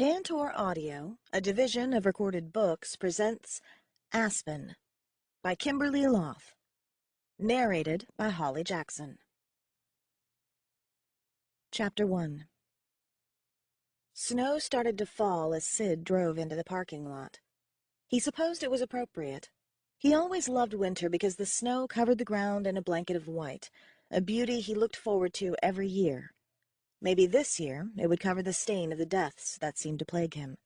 Tantor Audio, a division of Recorded Books, presents Aspen by Kimberly Loth, narrated by Holly Jackson. Chapter 1. Snow started to fall as Sid drove into the parking lot. He supposed it was appropriate. He always loved winter because the snow covered the ground in a blanket of white, a beauty he looked forward to every year. Maybe this year it would cover the stain of the deaths that seemed to plague him.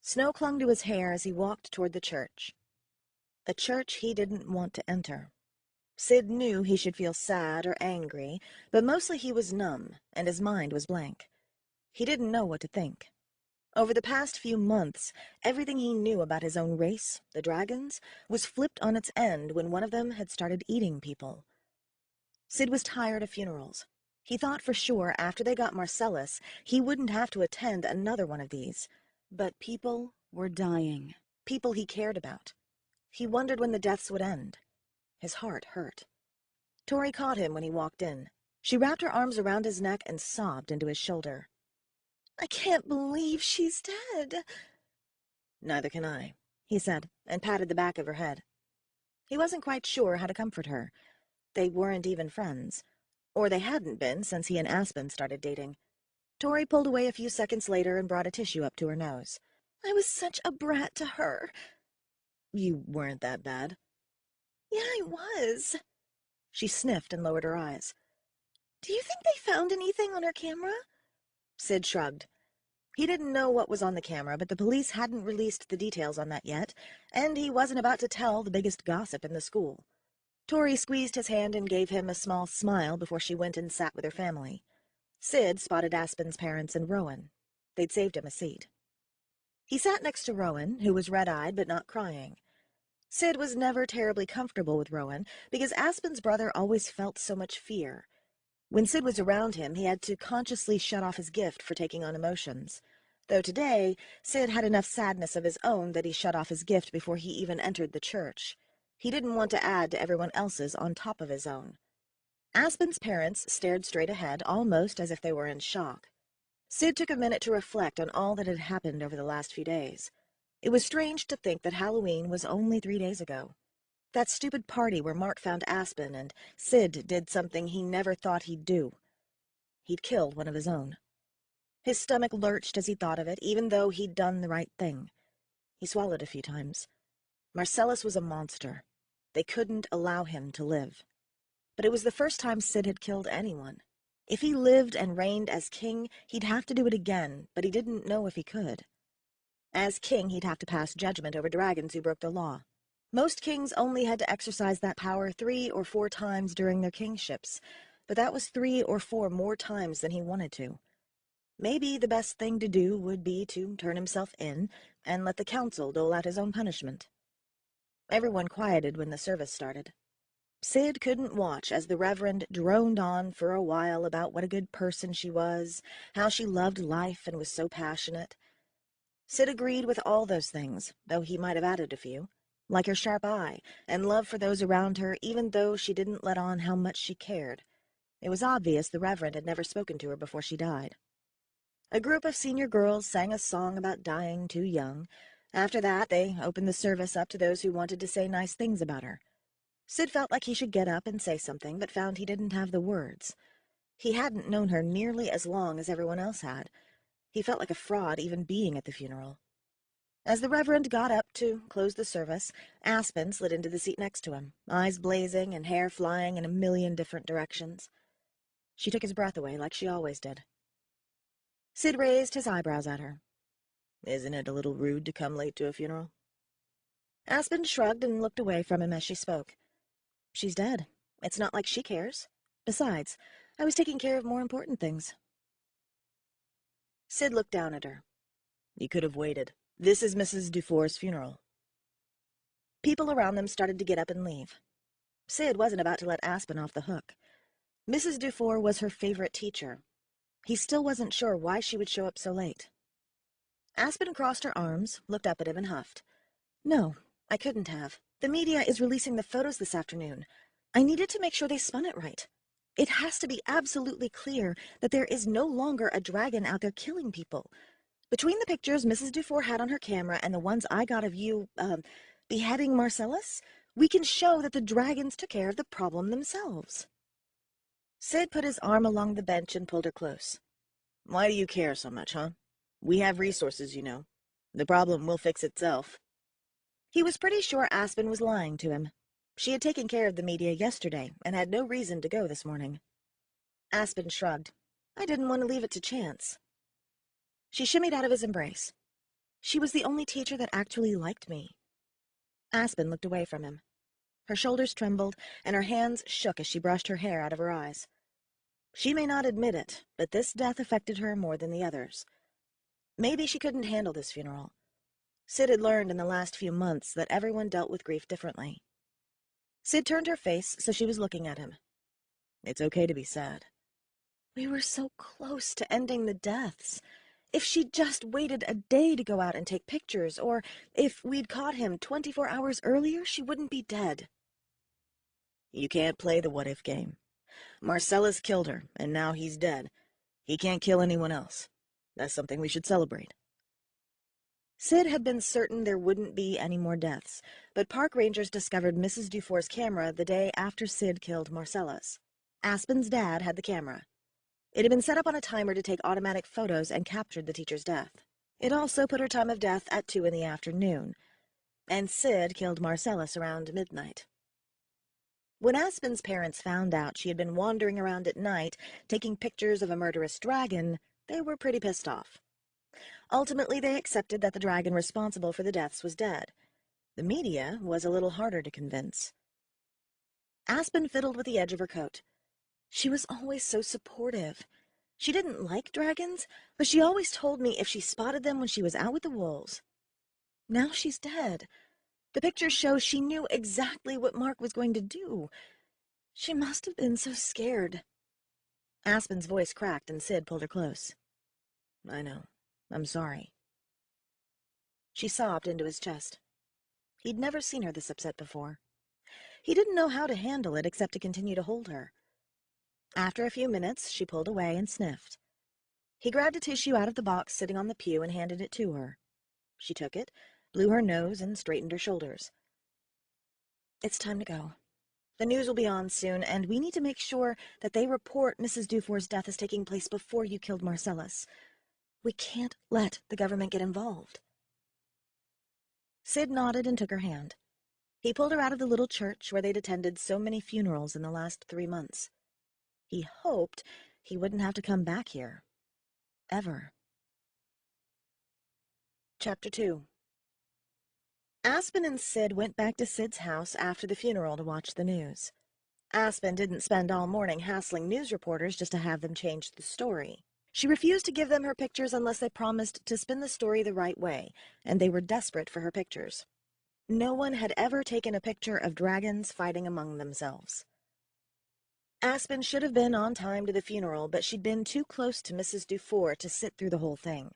Snow clung to his hair as he walked toward the church. A church he didn't want to enter. Sid knew he should feel sad or angry, but mostly he was numb, and his mind was blank. He didn't know what to think. Over the past few months, everything he knew about his own race, the dragons, was flipped on its end when one of them had started eating people. Sid was tired of funerals. He thought for sure after they got Marcellus, he wouldn't have to attend another one of these. But people were dying. People he cared about. He wondered when the deaths would end. His heart hurt. Tori caught him when he walked in. She wrapped her arms around his neck and sobbed into his shoulder. "I can't believe she's dead." "Neither can I," he said, and patted the back of her head. He wasn't quite sure how to comfort her. They weren't even friends. Or they hadn't been since he and Aspen started dating. Tori pulled away a few seconds later and brought a tissue up to her nose. "I was such a brat to her." "You weren't that bad." "Yeah, I was." She sniffed and lowered her eyes. "Do you think they found anything on her camera?" Sid shrugged. He didn't know what was on the camera, but the police hadn't released the details on that yet, and he wasn't about to tell the biggest gossip in the school. Tori squeezed his hand and gave him a small smile before she went and sat with her family. Sid spotted Aspen's parents and Rowan. They'd saved him a seat. He sat next to Rowan, who was red-eyed but not crying. Sid was never terribly comfortable with Rowan because Aspen's brother always felt so much fear. When Sid was around him, he had to consciously shut off his gift for taking on emotions. Though today, Sid had enough sadness of his own that he shut off his gift before he even entered the church. He didn't want to add to everyone else's on top of his own. Aspen's parents stared straight ahead, almost as if they were in shock. Sid took a minute to reflect on all that had happened over the last few days. It was strange to think that Halloween was only 3 days ago. That stupid party where Mark found Aspen and Sid did something he never thought he'd do. He'd killed one of his own. His stomach lurched as he thought of it, even though he'd done the right thing. He swallowed a few times. Marcellus was a monster. They couldn't allow him to live. But it was the first time Sid had killed anyone. If he lived and reigned as king, he'd have to do it again, but he didn't know if he could. As king, he'd have to pass judgment over dragons who broke the law. Most kings only had to exercise that power 3 or 4 times during their kingships, but that was 3 or 4 more times than he wanted to. Maybe the best thing to do would be to turn himself in and let the council dole out his own punishment. Everyone quieted when the service started. Sid couldn't watch as the Reverend droned on for a while about what a good person she was, how she loved life and was so passionate. Sid agreed with all those things, though he might have added a few, like her sharp eye and love for those around her, even though she didn't let on how much she cared. It was obvious the Reverend had never spoken to her before she died. A group of senior girls sang a song about dying too young. After that, they opened the service up to those who wanted to say nice things about her. Sid felt like he should get up and say something, but found he didn't have the words. He hadn't known her nearly as long as everyone else had. He felt like a fraud even being at the funeral. As the Reverend got up to close the service, Aspen slid into the seat next to him, eyes blazing and hair flying in a million different directions. She took his breath away like she always did. Sid raised his eyebrows at her. "Isn't it a little rude to come late to a funeral?" Aspen shrugged and looked away from him as she spoke. "She's dead. It's not like she cares. Besides, I was taking care of more important things." Sid looked down at her. "You could have waited. This is Mrs. Dufour's funeral." People around them started to get up and leave. Sid wasn't about to let Aspen off the hook. Mrs. Dufour was her favorite teacher. He still wasn't sure why she would show up so late. Aspen crossed her arms, looked up at him, and huffed. "No, I couldn't have. The media is releasing the photos this afternoon. I needed to make sure they spun it right. It has to be absolutely clear that there is no longer a dragon out there killing people. Between the pictures Mrs. Dufour had on her camera and the ones I got of you, beheading Marcellus, we can show that the dragons took care of the problem themselves." Sid put his arm along the bench and pulled her close. "Why do you care so much, huh? We have resources, you know. The problem will fix itself." He was pretty sure Aspen was lying to him. She had taken care of the media yesterday and had no reason to go this morning. Aspen shrugged. "I didn't want to leave it to chance." She shimmied out of his embrace. "She was the only teacher that actually liked me." Aspen looked away from him. Her shoulders trembled, and her hands shook as she brushed her hair out of her eyes. She may not admit it, but this death affected her more than the others. Maybe she couldn't handle this funeral. Sid had learned in the last few months that everyone dealt with grief differently. Sid turned her face so she was looking at him. "It's okay to be sad." "We were so close to ending the deaths. If she'd just waited a day to go out and take pictures, or if we'd caught him 24 hours earlier, she wouldn't be dead." "You can't play the what-if game. Marcellus killed her, and now he's dead. He can't kill anyone else. That's something we should celebrate." Sid had been certain there wouldn't be any more deaths, but park rangers discovered Mrs. Dufour's camera the day after Sid killed Marcellus. Aspen's dad had the camera. It had been set up on a timer to take automatic photos and captured the teacher's death. It also put her time of death at 2 in the afternoon, and Sid killed Marcellus around midnight. When Aspen's parents found out she had been wandering around at night taking pictures of a murderous dragon, they were pretty pissed off. Ultimately, they accepted that the dragon responsible for the deaths was dead. The media was a little harder to convince. Aspen fiddled with the edge of her coat. She was always so supportive. She didn't like dragons, but she always told me if she spotted them when she was out with the wolves. Now she's dead. The pictures show she knew exactly what Mark was going to do. She must have been so scared. Aspen's voice cracked and Sid pulled her close. "I know. I'm sorry." She sobbed into his chest. He'd never seen her this upset before. He didn't know how to handle it except to continue to hold her. After a few minutes, she pulled away and sniffed. He grabbed a tissue out of the box sitting on the pew and handed it to her. She took it, blew her nose, and straightened her shoulders. "It's time to go. The news will be on soon, and we need to make sure that they report Mrs. Dufour's death as taking place before you killed Marcellus. We can't let the government get involved." Sid nodded and took her hand. He pulled her out of the little church where they'd attended so many funerals in the last 3 months. He hoped he wouldn't have to come back here. Ever. Chapter 2. Aspen and Sid went back to Sid's house after the funeral to watch the news. Aspen didn't spend all morning hassling news reporters just to have them change the story. She refused to give them her pictures unless they promised to spin the story the right way, and they were desperate for her pictures. No one had ever taken a picture of dragons fighting among themselves. Aspen should have been on time to the funeral, but she'd been too close to Mrs. Dufour to sit through the whole thing.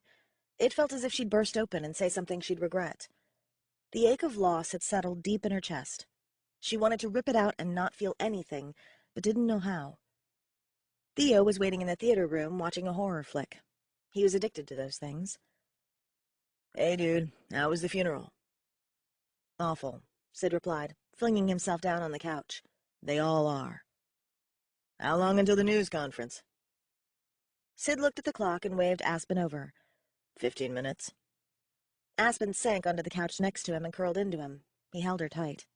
It felt as if she'd burst open and say something she'd regret. The ache of loss had settled deep in her chest. She wanted to rip it out and not feel anything, but didn't know how. Theo was waiting in the theater room watching a horror flick. He was addicted to those things. "Hey, dude, how was the funeral?" "Awful," Sid replied, flinging himself down on the couch. "They all are." "How long until the news conference?" Sid looked at the clock and waved Aspen over. 15 minutes. Aspen sank onto the couch next to him and curled into him. He held her tight.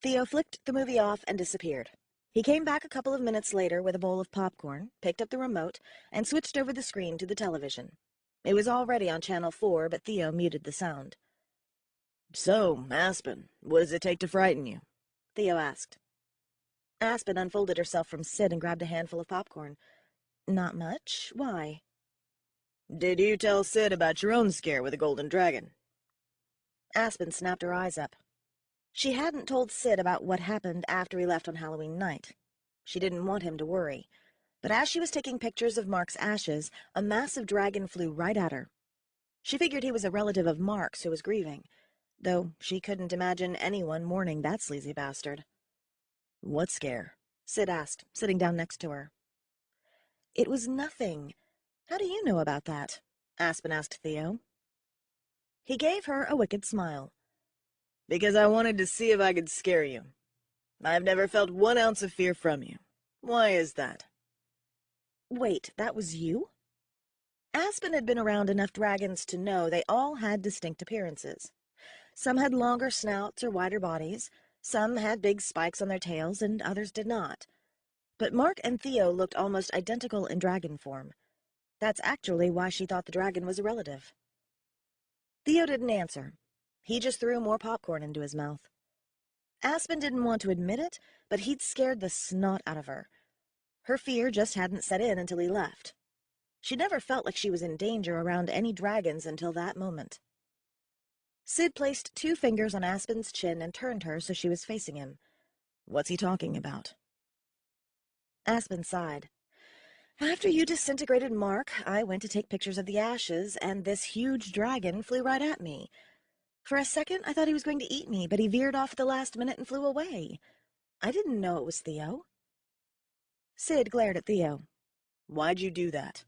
Theo flicked the movie off and disappeared. He came back a couple of minutes later with a bowl of popcorn, picked up the remote, and switched over the screen to the television. It was already on Channel 4, but Theo muted the sound. "So, Aspen, what does it take to frighten you?" Theo asked. Aspen unfolded herself from Sid and grabbed a handful of popcorn. "Not much. Why?" "Did you tell Sid about your own scare with the golden dragon?" Aspen snapped her eyes up. She hadn't told Sid about what happened after he left on Halloween night. She didn't want him to worry. But as she was taking pictures of Mark's ashes, a massive dragon flew right at her. She figured he was a relative of Mark's who was grieving, though she couldn't imagine anyone mourning that sleazy bastard. "What scare?" Sid asked, sitting down next to her. "It was nothing. How do you know about that?" Aspen asked Theo. He gave her a wicked smile. Because I wanted to see if I could scare you. I've never felt 1 ounce of fear from you. Why is that? Wait, that was you? Aspen had been around enough dragons to know they all had distinct appearances. Some had longer snouts or wider bodies, some had big spikes on their tails, and others did not. But Mark and Theo looked almost identical in dragon form. That's actually why she thought the dragon was a relative. Theo didn't answer. He just threw more popcorn into his mouth. Aspen didn't want to admit it, but he'd scared the snot out of her. Her fear just hadn't set in until he left. She never felt like she was in danger around any dragons until that moment. Sid placed 2 fingers on Aspen's chin and turned her so she was facing him. What's he talking about? Aspen sighed. After you disintegrated Mark, I went to take pictures of the ashes, and this huge dragon flew right at me. For a second, I thought he was going to eat me, but he veered off at the last minute and flew away. I didn't know it was Theo. Sid glared at Theo. Why'd you do that?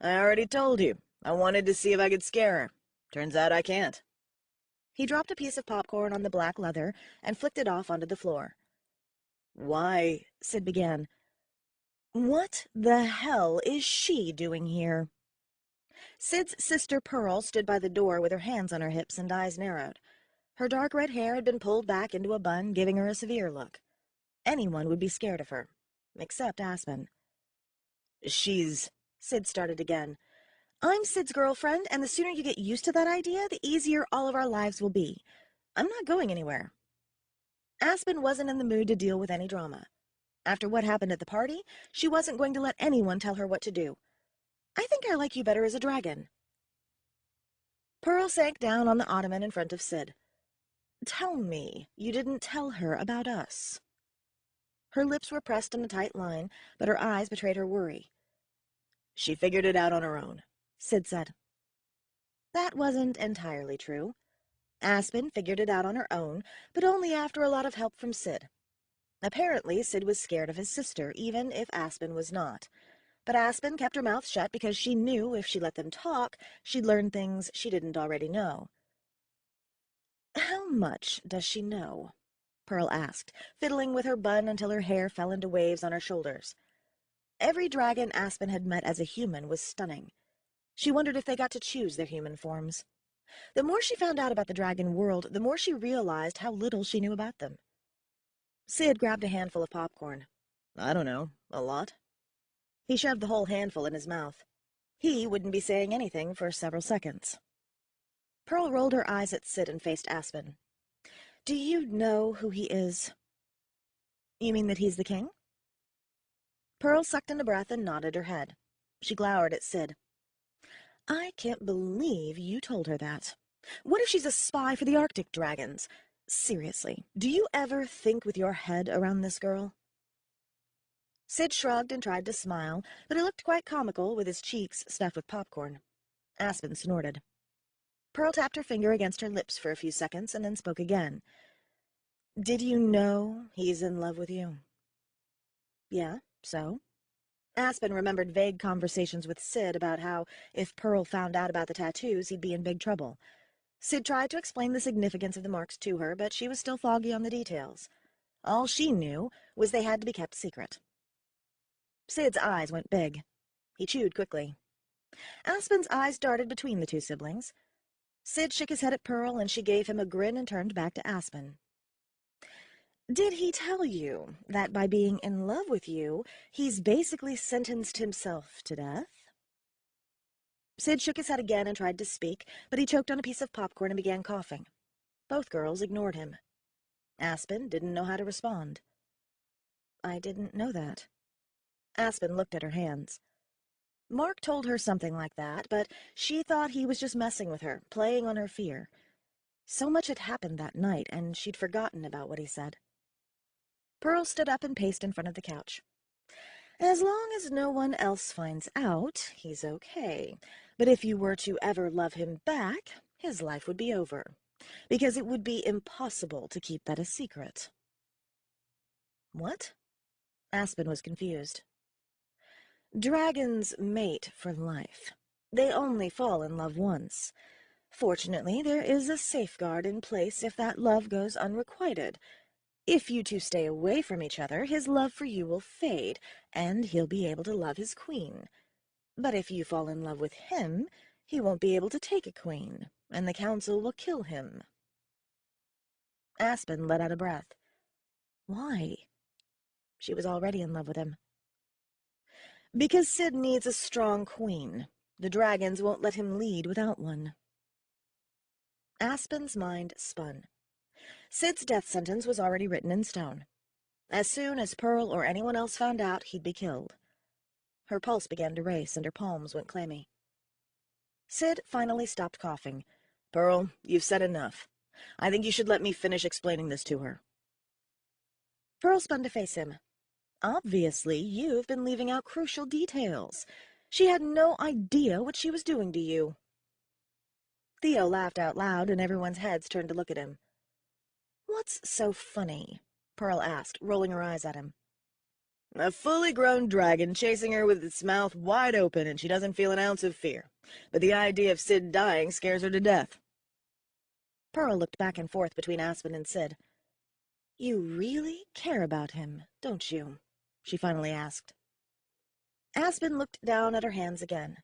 I already told you. I wanted to see if I could scare her. Turns out I can't. He dropped a piece of popcorn on the black leather and flicked it off onto the floor. Why, Sid began. What the hell is she doing here? Sid's sister Pearl stood by the door with her hands on her hips and eyes narrowed. Her dark red hair had been pulled back into a bun, giving her a severe look. Anyone would be scared of her, except Aspen. Sid started again. I'm Sid's girlfriend, and the sooner you get used to that idea, the easier all of our lives will be. I'm not going anywhere. Aspen wasn't in the mood to deal with any drama. After what happened at the party, she wasn't going to let anyone tell her what to do. I think I like you better as a dragon. Pearl sank down on the ottoman in front of Sid. Tell me, you didn't tell her about us. Her lips were pressed in a tight line, but her eyes betrayed her worry. She figured it out on her own, Sid said. That wasn't entirely true. Aspen figured it out on her own, but only after a lot of help from Sid. Apparently, Sid was scared of his sister, even if Aspen was not. But Aspen kept her mouth shut because she knew if she let them talk, she'd learn things she didn't already know. How much does she know? Pearl asked, fiddling with her bun until her hair fell into waves on her shoulders. Every dragon Aspen had met as a human was stunning. She wondered if they got to choose their human forms. The more she found out about the dragon world, the more she realized how little she knew about them. Sid grabbed a handful of popcorn. I don't know, a lot. He shoved the whole handful in his mouth. He wouldn't be saying anything for several seconds. Pearl rolled her eyes at Sid and faced Aspen. Do you know who he is? You mean that he's the king? Pearl sucked in a breath and nodded her head. She glowered at Sid. I can't believe you told her that. What if she's a spy for the Arctic dragons? Seriously, do you ever think with your head around this girl? Sid shrugged and tried to smile, but it looked quite comical with his cheeks stuffed with popcorn. Aspen snorted. Pearl tapped her finger against her lips for a few seconds and then spoke again. Did you know he's in love with you? Yeah, so? Aspen remembered vague conversations with Sid about how, if Pearl found out about the tattoos, he'd be in big trouble. Sid tried to explain the significance of the marks to her, but she was still foggy on the details. All she knew was they had to be kept secret. Sid's eyes went big. He chewed quickly. Aspen's eyes darted between the 2 siblings. Sid shook his head at Pearl, and she gave him a grin and turned back to Aspen. Did he tell you that by being in love with you, he's basically sentenced himself to death? Sid shook his head again and tried to speak, but he choked on a piece of popcorn and began coughing. Both girls ignored him. Aspen didn't know how to respond. I didn't know that. Aspen looked at her hands. Mark told her something like that, but she thought he was just messing with her, playing on her fear. So much had happened that night, and she'd forgotten about what he said. Pearl stood up and paced in front of the couch. As long as no one else finds out, he's okay. But if you were to ever love him back, his life would be over, because it would be impossible to keep that a secret. What? Aspen was confused. Dragons mate for life. They only fall in love once. Fortunately, there is a safeguard in place if that love goes unrequited. If you two stay away from each other, his love for you will fade, and he'll be able to love his queen. But if you fall in love with him, he won't be able to take a queen, and the council will kill him. Aspen let out a breath. Why? She was already in love with him. Because Sid needs a strong queen. The dragons won't let him lead without one. Aspen's mind spun. Sid's death sentence was already written in stone. As soon as Pearl or anyone else found out, he'd be killed. Her pulse began to race, and her palms went clammy. Sid finally stopped coughing. "Pearl, you've said enough. I think you should let me finish explaining this to her." Pearl spun to face him. "Obviously, you've been leaving out crucial details. She had no idea what she was doing to you." Theo laughed out loud, and everyone's heads turned to look at him. "What's so funny?" Pearl asked, rolling her eyes at him. "A fully grown dragon chasing her with its mouth wide open, and she doesn't feel an ounce of fear. But the idea of Sid dying scares her to death." Pearl looked back and forth between Aspen and Sid. "You really care about him, don't you?" she finally asked. Aspen looked down at her hands again.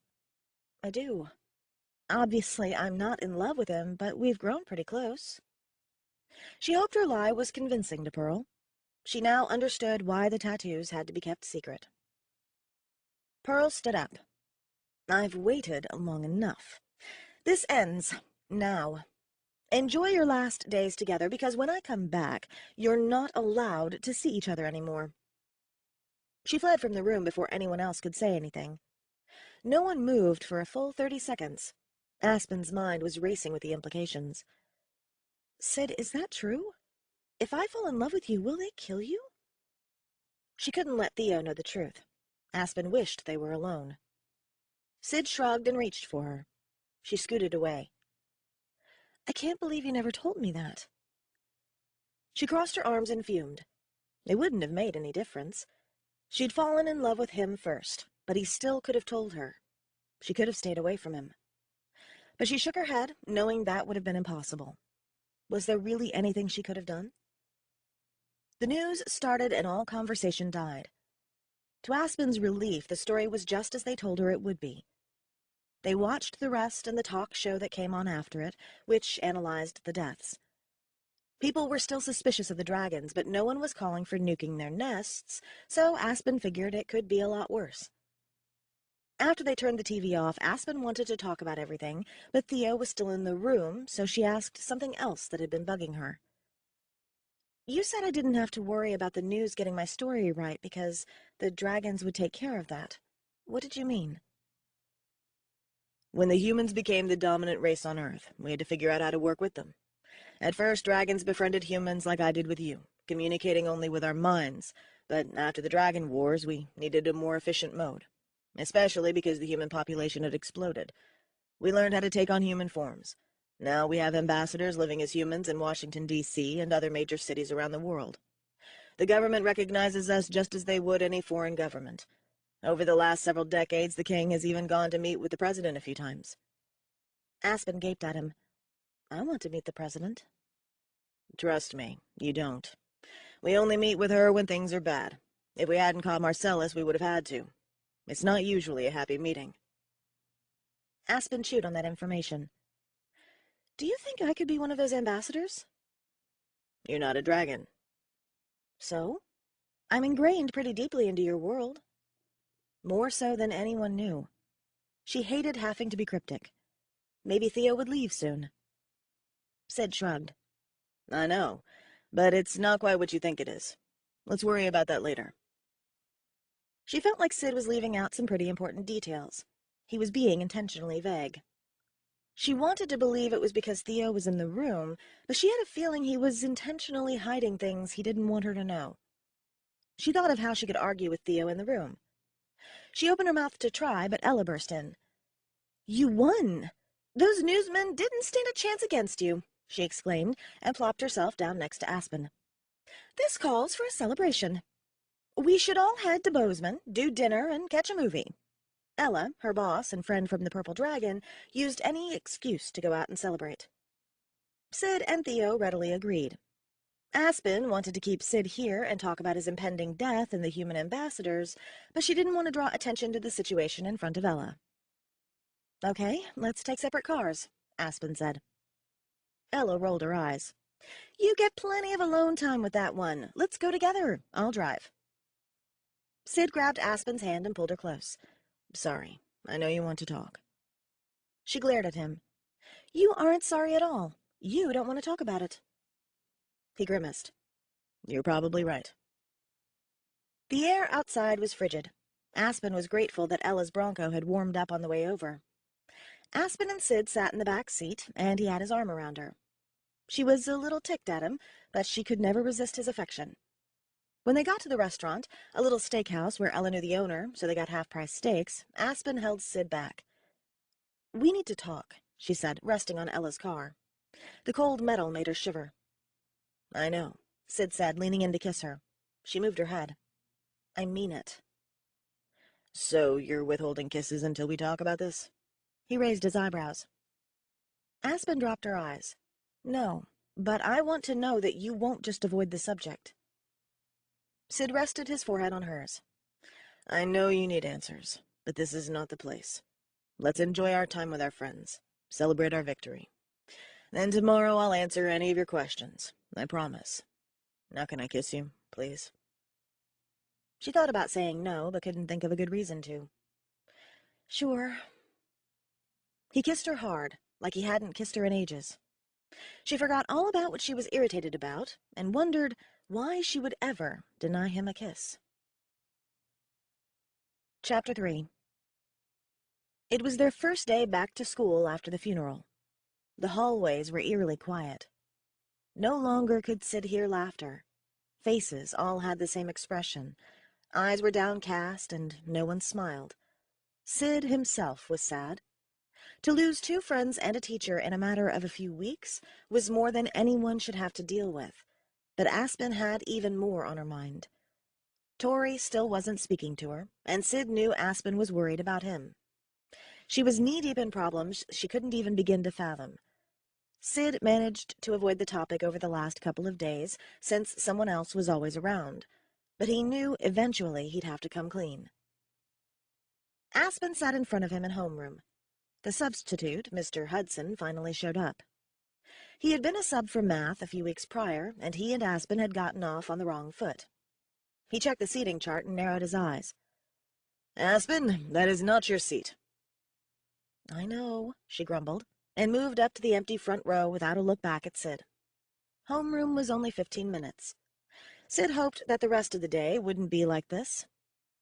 "I do. Obviously, I'm not in love with him, but we've grown pretty close." She hoped her lie was convincing to Pearl. She now understood why the tattoos had to be kept secret. Pearl stood up. "I've waited long enough. This ends now. Enjoy your last days together, because when I come back, you're not allowed to see each other anymore." She fled from the room before anyone else could say anything. No one moved for a full 30 seconds. Aspen's mind was racing with the implications. "Sid, is that true? If I fall in love with you, will they kill you?" She couldn't let Theo know the truth. Aspen wished they were alone. Sid shrugged and reached for her. She scooted away. "I can't believe you never told me that." She crossed her arms and fumed. It wouldn't have made any difference. She'd fallen in love with him first, but he still could have told her. She could have stayed away from him. But she shook her head, knowing that would have been impossible. Was there really anything she could have done? The news started and all conversation died. To Aspen's relief, the story was just as they told her it would be. They watched the rest and the talk show that came on after it, which analyzed the deaths. People were still suspicious of the dragons, but no one was calling for nuking their nests, so Aspen figured it could be a lot worse. After they turned the TV off, Aspen wanted to talk about everything, but Theo was still in the room, so she asked something else that had been bugging her. "You said I didn't have to worry about the news getting my story right because the dragons would take care of that. What did you mean?" "When the humans became the dominant race on Earth, we had to figure out how to work with them. At first, dragons befriended humans like I did with you, communicating only with our minds, but after the Dragon Wars, we needed a more efficient mode, especially because the human population had exploded. We learned how to take on human forms. Now we have ambassadors living as humans in Washington, D.C. and other major cities around the world. The government recognizes us just as they would any foreign government. Over the last several decades, the king has even gone to meet with the president a few times." Aspen gaped at him. "I want to meet the president." "Trust me, you don't. We only meet with her when things are bad. If we hadn't caught Marcellus, we would have had to. It's not usually a happy meeting." Aspen chewed on that information. "Do you think I could be one of those ambassadors?" "You're not a dragon." "So? I'm ingrained pretty deeply into your world." More so than anyone knew. She hated having to be cryptic. Maybe Theo would leave soon. Sid shrugged. "I know, but it's not quite what you think it is. Let's worry about that later." She felt like Sid was leaving out some pretty important details. He was being intentionally vague. She wanted to believe it was because Theo was in the room, but she had a feeling he was intentionally hiding things he didn't want her to know. She thought of how she could argue with Theo in the room. She opened her mouth to try, but Ella burst in. "You won! Those newsmen didn't stand a chance against you," she exclaimed, and plopped herself down next to Aspen. "This calls for a celebration. We should all head to Bozeman, do dinner, and catch a movie. Ella, her boss and friend from the Purple Dragon, used any excuse to go out and celebrate. Sid and Theo readily agreed. Aspen wanted to keep Sid here and talk about his impending death and the human ambassadors, but she didn't want to draw attention to the situation in front of Ella. "Okay, let's take separate cars," Aspen said. Ella rolled her eyes. "You get plenty of alone time with that one. Let's go together. I'll drive." Sid grabbed Aspen's hand and pulled her close. "Sorry, I know you want to talk." She glared at him. "You aren't sorry at all. You don't want to talk about it." He grimaced. "You're probably right." The air outside was frigid. Aspen was grateful that Ella's Bronco had warmed up on the way over. Aspen and Sid sat in the back seat, and he had his arm around her. She was a little ticked at him, but she could never resist his affection. When they got to the restaurant, a little steakhouse where Ella knew the owner, so they got half-price steaks, Aspen held Sid back. "We need to talk," she said, resting on Ella's car. The cold metal made her shiver. "I know," Sid said, leaning in to kiss her. She moved her head. "I mean it." "So you're withholding kisses until we talk about this?" He raised his eyebrows. Aspen dropped her eyes. "No, but I want to know that you won't just avoid the subject." Sid rested his forehead on hers. "I know you need answers, but this is not the place. Let's enjoy our time with our friends, celebrate our victory. Then tomorrow I'll answer any of your questions, I promise. Now can I kiss you, please?" She thought about saying no, but couldn't think of a good reason to. "Sure." He kissed her hard, like he hadn't kissed her in ages. She forgot all about what she was irritated about, and wondered why she would ever deny him a kiss. Chapter 3. It was their first day back to school after the funeral. The hallways were eerily quiet. No longer could Sid hear laughter. Faces all had the same expression. Eyes were downcast, and no one smiled. Sid himself was sad. To lose 2 friends and a teacher in a matter of a few weeks was more than anyone should have to deal with, but Aspen had even more on her mind. Tori still wasn't speaking to her, and Sid knew Aspen was worried about him. She was knee-deep in problems she couldn't even begin to fathom. Sid managed to avoid the topic over the last couple of days, since someone else was always around, but he knew eventually he'd have to come clean. Aspen sat in front of him in homeroom. The substitute, Mr. Hudson, finally showed up. He had been a sub for math a few weeks prior, and he and Aspen had gotten off on the wrong foot. He checked the seating chart and narrowed his eyes. "Aspen, that is not your seat." "I know," she grumbled, and moved up to the empty front row without a look back at Sid. Homeroom was only 15 minutes. Sid hoped that the rest of the day wouldn't be like this.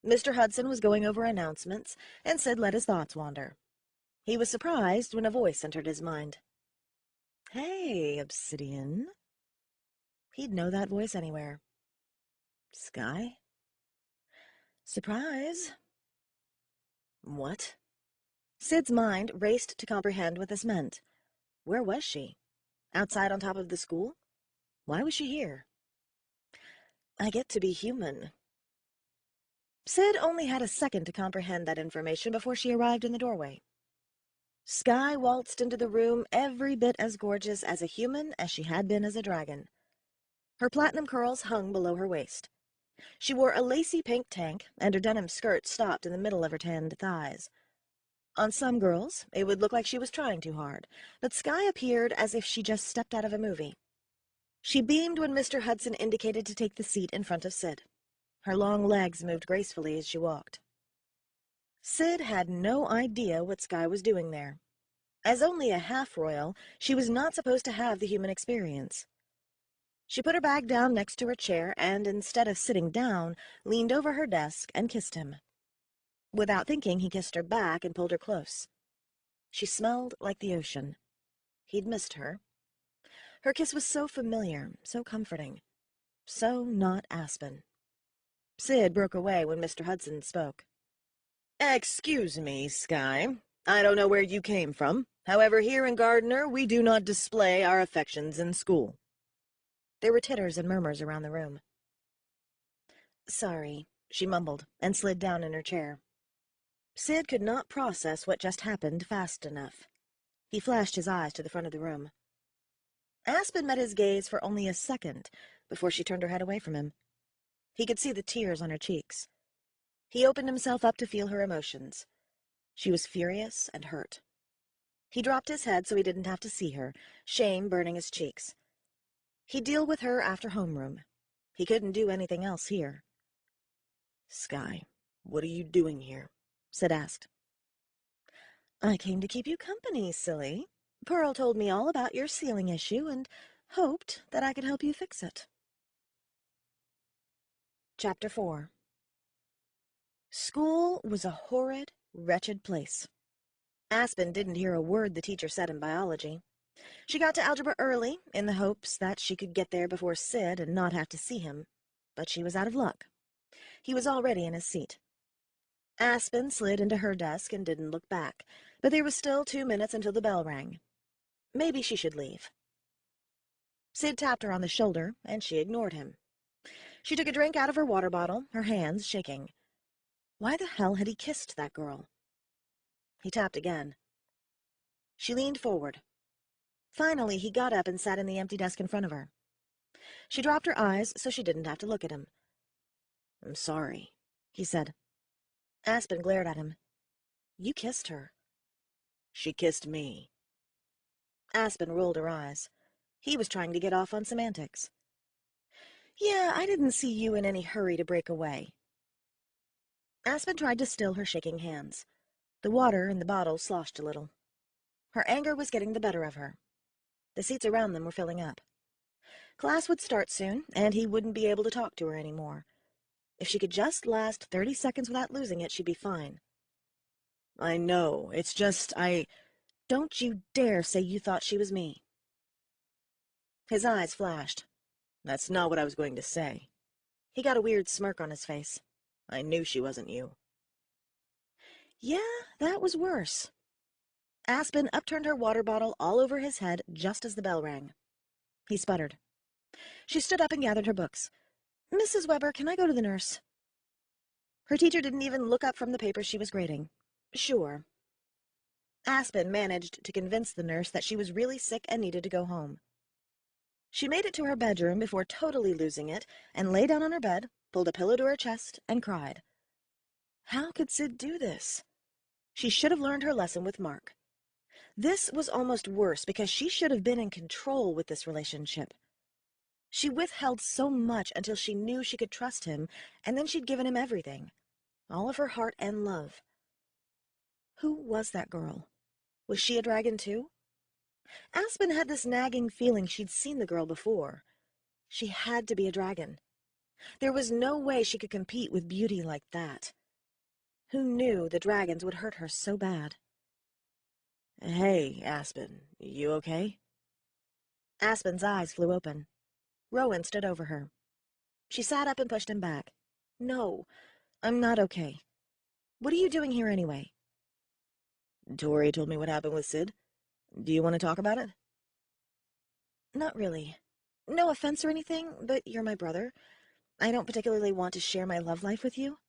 Mr. Hudson was going over announcements, and Sid let his thoughts wander. He was surprised when a voice entered his mind. "Hey, Obsidian." He'd know that voice anywhere. Sky? Surprise. What? Sid's mind raced to comprehend what this meant. Where was she? Outside on top of the school? Why was she here? I get to be human. Sid only had a second to comprehend that information before she arrived in the doorway. Sky waltzed into the room every bit as gorgeous as a human as she had been as a dragon. Her platinum curls hung below her waist. She wore a lacy pink tank, and her denim skirt stopped in the middle of her tanned thighs. On some girls, it would look like she was trying too hard, but Sky appeared as if she just stepped out of a movie. She beamed when Mr. Hudson indicated to take the seat in front of Sid. Her long legs moved gracefully as she walked. Sid had no idea what Sky was doing there. As only a half-royal, she was not supposed to have the human experience. She put her bag down next to her chair and, instead of sitting down, leaned over her desk and kissed him. Without thinking, he kissed her back and pulled her close. She smelled like the ocean. He'd missed her. Her kiss was so familiar, so comforting. So not Aspen. Sid broke away when Mr. Hudson spoke. "Excuse me, Sky. I don't know where you came from. However, here in Gardner, we do not display our affections in school." There were titters and murmurs around the room. "Sorry," she mumbled, and slid down in her chair. Sid could not process what just happened fast enough. He flashed his eyes to the front of the room. Aspen met his gaze for only a second before she turned her head away from him. He could see the tears on her cheeks. He opened himself up to feel her emotions. She was furious and hurt. He dropped his head so he didn't have to see her, shame burning his cheeks. He'd deal with her after homeroom. He couldn't do anything else here. "Sky, what are you doing here?" Sid asked. "I came to keep you company, silly. Pearl told me all about your ceiling issue and hoped that I could help you fix it." Chapter 4. School was a horrid, wretched place. Aspen didn't hear a word the teacher said in biology. She got to algebra early in the hopes that she could get there before Sid and not have to see him, but she was out of luck. He was already in his seat. Aspen slid into her desk and didn't look back, but there was still 2 minutes until the bell rang. Maybe she should leave. Sid tapped her on the shoulder, and she ignored him. She took a drink out of her water bottle, her hands shaking. Why the hell had he kissed that girl? He tapped again. She leaned forward. Finally, he got up and sat in the empty desk in front of her. She dropped her eyes so she didn't have to look at him. "I'm sorry," he said. Aspen glared at him. "You kissed her." "She kissed me." Aspen rolled her eyes. He was trying to get off on semantics. "Yeah, I didn't see you in any hurry to break away." Aspen tried to still her shaking hands. The water in the bottle sloshed a little. Her anger was getting the better of her. The seats around them were filling up. Class would start soon, and he wouldn't be able to talk to her anymore. If she could just last 30 seconds without losing it, she'd be fine. "I know, it's just, Don't you dare say you thought she was me." His eyes flashed. "That's not what I was going to say." He got a weird smirk on his face. "I knew she wasn't you." Yeah, that was worse. Aspen upturned her water bottle all over his head just as the bell rang. He sputtered. She stood up and gathered her books. "Mrs. Weber, can I go to the nurse?" Her teacher didn't even look up from the paper she was grading. "Sure." Aspen managed to convince the nurse that she was really sick and needed to go home. She made it to her bedroom before totally losing it and lay down on her bed, pulled a pillow to her chest, and cried. How could Sid do this? She should have learned her lesson with Mark. This was almost worse because she should have been in control with this relationship. She withheld so much until she knew she could trust him, and then she'd given him everything, all of her heart and love. Who was that girl? Was she a dragon too? Aspen had this nagging feeling she'd seen the girl before. She had to be a dragon. There was no way she could compete with beauty like that. Who knew the dragons would hurt her so bad? "Hey, Aspen, you okay?" Aspen's eyes flew open. Rowan stood over her. She sat up and pushed him back. "No, I'm not okay. What are you doing here anyway?" "Tori told me what happened with Sid. Do you want to talk about it?" "Not really. No offense or anything, but you're my brother. I don't particularly want to share my love life with you.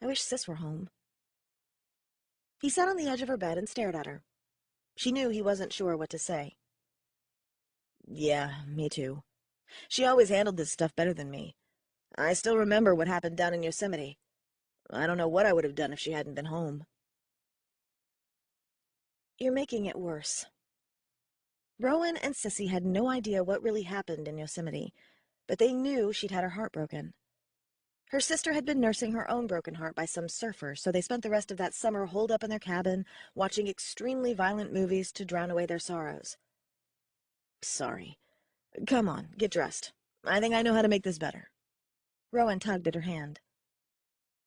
I wish Sis were home." He sat on the edge of her bed and stared at her. She knew he wasn't sure what to say. "Yeah, me too. She always handled this stuff better than me. I still remember what happened down in Yosemite. I don't know what I would have done if she hadn't been home." "You're making it worse." Rowan and Sissy had no idea what really happened in Yosemite, but they knew she'd had her heart broken. Her sister had been nursing her own broken heart by some surfer, so they spent the rest of that summer holed up in their cabin, watching extremely violent movies to drown away their sorrows. "Sorry. Come on, get dressed. I think I know how to make this better." Rowan tugged at her hand.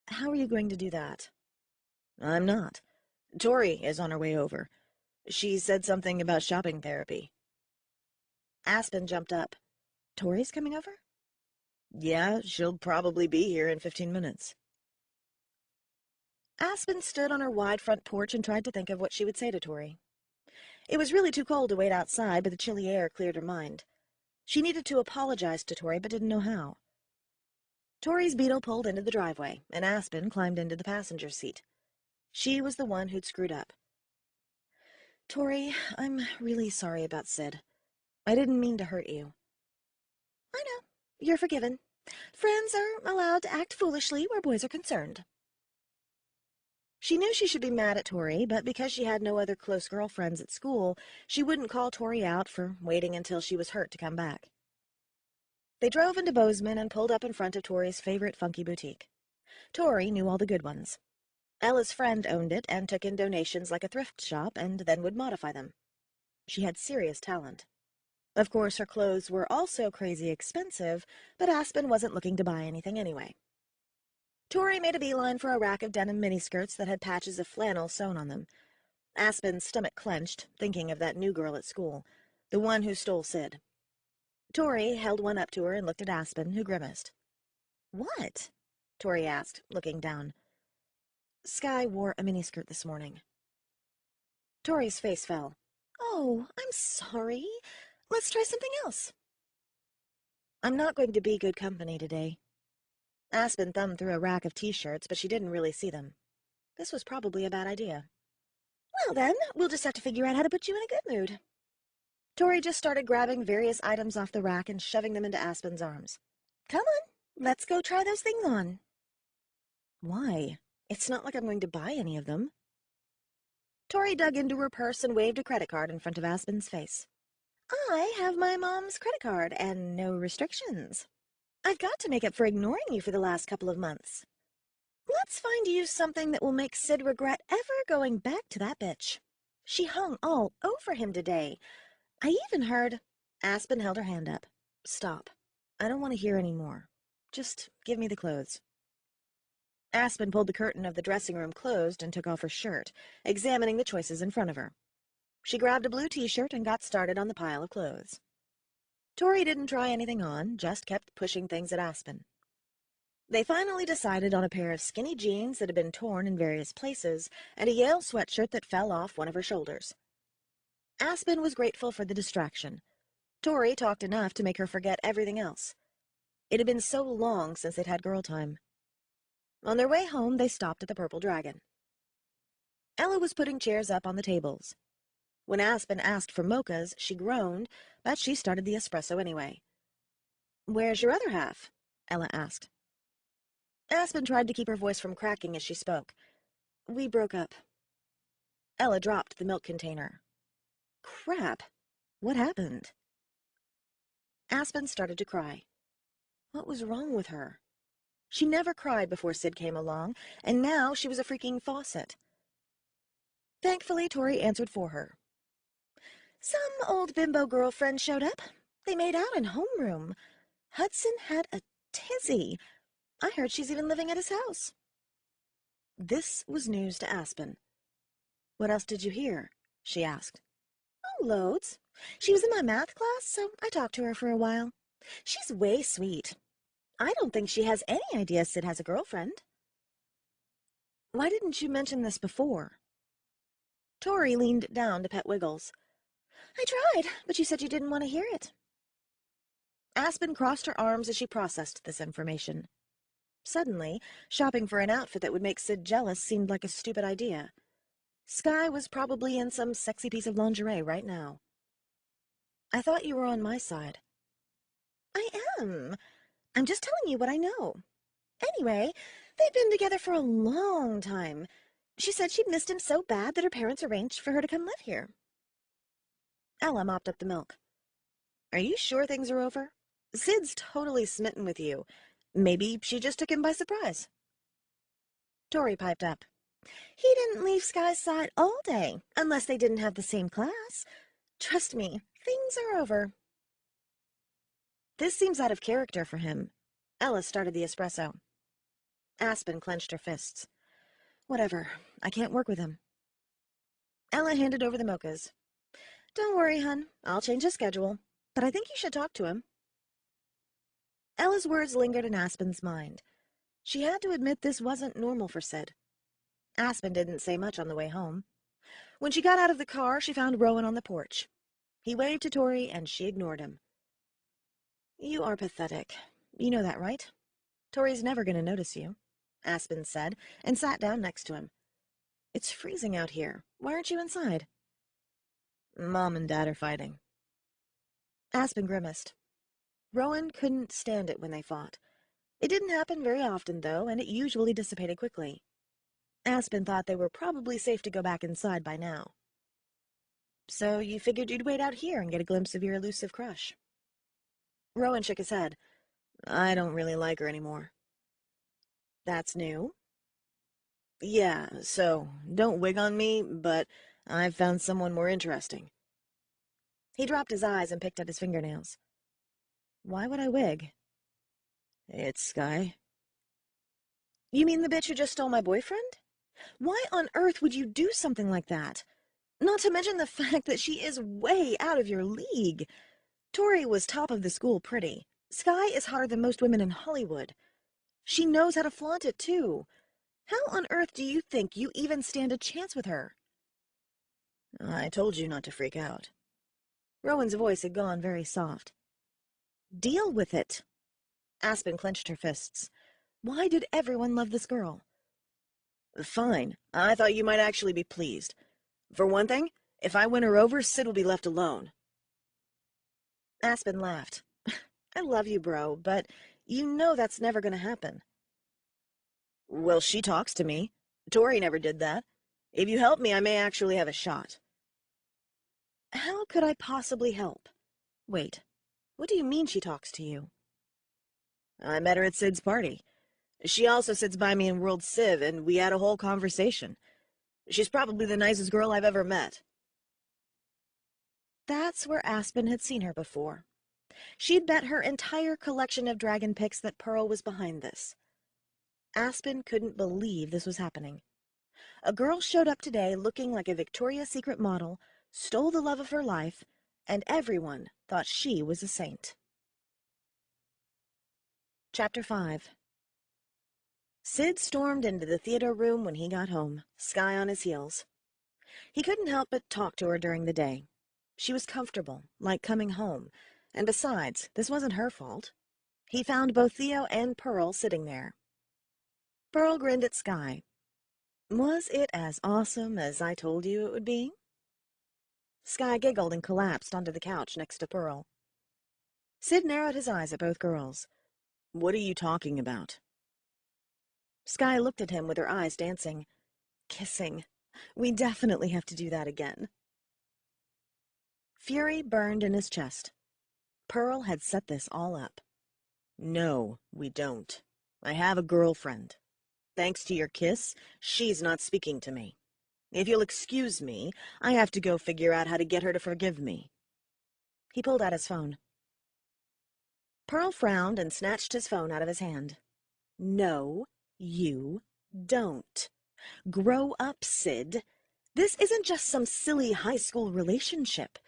"How are you going to do that?" "I'm not. Tori is on her way over. She said something about shopping therapy." Aspen jumped up. "Tori's coming over?" "Yeah, she'll probably be here in 15 minutes. Aspen stood on her wide front porch and tried to think of what she would say to Tori. It was really too cold to wait outside, but the chilly air cleared her mind. She needed to apologize to Tori, but didn't know how. Tori's Beetle pulled into the driveway, and Aspen climbed into the passenger seat. She was the one who'd screwed up. "Tori, I'm really sorry about Sid. I didn't mean to hurt you." "I know. You're forgiven. Friends are allowed to act foolishly where boys are concerned." She knew she should be mad at Tori, but because she had no other close girlfriends at school, she wouldn't call Tori out for waiting until she was hurt to come back. They drove into Bozeman and pulled up in front of Tori's favorite funky boutique. Tori knew all the good ones. Ella's friend owned it and took in donations like a thrift shop and then would modify them. She had serious talent. Of course, her clothes were also crazy expensive, but Aspen wasn't looking to buy anything anyway. Tori made a beeline for a rack of denim miniskirts that had patches of flannel sewn on them. Aspen's stomach clenched, thinking of that new girl at school, the one who stole Sid. Tori held one up to her and looked at Aspen, who grimaced. "What?" Tori asked, looking down. "Skye wore a miniskirt this morning." Tori's face fell. "Oh, I'm sorry. Let's try something else." "I'm not going to be good company today." Aspen thumbed through a rack of t-shirts, but she didn't really see them. This was probably a bad idea. "Well then, we'll just have to figure out how to put you in a good mood." Tori just started grabbing various items off the rack and shoving them into Aspen's arms. "Come on, let's go try those things on." "Why? It's not like I'm going to buy any of them." Tori dug into her purse and waved a credit card in front of Aspen's face. "I have my mom's credit card and no restrictions. I've got to make up for ignoring you for the last couple of months. Let's find you something that will make Sid regret ever going back to that bitch. She hung all over him today. I even heard—" Aspen held her hand up. "Stop. I don't want to hear any more. Just give me the clothes." Aspen pulled the curtain of the dressing room closed and took off her shirt, examining the choices in front of her. She grabbed a blue t-shirt and got started on the pile of clothes. Tori didn't try anything on, just kept pushing things at Aspen. They finally decided on a pair of skinny jeans that had been torn in various places and a Yale sweatshirt that fell off one of her shoulders. Aspen was grateful for the distraction. Tori talked enough to make her forget everything else. It had been so long since they'd had girl time. On their way home, they stopped at the Purple Dragon. Ella was putting chairs up on the tables. When Aspen asked for mochas, she groaned, but she started the espresso anyway. "Where's your other half?" Ella asked. Aspen tried to keep her voice from cracking as she spoke. "We broke up." Ella dropped the milk container. "Crap! What happened?" Aspen started to cry. What was wrong with her? She never cried before Sid came along, and now she was a freaking faucet. Thankfully, Tori answered for her. "Some old bimbo girlfriend showed up. They made out in homeroom. Hudson had a tizzy. I heard she's even living at his house." This was news to Aspen. "What else did you hear?" she asked. "Oh, loads. She was in my math class, so I talked to her for a while. She's way sweet. I don't think she has any idea Sid has a girlfriend." "Why didn't you mention this before?" Tori leaned down to pet Wiggles. "I tried, but you said you didn't want to hear it." Aspen crossed her arms as she processed this information. Suddenly, shopping for an outfit that would make Sid jealous seemed like a stupid idea. Skye was probably in some sexy piece of lingerie right now. "I thought you were on my side." "I am. I'm just telling you what I know. Anyway, they've been together for a long time. She said she'd missed him so bad that her parents arranged for her to come live here." Ella mopped up the milk. "Are you sure things are over? Sid's totally smitten with you. Maybe she just took him by surprise." Tori piped up. "He didn't leave Skye's side all day, unless they didn't have the same class. Trust me, things are over." "This seems out of character for him." Ella started the espresso. Aspen clenched her fists. "Whatever. I can't work with him." Ella handed over the mochas. "Don't worry, hun. I'll change his schedule. But I think you should talk to him." Ella's words lingered in Aspen's mind. She had to admit this wasn't normal for Sid. Aspen didn't say much on the way home. When she got out of the car, she found Rowan on the porch. He waved to Tori, and she ignored him. "You are pathetic. You know that, right? Tori's never going to notice you," Aspen said, and sat down next to him. It's freezing out here. Why aren't you inside? Mom and Dad are fighting. Aspen grimaced. Rowan couldn't stand it when they fought. It didn't happen very often, though, and it usually dissipated quickly. Aspen thought they were probably safe to go back inside by now. So you figured you'd wait out here and get a glimpse of your elusive crush. Rowan shook his head. I don't really like her anymore. That's new? Yeah, so don't wig on me, but I've found someone more interesting. He dropped his eyes and picked at his fingernails. Why would I wig? It's Sky. You mean the bitch who just stole my boyfriend? Why on earth would you do something like that? Not to mention the fact that she is way out of your league. Tori was top of the school pretty. Sky is hotter than most women in Hollywood. She knows how to flaunt it, too. How on earth do you think you even stand a chance with her? I told you not to freak out. Rowan's voice had gone very soft. Deal with it. Aspen clenched her fists. Why did everyone love this girl? Fine. I thought you might actually be pleased. For one thing, if I win her over, Sid will be left alone. Aspen laughed. I love you, bro, but you know that's never going to happen. Well, she talks to me. Tori never did that. If you help me, I may actually have a shot. How could I possibly help? Wait, what do you mean she talks to you? I met her at Sid's party. She also sits by me in World Civ, and we had a whole conversation. She's probably the nicest girl I've ever met. That's where Aspen had seen her before. She'd bet her entire collection of dragon pics that Pearl was behind this. Aspen couldn't believe this was happening. A girl showed up today looking like a Victoria's Secret model, stole the love of her life, and everyone thought she was a saint. Chapter 5. Sid stormed into the theater room when he got home, Sky on his heels. He couldn't help but talk to her during the day. She was comfortable, like coming home, and besides, this wasn't her fault. He found both Theo and Pearl sitting there. Pearl grinned at Sky. Was it as awesome as I told you it would be? Sky giggled and collapsed onto the couch next to Pearl. Sid narrowed his eyes at both girls. What are you talking about? Sky looked at him with her eyes dancing. Kissing. We definitely have to do that again. Fury burned in his chest. Pearl had set this all up. No, we don't. I have a girlfriend. Thanks to your kiss, she's not speaking to me. If you'll excuse me, I have to go figure out how to get her to forgive me. He pulled out his phone. Pearl frowned and snatched his phone out of his hand. No, you don't. Grow up, Sid. This isn't just some silly high school relationship.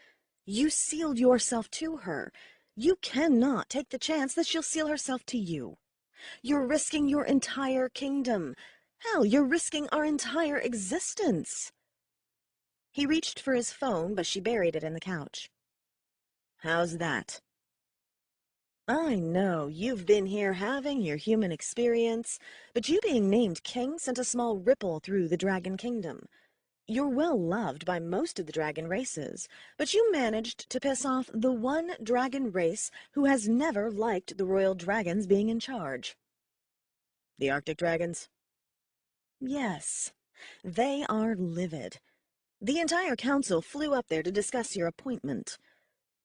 You sealed yourself to her. You cannot take the chance that she'll seal herself to you. You're risking your entire kingdom. Hell, you're risking our entire existence. He reached for his phone, but she buried it in the couch. How's that? I know, you've been here having your human experience, but you being named king sent a small ripple through the dragon kingdom. You're well loved by most of the dragon races, but you managed to piss off the one dragon race who has never liked the royal dragons being in charge. The Arctic dragons? Yes, they are livid. The entire council flew up there to discuss your appointment.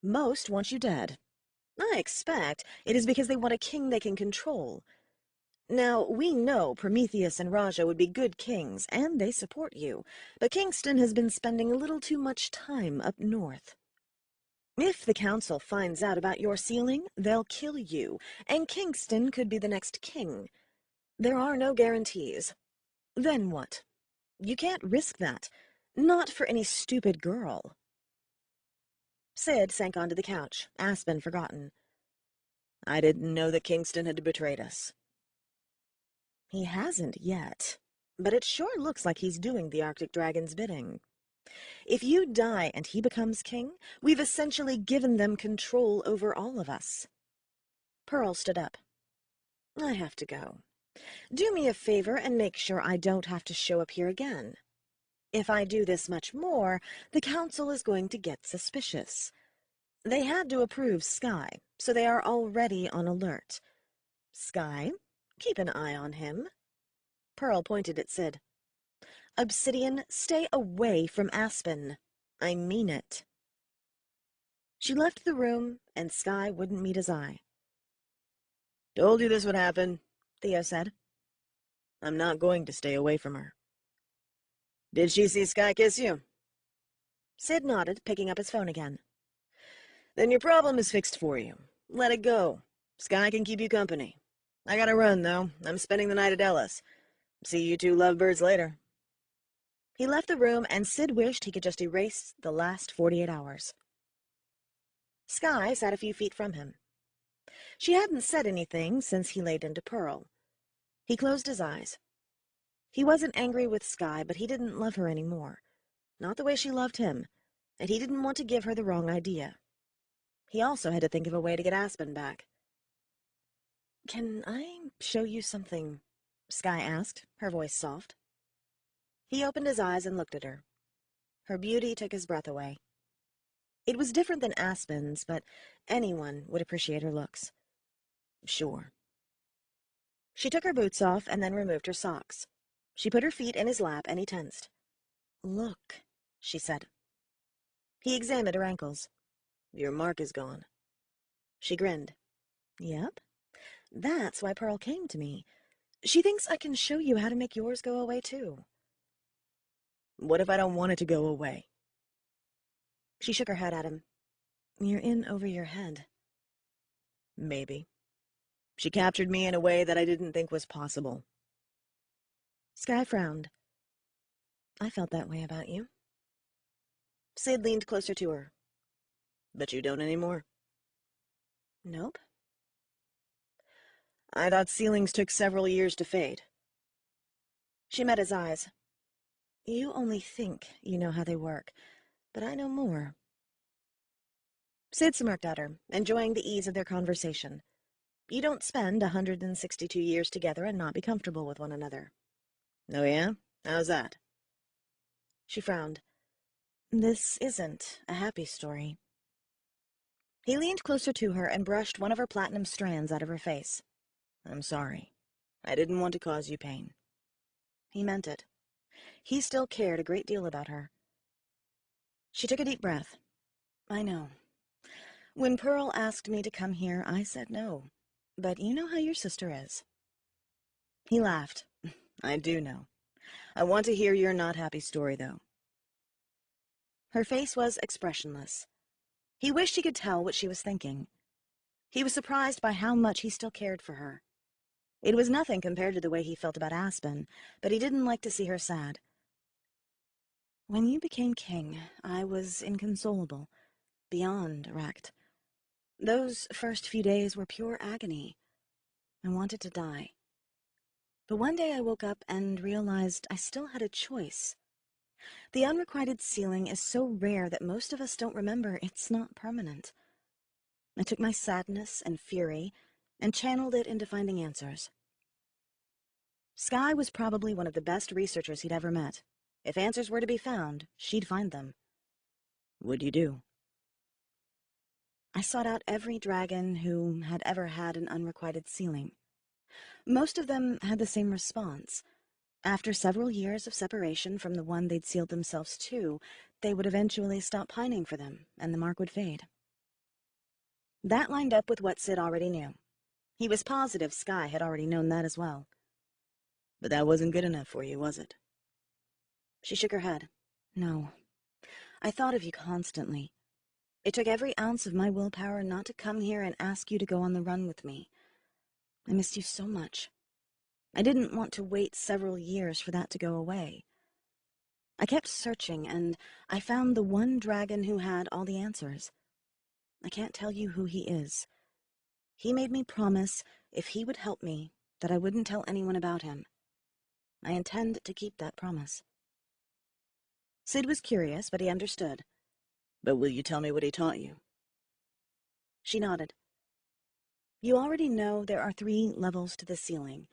Most want you dead. I expect it is because they want a king they can control. Now, we know Prometheus and Raja would be good kings, and they support you, but Kingston has been spending a little too much time up north. If the council finds out about your sealing, they'll kill you, and Kingston could be the next king. There are no guarantees. Then what? You can't risk that. Not for any stupid girl. Sid sank onto the couch, Aspen forgotten. I didn't know that Kingston had betrayed us. He hasn't yet, but it sure looks like he's doing the Arctic Dragon's bidding. If you die and he becomes king, we've essentially given them control over all of us. Pearl stood up. I have to go. Do me a favor and make sure I don't have to show up here again. If I do this much more, the council is going to get suspicious. They had to approve Sky, so they are already on alert. Sky, keep an eye on him. Pearl pointed at Sid. Obsidian, stay away from Aspen. I mean it. She left the room, and Sky wouldn't meet his eye. Told you this would happen, Theo said. I'm not going to stay away from her. Did she see Sky kiss you? Sid nodded, picking up his phone again. Then your problem is fixed for you. Let it go. Sky can keep you company. I gotta run, though. I'm spending the night at Ellis. See you two lovebirds later. He left the room, and Sid wished he could just erase the last 48 hours. Sky sat a few feet from him. She hadn't said anything since he laid into Pearl. He closed his eyes. He wasn't angry with Sky, but he didn't love her anymore. Not the way she loved him, and he didn't want to give her the wrong idea. He also had to think of a way to get Aspen back. Can I show you something? Sky asked, her voice soft. He opened his eyes and looked at her. Her beauty took his breath away. It was different than Aspen's, but anyone would appreciate her looks. Sure. She took her boots off and then removed her socks. She put her feet in his lap and he tensed. Look, she said. He examined her ankles. Your mark is gone. She grinned. Yep. That's why Pearl came to me. She thinks I can show you how to make yours go away, too. What if I don't want it to go away? She shook her head at him. You're in over your head. Maybe. She captured me in a way that I didn't think was possible. Sky frowned. I felt that way about you. Sid leaned closer to her. But you don't anymore. Nope. I thought ceilings took several years to fade. She met his eyes. You only think you know how they work, but I know more. Sid smirked at her, enjoying the ease of their conversation. You don't spend 162 years together and not be comfortable with one another. Oh yeah? How's that? She frowned. This isn't a happy story. He leaned closer to her and brushed one of her platinum strands out of her face. I'm sorry. I didn't want to cause you pain. He meant it. He still cared a great deal about her. She took a deep breath. I know. When Pearl asked me to come here, I said no. But you know how your sister is. He laughed. I do know. I want to hear your not happy story, though. Her face was expressionless. He wished he could tell what she was thinking. He was surprised by how much he still cared for her. It was nothing compared to the way he felt about Aspen, but he didn't like to see her sad. When you became king, I was inconsolable, beyond wrecked. Those first few days were pure agony. I wanted to die. But one day I woke up and realized I still had a choice. The unrequited ceiling is so rare that most of us don't remember it's not permanent. I took my sadness and fury and channeled it into finding answers. Sky was probably one of the best researchers he'd ever met. If answers were to be found, she'd find them. What'd you do? I sought out every dragon who had ever had an unrequited ceiling. Most of them had the same response. After several years of separation from the one they'd sealed themselves to, they would eventually stop pining for them, and the mark would fade. That lined up with what Sid already knew. He was positive Sky had already known that as well. But that wasn't good enough for you, was it? She shook her head. No. I thought of you constantly. It took every ounce of my willpower not to come here and ask you to go on the run with me. I missed you so much. I didn't want to wait several years for that to go away. I kept searching, and I found the one dragon who had all the answers. I can't tell you who he is. He made me promise, if he would help me, that I wouldn't tell anyone about him. I intend to keep that promise. Sid was curious, but he understood. But will you tell me what he taught you? She nodded. You already know there are 3 levels to the ceiling.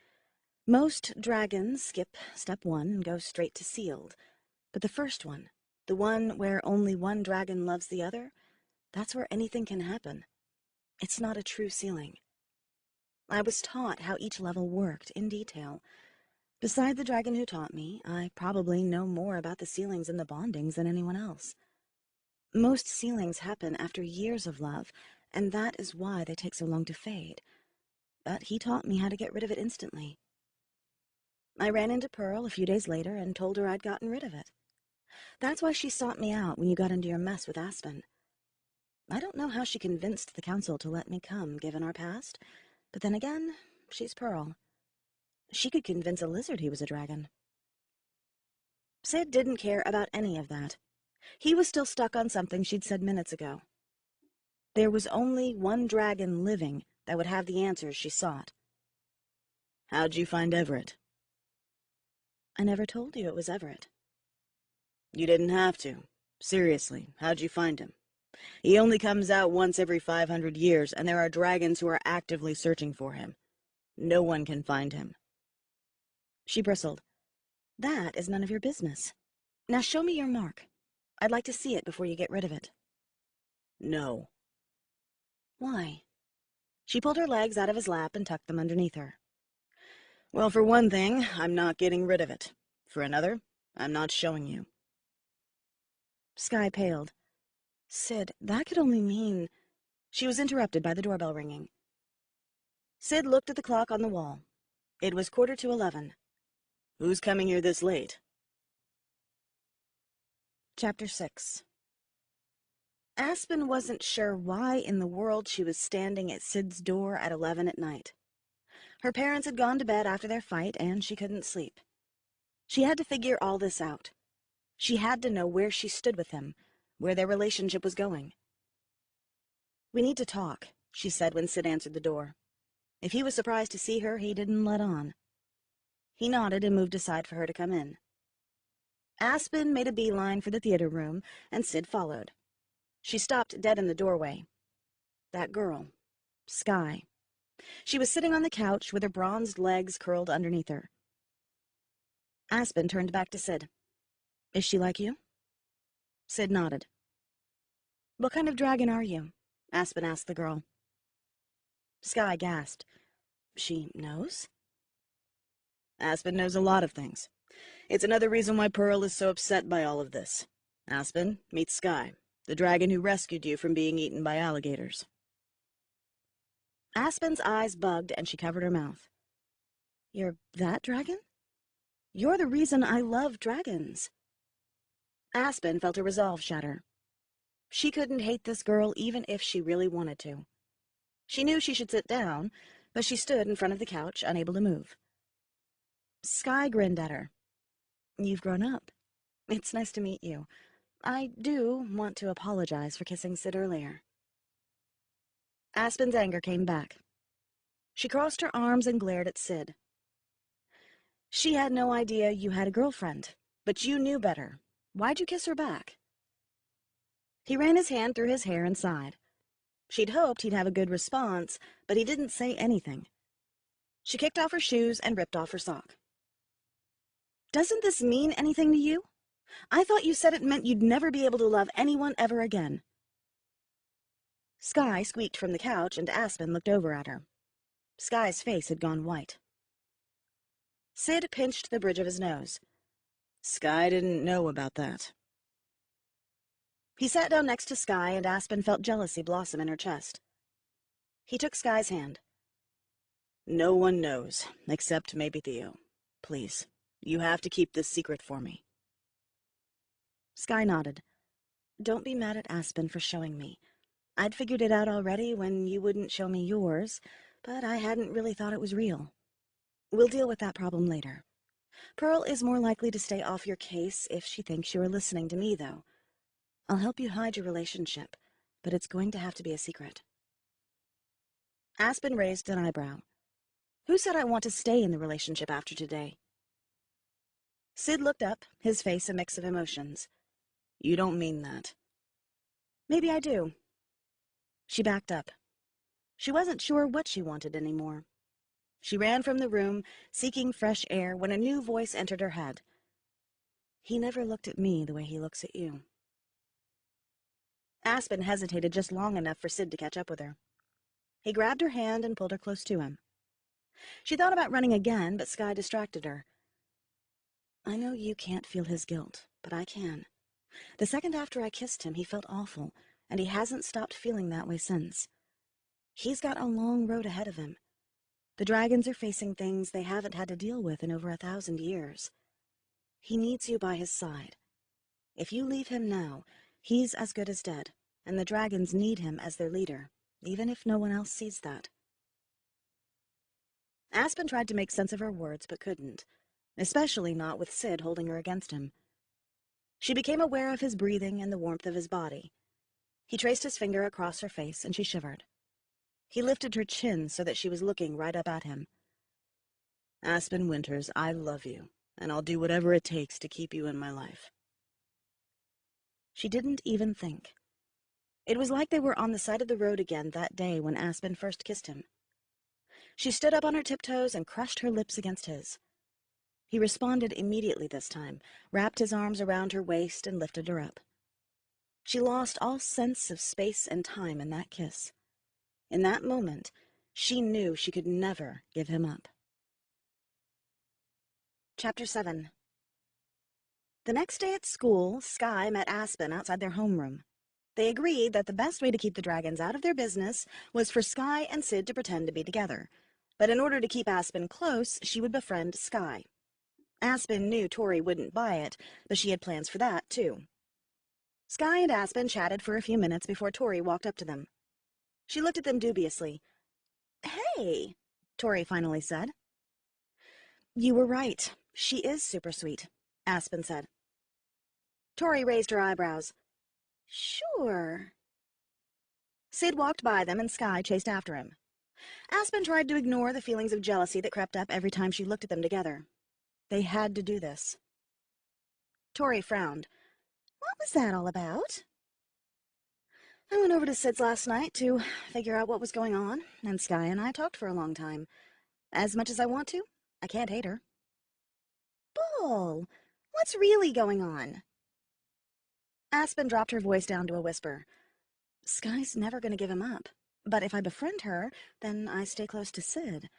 Most dragons skip step 1 and go straight to sealed. But the first one, the one where only one dragon loves the other, that's where anything can happen. It's not a true ceiling. I was taught how each level worked in detail. Beside the dragon who taught me, I probably know more about the ceilings and the bondings than anyone else. Most ceilings happen after years of love, and that is why they take so long to fade. But he taught me how to get rid of it instantly. I ran into Pearl a few days later and told her I'd gotten rid of it. That's why she sought me out when you got into your mess with Aspen. I don't know how she convinced the council to let me come, given our past, but then again, she's Pearl. She could convince a lizard he was a dragon. Sid didn't care about any of that. He was still stuck on something she'd said minutes ago. There was only one dragon living that would have the answers she sought. How'd you find Everett? I never told you it was Everett. You didn't have to. Seriously, how'd you find him? He only comes out once every 500 years, and there are dragons who are actively searching for him. No one can find him. She bristled. That is none of your business. Now show me your mark. I'd like to see it before you get rid of it. No. Why? She pulled her legs out of his lap and tucked them underneath her. Well, for one thing, I'm not getting rid of it. For another, I'm not showing you. Sky paled. Sid, that could only mean... She was interrupted by the doorbell ringing. Sid looked at the clock on the wall. It was 11:15. Who's coming here this late? Chapter 6. Aspen wasn't sure why in the world she was standing at Sid's door at 11 at night. Her parents had gone to bed after their fight, and she couldn't sleep. She had to figure all this out. She had to know where she stood with him, where their relationship was going. We need to talk, she said when Sid answered the door. If he was surprised to see her, he didn't let on. He nodded and moved aside for her to come in. Aspen made a beeline for the theater room, and Sid followed. She stopped dead in the doorway. That girl, Sky. She was sitting on the couch with her bronzed legs curled underneath her. Aspen turned back to Sid. Is she like you? Sid nodded. What kind of dragon are you? Aspen asked the girl. Sky gasped. She knows? Aspen knows a lot of things. It's another reason why Pearl is so upset by all of this. Aspen, meet Sky, the dragon who rescued you from being eaten by alligators. Aspen's eyes bugged and she covered her mouth. You're that dragon? You're the reason I love dragons. Aspen felt her resolve shatter. She couldn't hate this girl even if she really wanted to. She knew she should sit down, but she stood in front of the couch, unable to move. Sky grinned at her. You've grown up. It's nice to meet you. I do want to apologize for kissing Sid earlier. Aspen's anger came back. She crossed her arms and glared at Sid. She had no idea you had a girlfriend, but you knew better. Why'd you kiss her back? He ran his hand through his hair and sighed. She'd hoped he'd have a good response, but he didn't say anything. She kicked off her shoes and ripped off her sock. Doesn't this mean anything to you? I thought you said it meant you'd never be able to love anyone ever again. Sky squeaked from the couch, and Aspen looked over at her. Sky's face had gone white. Sid pinched the bridge of his nose. Sky didn't know about that. He sat down next to Sky, and Aspen felt jealousy blossom in her chest. He took Sky's hand. No one knows, except maybe Theo. Please, you have to keep this secret for me. Sky nodded. Don't be mad at Aspen for showing me. I'd figured it out already when you wouldn't show me yours, but I hadn't really thought it was real. We'll deal with that problem later. Pearl is more likely to stay off your case if she thinks you are listening to me, though. I'll help you hide your relationship, but it's going to have to be a secret. Aspen raised an eyebrow. Who said I want to stay in the relationship after today? Sid looked up, his face a mix of emotions. You don't mean that. Maybe I do. She backed up. She wasn't sure what she wanted anymore. She ran from the room, seeking fresh air, when a new voice entered her head. He never looked at me the way he looks at you. Aspen hesitated just long enough for Sid to catch up with her. He grabbed her hand and pulled her close to him. She thought about running again, but Sky distracted her. I know you can't feel his guilt, but I can. The second after I kissed him, he felt awful, and he hasn't stopped feeling that way since. He's got a long road ahead of him. The dragons are facing things they haven't had to deal with in over 1,000 years. He needs you by his side. If you leave him now, he's as good as dead, and the dragons need him as their leader, even if no one else sees that. Aspen tried to make sense of her words, but couldn't, especially not with Sid holding her against him. She became aware of his breathing and the warmth of his body. He traced his finger across her face, and she shivered. He lifted her chin so that she was looking right up at him. Aspen Winters, I love you, and I'll do whatever it takes to keep you in my life. She didn't even think. It was like they were on the side of the road again that day when Aspen first kissed him. She stood up on her tiptoes and crushed her lips against his. He responded immediately this time, wrapped his arms around her waist and lifted her up. She lost all sense of space and time in that kiss. In that moment, she knew she could never give him up. Chapter 7. The next day at school, Sky met Aspen outside their homeroom. They agreed that the best way to keep the dragons out of their business was for Sky and Sid to pretend to be together. But in order to keep Aspen close, she would befriend Sky. Aspen knew Tori wouldn't buy it, but she had plans for that, too. Sky and Aspen chatted for a few minutes before Tori walked up to them. She looked at them dubiously. Hey, Tori finally said. You were right. She is super sweet, Aspen said. Tori raised her eyebrows. Sure. Sid walked by them and Sky chased after him. Aspen tried to ignore the feelings of jealousy that crept up every time she looked at them together. They had to do this. Tori frowned. What was that all about? I went over to Sid's last night to figure out what was going on, and Sky and I talked for a long time. As much as I want to, I can't hate her. Bull! What's really going on? Aspen dropped her voice down to a whisper. Sky's never going to give him up. But if I befriend her, then I stay close to Sid.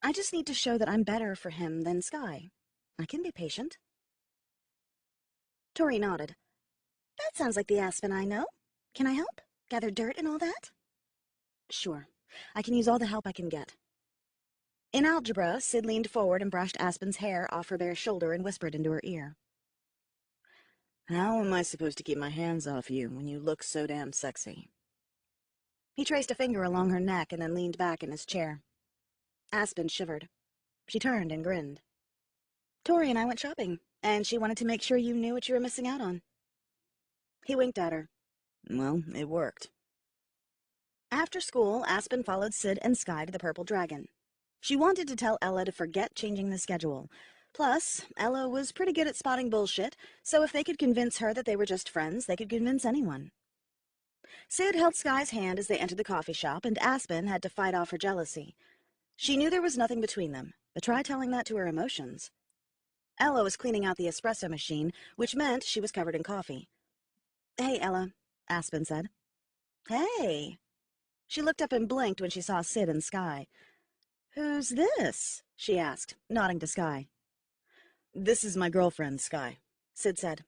I just need to show that I'm better for him than Sky. I can be patient. Tori nodded. That sounds like the Aspen I know. Can I help? Gather dirt and all that? Sure. I can use all the help I can get. In algebra, Sid leaned forward and brushed Aspen's hair off her bare shoulder and whispered into her ear. How am I supposed to keep my hands off you when you look so damn sexy? He traced a finger along her neck and then leaned back in his chair. Aspen shivered. She turned and grinned. Tori and I went shopping, and she wanted to make sure you knew what you were missing out on. He winked at her. Well, it worked. After school, Aspen followed Sid and Sky to the Purple Dragon. She wanted to tell Ella to forget changing the schedule. Plus, Ella was pretty good at spotting bullshit, so if they could convince her that they were just friends, they could convince anyone. Sid held Sky's hand as they entered the coffee shop, and Aspen had to fight off her jealousy. She knew there was nothing between them, but try telling that to her emotions. Ella was cleaning out the espresso machine, which meant she was covered in coffee. Hey, Ella, Aspen said. Hey. She looked up and blinked when she saw Sid and Sky. Who's this? She asked, nodding to Sky. This is my girlfriend, Sky, Sid said.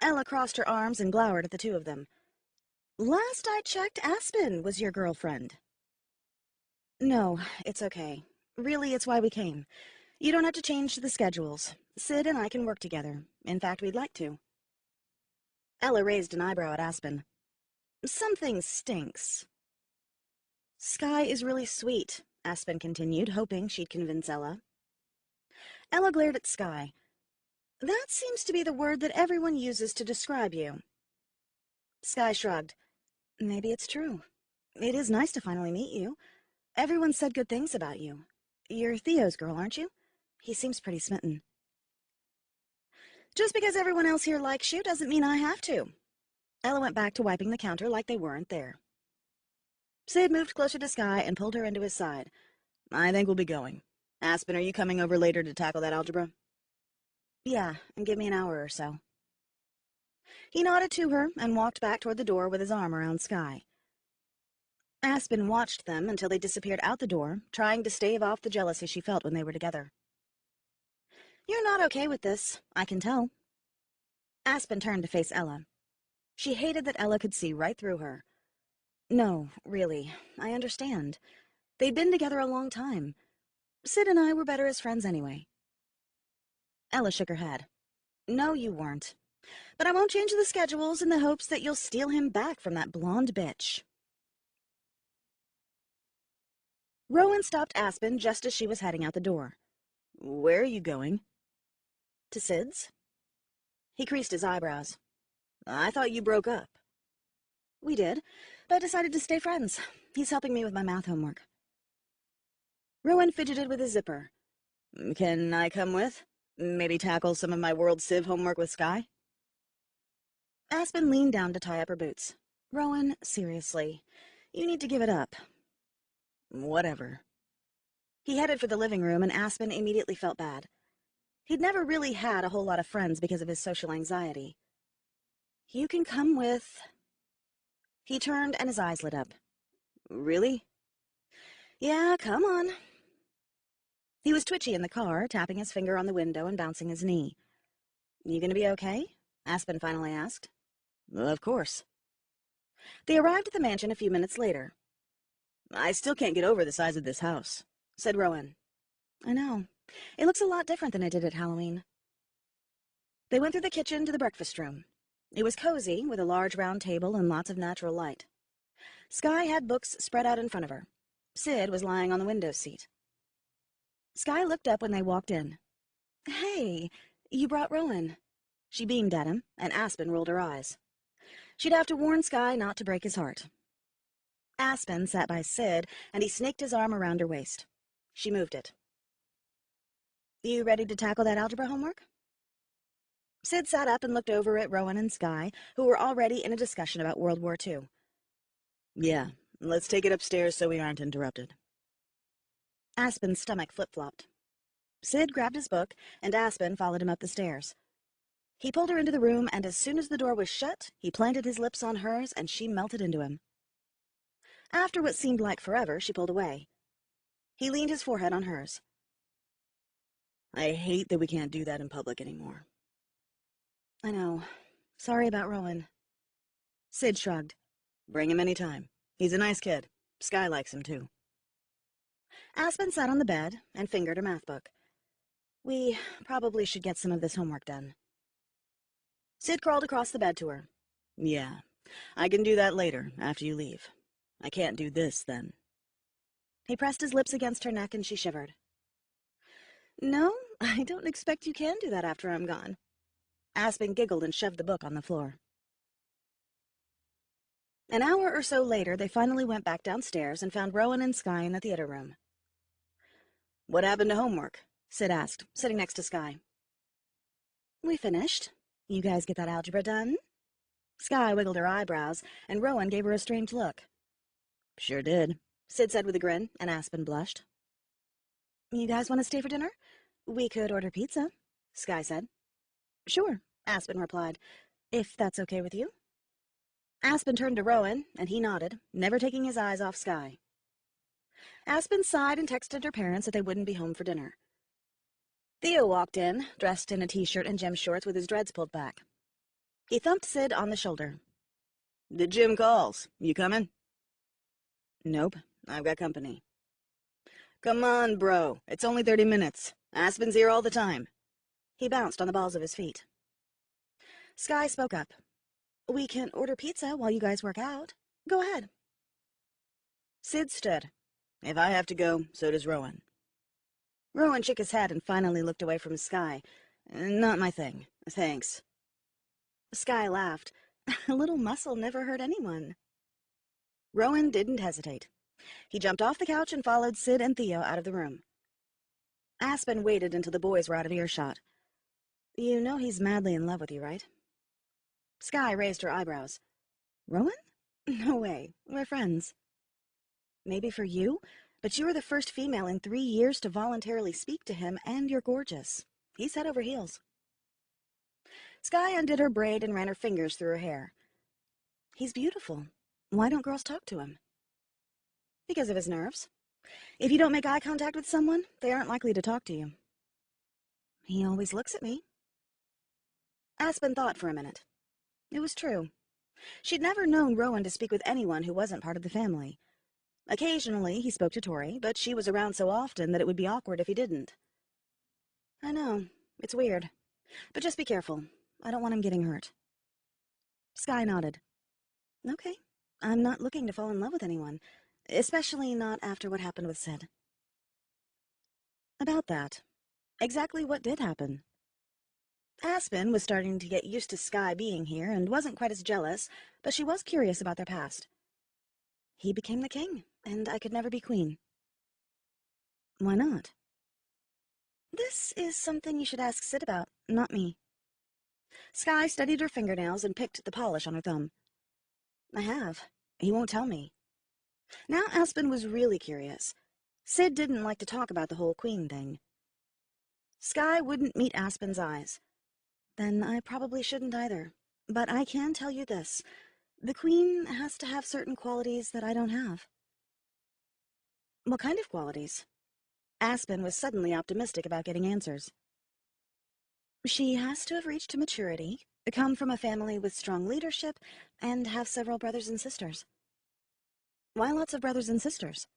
Ella crossed her arms and glowered at the two of them. Last I checked, Aspen was your girlfriend. No, it's okay. Really, it's why we came. You don't have to change the schedules. Sid and I can work together. In fact, we'd like to. Ella raised an eyebrow at Aspen. Something stinks. Sky is really sweet, Aspen continued, hoping she'd convince Ella. Ella glared at Sky. That seems to be the word that everyone uses to describe you. Sky shrugged. Maybe it's true. It is nice to finally meet you. Everyone said good things about you. You're Theo's girl, aren't you? He seems pretty smitten. Just because everyone else here likes you doesn't mean I have to. Ella went back to wiping the counter like they weren't there. Sid moved closer to Sky and pulled her into his side. I think we'll be going. Aspen, are you coming over later to tackle that algebra? Yeah, and give me an hour or so. He nodded to her and walked back toward the door with his arm around Sky. Aspen watched them until they disappeared out the door, trying to stave off the jealousy she felt when they were together. "You're not okay with this, I can tell." Aspen turned to face Ella. She hated that Ella could see right through her. "No, really, I understand. They'd been together a long time. Sid and I were better as friends anyway." Ella shook her head. "No, you weren't. But I won't change the schedules in the hopes that you'll steal him back from that blonde bitch." Rowan stopped Aspen just as she was heading out the door. "Where are you going?" "To Sid's." He creased his eyebrows. "I thought you broke up." "We did, but I decided to stay friends. He's helping me with my math homework." Rowan fidgeted with his zipper. "Can I come with? Maybe tackle some of my World Civ homework with Sky?" Aspen leaned down to tie up her boots. "Rowan, seriously, you need to give it up." "Whatever." He headed for the living room, and Aspen immediately felt bad. He'd never really had a whole lot of friends because of his social anxiety. "You can come with..." He turned, and his eyes lit up. "Really?" "Yeah, come on." He was twitchy in the car, tapping his finger on the window and bouncing his knee. "You gonna be okay?" Aspen finally asked. "Of course." They arrived at the mansion a few minutes later. "I still can't get over the size of this house," said Rowan. "I know. It looks a lot different than it did at Halloween." They went through the kitchen to the breakfast room. It was cozy, with a large round table and lots of natural light. Sky had books spread out in front of her. Sid was lying on the window seat. Sky looked up when they walked in. "Hey, you brought Rowan." She beamed at him, and Aspen rolled her eyes. She'd have to warn Sky not to break his heart. Aspen sat by Sid, and he snaked his arm around her waist. She moved it. "You ready to tackle that algebra homework?" Sid sat up and looked over at Rowan and Sky, who were already in a discussion about World War II. "Yeah, let's take it upstairs so we aren't interrupted." Aspen's stomach flip-flopped. Sid grabbed his book, and Aspen followed him up the stairs. He pulled her into the room, and as soon as the door was shut, he planted his lips on hers, and she melted into him. After what seemed like forever, she pulled away. He leaned his forehead on hers. "I hate that we can't do that in public anymore." "I know. Sorry about Rowan." Sid shrugged. "Bring him any time. He's a nice kid. Sky likes him, too." Aspen sat on the bed and fingered her math book. "We probably should get some of this homework done." Sid crawled across the bed to her. "Yeah, I can do that later, after you leave. I can't do this, then." He pressed his lips against her neck, and she shivered. "No, I don't expect you can do that after I'm gone." Aspen giggled and shoved the book on the floor. An hour or so later, they finally went back downstairs and found Rowan and Sky in the theater room. "What happened to homework?" Sid asked, sitting next to Sky. "We finished. You guys get that algebra done?" Sky wiggled her eyebrows, and Rowan gave her a strange look. "Sure did," Sid said with a grin, and Aspen blushed. "You guys want to stay for dinner? We could order pizza," Sky said. "Sure," Aspen replied, "if that's okay with you." Aspen turned to Rowan, and he nodded, never taking his eyes off Sky. Aspen sighed and texted her parents that they wouldn't be home for dinner. Theo walked in, dressed in a t-shirt and gym shorts with his dreads pulled back. He thumped Sid on the shoulder. "The gym calls. You coming?" "Nope, I've got company." "Come on, bro. It's only 30 minutes. Aspen's here all the time." He bounced on the balls of his feet. Sky spoke up. "We can order pizza while you guys work out. Go ahead." Sid stood. "If I have to go, so does Rowan." Rowan shook his head and finally looked away from Sky. "Not my thing. Thanks." Sky laughed. "A little muscle never hurt anyone." Rowan didn't hesitate. He jumped off the couch and followed Sid and Theo out of the room. Aspen waited until the boys were out of earshot. "You know he's madly in love with you, right?" Sky raised her eyebrows. "Rowan? No way. We're friends." "Maybe for you, but you were the first female in 3 years to voluntarily speak to him, and you're gorgeous. He's head over heels." Sky undid her braid and ran her fingers through her hair. He's beautiful. Why don't girls talk to him? Because of his nerves. If you don't make eye contact with someone, they aren't likely to talk to you. He always looks at me. Aspen thought for a minute. It was true. She'd never known Rowan to speak with anyone who wasn't part of the family. Occasionally, he spoke to Tori, but she was around so often that it would be awkward if he didn't. I know. It's weird. But just be careful. I don't want him getting hurt. Sky nodded. Okay. I'm not looking to fall in love with anyone, especially not after what happened with Sid. About that, exactly what did happen? Aspen was starting to get used to Sky being here and wasn't quite as jealous, but she was curious about their past. He became the king, and I could never be queen. Why not? This is something you should ask Sid about, not me. Sky studied her fingernails and picked the polish on her thumb. I have. He won't tell me. Now Aspen was really curious. Sid didn't like to talk about the whole queen thing. Sky wouldn't meet Aspen's eyes. Then I probably shouldn't either. But I can tell you this. The queen has to have certain qualities that I don't have. What kind of qualities? Aspen was suddenly optimistic about getting answers. She has to have reached maturity, come from a family with strong leadership, and have several brothers and sisters. Why lots of brothers and sisters?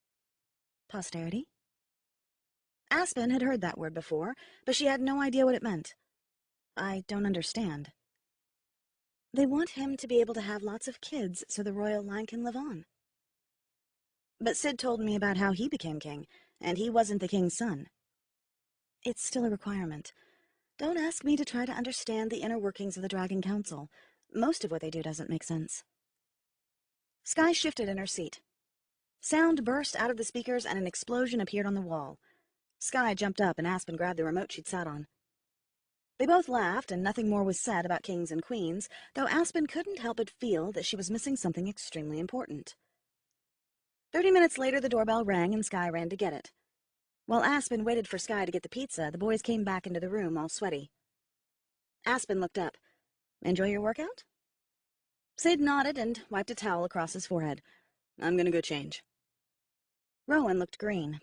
Posterity? Aspen had heard that word before, but she had no idea what it meant. I don't understand. They want him to be able to have lots of kids so the royal line can live on. But Sid told me about how he became king, and he wasn't the king's son. It's still a requirement. Don't ask me to try to understand the inner workings of the Dragon Council. Most of what they do doesn't make sense. Sky shifted in her seat. Sound burst out of the speakers and an explosion appeared on the wall. Sky jumped up and Aspen grabbed the remote she'd sat on. They both laughed, and nothing more was said about kings and queens, though Aspen couldn't help but feel that she was missing something extremely important. 30 minutes later, the doorbell rang and Sky ran to get it. While Aspen waited for Sky to get the pizza, the boys came back into the room, all sweaty. Aspen looked up. Enjoy your workout? Sid nodded and wiped a towel across his forehead. I'm gonna go change. Rowan looked green.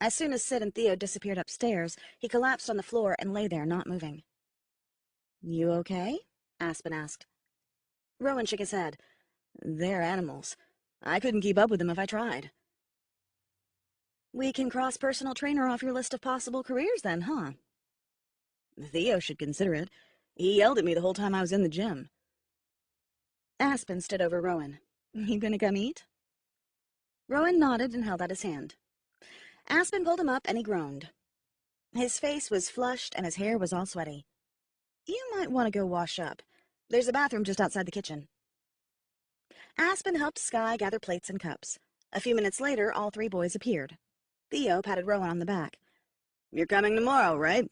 As soon as Sid and Theo disappeared upstairs, he collapsed on the floor and lay there, not moving. You okay? Aspen asked. Rowan shook his head. They're animals. I couldn't keep up with them if I tried. We can cross personal trainer off your list of possible careers then, huh? Theo should consider it. He yelled at me the whole time I was in the gym. Aspen stood over Rowan. You gonna come eat? Rowan nodded and held out his hand. Aspen pulled him up and he groaned. His face was flushed and his hair was all sweaty. You might want to go wash up. There's a bathroom just outside the kitchen. Aspen helped Sky gather plates and cups. A few minutes later, all three boys appeared. Theo patted Rowan on the back. You're coming tomorrow, right?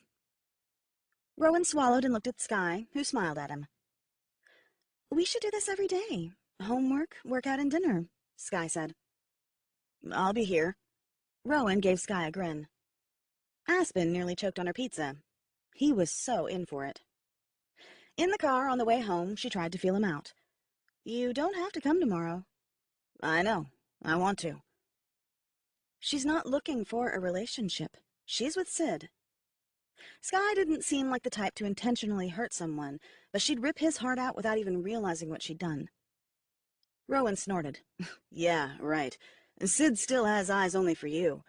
Rowan swallowed and looked at Sky, who smiled at him. We should do this every day. Homework, workout, and dinner, Sky said. I'll be here. Rowan gave Sky a grin. Aspen nearly choked on her pizza. He was so in for it. In the car on the way home, she tried to feel him out. You don't have to come tomorrow. I know. I want to. She's not looking for a relationship. She's with Sid. Sky didn't seem like the type to intentionally hurt someone, but she'd rip his heart out without even realizing what she'd done. Rowan snorted. Yeah, right. Sid still has eyes only for you.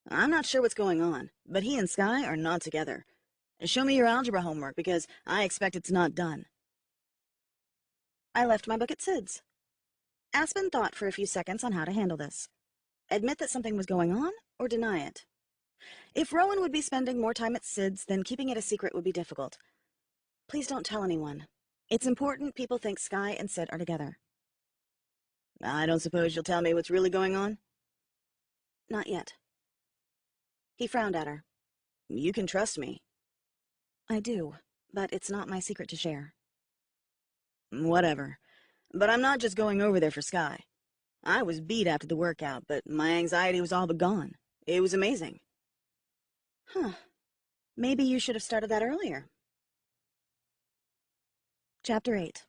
I'm not sure what's going on, but he and Sky are not together. Show me your algebra homework, because I expect it's not done. I left my book at Sid's. Aspen thought for a few seconds on how to handle this. Admit that something was going on, or deny it? If Rowan would be spending more time at Sid's, then keeping it a secret would be difficult. Please don't tell anyone. It's important people think Sky and Sid are together. I don't suppose you'll tell me what's really going on? Not yet. He frowned at her. You can trust me. I do, but it's not my secret to share. Whatever. But I'm not just going over there for Sky. I was beat after the workout, but my anxiety was all but gone. It was amazing. Huh. Maybe you should have started that earlier. Chapter 8.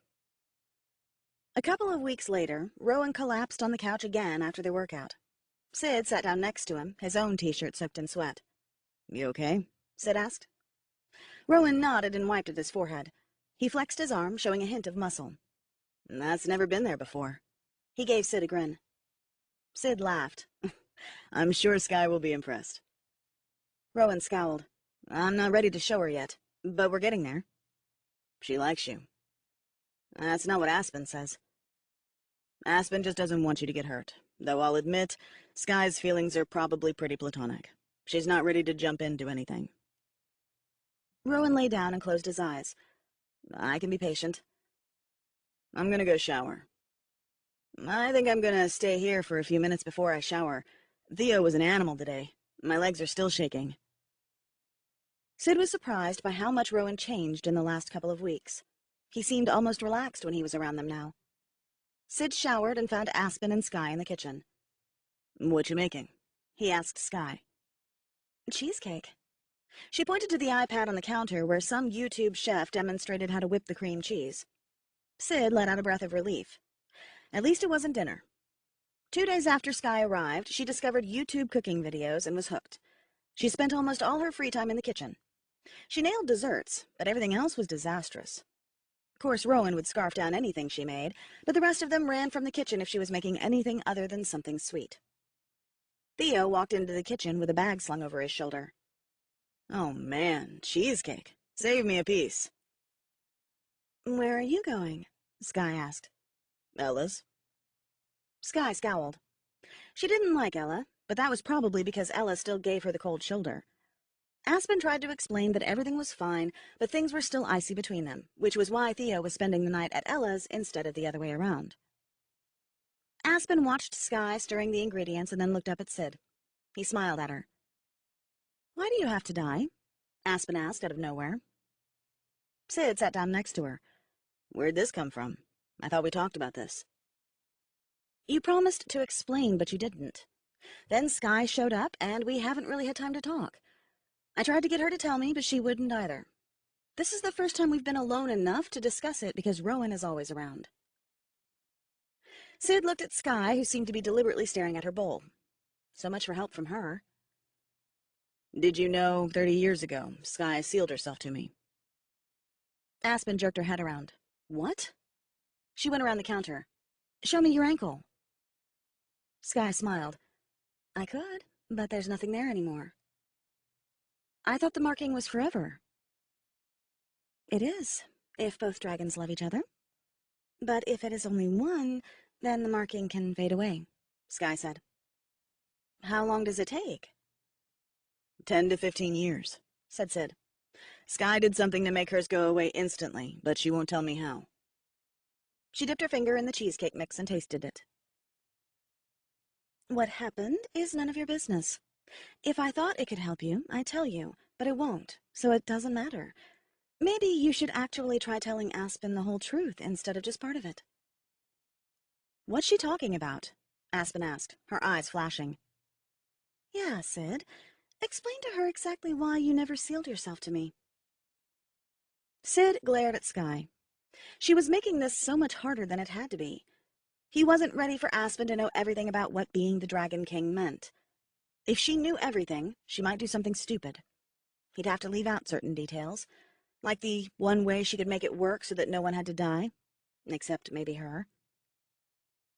A couple of weeks later, Rowan collapsed on the couch again after their workout. Sid sat down next to him, his own t-shirt soaked in sweat. "You okay?" Sid asked. Rowan nodded and wiped at his forehead. He flexed his arm, showing a hint of muscle. "That's never been there before." He gave Sid a grin. Sid laughed. "I'm sure Skye will be impressed." Rowan scowled. "I'm not ready to show her yet, but we're getting there." "She likes you." "That's not what Aspen says." "Aspen just doesn't want you to get hurt. Though I'll admit, Skye's feelings are probably pretty platonic. She's not ready to jump into anything." Rowan lay down and closed his eyes. "I can be patient." "I'm gonna go shower." "I think I'm gonna stay here for a few minutes before I shower. Theo was an animal today. My legs are still shaking." Sid was surprised by how much Rowan changed in the last couple of weeks. He seemed almost relaxed when he was around them now. Sid showered and found Aspen and Skye in the kitchen. "What you making?" he asked Skye. "Cheesecake." She pointed to the iPad on the counter where some YouTube chef demonstrated how to whip the cream cheese. Sid let out a breath of relief. At least it wasn't dinner. 2 days after Skye arrived, she discovered YouTube cooking videos and was hooked. She spent almost all her free time in the kitchen. She nailed desserts, but everything else was disastrous. Of course, Rowan would scarf down anything she made, but the rest of them ran from the kitchen if she was making anything other than something sweet. Theo walked into the kitchen with a bag slung over his shoulder. "Oh man, cheesecake. Save me a piece." "Where are you going?" Skye asked. "Ella's." Skye scowled. She didn't like Ella, but that was probably because Ella still gave her the cold shoulder. Aspen tried to explain that everything was fine, but things were still icy between them, which was why Theo was spending the night at Ella's instead of the other way around. Aspen watched Skye stirring the ingredients and then looked up at Sid. He smiled at her. "Why do you have to die?" Aspen asked out of nowhere. Sid sat down next to her. "Where'd this come from? I thought we talked about this." "You promised to explain, but you didn't. Then Skye showed up, and we haven't really had time to talk. I tried to get her to tell me, but she wouldn't either. This is the first time we've been alone enough to discuss it because Rowan is always around." Sid looked at Skye, who seemed to be deliberately staring at her bowl. So much for help from her. "Did you know 30 years ago, Skye sealed herself to me?" Aspen jerked her head around. "What?" She went around the counter. "Show me your ankle." Skye smiled. "I could, but there's nothing there anymore." "I thought the marking was forever." "It is, if both dragons love each other. But if it is only one, then the marking can fade away," Skye said. "How long does it take?" 10 to 15 years, said Sid. Skye did something to make hers go away instantly, but she won't tell me how. She dipped her finger in the cheesecake mix and tasted it. "What happened is none of your business. If I thought it could help you, I'd tell you, but it won't, so it doesn't matter. Maybe you should actually try telling Aspen the whole truth instead of just part of it." "What's she talking about?" Aspen asked, her eyes flashing. "Yeah, Sid. Explain to her exactly why you never sealed yourself to me." Sid glared at Skye. She was making this so much harder than it had to be. He wasn't ready for Aspen to know everything about what being the Dragon King meant. If she knew everything, she might do something stupid. He'd have to leave out certain details, like the one way she could make it work so that no one had to die, except maybe her.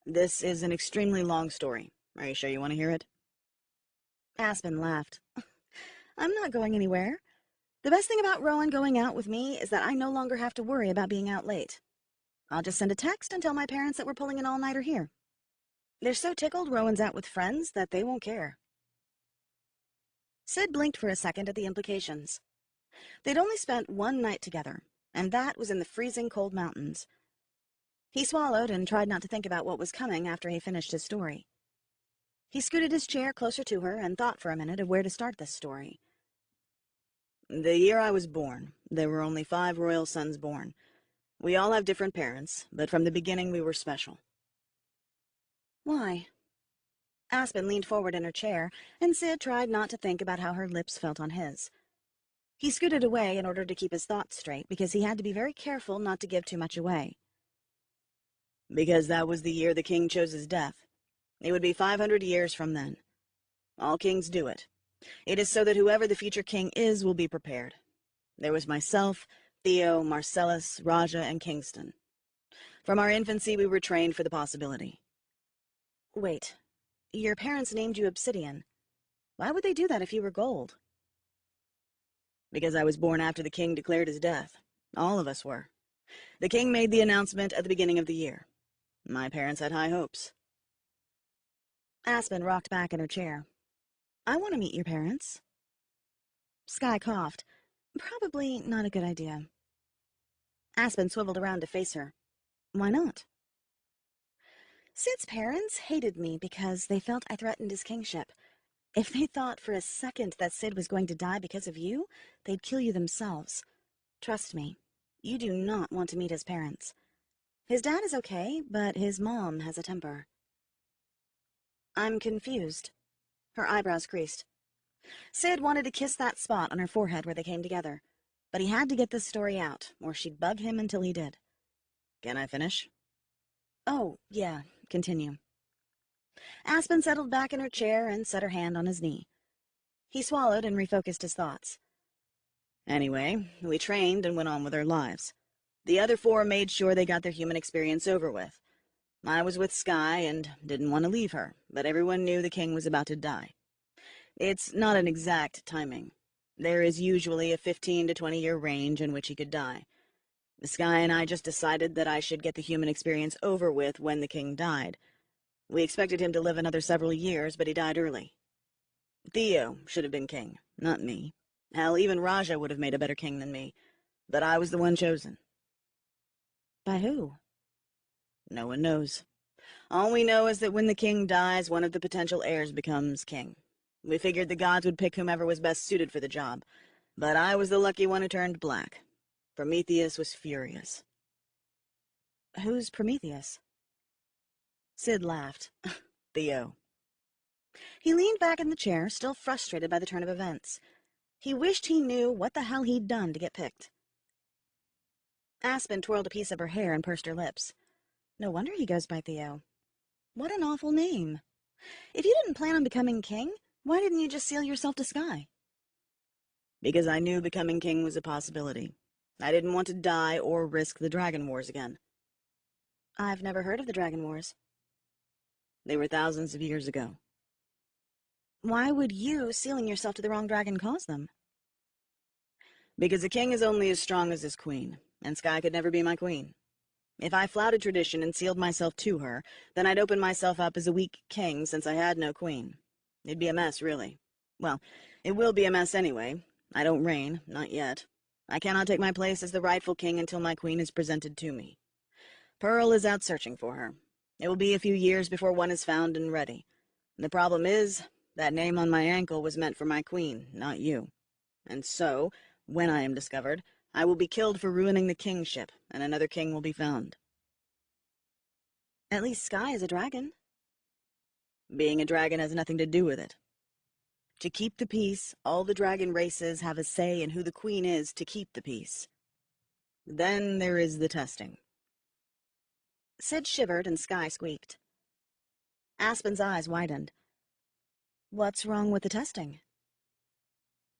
"This is an extremely long story. Are you sure you want to hear it?" Aspen laughed. "I'm not going anywhere. The best thing about Rowan going out with me is that I no longer have to worry about being out late. I'll just send a text and tell my parents that we're pulling an all-nighter here. They're so tickled Rowan's out with friends that they won't care." Sid blinked for a second at the implications. They'd only spent one night together, and that was in the freezing cold mountains. He swallowed and tried not to think about what was coming after he finished his story. He scooted his chair closer to her and thought for a minute of where to start this story. "The year I was born, there were only 5 royal sons born. We all have different parents, but from the beginning we were special." "Why?" Aspen leaned forward in her chair, and Sid tried not to think about how her lips felt on his. He scooted away in order to keep his thoughts straight because he had to be very careful not to give too much away. Because that was the year the king chose his death. It would be 500 years from then. All kings do it. It is so that whoever the future king is will be prepared. There was myself, Theo, Marcellus, Raja, and Kingston. From our infancy, we were trained for the possibility. Wait, your parents named you Obsidian. Why would they do that if you were gold? Because I was born after the king declared his death. All of us were. The king made the announcement at the beginning of the year. My parents had high hopes. Aspen rocked back in her chair. I want to meet your parents. Sky coughed. Probably not a good idea. Aspen swiveled around to face her. Why not? Sid's parents hated me because they felt I threatened his kingship. If they thought for a second that Sid was going to die because of you, they'd kill you themselves. Trust me, you do not want to meet his parents. His dad is okay, but his mom has a temper. I'm confused. Her eyebrows creased. Sid wanted to kiss that spot on her forehead where they came together, but he had to get this story out, or she'd bug him until he did. Can I finish? Oh, yeah, continue. Aspen settled back in her chair and set her hand on his knee. He swallowed and refocused his thoughts. Anyway, we trained and went on with our lives. The other four made sure they got their human experience over with. I was with Sky and didn't want to leave her, but everyone knew the king was about to die. It's not an exact timing. There is usually a 15 to 20-year range in which he could die. Sky and I just decided that I should get the human experience over with when the king died. We expected him to live another several years, but he died early. Theo should have been king, not me. Hell, even Raja would have made a better king than me, but I was the one chosen. By who? No one knows. All we know is that when the king dies, one of the potential heirs becomes king. We figured the gods would pick whomever was best suited for the job, but I was the lucky one who turned black. Prometheus was furious. Who's Prometheus? Sid laughed. Theo. He leaned back in the chair, still frustrated by the turn of events. He wished he knew what the hell he'd done to get picked. Aspen twirled a piece of her hair and pursed her lips. No wonder he goes by Theo. What an awful name. If you didn't plan on becoming king, why didn't you just seal yourself to Sky? Because I knew becoming king was a possibility. I didn't want to die or risk the Dragon Wars again. I've never heard of the Dragon Wars. They were thousands of years ago. Why would you sealing yourself to the wrong dragon cause them? Because a king is only as strong as his queen, and Sky could never be my queen. If I flouted tradition and sealed myself to her, then I'd open myself up as a weak king since I had no queen. It'd be a mess, really. Well, it will be a mess anyway. I don't reign, not yet. I cannot take my place as the rightful king until my queen is presented to me. Pearl is out searching for her. It will be a few years before one is found and ready. The problem is, that name on my ankle was meant for my queen, not you. And so, when I am discovered, I will be killed for ruining the kingship, and another king will be found. At least Sky is a dragon. Being a dragon has nothing to do with it. To keep the peace, all the dragon races have a say in who the queen is to keep the peace. Then there is the testing. Sid shivered and Sky squeaked. Aspen's eyes widened. What's wrong with the testing?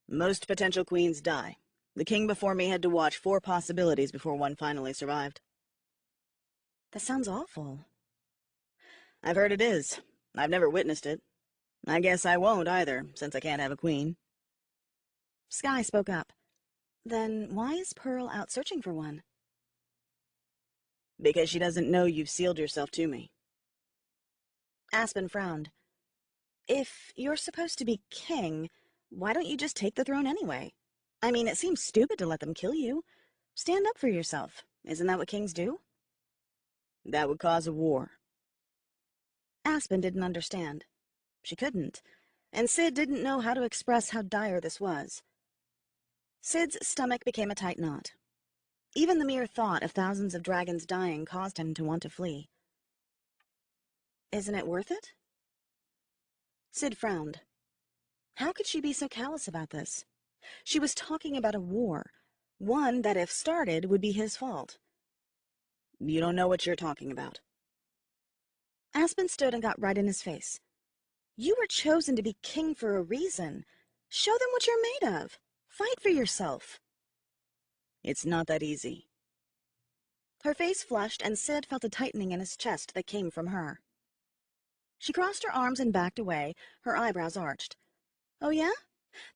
Most potential queens die. The king before me had to watch 4 possibilities before one finally survived. That sounds awful. I've heard it is. I've never witnessed it. I guess I won't either, since I can't have a queen. Sky spoke up. Then why is Pearl out searching for one? Because she doesn't know you've sealed yourself to me. Aspen frowned. If you're supposed to be king, why don't you just take the throne anyway? I mean, it seems stupid to let them kill you. Stand up for yourself. Isn't that what kings do? That would cause a war. Aspen didn't understand. She couldn't, and Sid didn't know how to express how dire this was. Sid's stomach became a tight knot. Even the mere thought of thousands of dragons dying caused him to want to flee. Isn't it worth it? Sid frowned. How could she be so callous about this? She was talking about a war, one that if started would be his fault. You don't know what you're talking about. Aspen stood and got right in his face. You were chosen to be king for a reason. Show them what you're made of. Fight for yourself. It's not that easy. Her face flushed, and Sid felt a tightening in his chest that came from her. She crossed her arms and backed away, her eyebrows arched. Oh yeah?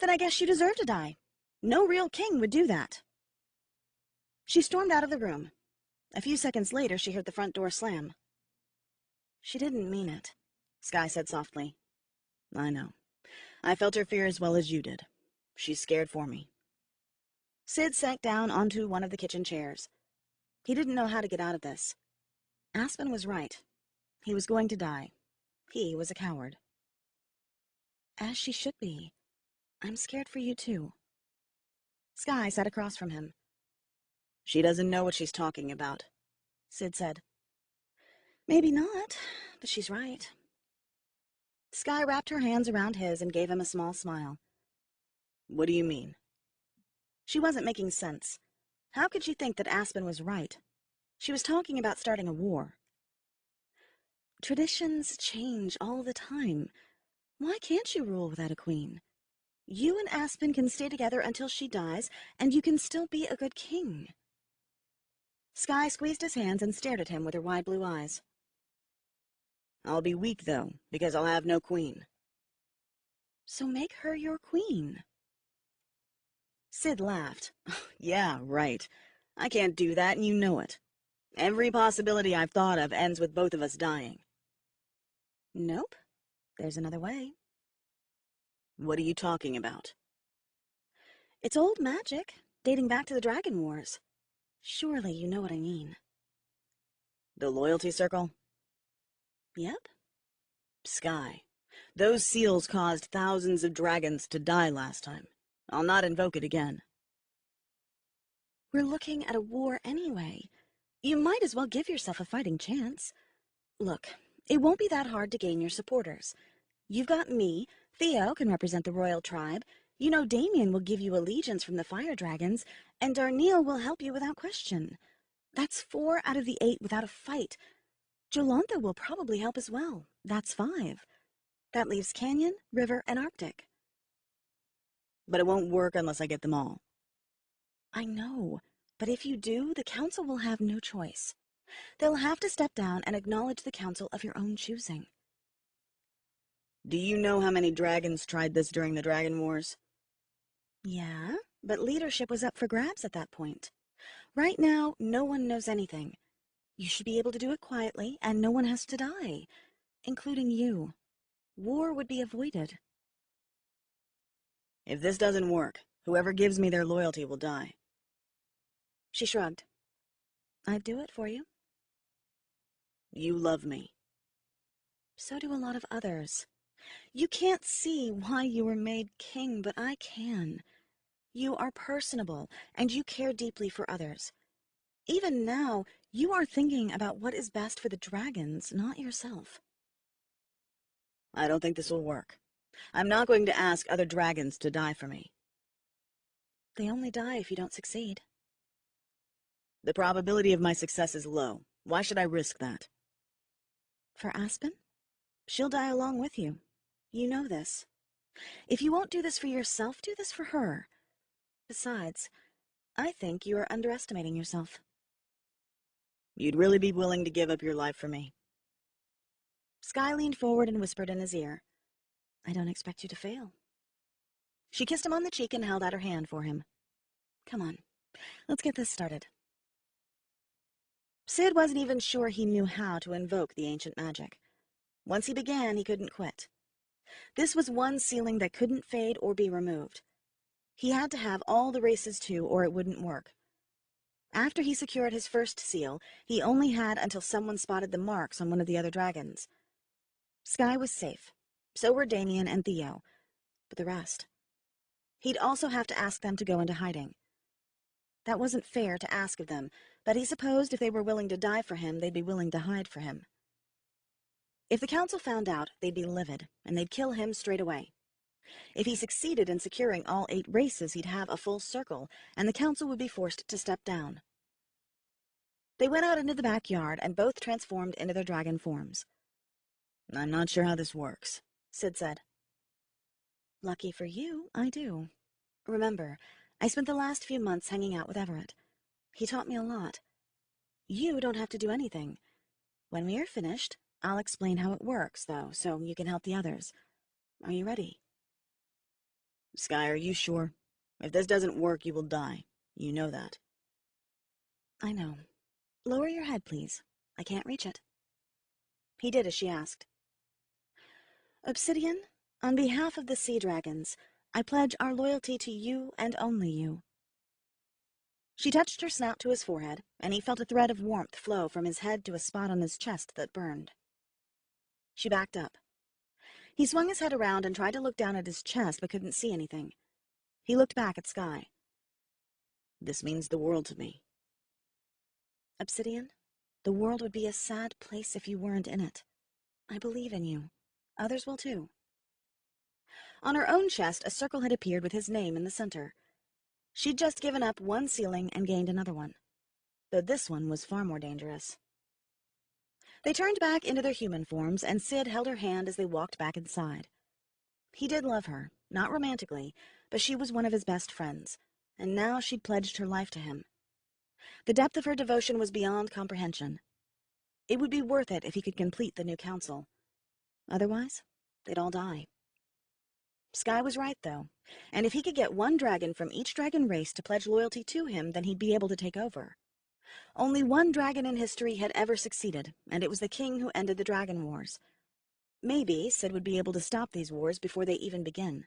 Then I guess you deserve to die. No real king would do that. She stormed out of the room. A few seconds later, she heard the front door slam. She didn't mean it, Sky said softly. I know. I felt her fear as well as you did. She's scared for me. Sid sank down onto one of the kitchen chairs. He didn't know how to get out of this. Aspen was right. He was going to die. He was a coward. As she should be. I'm scared for you too. Sky sat across from him. She doesn't know what she's talking about, Sid said. Maybe not, but she's right. Sky wrapped her hands around his and gave him a small smile. What do you mean? She wasn't making sense. How could she think that Aspen was right? She was talking about starting a war. Traditions change all the time. Why can't you rule without a queen? You and Aspen can stay together until she dies, and you can still be a good king. Sky squeezed his hands and stared at him with her wide blue eyes. I'll be weak, though, because I'll have no queen. So make her your queen. Sid laughed. Yeah, right. I can't do that, and you know it. Every possibility I've thought of ends with both of us dying. Nope. There's another way. What are you talking about? It's old magic, dating back to the Dragon Wars. Surely you know what I mean. The loyalty circle? Yep. Sky. Those seals caused thousands of dragons to die last time. I'll not invoke it again. We're looking at a war anyway. You might as well give yourself a fighting chance. Look, it won't be that hard to gain your supporters. You've got me. Theo can represent the royal tribe. You know Damien will give you allegiance from the fire dragons, and Darniel will help you without question. That's 4 out of the 8 without a fight. Jolantha will probably help as well. That's 5. That leaves Canyon, River, and Arctic. But it won't work unless I get them all. I know, but if you do, the council will have no choice. They'll have to step down and acknowledge the council of your own choosing. Do you know how many dragons tried this during the Dragon Wars? Yeah, but leadership was up for grabs at that point. Right now, no one knows anything. You should be able to do it quietly, and no one has to die, including you. War would be avoided. If this doesn't work, whoever gives me their loyalty will die. She shrugged. I'd do it for you. You love me. So do a lot of others. You can't see why you were made king, but I can. You are personable, and you care deeply for others. Even now, you are thinking about what is best for the dragons, not yourself. I don't think this will work. I'm not going to ask other dragons to die for me. They only die if you don't succeed. The probability of my success is low. Why should I risk that? For Aspen? She'll die along with you. You know this. If you won't do this for yourself, do this for her. Besides, I think you are underestimating yourself. You'd really be willing to give up your life for me? Sky leaned forward and whispered in his ear, I don't expect you to fail. She kissed him on the cheek and held out her hand for him. Come on, let's get this started. Sid wasn't even sure he knew how to invoke the ancient magic. Once he began, he couldn't quit. This was one ceiling that couldn't fade or be removed. He had to have all the races too, or it wouldn't work. After he secured his first seal, he only had until someone spotted the marks on one of the other dragons. Sky was safe. So were Damien and Theo. But the rest. He'd also have to ask them to go into hiding. That wasn't fair to ask of them, but he supposed if they were willing to die for him, they'd be willing to hide for him. If the council found out, they'd be livid, and they'd kill him straight away. If he succeeded in securing all 8 races, he'd have a full circle, and the council would be forced to step down. They went out into the backyard, and both transformed into their dragon forms. I'm not sure how this works, Sid said. Lucky for you, I do. Remember, I spent the last few months hanging out with Everett. He taught me a lot. You don't have to do anything. When we are finished, I'll explain how it works, though, so you can help the others. Are you ready? Sky, are you sure? If this doesn't work, you will die. You know that. I know. Lower your head, please. I can't reach it. He did as she asked. Obsidian, on behalf of the Sea Dragons, I pledge our loyalty to you and only you. She touched her snout to his forehead, and he felt a thread of warmth flow from his head to a spot on his chest that burned. She backed up. He swung his head around and tried to look down at his chest, but couldn't see anything. He looked back at Sky. This means the world to me. Obsidian, the world would be a sad place if you weren't in it. I believe in you. Others will too. On her own chest, a circle had appeared with his name in the center. She'd just given up one ceiling and gained another one, though this one was far more dangerous. They turned back into their human forms, and Sid held her hand as they walked back inside. He did love her, not romantically, but she was one of his best friends, and now she'd pledged her life to him. The depth of her devotion was beyond comprehension. It would be worth it if he could complete the new council. Otherwise, they'd all die. Sky was right, though, and if he could get one dragon from each dragon race to pledge loyalty to him, then he'd be able to take over. Only one dragon in history had ever succeeded, and it was the king who ended the Dragon Wars. Maybe Sid would be able to stop these wars before they even begin.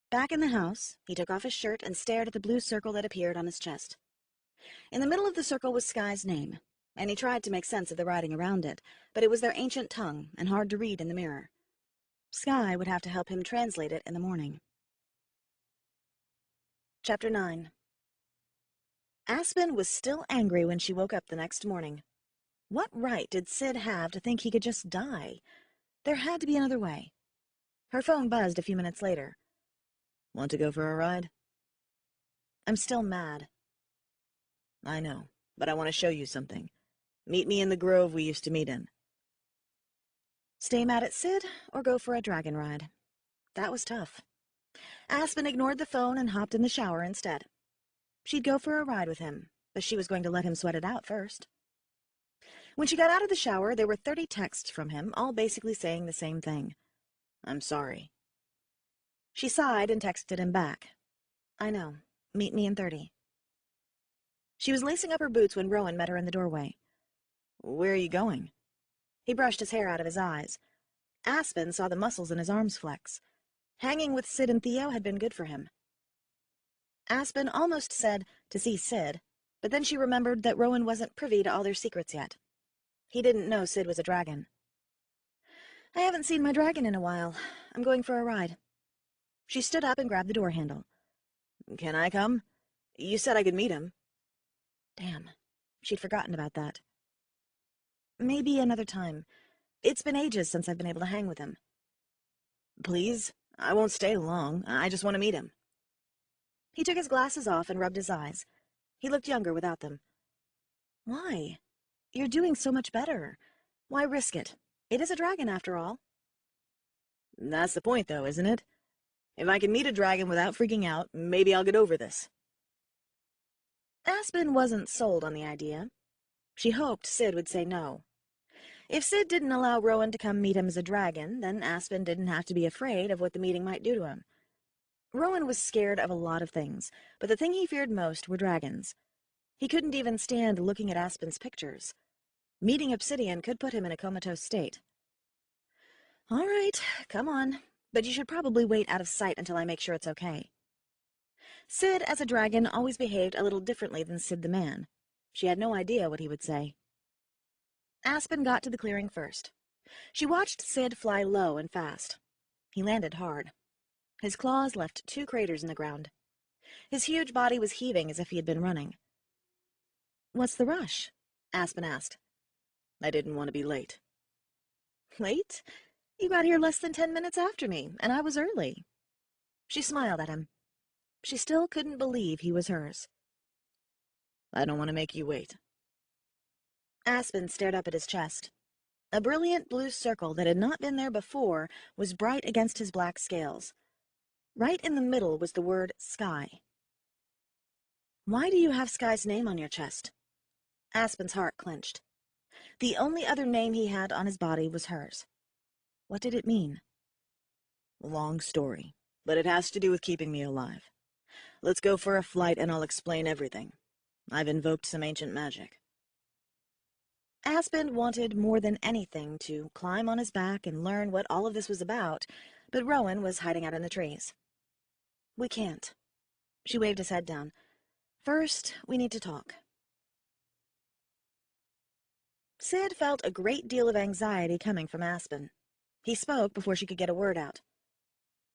Back in the house, he took off his shirt and stared at the blue circle that appeared on his chest. In the middle of the circle was Sky's name, and he tried to make sense of the writing around it, but it was their ancient tongue and hard to read in the mirror. Sky would have to help him translate it in the morning. Chapter 9. Aspen was still angry when she woke up the next morning. What right did Sid have to think he could just die? There had to be another way. Her phone buzzed a few minutes later. Want to go for a ride? I'm still mad. I know, but I want to show you something. Meet me in the grove we used to meet in. Stay mad at Sid or go for a dragon ride? That was tough. Aspen ignored the phone and hopped in the shower instead. She'd go for a ride with him, but she was going to let him sweat it out first. When she got out of the shower, there were 30 texts from him, all basically saying the same thing. I'm sorry. She sighed and texted him back. I know. Meet me in 30. She was lacing up her boots when Rowan met her in the doorway. Where are you going? He brushed his hair out of his eyes. Aspen saw the muscles in his arms flex. Hanging with Sid and Theo had been good for him. Aspen almost said to see Sid, but then she remembered that Rowan wasn't privy to all their secrets yet. He didn't know Sid was a dragon. I haven't seen my dragon in a while. I'm going for a ride. She stood up and grabbed the door handle. Can I come? You said I could meet him. Damn, she'd forgotten about that. Maybe another time. It's been ages since I've been able to hang with him. Please? I won't stay long. I just want to meet him. He took his glasses off and rubbed his eyes. He looked younger without them. Why? You're doing so much better. Why risk it? It is a dragon, after all. That's the point, though, isn't it? If I can meet a dragon without freaking out, maybe I'll get over this. Aspen wasn't sold on the idea. She hoped Sid would say no. If Sid didn't allow Rowan to come meet him as a dragon, then Aspen didn't have to be afraid of what the meeting might do to him. Rowan was scared of a lot of things, but the thing he feared most were dragons. He couldn't even stand looking at Aspen's pictures. Meeting Obsidian could put him in a comatose state. All right, come on, but you should probably wait out of sight until I make sure it's okay. Sid, as a dragon, always behaved a little differently than Sid the man. She had no idea what he would say. Aspen got to the clearing first. She watched Sid fly low and fast. He landed hard. His claws left 2 craters in the ground. His huge body was heaving as if he had been running. What's the rush? Aspen asked. I didn't want to be late. Late? You got here less than 10 minutes after me, and I was early. She smiled at him. She still couldn't believe he was hers. I don't want to make you wait. Aspen stared up at his chest. A brilliant blue circle that had not been there before was bright against his black scales. Right in the middle was the word Sky. Why do you have Sky's name on your chest? Aspen's heart clenched. The only other name he had on his body was hers. What did it mean? Long story, but it has to do with keeping me alive. Let's go for a flight and I'll explain everything. I've invoked some ancient magic. Aspen wanted more than anything to climb on his back and learn what all of this was about, but Rowan was hiding out in the trees. We can't. She waved his head down. First, we need to talk. Sid felt a great deal of anxiety coming from Aspen. He spoke before she could get a word out.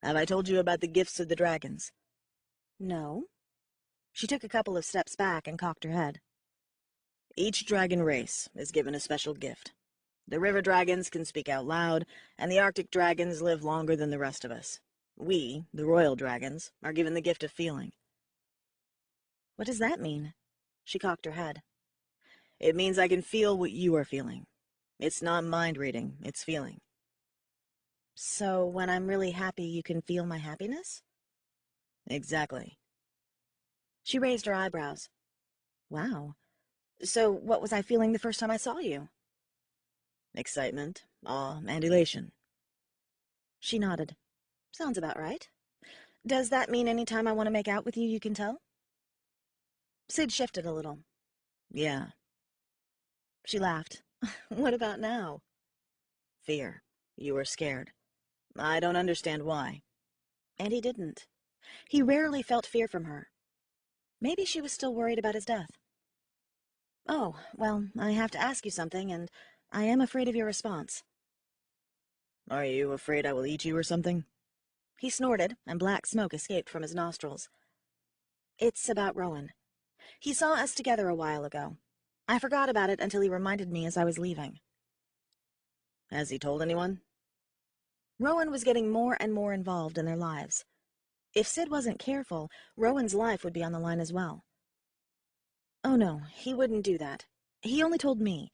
Have I told you about the gifts of the dragons? No. She took a couple of steps back and cocked her head. Each dragon race is given a special gift. The river dragons can speak out loud, and the Arctic dragons live longer than the rest of us. We, the royal dragons, are given the gift of feeling. What does that mean? She cocked her head. It means I can feel what you are feeling. It's not mind reading, it's feeling. So when I'm really happy, you can feel my happiness? Exactly. She raised her eyebrows. Wow. So what was I feeling the first time I saw you? Excitement, awe, and elation. She nodded. Sounds about right. Does that mean any time I want to make out with you, you can tell? Sid shifted a little. Yeah. She laughed. What about now? Fear. You were scared. I don't understand why. And he didn't. He rarely felt fear from her. Maybe she was still worried about his death. Oh, well, I have to ask you something, and I am afraid of your response. Are you afraid I will eat you or something? He snorted, and black smoke escaped from his nostrils. It's about Rowan. He saw us together a while ago. I forgot about it until he reminded me as I was leaving. Has he told anyone? Rowan was getting more and more involved in their lives. If Sid wasn't careful, Rowan's life would be on the line as well. Oh no, he wouldn't do that. He only told me.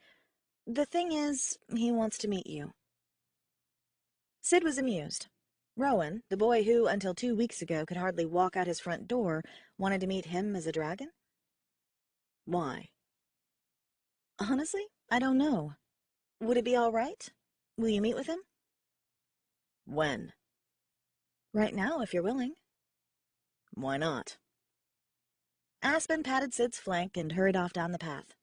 The thing is, he wants to meet you. Sid was amused. Rowan, the boy who, until 2 weeks ago, could hardly walk out his front door, wanted to meet him as a dragon? Why? Honestly, I don't know. Would it be all right? Will you meet with him? When? Right now, if you're willing. Why not? Aspen patted Sid's flank and hurried off down the path.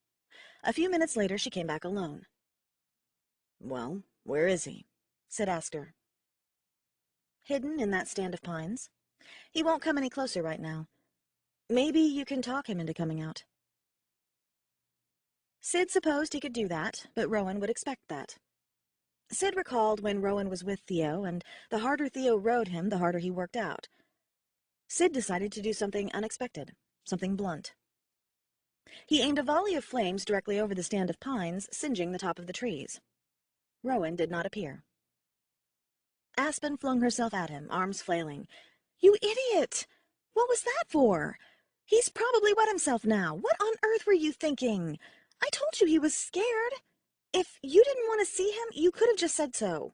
A few minutes later, she came back alone. Well, where is he? Sid asked her. Hidden in that stand of pines. He won't come any closer right now. Maybe you can talk him into coming out. Sid supposed he could do that, but Rowan would expect that. Sid recalled when Rowan was with Theo, and the harder Theo rode him, the harder he worked out. Sid decided to do something unexpected, something blunt. He aimed a volley of flames directly over the stand of pines, singeing the top of the trees. Rowan did not appear. Aspen flung herself at him, arms flailing. You idiot! What was that for? He's probably wet himself now. What on earth were you thinking? I told you he was scared. If you didn't want to see him, you could have just said so.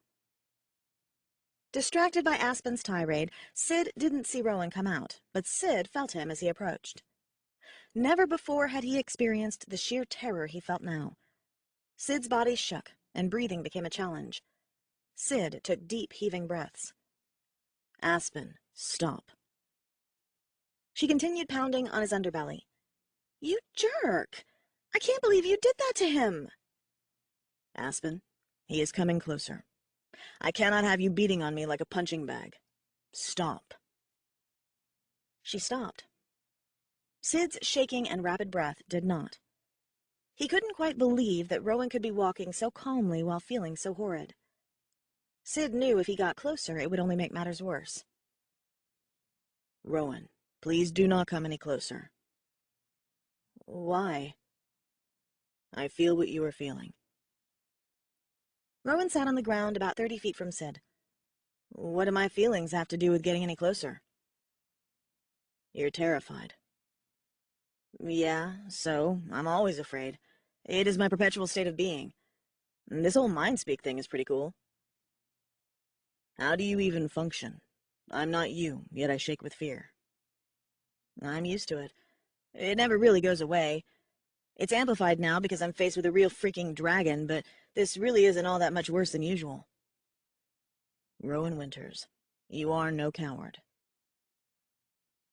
Distracted by Aspen's tirade, Sid didn't see Rowan come out, but Sid felt him as he approached. Never before had he experienced the sheer terror he felt now. Sid's body shook, and breathing became a challenge. Sid took deep, heaving breaths. Aspen, stop. She continued pounding on his underbelly. You jerk! I can't believe you did that to him! Aspen, he is coming closer. I cannot have you beating on me like a punching bag. Stop. She stopped. Sid's shaking and rapid breath did not. He couldn't quite believe that Rowan could be walking so calmly while feeling so horrid. Sid knew if he got closer, it would only make matters worse. Rowan, please do not come any closer. Why? I feel what you are feeling. Rowan sat on the ground about 30 feet from Sid. What do my feelings have to do with getting any closer? You're terrified. Yeah, so I'm always afraid. It is my perpetual state of being. This whole mind-speak thing is pretty cool. How do you even function? I'm not you, yet I shake with fear. I'm used to it. It never really goes away. It's amplified now because I'm faced with a real freaking dragon, but this really isn't all that much worse than usual. Rowan Winters, you are no coward.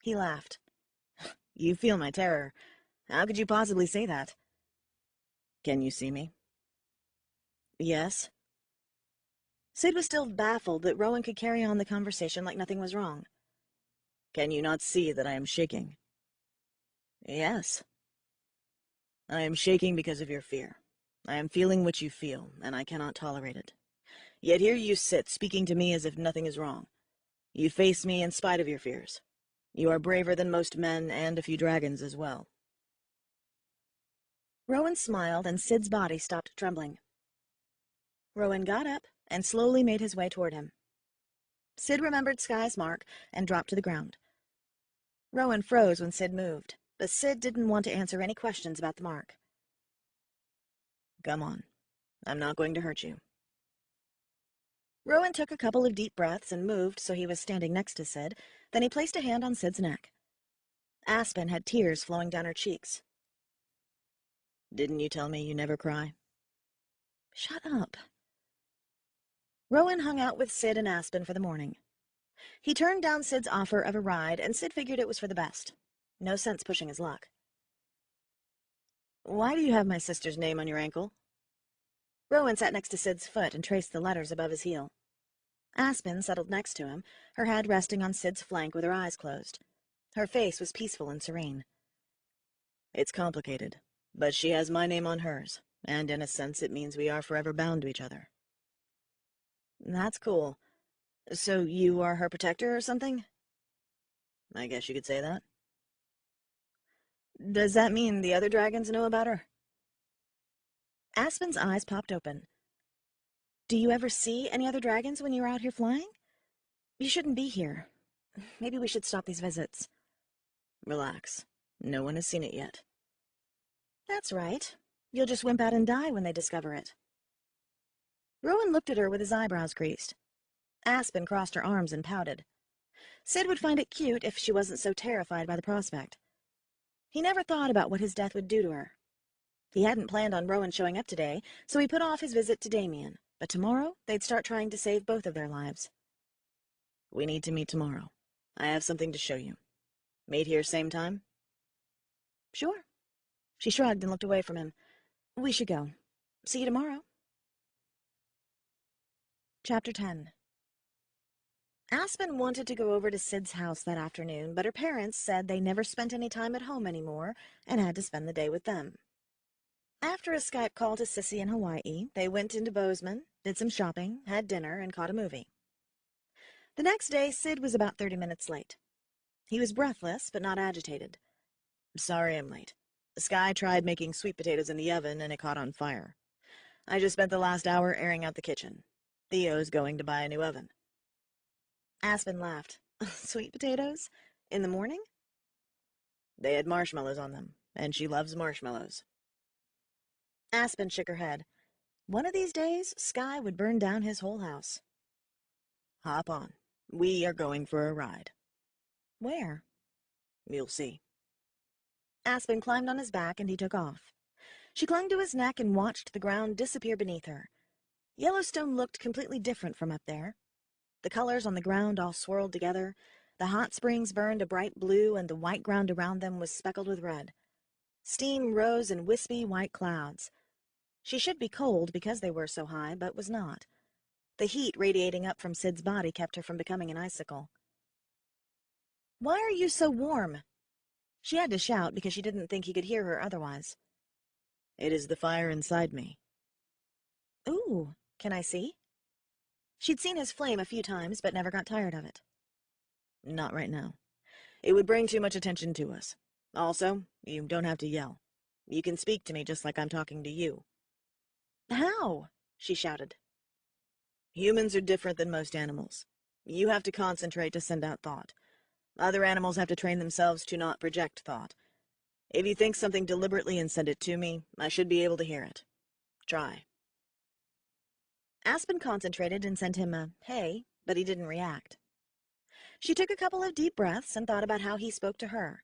He laughed. You feel my terror. How could you possibly say that? Can you see me? Yes. Sid was still baffled that Rowan could carry on the conversation like nothing was wrong. Can you not see that I am shaking? Yes. I am shaking because of your fear. I am feeling what you feel, and I cannot tolerate it. Yet here you sit, speaking to me as if nothing is wrong. You face me in spite of your fears. You are braver than most men, and a few dragons as well. Rowan smiled, and Sid's body stopped trembling. Rowan got up and slowly made his way toward him. Sid remembered Sky's mark and dropped to the ground. Rowan froze when Sid moved, but Sid didn't want to answer any questions about the mark. Come on. I'm not going to hurt you. Rowan took a couple of deep breaths and moved so he was standing next to Sid. Then he placed a hand on Sid's neck. Aspen had tears flowing down her cheeks. Didn't you tell me you never cry? Shut up. Rowan hung out with Sid and Aspen for the morning. He turned down Sid's offer of a ride, and Sid figured it was for the best. No sense pushing his luck. Why do you have my sister's name on your ankle? Rowan sat next to Sid's foot and traced the letters above his heel. Aspen settled next to him, her head resting on Sid's flank with her eyes closed. Her face was peaceful and serene. It's complicated, but she has my name on hers, and in a sense it means we are forever bound to each other. That's cool. So you are her protector or something? I guess you could say that. Does that mean the other dragons know about her? Aspen's eyes popped open. Do you ever see any other dragons when you're out here flying? You shouldn't be here. Maybe we should stop these visits. Relax. No one has seen it yet. That's right. You'll just wimp out and die when they discover it. Rowan looked at her with his eyebrows creased. Aspen crossed her arms and pouted. Sid would find it cute if she wasn't so terrified by the prospect. He never thought about what his death would do to her. He hadn't planned on Rowan showing up today, so he put off his visit to Damien, but tomorrow they'd start trying to save both of their lives. We need to meet tomorrow. I have something to show you. Meet here same time? Sure. She shrugged and looked away from him. We should go. See you tomorrow. Chapter 10. Aspen wanted to go over to Sid's house that afternoon, but her parents said they never spent any time at home anymore and had to spend the day with them. After a Skype call to Sissy in Hawaii, they went into Bozeman, did some shopping, had dinner, and caught a movie. The next day, Sid was about 30 minutes late. He was breathless, but not agitated. Sorry I'm late. Sky tried making sweet potatoes in the oven, and it caught on fire. I just spent the last hour airing out the kitchen. Theo's going to buy a new oven. Aspen laughed. Sweet potatoes? In the morning? They had marshmallows on them, and she loves marshmallows. Aspen shook her head. One of these days, Sky would burn down his whole house. Hop on. We are going for a ride. Where? You'll see. Aspen climbed on his back, and he took off. She clung to his neck and watched the ground disappear beneath her. Yellowstone looked completely different from up there. The colors on the ground all swirled together. The hot springs burned a bright blue, and the white ground around them was speckled with red. Steam rose in wispy white clouds. She should be cold because they were so high, but was not. The heat radiating up from Sid's body kept her from becoming an icicle. Why are you so warm? She had to shout because she didn't think he could hear her otherwise. It is the fire inside me. Ooh, can I see? She'd seen his flame a few times, but never got tired of it. Not right now. It would bring too much attention to us. Also, you don't have to yell. You can speak to me just like I'm talking to you. How? She shouted. Humans are different than most animals. You have to concentrate to send out thought. Other animals have to train themselves to not project thought. If you think something deliberately and send it to me, I should be able to hear it. Try. Aspen concentrated and sent him a hey, but he didn't react. She took a couple of deep breaths and thought about how he spoke to her.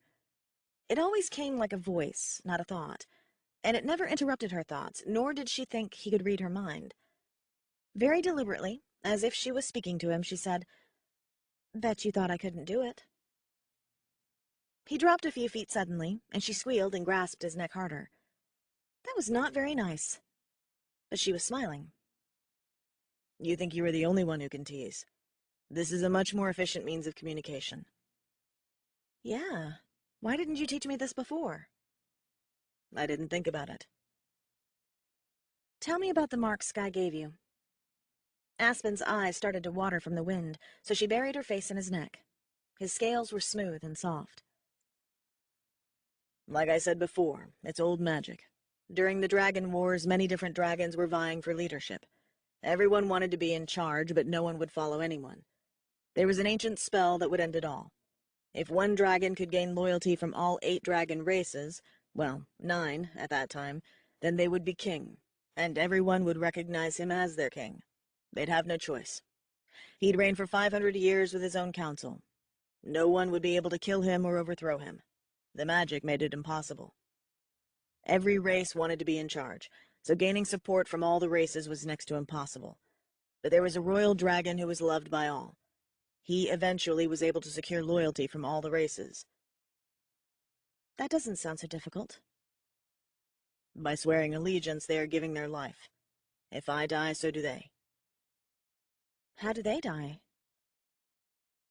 It always came like a voice, not a thought, and it never interrupted her thoughts, nor did she think he could read her mind. Very deliberately, as if she was speaking to him, she said, "Bet you thought I couldn't do it." He dropped a few feet suddenly, and she squealed and grasped his neck harder. That was not very nice, but she was smiling. You think you are the only one who can tease. This is a much more efficient means of communication. Yeah, why didn't you teach me this before? I didn't think about it. Tell me about the mark Sky gave you. Aspen's eyes started to water from the wind, so she buried her face in his neck. His scales were smooth and soft. Like I said before, it's old magic. During the Dragon Wars, many different dragons were vying for leadership. Everyone wanted to be in charge, but no one would follow anyone. There was an ancient spell that would end it all. If one dragon could gain loyalty from all 8 dragon races, well, 9 at that time, then they would be king, and everyone would recognize him as their king. They'd have no choice. He'd reign for 500 years with his own council. No one would be able to kill him or overthrow him. The magic made it impossible. Every race wanted to be in charge, so gaining support from all the races was next to impossible. But there was a royal dragon who was loved by all. He eventually was able to secure loyalty from all the races. That doesn't sound so difficult. By swearing allegiance, they are giving their life. If I die, so do they. How do they die?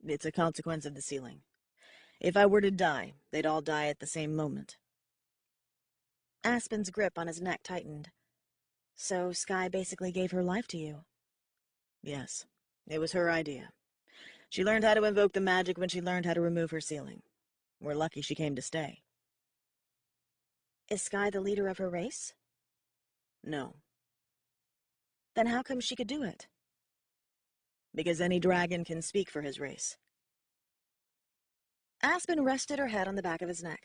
It's a consequence of the sealing. If I were to die, they'd all die at the same moment. Aspen's grip on his neck tightened. So Sky basically gave her life to you. Yes, it was her idea. She learned how to invoke the magic when she learned how to remove her sealing. We're lucky she came to stay. Is Sky the leader of her race? No. Then how come she could do it? Because any dragon can speak for his race. Aspen rested her head on the back of his neck.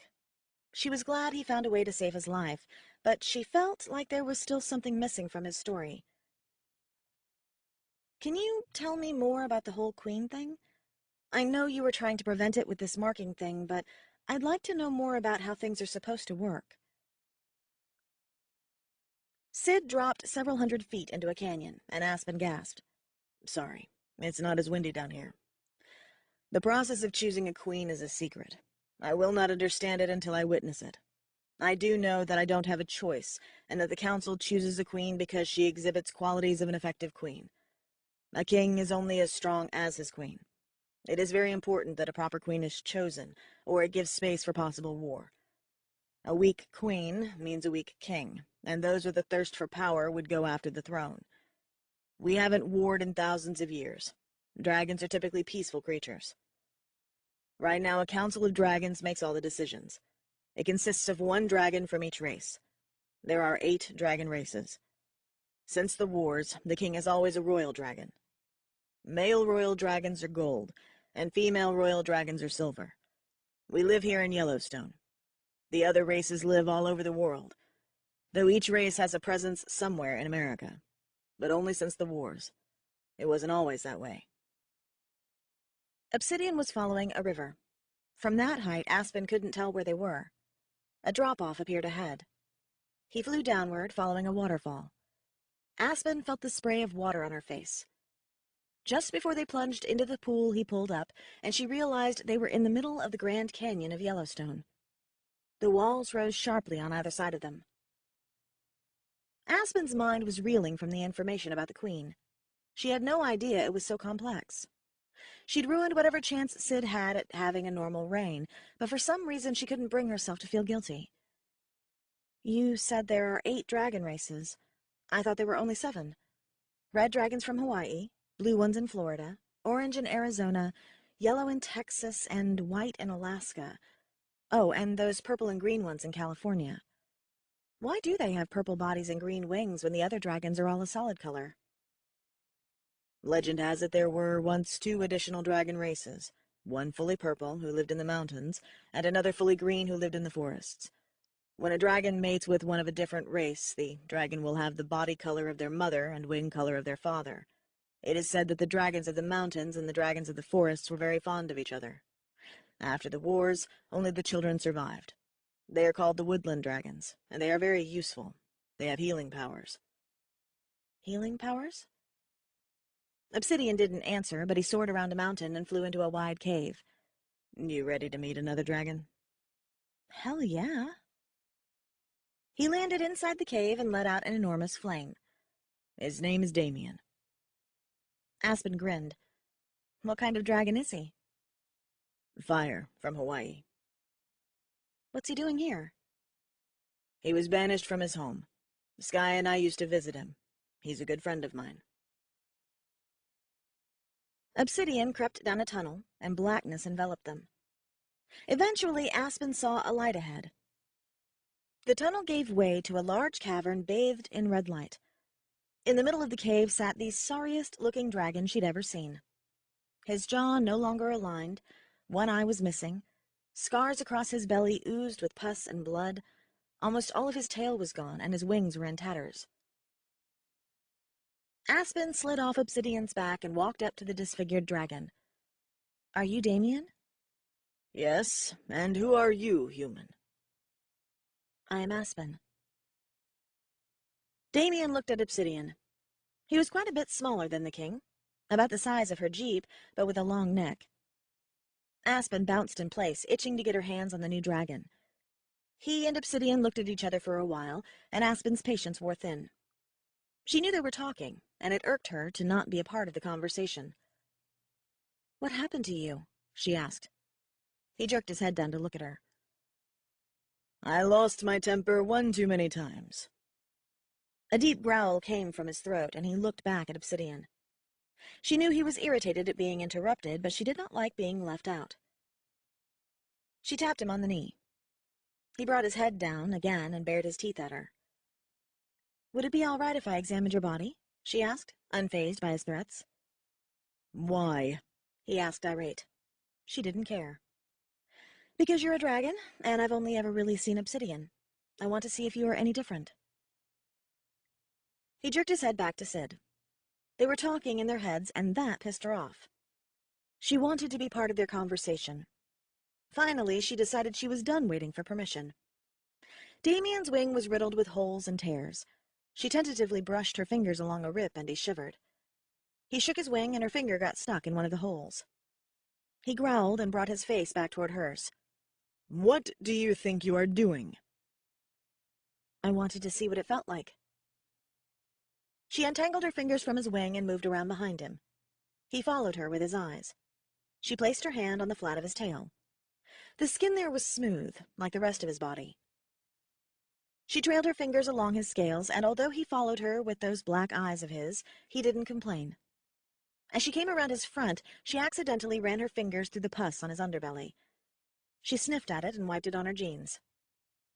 She was glad he found a way to save his life, but she felt like there was still something missing from his story. Can you tell me more about the whole Queen thing? I know you were trying to prevent it with this marking thing, but I'd like to know more about how things are supposed to work. Sid dropped several hundred feet into a canyon, and Aspen gasped. Sorry, it's not as windy down here. The process of choosing a queen is a secret. I will not understand it until I witness it. I do know that I don't have a choice, and that the council chooses a queen because she exhibits qualities of an effective queen. A king is only as strong as his queen. It is very important that a proper queen is chosen, or it gives space for possible war. A weak queen means a weak king, and those with a thirst for power would go after the throne. We haven't warred in thousands of years. Dragons are typically peaceful creatures. Right now, a council of dragons makes all the decisions. It consists of 1 dragon from each race. There are 8 dragon races. Since the wars, the king is always a royal dragon. Male royal dragons are gold, and female royal dragons are silver. We live here in Yellowstone. The other races live all over the world, though each race has a presence somewhere in America, but only since the wars. It wasn't always that way. Obsidian was following a river. From that height, Aspen couldn't tell where they were. A drop-off appeared ahead. He flew downward, following a waterfall. Aspen felt the spray of water on her face. Just before they plunged into the pool, he pulled up, and she realized they were in the middle of the Grand Canyon of Yellowstone. The walls rose sharply on either side of them. Aspen's mind was reeling from the information about the Queen. She had no idea it was so complex. She'd ruined whatever chance Sid had at having a normal reign, but for some reason she couldn't bring herself to feel guilty. You said there are 8 dragon races. I thought there were only 7. Red dragons from Hawaii, blue ones in Florida, orange in Arizona, yellow in Texas, and white in Alaska. Oh, and those purple and green ones in California. Why do they have purple bodies and green wings when the other dragons are all a solid color? Legend has it there were once 2 additional dragon races, one fully purple, who lived in the mountains, and another fully green, who lived in the forests. When a dragon mates with one of a different race, the dragon will have the body color of their mother and wing color of their father. It is said that the dragons of the mountains and the dragons of the forests were very fond of each other. After the wars, only the children survived. They are called the woodland dragons, and they are very useful. They have healing powers. Healing powers? Obsidian didn't answer, but he soared around a mountain and flew into a wide cave. You ready to meet another dragon? Hell yeah. He landed inside the cave and let out an enormous flame. His name is Damien. Aspen grinned. What kind of dragon is he? Fire, from Hawaii. What's he doing here? He was banished from his home. Sky and I used to visit him. He's a good friend of mine. Obsidian crept down a tunnel, and blackness enveloped them. Eventually, Aspen saw a light ahead. The tunnel gave way to a large cavern bathed in red light. In the middle of the cave sat the sorriest-looking dragon she'd ever seen. His jaw no longer aligned, one eye was missing, scars across his belly oozed with pus and blood, almost all of his tail was gone, and his wings were in tatters. Aspen slid off Obsidian's back and walked up to the disfigured dragon. Are you Damien? Yes, and who are you, human? I am Aspen. Damien looked at Obsidian. He was quite a bit smaller than the king, about the size of her jeep, but with a long neck. Aspen bounced in place, itching to get her hands on the new dragon. He and Obsidian looked at each other for a while, and Aspen's patience wore thin. She knew they were talking, and it irked her to not be a part of the conversation. What happened to you? She asked. He jerked his head down to look at her. I lost my temper one too many times. A deep growl came from his throat, and he looked back at Obsidian. She knew he was irritated at being interrupted, but she did not like being left out. She tapped him on the knee. He brought his head down again and bared his teeth at her. Would it be all right if I examined your body? She asked, unfazed by his threats. Why? He asked, irate. She didn't care. Because you're a dragon, and I've only ever really seen Obsidian. I want to see if you are any different. He jerked his head back to Sid. They were talking in their heads, and that pissed her off. She wanted to be part of their conversation. Finally, she decided she was done waiting for permission. Damien's wing was riddled with holes and tears. She tentatively brushed her fingers along a rip, and he shivered. He shook his wing, and her finger got stuck in one of the holes. He growled and brought his face back toward hers. What do you think you are doing? I wanted to see what it felt like. She untangled her fingers from his wing and moved around behind him. He followed her with his eyes. She placed her hand on the flat of his tail. The skin there was smooth, like the rest of his body. She trailed her fingers along his scales, and although he followed her with those black eyes of his, he didn't complain. As she came around his front, she accidentally ran her fingers through the pus on his underbelly. She sniffed at it and wiped it on her jeans.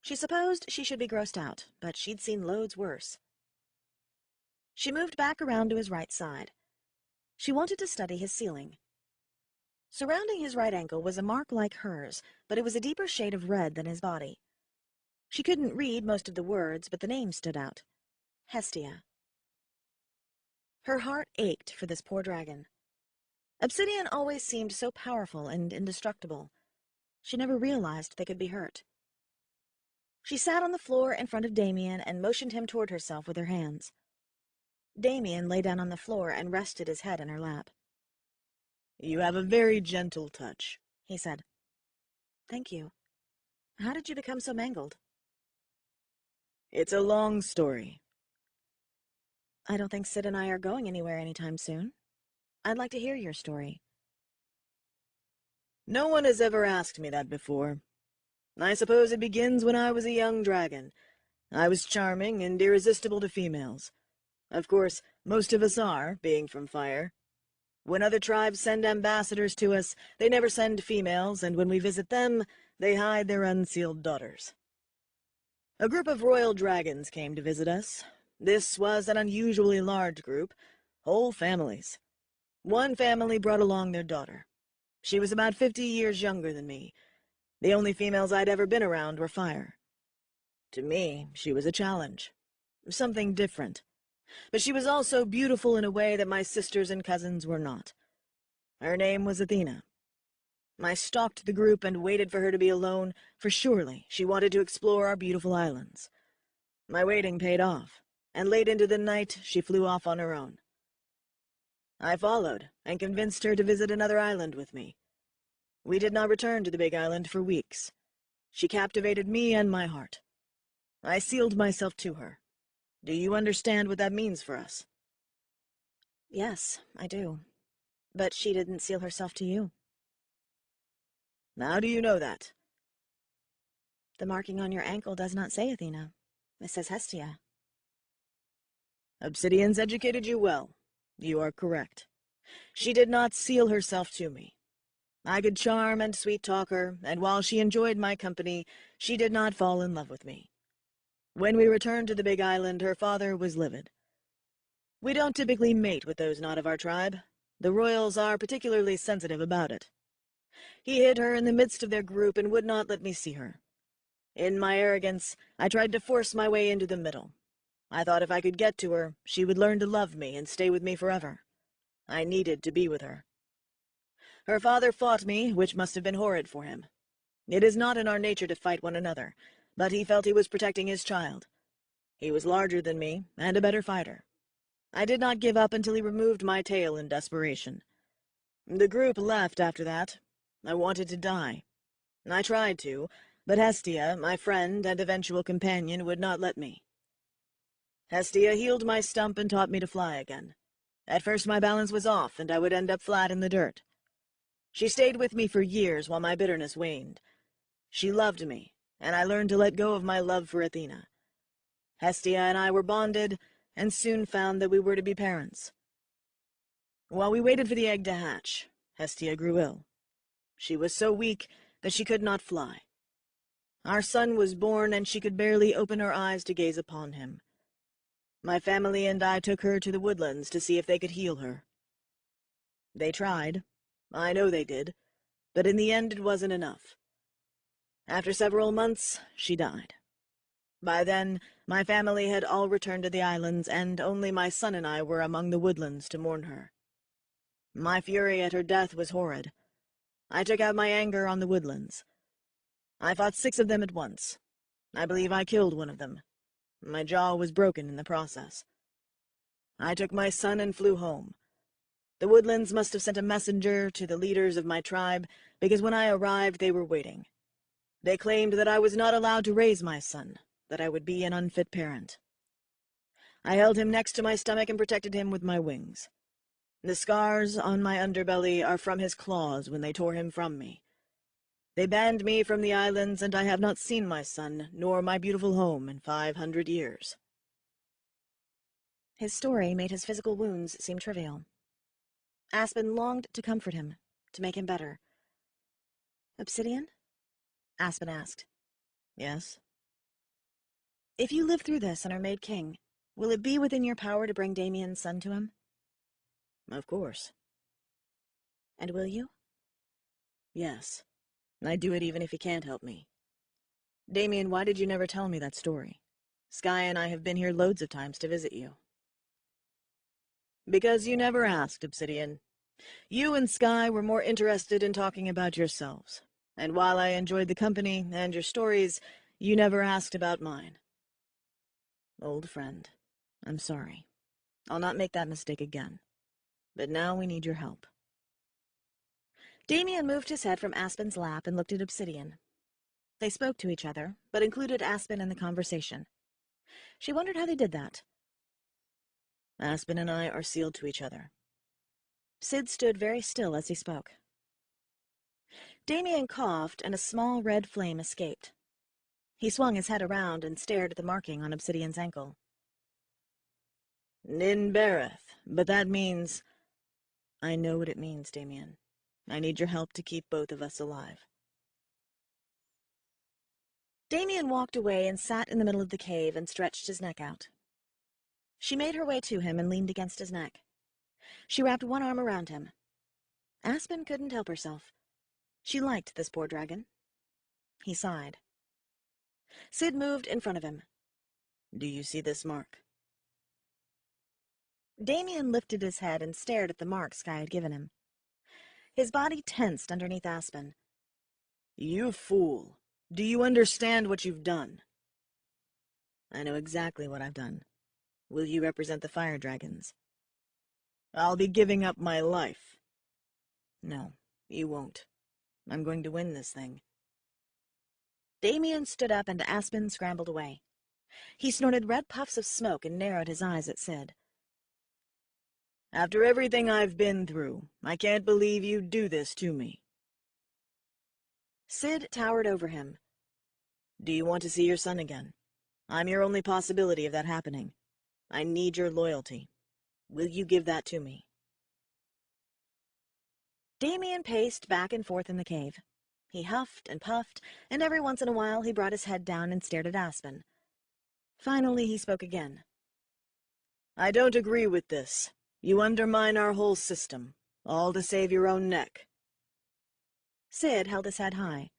She supposed she should be grossed out, but she'd seen loads worse. She moved back around to his right side. She wanted to study his ceiling. Surrounding his right ankle was a mark like hers, but it was a deeper shade of red than his body. She couldn't read most of the words, but the name stood out. Hestia. Her heart ached for this poor dragon. Obsidian always seemed so powerful and indestructible. She never realized they could be hurt. She sat on the floor in front of Damien and motioned him toward herself with her hands. Damien lay down on the floor and rested his head in her lap. You have a very gentle touch, he said. Thank you. How did you become so mangled? It's a long story. I don't think Sid and I are going anywhere anytime soon. I'd like to hear your story. No one has ever asked me that before. I suppose it begins when I was a young dragon. I was charming and irresistible to females. Of course, most of us are, being from fire. When other tribes send ambassadors to us, they never send females, and when we visit them, they hide their unsealed daughters. A group of royal dragons came to visit us. This was an unusually large group, whole families. One family brought along their daughter. She was about 50 years younger than me. The only females I'd ever been around were fire. To me, she was a challenge. Something different. But she was also beautiful in a way that my sisters and cousins were not. Her name was Athena. I stalked the group and waited for her to be alone, for surely she wanted to explore our beautiful islands. My waiting paid off, and late into the night she flew off on her own. I followed, and convinced her to visit another island with me. We did not return to the Big Island for weeks. She captivated me and my heart. I sealed myself to her. Do you understand what that means for us? Yes, I do. But she didn't seal herself to you. How do you know that? The marking on your ankle does not say Athena. It says Hestia. Obsidians educated you well. You are correct. She did not seal herself to me. I could charm and sweet-talk her, and while she enjoyed my company, she did not fall in love with me. When we returned to the Big Island, her father was livid. We don't typically mate with those not of our tribe. The royals are particularly sensitive about it. He hid her in the midst of their group and would not let me see her. In my arrogance, I tried to force my way into the middle. I thought if I could get to her, she would learn to love me and stay with me forever. I needed to be with her. Her father fought me, which must have been horrid for him. It is not in our nature to fight one another, but he felt he was protecting his child. He was larger than me, and a better fighter. I did not give up until he removed my tail in desperation. The group left after that. I wanted to die. I tried to, but Hestia, my friend and eventual companion, would not let me. Hestia healed my stump and taught me to fly again. At first my balance was off, and I would end up flat in the dirt. She stayed with me for years while my bitterness waned. She loved me, and I learned to let go of my love for Athena. Hestia and I were bonded, and soon found that we were to be parents. While we waited for the egg to hatch, Hestia grew ill. She was so weak that she could not fly. Our son was born, and she could barely open her eyes to gaze upon him. My family and I took her to the woodlands to see if they could heal her. They tried. I know they did. But in the end it wasn't enough. After several months, she died. By then, my family had all returned to the islands, and only my son and I were among the woodlands to mourn her. My fury at her death was horrid. I took out my anger on the woodlands. I fought 6 of them at once. I believe I killed one of them. My jaw was broken in the process. I took my son and flew home. The woodlands must have sent a messenger to the leaders of my tribe, because when I arrived they were waiting. They claimed that I was not allowed to raise my son, that I would be an unfit parent. I held him next to my stomach and protected him with my wings. The scars on my underbelly are from his claws when they tore him from me. They banned me from the islands, and I have not seen my son, nor my beautiful home, in 500 years. His story made his physical wounds seem trivial. Aspen longed to comfort him, to make him better. Obsidian? Aspen asked. Yes? If you live through this and are made king, will it be within your power to bring Damien's son to him? Of course. And will you? Yes. I'd do it even if he can't help me. Damien, why did you never tell me that story? Sky and I have been here loads of times to visit you. Because you never asked, Obsidian. You and Sky were more interested in talking about yourselves. And while I enjoyed the company and your stories, you never asked about mine. Old friend, I'm sorry. I'll not make that mistake again. But now we need your help. Damien moved his head from Aspen's lap and looked at Obsidian. They spoke to each other, but included Aspen in the conversation. She wondered how they did that. Aspen and I are sealed to each other. Sid stood very still as he spoke. Damien coughed, and a small red flame escaped. He swung his head around and stared at the marking on Obsidian's ankle. Ninbereth, but that means... I know what it means, Damien. I need your help to keep both of us alive. Damien walked away and sat in the middle of the cave and stretched his neck out. She made her way to him and leaned against his neck. She wrapped one arm around him. Aspen couldn't help herself. She liked this poor dragon. He sighed. Sid moved in front of him. Do you see this mark? Damien lifted his head and stared at the mark Sky had given him. His body tensed underneath Aspen. You fool! Do you understand what you've done? I know exactly what I've done. Will you represent the fire dragons? I'll be giving up my life. No, you won't. I'm going to win this thing. Damien stood up and Aspen scrambled away. He snorted red puffs of smoke and narrowed his eyes at Sid. After everything I've been through, I can't believe you'd do this to me. Sid towered over him. Do you want to see your son again? I'm your only possibility of that happening. I need your loyalty. Will you give that to me? Damien paced back and forth in the cave. He huffed and puffed, and every once in a while he brought his head down and stared at Aspen. Finally he spoke again. I don't agree with this. You undermine our whole system, all to save your own neck. Sid held his head high.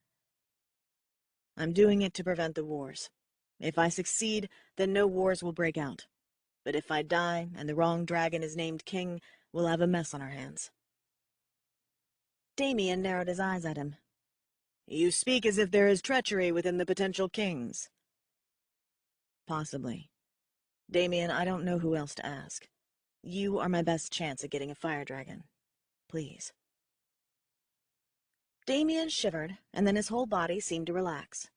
I'm doing it to prevent the wars. If I succeed, then no wars will break out. But if I die and the wrong dragon is named king, we'll have a mess on our hands. Damien narrowed his eyes at him. You speak as if there is treachery within the potential kings. Possibly. Damien, I don't know who else to ask. You are my best chance at getting a fire dragon. Please. Damien shivered, and then his whole body seemed to relax.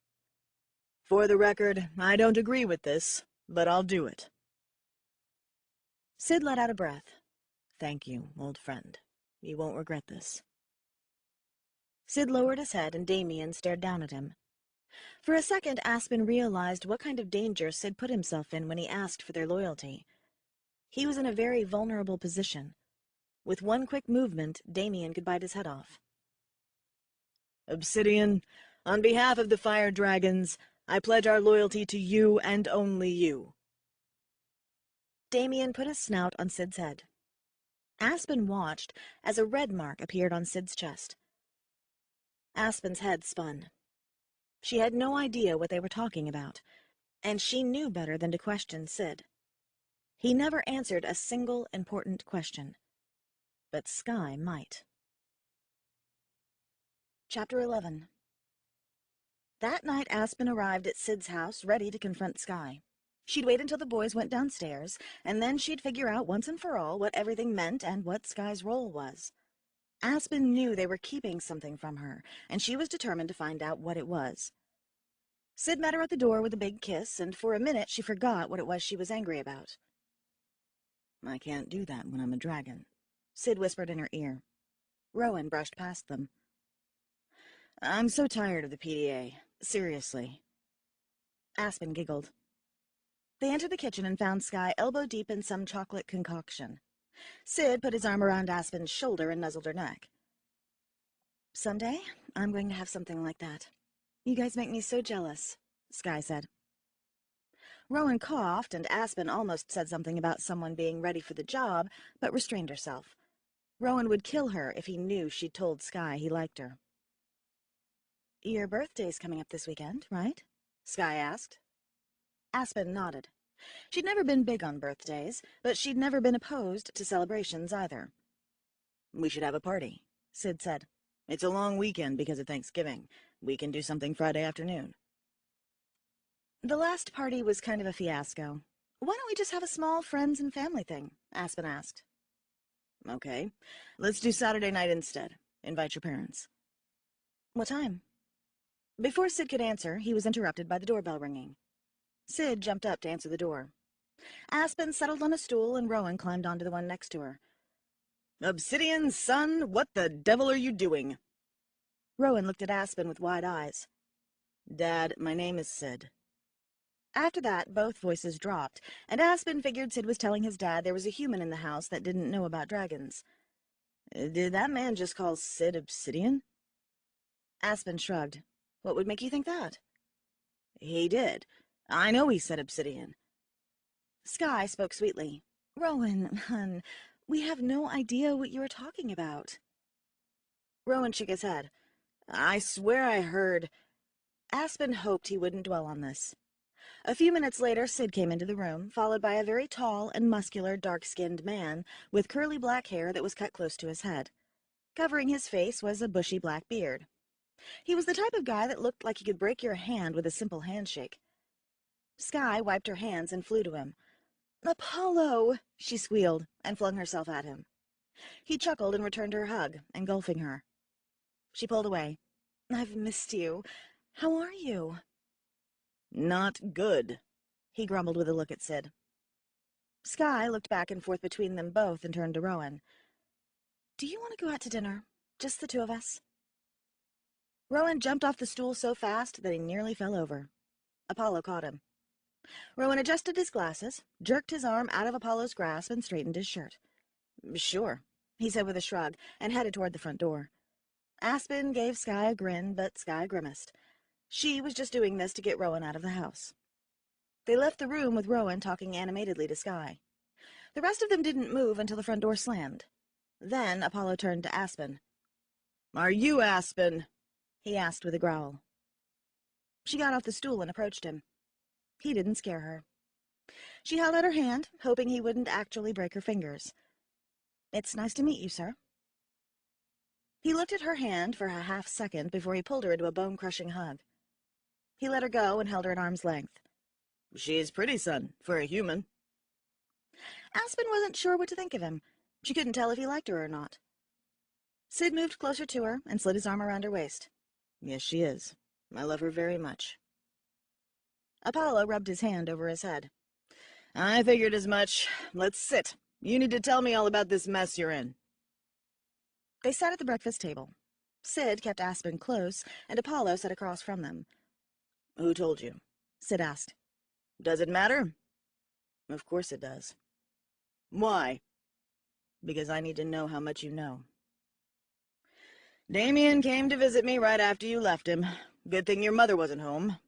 For the record, I don't agree with this, but I'll do it. Sid let out a breath. Thank you, old friend. You won't regret this. Sid lowered his head, and Damien stared down at him. For a second, Aspen realized what kind of danger Sid put himself in when he asked for their loyalty. He was in a very vulnerable position. With one quick movement, Damien could bite his head off. Obsidian, on behalf of the fire dragons, I pledge our loyalty to you and only you. Damien put his snout on Sid's head. Aspen watched as a red mark appeared on Sid's chest. Aspen's head spun. She had no idea what they were talking about, and she knew better than to question Sid. He never answered a single important question, but Sky might. Chapter 11. That night Aspen arrived at Sid's house, ready to confront Sky. She'd wait until the boys went downstairs, and then she'd figure out once and for all what everything meant and what Sky's role was. Aspen knew they were keeping something from her, and she was determined to find out what it was. Sid met her at the door with a big kiss, and for a minute she forgot what it was she was angry about. I can't do that when I'm a dragon, Sid whispered in her ear. Rowan brushed past them. I'm so tired of the PDA. Seriously. Aspen giggled. They entered the kitchen and found Sky elbow-deep in some chocolate concoction. Sid put his arm around Aspen's shoulder and nuzzled her neck. Someday, I'm going to have something like that. You guys make me so jealous, Sky said. Rowan coughed, and Aspen almost said something about someone being ready for the job, but restrained herself. Rowan would kill her if he knew she'd told Sky he liked her. Your birthday's coming up this weekend, right? Sky asked. Aspen nodded. She'd never been big on birthdays, but she'd never been opposed to celebrations either. We should have a party, Sid said. It's a long weekend because of Thanksgiving. We can do something Friday afternoon. The last party was kind of a fiasco. Why don't we just have a small friends and family thing? Aspen asked. Okay. Let's do Saturday night instead. Invite your parents. What time? Before Sid could answer, he was interrupted by the doorbell ringing. Sid jumped up to answer the door. Aspen settled on a stool, and Rowan climbed onto the one next to her. Obsidian, son, what the devil are you doing? Rowan looked at Aspen with wide eyes. Dad, my name is Sid. After that, both voices dropped, and Aspen figured Sid was telling his dad there was a human in the house that didn't know about dragons. Did that man just call Sid Obsidian? Aspen shrugged. What would make you think that? He did. I know he said Obsidian. Sky spoke sweetly. Rowan, hun, We have no idea what you are talking about. Rowan shook his head. I swear I heard. Aspen hoped he wouldn't dwell on this. A few minutes later, Sid came into the room, followed by a very tall and muscular, dark-skinned man with curly black hair that was cut close to his head. Covering his face was a bushy black beard. He was the type of guy that looked like he could break your hand with a simple handshake. Skye wiped her hands and flew to him. "Apollo!" she squealed and flung herself at him. He chuckled and returned her hug, engulfing her. She pulled away. "I've missed you. How are you?" Not good, he grumbled with a look at Sid. Skye looked back and forth between them both and turned to Rowan. "Do you want to go out to dinner? Just the two of us?" Rowan jumped off the stool so fast that he nearly fell over. Apollo caught him. Rowan adjusted his glasses, jerked his arm out of Apollo's grasp, and straightened his shirt. "Sure," he said with a shrug, and headed toward the front door. Aspen gave Skye a grin, but Skye grimaced. She was just doing this to get Rowan out of the house. They left the room with Rowan talking animatedly to Skye. The rest of them didn't move until the front door slammed. Then Apollo turned to Aspen. "Are you Aspen?" he asked with a growl. She got off the stool and approached him. He didn't scare her. She held out her hand, hoping he wouldn't actually break her fingers. "It's nice to meet you, sir." He looked at her hand for a half-second before he pulled her into a bone-crushing hug. He let her go and held her at arm's length. "She's pretty, son, for a human." Aspen wasn't sure what to think of him. She couldn't tell if he liked her or not. Sid moved closer to her and slid his arm around her waist. "Yes, she is. I love her very much." Apollo rubbed his hand over his head. "I figured as much. Let's sit. You need to tell me all about this mess you're in." They sat at the breakfast table. Sid kept Aspen close, and Apollo sat across from them. "Who told you?" Sid asked. "Does it matter?" "Of course it does." "Why?" "Because I need to know how much you know." "Damien came to visit me right after you left him. Good thing your mother wasn't home."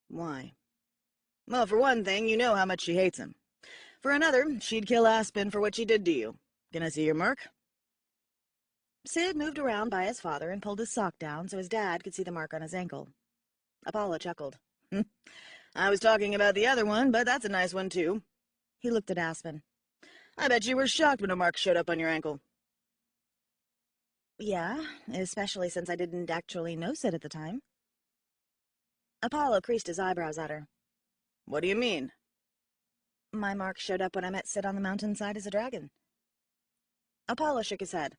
"Why?" "Well, for one thing, you know how much she hates him. For another, she'd kill Aspen for what she did to you. Can I see your mark?" Sid moved around by his father and pulled his sock down so his dad could see the mark on his ankle. Apollo chuckled. "I was talking about the other one, but that's a nice one, too." He looked at Aspen. "I bet you were shocked when a mark showed up on your ankle." "Yeah, especially since I didn't actually know Sid at the time." Apollo creased his eyebrows at her. "What do you mean?" "My mark showed up when I met Sid on the mountainside as a dragon." Apollo shook his head.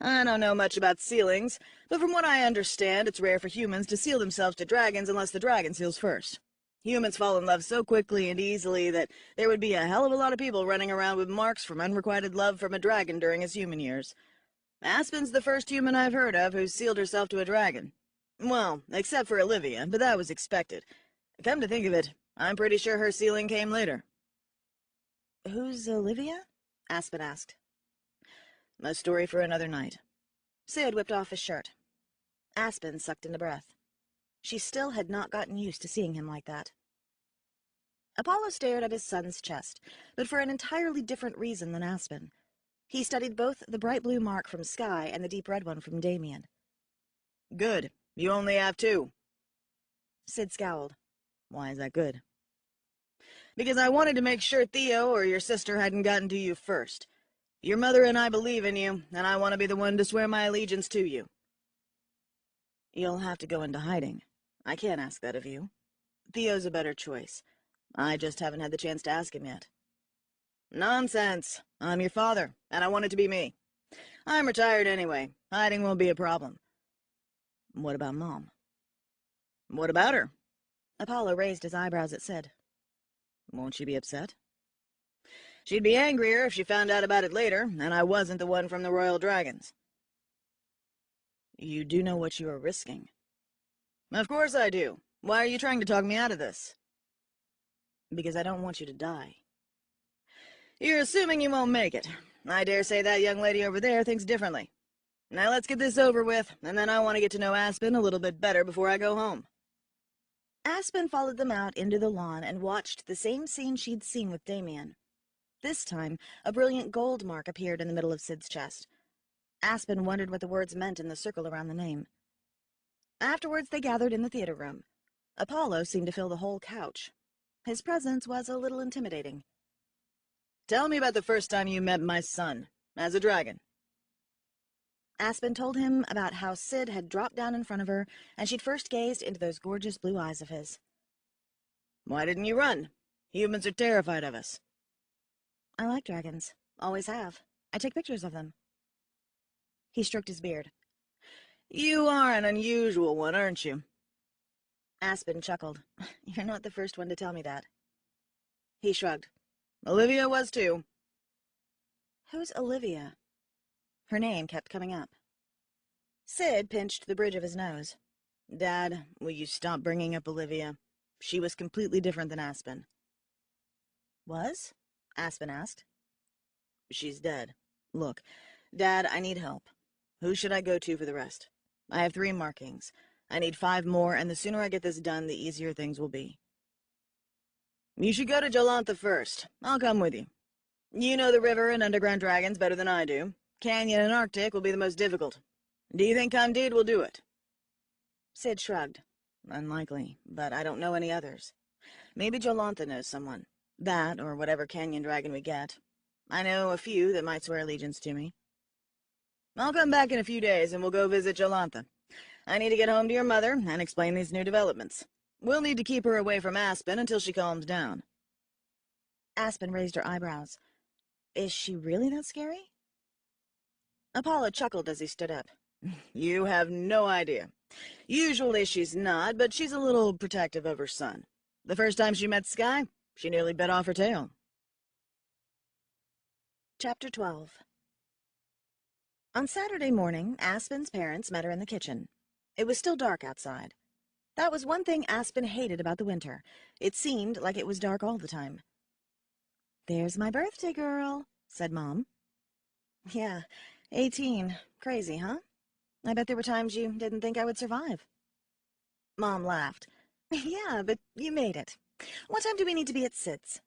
"I don't know much about sealings, but from what I understand, it's rare for humans to seal themselves to dragons unless the dragon seals first. Humans fall in love so quickly and easily that there would be a hell of a lot of people running around with marks from unrequited love from a dragon during his human years. Aspen's the first human I've heard of who sealed herself to a dragon. Well, except for Olivia, but that was expected. Come to think of it, I'm pretty sure her sealing came later." "Who's Olivia?" Aspen asked. A story for another night. Sid whipped off his shirt. Aspen sucked in a breath. She still had not gotten used to seeing him like that. Apollo stared at his son's chest, but for an entirely different reason than Aspen. He studied both the bright blue mark from Skye and the deep red one from Damien. "Good. You only have two." Sid scowled. "Why is that good?" "Because I wanted to make sure Theo or your sister hadn't gotten to you first. Your mother and I believe in you, and I want to be the one to swear my allegiance to you." "You'll have to go into hiding. I can't ask that of you. Theo's a better choice. I just haven't had the chance to ask him yet." "Nonsense. I'm your father, and I want it to be me. I'm retired anyway. Hiding won't be a problem." "What about Mom?" "What about her?" Apollo raised his eyebrows at Sid. "Won't she be upset?" "She'd be angrier if she found out about it later, and I wasn't the one from the Royal Dragons." "You do know what you are risking." "Of course I do. Why are you trying to talk me out of this?" "Because I don't want you to die." "You're assuming you won't make it. I dare say that young lady over there thinks differently. Now let's get this over with, and then I want to get to know Aspen a little bit better before I go home." Aspen followed them out into the lawn and watched the same scene she'd seen with Damien. This time, a brilliant gold mark appeared in the middle of Sid's chest. Aspen wondered what the words meant in the circle around the name. Afterwards, they gathered in the theater room. Apollo seemed to fill the whole couch. His presence was a little intimidating. "Tell me about the first time you met my son, as a dragon." Aspen told him about how Sid had dropped down in front of her, and she'd first gazed into those gorgeous blue eyes of his. "Why didn't you run? Humans are terrified of us." "I like dragons. Always have. I take pictures of them." He stroked his beard. "You are an unusual one, aren't you?" Aspen chuckled. "You're not the first one to tell me that." He shrugged. "Olivia was too." Who's Olivia? Her name kept coming up. Sid pinched the bridge of his nose. "Dad, will you stop bringing up Olivia? She was completely different than Aspen." Was? Aspen asked. "She's dead. Look, Dad, I need help. Who should I go to for the rest? I have 3 markings. I need 5 more, and the sooner I get this done, the easier things will be." "You should go to Jolantha first. I'll come with you. You know the river and underground dragons better than I do. Canyon and Arctic will be the most difficult. Do you think Candide will do it?" Sid shrugged. "Unlikely, but I don't know any others. Maybe Jolantha knows someone. That, or whatever canyon dragon we get. I know a few that might swear allegiance to me. I'll come back in a few days, and we'll go visit Jolantha. I need to get home to your mother and explain these new developments. We'll need to keep her away from Aspen until she calms down." Aspen raised her eyebrows. Is she really that scary? Apollo chuckled as he stood up. "You have no idea. Usually she's not, but she's a little protective of her son. The first time she met Sky, she nearly bit off her tail." Chapter 12. On Saturday morning, Aspen's parents met her in the kitchen. It was still dark outside. That was one thing Aspen hated about the winter. It seemed like it was dark all the time. "There's my birthday girl," said Mom. "Yeah, 18. Crazy, huh? I bet there were times you didn't think I would survive." Mom laughed. "Yeah, but you made it. What time do we need to be at Sid's?"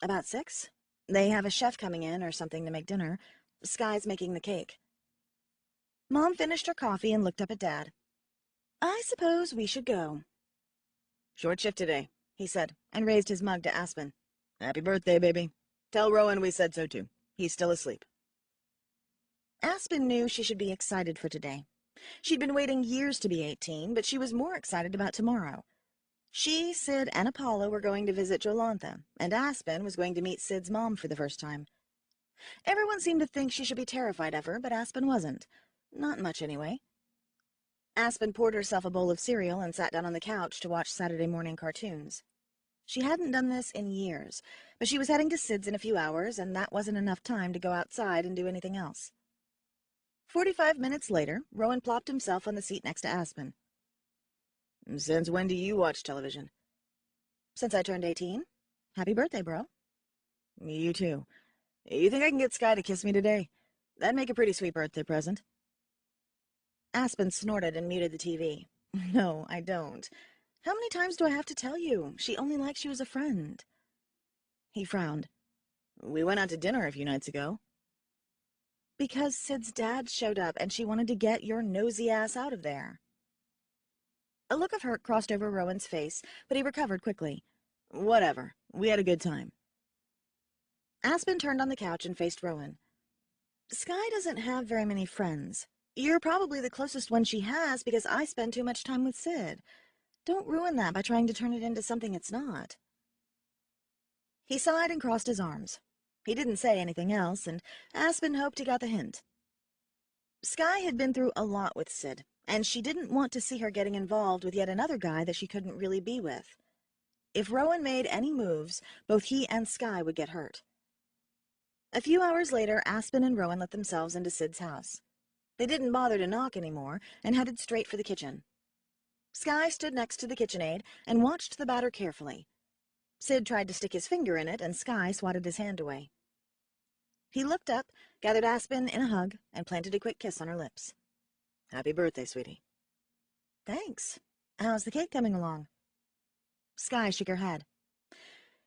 "About 6. They have a chef coming in or something to make dinner. Sky's making the cake." Mom finished her coffee and looked up at Dad. "I suppose we should go." "Short shift today," he said, and raised his mug to Aspen. "Happy birthday, baby. Tell Rowan we said so too. He's still asleep." Aspen knew she should be excited for today. She'd been waiting years to be 18, but she was more excited about tomorrow. She, Sid, and Apollo were going to visit Jolantha, and Aspen was going to meet Sid's mom for the first time. Everyone seemed to think she should be terrified of her, but Aspen wasn't. Not much, anyway. Aspen poured herself a bowl of cereal and sat down on the couch to watch Saturday morning cartoons. She hadn't done this in years, but she was heading to Sid's in a few hours, and that wasn't enough time to go outside and do anything else. 45 minutes later, Rowan plopped himself on the seat next to Aspen. "Since when do you watch television?" "Since I turned 18. Happy birthday, bro." "You too. You think I can get Sky to kiss me today? That'd make a pretty sweet birthday present." Aspen snorted and muted the TV. "No, I don't. How many times do I have to tell you? She only likes you as a friend." He frowned. "We went out to dinner a few nights ago." "Because Sid's dad showed up and she wanted to get your nosy ass out of there." A look of hurt crossed over Rowan's face, but he recovered quickly. "Whatever. We had a good time." Aspen turned on the couch and faced Rowan. "Sky doesn't have very many friends. You're probably the closest one she has because I spend too much time with Sid. Don't ruin that by trying to turn it into something it's not." He sighed and crossed his arms. He didn't say anything else, and Aspen hoped he got the hint. Sky had been through a lot with Sid, and she didn't want to see her getting involved with yet another guy that she couldn't really be with. If Rowan made any moves, both he and Sky would get hurt. A few hours later, Aspen and Rowan let themselves into Sid's house. They didn't bother to knock anymore and headed straight for the kitchen. Sky stood next to the KitchenAid and watched the batter carefully. Sid tried to stick his finger in it, and Sky swatted his hand away. He looked up, gathered Aspen in a hug, and planted a quick kiss on her lips. "Happy birthday, sweetie." "Thanks. How's the cake coming along?" Sky shook her head.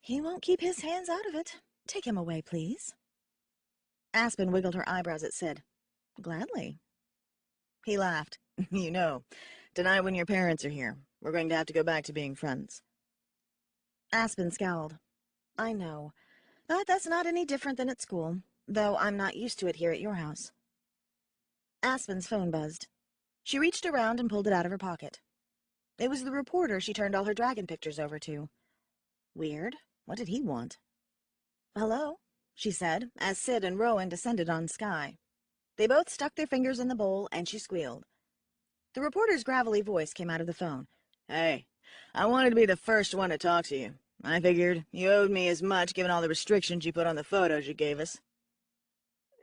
"He won't keep his hands out of it. Take him away, please. Aspen wiggled her eyebrows at Sid. Gladly. He laughed. You know, tonight when your parents are here, we're going to have to go back to being friends. Aspen scowled. I know, but that's not any different than at school, though I'm not used to it here at your house. Aspen's phone buzzed. She reached around and pulled it out of her pocket. It was the reporter she turned all her dragon pictures over to. Weird. What did he want? Hello, she said, as Sid and Rowan descended on Sky. They both stuck their fingers in the bowl, and she squealed. The reporter's gravelly voice came out of the phone. Hey, I wanted to be the first one to talk to you. I figured you owed me as much given all the restrictions you put on the photos you gave us.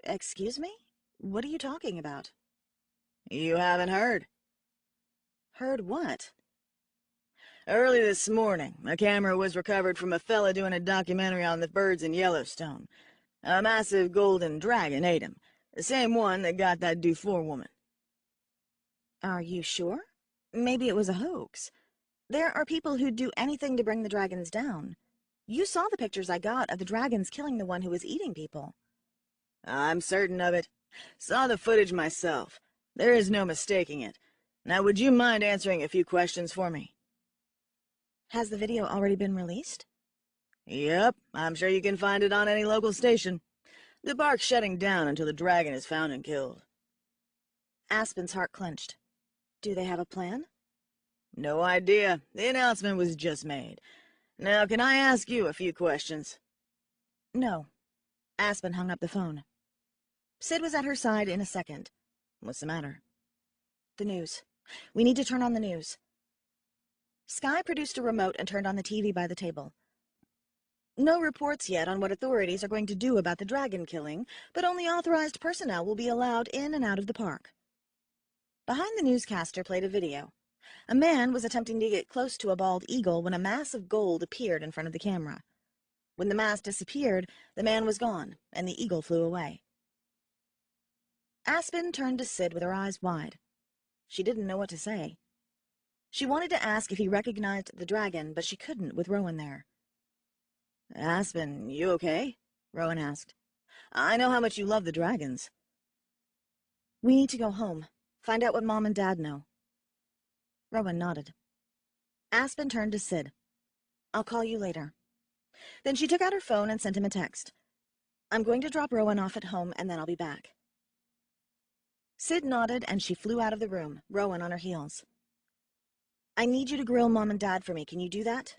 Excuse me? What are you talking about? You haven't heard. Heard what? Early this morning, a camera was recovered from a fella doing a documentary on the birds in Yellowstone. A massive golden dragon ate him. The same one that got that Dufour woman. Are you sure? Maybe it was a hoax. There are people who'd do anything to bring the dragons down. You saw the pictures I got of the dragons killing the one who was eating people. I'm certain of it. Saw the footage myself. There is no mistaking it. Now, would you mind answering a few questions for me? Has the video already been released? Yep, I'm sure you can find it on any local station. The park's shutting down until the dragon is found and killed. Aspen's heart clenched. Do they have a plan? No idea. The announcement was just made. Now, can I ask you a few questions? No. Aspen hung up the phone. Sid was at her side in a second. What's the matter? The news. We need to turn on the news. Sky produced a remote and turned on the TV by the table. No reports yet on what authorities are going to do about the dragon killing, but only authorized personnel will be allowed in and out of the park. Behind the newscaster played a video. A man was attempting to get close to a bald eagle when a mass of gold appeared in front of the camera. When the mass disappeared, the man was gone, and the eagle flew away. Aspen turned to Sid with her eyes wide. She didn't know what to say. She wanted to ask if he recognized the dragon, but she couldn't with Rowan there. Aspen, you okay? Rowan asked. I know how much you love the dragons. We need to go home. Find out what Mom and Dad know. Rowan nodded. Aspen turned to Sid. I'll call you later. Then she took out her phone and sent him a text. I'm going to drop Rowan off at home, and then I'll be back. Sid nodded, and she flew out of the room, Rowan on her heels. I need you to grill Mom and Dad for me. Can you do that?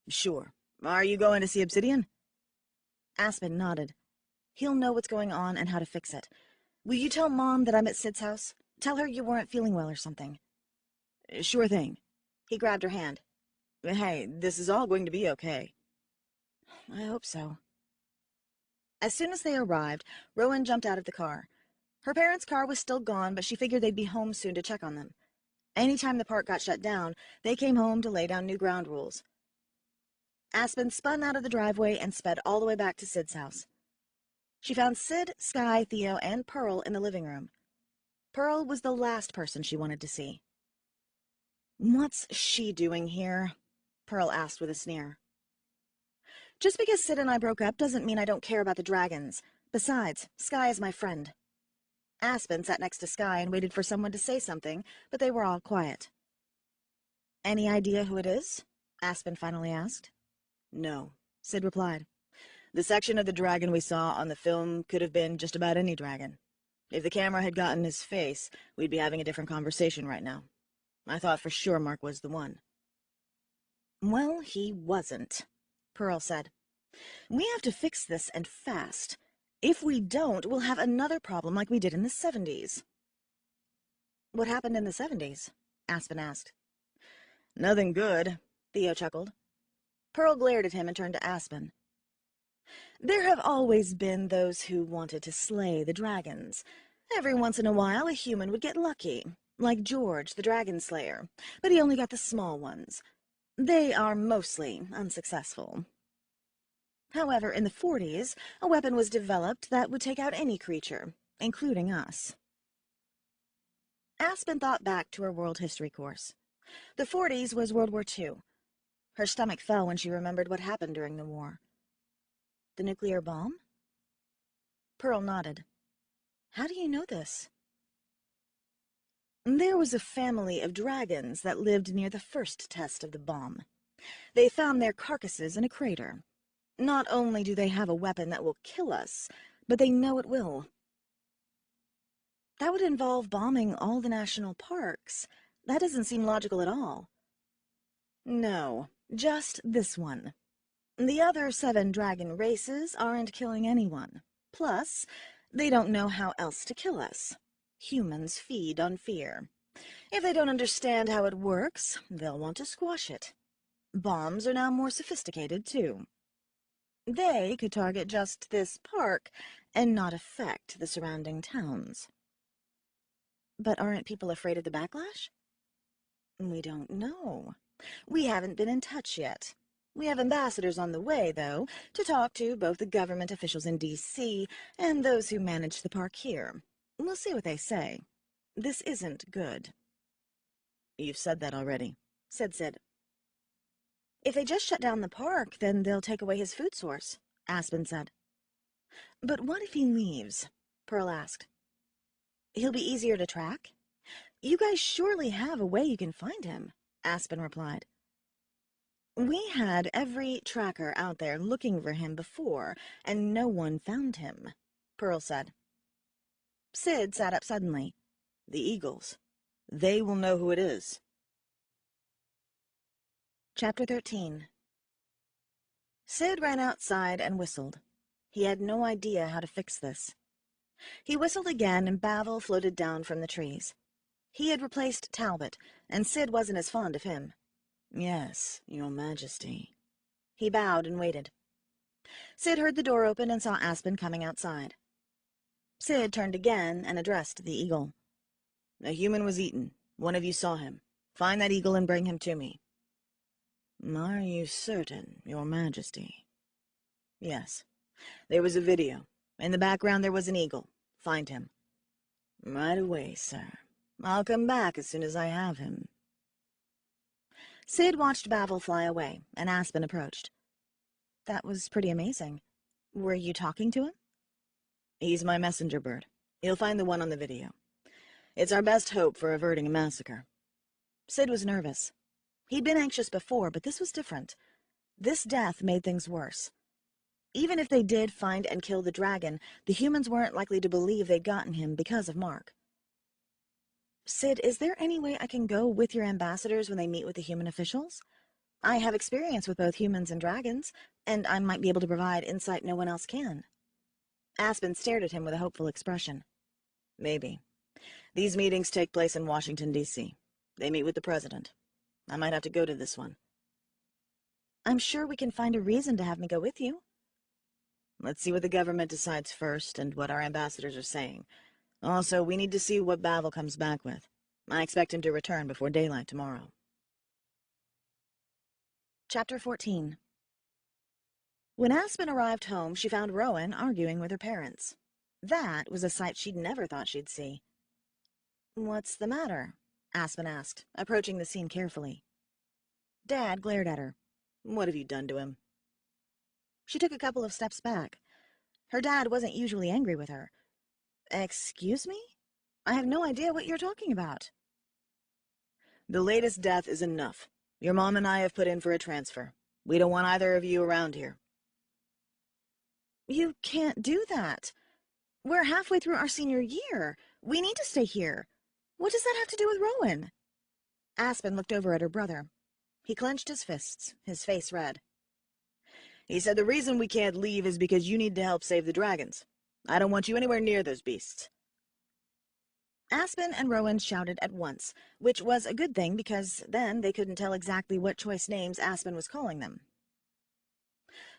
Sure. Are you going to see Obsidian? Aspen nodded. He'll know what's going on and how to fix it. Will you tell Mom that I'm at Sid's house? Tell her you weren't feeling well or something. Sure thing. He grabbed her hand. Hey, this is all going to be okay. I hope so. As soon as they arrived, Rowan jumped out of the car. Her parents' car was still gone, but she figured they'd be home soon to check on them. Anytime the park got shut down, they came home to lay down new ground rules. Aspen spun out of the driveway and sped all the way back to Sid's house. She found Sid, Sky, Theo, and Pearl in the living room. Pearl was the last person she wanted to see. What's she doing here? Pearl asked with a sneer. Just because Sid and I broke up doesn't mean I don't care about the dragons. Besides, Sky is my friend. Aspen sat next to Sky and waited for someone to say something, but they were all quiet. Any idea who it is? Aspen finally asked. No, Sid replied. The section of the dragon we saw on the film could have been just about any dragon. If the camera had gotten his face, we'd be having a different conversation right now. I thought for sure Mark was the one. Well, he wasn't, Pearl said. We have to fix this, and fast. If we don't, we'll have another problem like we did in the 70s. What happened in the 70s? Aspen asked. Nothing good, Theo chuckled. Pearl glared at him and turned to Aspen. There have always been those who wanted to slay the dragons. Every once in a while, a human would get lucky, like George, the dragon slayer, but he only got the small ones. They are mostly unsuccessful. However, in the 40s, a weapon was developed that would take out any creature, including us. Aspen thought back to her world history course. The 40s was World War II. Her stomach fell when she remembered what happened during the war. The nuclear bomb? Pearl nodded. How do you know this? There was a family of dragons that lived near the first test of the bomb. They found their carcasses in a crater. Not only do they have a weapon that will kill us, but they know it will. That would involve bombing all the national parks. That doesn't seem logical at all. No, just this one. The other 7 dragon races aren't killing anyone. Plus, they don't know how else to kill us. Humans feed on fear. If they don't understand how it works, they'll want to squash it. Bombs are now more sophisticated, too. They could target just this park and not affect the surrounding towns. But aren't people afraid of the backlash? We don't know. We haven't been in touch yet. We have ambassadors on the way, though, to talk to both the government officials in D.C. and those who manage the park here. We'll see what they say. This isn't good. You've said that already, said Sid. If they just shut down the park, then they'll take away his food source, Aspen said. But what if he leaves? Pearl asked. He'll be easier to track? You guys surely have a way you can find him, Aspen replied. We had every tracker out there looking for him before, and no one found him, Pearl said. Sid sat up suddenly. The Eagles. They will know who it is. Chapter 13. Sid ran outside and whistled. He had no idea how to fix this. He whistled again, and Bavel floated down from the trees. He had replaced Talbot, and Sid wasn't as fond of him. Yes, Your Majesty. He bowed and waited. Sid heard the door open and saw Aspen coming outside. Sid turned again and addressed the eagle. A human was eaten. One of you saw him. Find that eagle and bring him to me. Are you certain, Your Majesty? Yes. There was a video. In the background there was an eagle. Find him. Right away, sir. I'll come back as soon as I have him. Sid watched Bavel fly away, and Aspen approached. That was pretty amazing. Were you talking to him? He's my messenger bird. He'll find the one on the video. It's our best hope for averting a massacre. Sid was nervous. He'd been anxious before, but this was different. This death made things worse. Even if they did find and kill the dragon, the humans weren't likely to believe they'd gotten him because of Mark. Sid, is there any way I can go with your ambassadors when they meet with the human officials? I have experience with both humans and dragons, and I might be able to provide insight no one else can. Aspen stared at him with a hopeful expression. Maybe. These meetings take place in Washington, D.C. They meet with the president. I might have to go to this one. I'm sure we can find a reason to have me go with you. Let's see what the government decides first and what our ambassadors are saying. Also, we need to see what Bavel comes back with. I expect him to return before daylight tomorrow. Chapter 14. When Aspen arrived home, she found Rowan arguing with her parents. That was a sight she'd never thought she'd see. What's the matter? Aspen asked, approaching the scene carefully. Dad glared at her. What have you done to him? She took a couple of steps back. Her dad wasn't usually angry with her. Excuse me? I have no idea what you're talking about. The latest death is enough. Your mom and I have put in for a transfer. We don't want either of you around here. You can't do that. We're halfway through our senior year. We need to stay here. What does that have to do with Rowan? Aspen looked over at her brother. He clenched his fists, his face red. He said the reason we can't leave is because you need to help save the dragons. I don't want you anywhere near those beasts. Aspen and Rowan shouted at once, which was a good thing because then they couldn't tell exactly what choice names Aspen was calling them.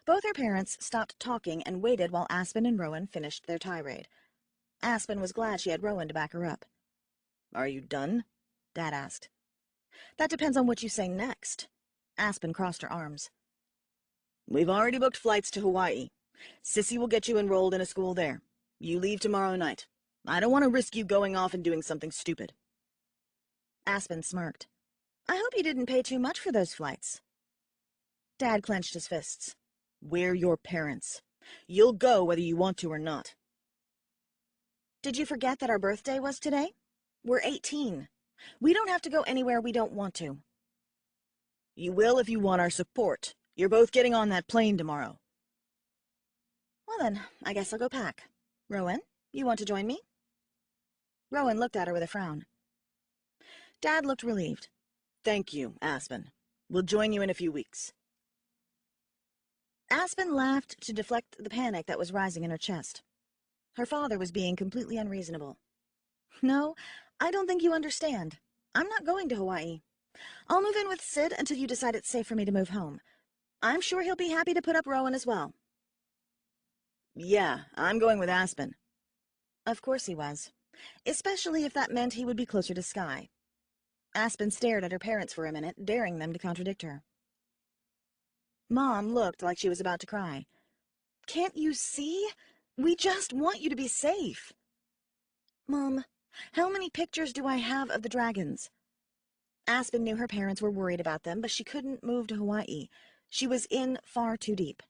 Both her parents stopped talking and waited while Aspen and Rowan finished their tirade. Aspen was glad she had Rowan to back her up. Are you done? Dad asked. That depends on what you say next. Aspen crossed her arms. We've already booked flights to Hawaii. Sissy will get you enrolled in a school there. You leave tomorrow night. I don't want to risk you going off and doing something stupid. Aspen smirked. I hope you didn't pay too much for those flights. Dad clenched his fists. We're your parents. You'll go whether you want to or not. Did you forget that our birthday was today? We're 18. We don't have to go anywhere we don't want to. You will if you want our support. You're both getting on that plane tomorrow. Well then, I guess I'll go pack. Rowan, you want to join me? Rowan looked at her with a frown. Dad looked relieved. Thank you, Aspen. We'll join you in a few weeks. Aspen laughed to deflect the panic that was rising in her chest. Her father was being completely unreasonable. No, I don't think you understand. I'm not going to Hawaii. I'll move in with Sid until you decide it's safe for me to move home. I'm sure he'll be happy to put up Rowan as well. Yeah, I'm going with Aspen. Of course he was, especially if that meant he would be closer to Sky. Aspen stared at her parents for a minute, daring them to contradict her. Mom looked like she was about to cry. Can't you see? We just want you to be safe. Mom, how many pictures do I have of the dragons? Aspen knew her parents were worried about them, but she couldn't move to Hawaii. She was in far too deep.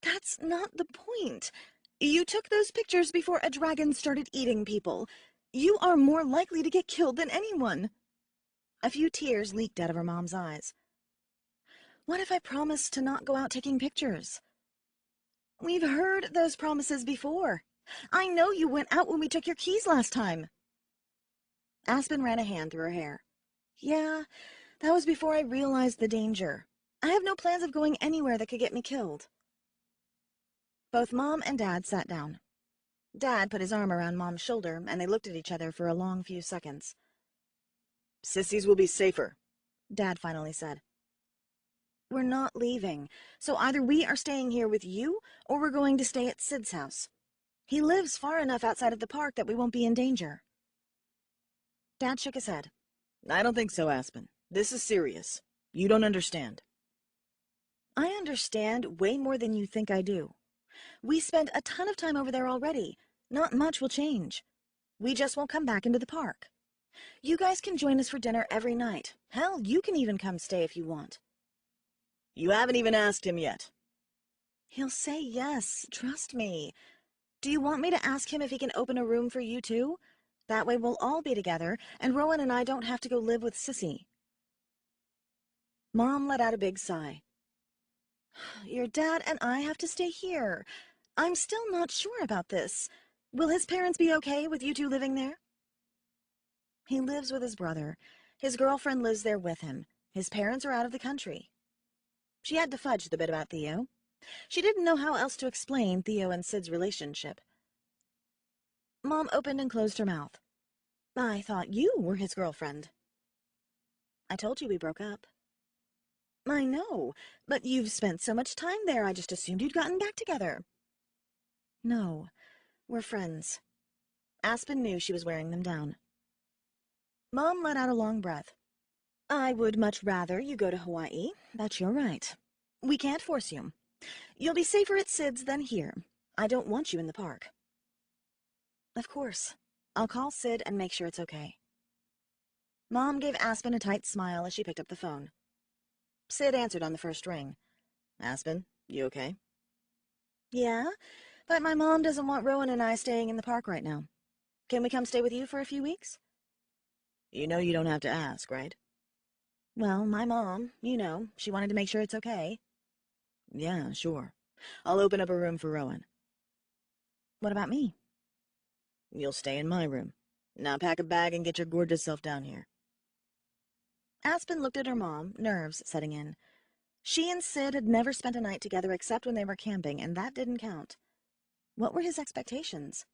That's not the point. You took those pictures before a dragon started eating people. You are more likely to get killed than anyone. A few tears leaked out of her mom's eyes. What if I promised to not go out taking pictures? We've heard those promises before. I know you went out when we took your keys last time. Aspen ran a hand through her hair. Yeah, that was before I realized the danger. I have no plans of going anywhere that could get me killed. Both Mom and Dad sat down. Dad put his arm around Mom's shoulder, and they looked at each other for a long few seconds. Sissies will be safer, Dad finally said. We're not leaving, so either we are staying here with you, or we're going to stay at Sid's house. He lives far enough outside of the park that we won't be in danger. Dad shook his head. I don't think so, Aspen. This is serious. You don't understand. I understand way more than you think I do. We spent a ton of time over there already. Not much will change. We just won't come back into the park. You guys can join us for dinner every night. Hell, you can even come stay if you want. You haven't even asked him yet. He'll say yes, trust me. Do you want me to ask him if he can open a room for you too? That way we'll all be together, and Rowan and I don't have to go live with Sissy. Mom let out a big sigh. Your dad and I have to stay here. I'm still not sure about this. Will his parents be okay with you two living there? He lives with his brother. His girlfriend lives there with him. His parents are out of the country. She had to fudge the bit about Theo. She didn't know how else to explain Theo and Sid's relationship. Mom opened and closed her mouth. I thought you were his girlfriend. I told you we broke up. I know, but you've spent so much time there, I just assumed you'd gotten back together. No, we're friends. Aspen knew she was wearing them down. Mom let out a long breath. I would much rather you go to Hawaii. That's your right. We can't force you. You'll be safer at Sid's than here. I don't want you in the park. Of course. I'll call Sid and make sure it's okay. Mom gave Aspen a tight smile as she picked up the phone. Sid answered on the first ring. Aspen, you okay? Yeah, but my mom doesn't want Rowan and I staying in the park right now. Can we come stay with you for a few weeks? You know you don't have to ask, right? Well, my mom, she wanted to make sure it's okay. Yeah, sure. I'll open up a room for Rowan. What about me? You'll stay in my room. Now pack a bag and get your gorgeous self down here. Aspen looked at her mom, nerves setting in. She and Sid had never spent a night together except when they were camping, and that didn't count. What were his expectations?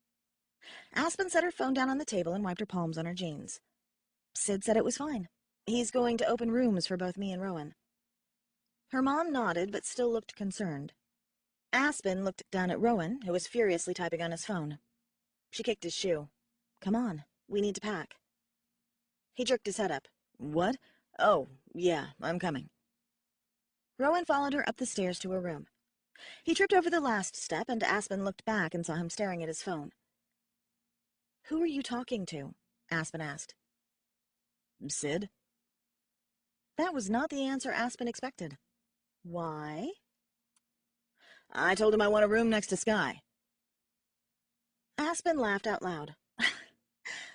Aspen set her phone down on the table and wiped her palms on her jeans. Sid said it was fine. He's going to open rooms for both me and Rowan. Her mom nodded, but still looked concerned. Aspen looked down at Rowan, who was furiously typing on his phone. She kicked his shoe. Come on, we need to pack. He jerked his head up. What? Oh, yeah, I'm coming. Rowan followed her up the stairs to her room. He tripped over the last step, and Aspen looked back and saw him staring at his phone. Who are you talking to? Aspen asked. Sid? That was not the answer Aspen expected. Why? I told him I want a room next to Sky. Aspen laughed out loud.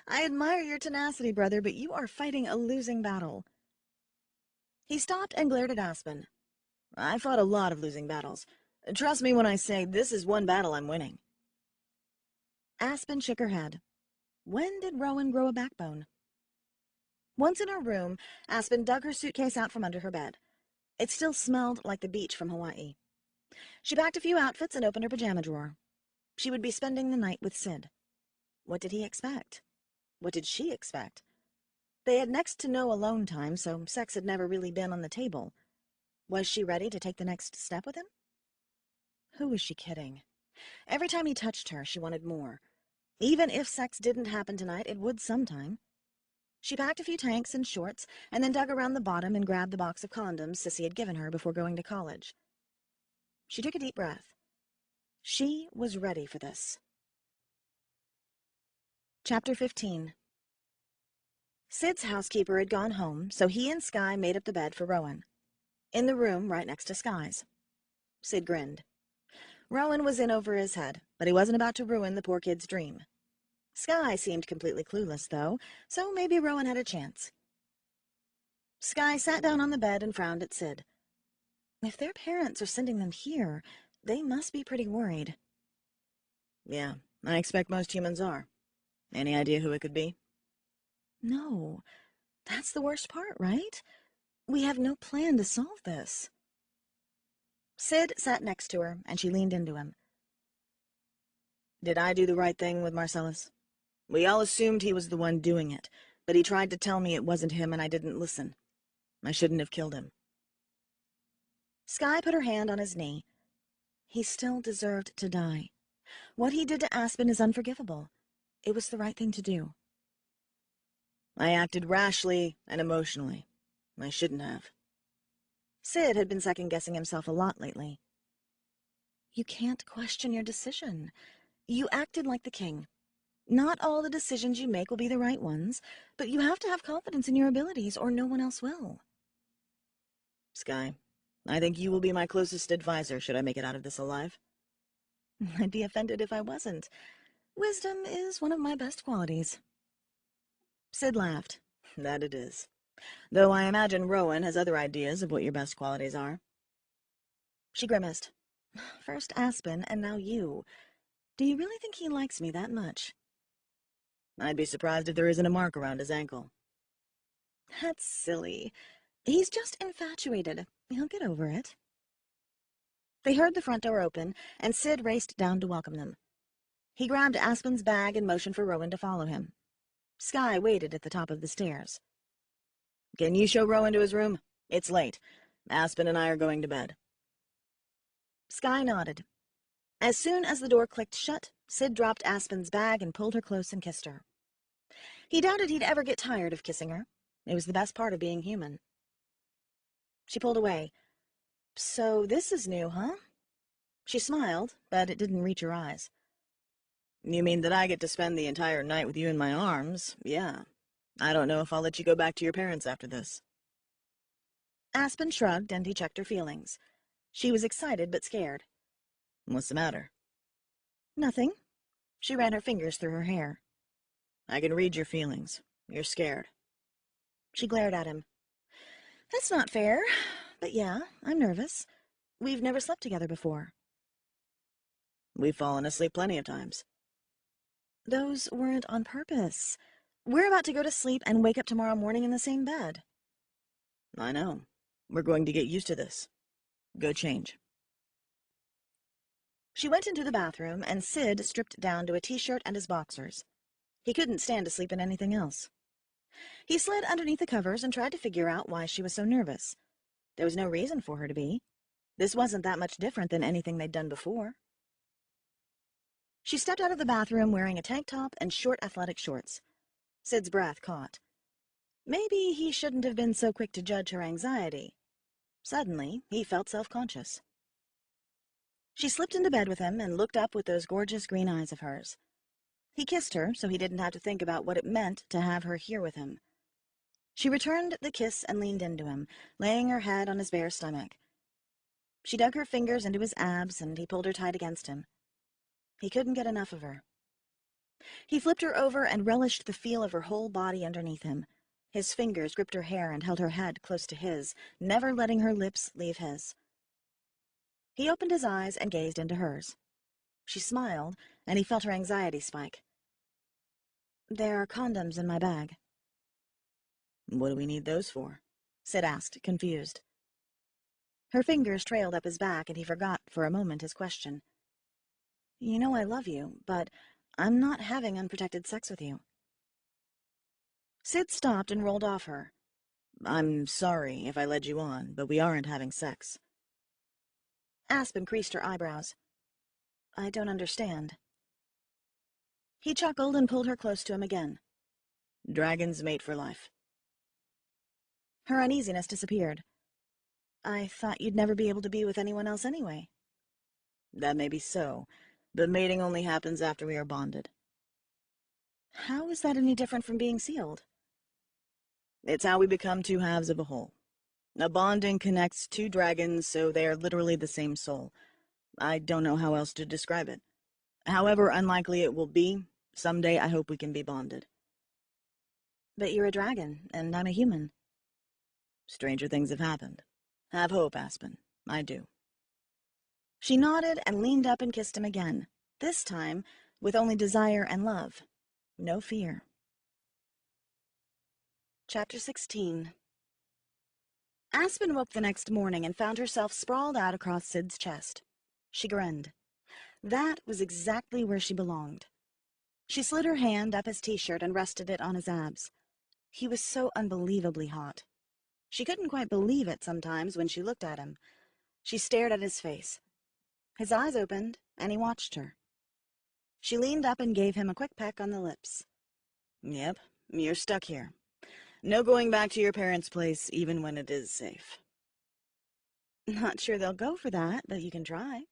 I admire your tenacity, brother, but you are fighting a losing battle. He stopped and glared at Aspen. I fought a lot of losing battles. Trust me when I say this is one battle I'm winning. Aspen shook her head. When did Rowan grow a backbone? Once in her room, Aspen dug her suitcase out from under her bed. It still smelled like the beach from Hawaii. She packed a few outfits and opened her pajama drawer. She would be spending the night with Sid. What did he expect? What did she expect? They had next to no alone time, so sex had never really been on the table. Was she ready to take the next step with him? Who was she kidding? Every time he touched her, she wanted more. Even if sex didn't happen tonight, it would sometime. She packed a few tanks and shorts, and then dug around the bottom and grabbed the box of condoms Sissy had given her before going to college. She took a deep breath. She was ready for this. Chapter 15. Sid's housekeeper had gone home, so he and Sky made up the bed for Rowan. In the room right next to Sky's. Sid grinned. Rowan was in over his head, but he wasn't about to ruin the poor kid's dream. Sky seemed completely clueless, though, so maybe Rowan had a chance. Sky sat down on the bed and frowned at Sid. If their parents are sending them here, they must be pretty worried. Yeah, I expect most humans are. Any idea who it could be? No, that's the worst part, right? We have no plan to solve this. Sid sat next to her, and she leaned into him. Did I do the right thing with Marcellus? We all assumed he was the one doing it, but he tried to tell me it wasn't him and I didn't listen. I shouldn't have killed him. Sky put her hand on his knee. He still deserved to die. What he did to Aspen is unforgivable. It was the right thing to do. I acted rashly and emotionally. I shouldn't have. Sid had been second-guessing himself a lot lately. You can't question your decision. You acted like the king. Not all the decisions you make will be the right ones, but you have to have confidence in your abilities or no one else will. Sky, I think you will be my closest advisor should I make it out of this alive. I'd be offended if I wasn't. Wisdom is one of my best qualities. Sid laughed. That it is. Though I imagine Rowan has other ideas of what your best qualities are. She grimaced. First Aspen, and now you. Do you really think he likes me that much? I'd be surprised if there isn't a mark around his ankle. That's silly. He's just infatuated. He'll get over it. They heard the front door open, and Sid raced down to welcome them. He grabbed Aspen's bag and motioned for Rowan to follow him. Sky waited at the top of the stairs. Can you show Rowan to his room? It's late. Aspen and I are going to bed. Sky nodded. As soon as the door clicked shut, Sid dropped Aspen's bag and pulled her close and kissed her. He doubted he'd ever get tired of kissing her. It was the best part of being human. She pulled away. So this is new, huh? She smiled, but it didn't reach her eyes. You mean that I get to spend the entire night with you in my arms? Yeah. I don't know if I'll let you go back to your parents after this. Aspen shrugged, and he checked her feelings. She was excited but scared. What's the matter? Nothing. She ran her fingers through her hair. I can read your feelings. You're scared. She glared at him. That's not fair, but yeah, I'm nervous. We've never slept together before. We've fallen asleep plenty of times. Those weren't on purpose. We're about to go to sleep and wake up tomorrow morning in the same bed. I know. We're going to get used to this. Go change. She went into the bathroom, and Sid stripped down to a t-shirt and his boxers. He couldn't stand to sleep in anything else. He slid underneath the covers and tried to figure out why she was so nervous. There was no reason for her to be. This wasn't that much different than anything they'd done before. She stepped out of the bathroom wearing a tank top and short athletic shorts. Sid's breath caught. Maybe he shouldn't have been so quick to judge her anxiety. Suddenly, he felt self-conscious. She slipped into bed with him and looked up with those gorgeous green eyes of hers. He kissed her so he didn't have to think about what it meant to have her here with him. She returned the kiss and leaned into him, laying her head on his bare stomach. She dug her fingers into his abs, and he pulled her tight against him. He couldn't get enough of her. He flipped her over and relished the feel of her whole body underneath him. His fingers gripped her hair and held her head close to his, never letting her lips leave his. He opened his eyes and gazed into hers. She smiled, and he felt her anxiety spike. "There are condoms in my bag." "What do we need those for?" Sid asked, confused. Her fingers trailed up his back, and he forgot for a moment his question. "You know I love you, but I'm not having unprotected sex with you." Sid stopped and rolled off her. "I'm sorry if I led you on, but we aren't having sex." Aspen creased her eyebrows. "I don't understand." He chuckled and pulled her close to him again. "Dragons mate for life." Her uneasiness disappeared. "I thought you'd never be able to be with anyone else anyway." "That may be so, but mating only happens after we are bonded." "How is that any different from being sealed?" "It's how we become two halves of a whole. A bonding connects two dragons, so they are literally the same soul. I don't know how else to describe it. However unlikely it will be, someday I hope we can be bonded." "But you're a dragon, and I'm a human." "Stranger things have happened. Have hope, Aspen. I do." She nodded and leaned up and kissed him again, this time with only desire and love, no fear. Chapter 16. Aspen woke the next morning and found herself sprawled out across Sid's chest. She grinned. That was exactly where she belonged. She slid her hand up his t-shirt and rested it on his abs. He was so unbelievably hot. She couldn't quite believe it sometimes when she looked at him. She stared at his face. His eyes opened, and he watched her. She leaned up and gave him a quick peck on the lips. "Yep, you're stuck here. No going back to your parents' place, even when it is safe." "Not sure they'll go for that, but you can try."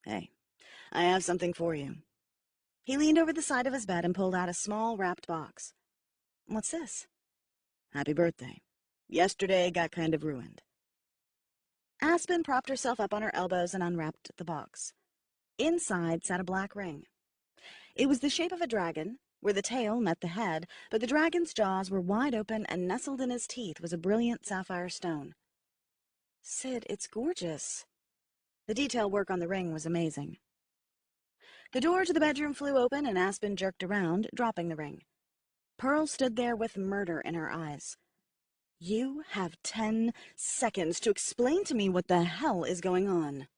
"Hey, I have something for you." He leaned over the side of his bed and pulled out a small wrapped box. "What's this?" "Happy birthday. Yesterday got kind of ruined." Aspen propped herself up on her elbows and unwrapped the box. Inside sat a black ring. It was the shape of a dragon, where the tail met the head, but the dragon's jaws were wide open, and nestled in his teeth was a brilliant sapphire stone. "Sid, it's gorgeous." The detail work on the ring was amazing. The door to the bedroom flew open, and Aspen jerked around, dropping the ring. Pearl stood there with murder in her eyes. "You have 10 seconds to explain to me what the hell is going on."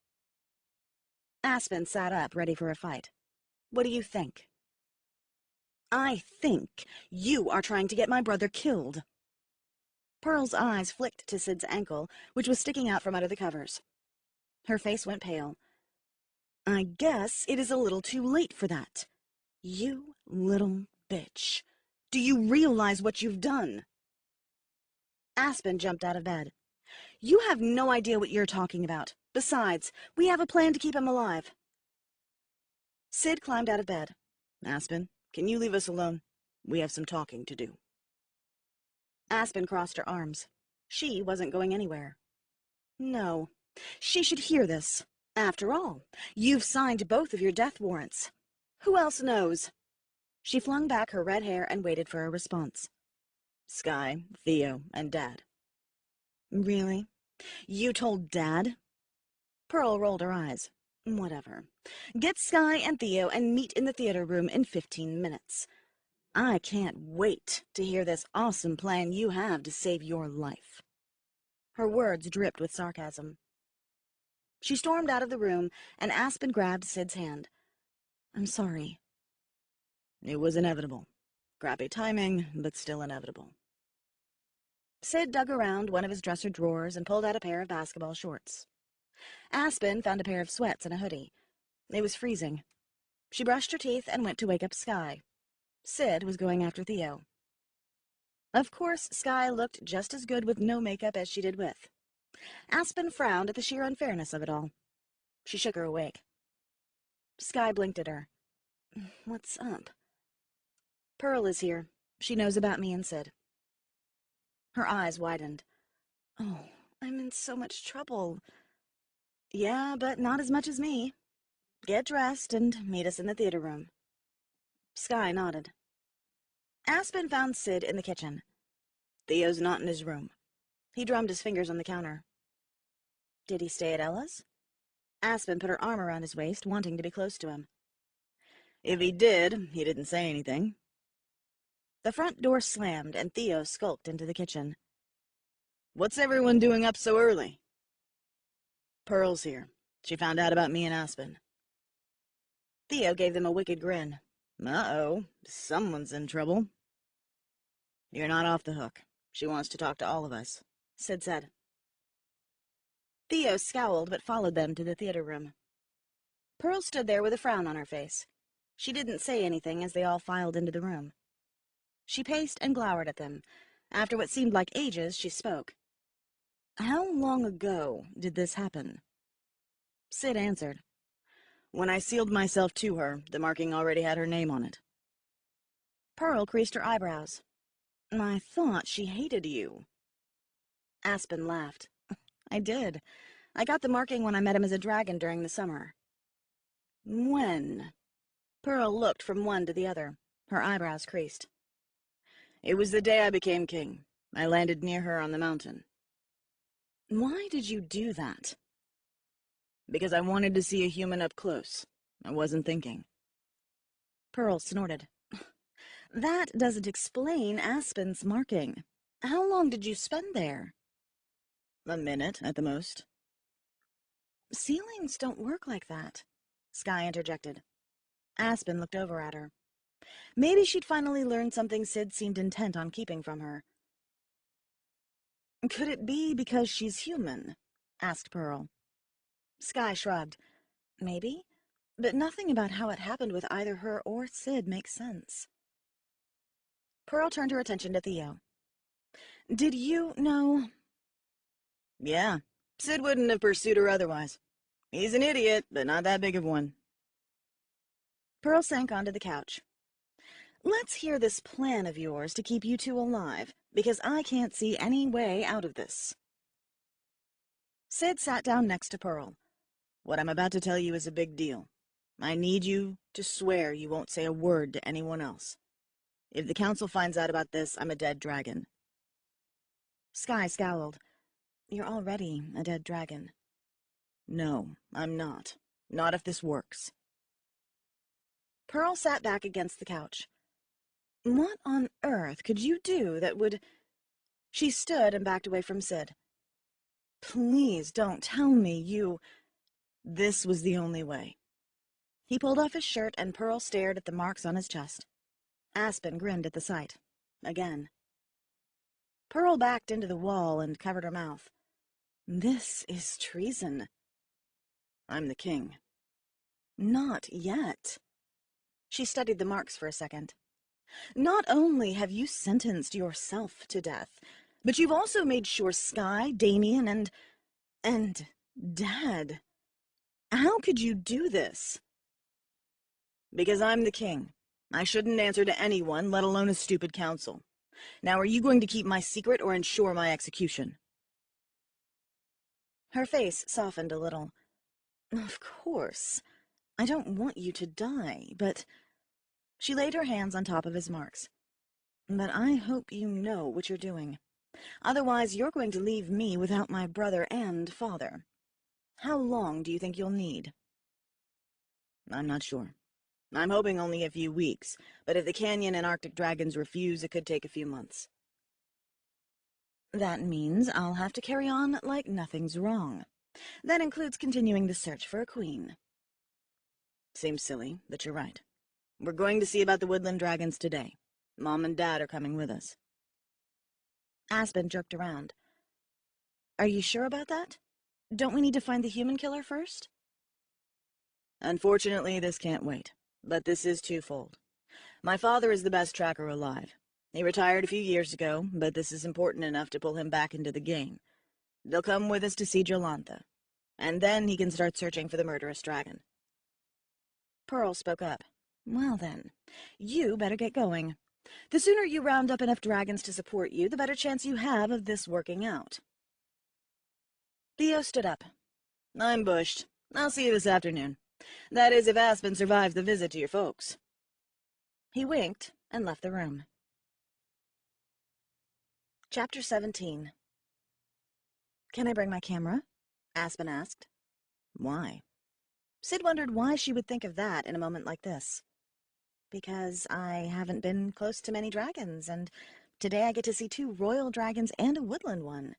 Aspen sat up, ready for a fight. "What do you think?" "I think you are trying to get my brother killed." Pearl's eyes flicked to Sid's ankle, which was sticking out from under the covers. Her face went pale. "I guess it is a little too late for that. You little bitch. Do you realize what you've done?" Aspen jumped out of bed. "You have no idea what you're talking about. Besides, we have a plan to keep him alive." Sid climbed out of bed. "Aspen, can you leave us alone? We have some talking to do." Aspen crossed her arms. She wasn't going anywhere. No, she should hear this. After all, you've signed both of your death warrants. Who else knows? She flung back her red hair and waited for a response. "Sky, Theo, and Dad." "Really? You told Dad?" Pearl rolled her eyes. "Whatever. Get Sky and Theo and meet in the theater room in 15 minutes. I can't wait to hear this awesome plan you have to save your life." Her words dripped with sarcasm. She stormed out of the room, and Aspen grabbed Sid's hand. "I'm sorry." "It was inevitable. Crappy timing, but still inevitable." Sid dug around one of his dresser drawers and pulled out a pair of basketball shorts. Aspen found a pair of sweats and a hoodie. It was freezing. She brushed her teeth and went to wake up Sky. Sid was going after Theo. Of course, Sky looked just as good with no makeup as she did with. Aspen frowned at the sheer unfairness of it all. She shook her awake. Sky blinked at her. "What's up?" "Pearl is here. She knows about me and Sid." Her eyes widened. "Oh, I'm in so much trouble." Yeah, but not as much as me. Get dressed and meet us in the theater room. Sky nodded. Aspen found Sid in the kitchen. Theo's not in his room. He drummed his fingers on the counter. Did he stay at Ella's? Aspen put her arm around his waist, wanting to be close to him. If he did, he didn't say anything. The front door slammed, and Theo skulked into the kitchen. What's everyone doing up so early? Pearl's here. She found out about me and Aspen. Theo gave them a wicked grin. Uh-oh, someone's in trouble. You're not off the hook. She wants to talk to all of us, Sid said. Theo scowled but followed them to the theater room. Pearl stood there with a frown on her face. She didn't say anything as they all filed into the room. She paced and glowered at them. After what seemed like ages, she spoke. How long ago did this happen? Sid answered. When I sealed myself to her, the marking already had her name on it. Pearl creased her eyebrows. I thought she hated you. Aspen laughed. I did. I got the marking when I met him as a dragon during the summer. When? Pearl looked from one to the other. Her eyebrows creased. It was the day I became king. I landed near her on the mountain. Why did you do that? Because I wanted to see a human up close. I wasn't thinking. Pearl snorted. That doesn't explain Aspen's marking. How long did you spend there? A minute, at the most. Ceilings don't work like that, Sky interjected. Aspen looked over at her. Maybe she'd finally learned something Sid seemed intent on keeping from her. Could it be because she's human? Asked Pearl. Sky shrugged. Maybe, but nothing about how it happened with either her or Sid makes sense. Pearl turned her attention to Theo. Did you know? Yeah, Sid wouldn't have pursued her otherwise. He's an idiot, but not that big of one. Pearl sank onto the couch. Let's hear this plan of yours to keep you two alive, because I can't see any way out of this. Sid sat down next to Pearl. What I'm about to tell you is a big deal. I need you to swear you won't say a word to anyone else. If the council finds out about this, I'm a dead dragon. Sky scowled. You're already a dead dragon. No, I'm not. Not if this works. Pearl sat back against the couch. What on earth could you do that would... She stood and backed away from Sid. Please don't tell me you... This was the only way. He pulled off his shirt and Pearl stared at the marks on his chest. Aspen grinned at the sight. Again. Pearl backed into the wall and covered her mouth. This is treason. I'm the king. Not yet. She studied the marks for a second. Not only have you sentenced yourself to death, but you've also made sure Sky, Damien, and Dad. How could you do this? Because I'm the king. I shouldn't answer to anyone, let alone a stupid council. Now are you going to keep my secret or ensure my execution? Her face softened a little. Of course. I don't want you to die, but... She laid her hands on top of his marks. But I hope you know what you're doing. Otherwise, you're going to leave me without my brother and father. How long do you think you'll need? I'm not sure. I'm hoping only a few weeks, but if the Canyon and Arctic dragons refuse, it could take a few months. That means I'll have to carry on like nothing's wrong. That includes continuing the search for a queen. Seems silly, but you're right. We're going to see about the woodland dragons today. Mom and Dad are coming with us. Aspen jerked around. Are you sure about that? Don't we need to find the human killer first? Unfortunately, this can't wait. But this is twofold. My father is the best tracker alive. He retired a few years ago, but this is important enough to pull him back into the game. They'll come with us to see Jolantha, and then he can start searching for the murderous dragon. Pearl spoke up. Well then, you better get going. The sooner you round up enough dragons to support you, the better chance you have of this working out. Theo stood up. I'm bushed. I'll see you this afternoon. That is, if Aspen survives the visit to your folks." He winked and left the room. Chapter 17. "Can I bring my camera?" Aspen asked. "Why?" Sid wondered why she would think of that in a moment like this. "Because I haven't been close to many dragons, and today I get to see 2 royal dragons and a woodland one.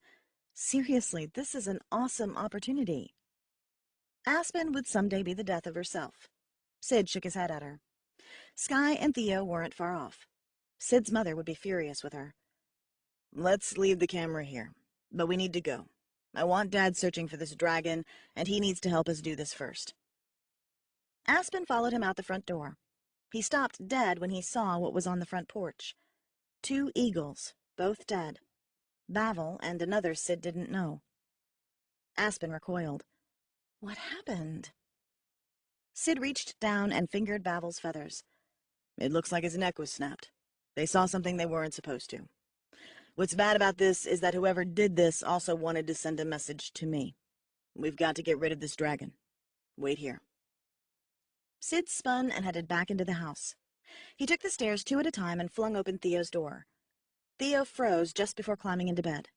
Seriously, this is an awesome opportunity." Aspen would someday be the death of herself. Sid shook his head at her. Sky and Theo weren't far off. Sid's mother would be furious with her. "Let's leave the camera here. But we need to go. I want Dad searching for this dragon, and he needs to help us do this first." Aspen followed him out the front door. He stopped dead when he saw what was on the front porch. 2 eagles, both dead. Bavel and another Sid didn't know. Aspen recoiled. What happened? Sid reached down and fingered Bavel's feathers. "It looks like his neck was snapped. They saw something they weren't supposed to. What's bad about this is that whoever did this also wanted to send a message to me. We've got to get rid of this dragon. Wait here." Sid spun and headed back into the house. He took the stairs 2 at a time and flung open Theo's door. Theo froze just before climbing into bed.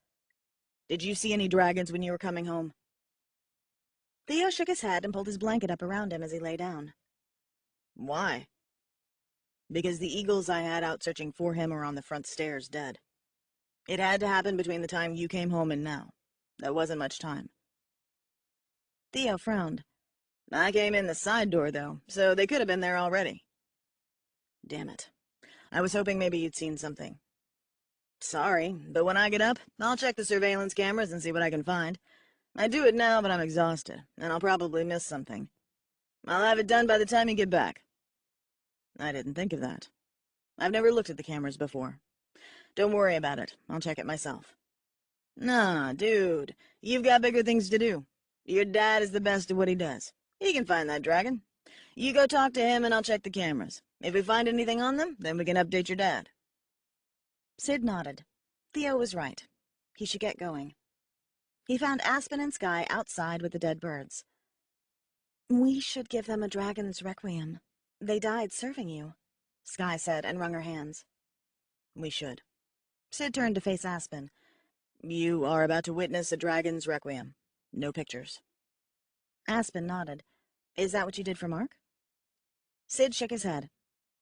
"Did you see any dragons when you were coming home?" Theo shook his head and pulled his blanket up around him as he lay down. "Why?" "Because the eagles I had out searching for him are on the front stairs dead. It had to happen between the time you came home and now. That wasn't much time." Theo frowned. "I came in the side door, though, so they could have been there already." "Damn it. I was hoping maybe you'd seen something." "Sorry, but when I get up, I'll check the surveillance cameras and see what I can find. I do it now, but I'm exhausted, and I'll probably miss something. I'll have it done by the time you get back." "I didn't think of that. I've never looked at the cameras before. Don't worry about it. I'll check it myself." "Nah, dude. You've got bigger things to do. Your dad is the best at what he does. He can find that dragon. You go talk to him and I'll check the cameras. If we find anything on them, then we can update your dad." Sid nodded. Theo was right. He should get going. He found Aspen and Sky outside with the dead birds. "We should give them a dragon's requiem. They died serving you," Sky said and wrung her hands. "We should." Sid turned to face Aspen. "You are about to witness a dragon's requiem. No pictures." Aspen nodded. "Is that what you did for Mark?" Sid shook his head.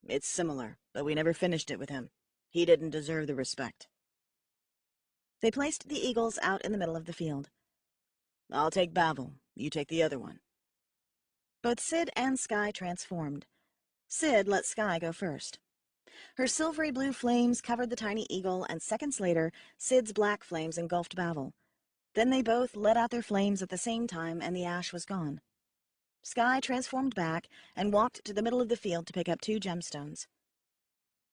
"It's similar, but we never finished it with him. He didn't deserve the respect." They placed the eagles out in the middle of the field. "I'll take Bavel. You take the other one." Both Sid and Sky transformed. Sid let Sky go first. Her silvery blue flames covered the tiny eagle, and seconds later, Sid's black flames engulfed Bavel. Then they both let out their flames at the same time, and the ash was gone. Sky transformed back and walked to the middle of the field to pick up 2 gemstones.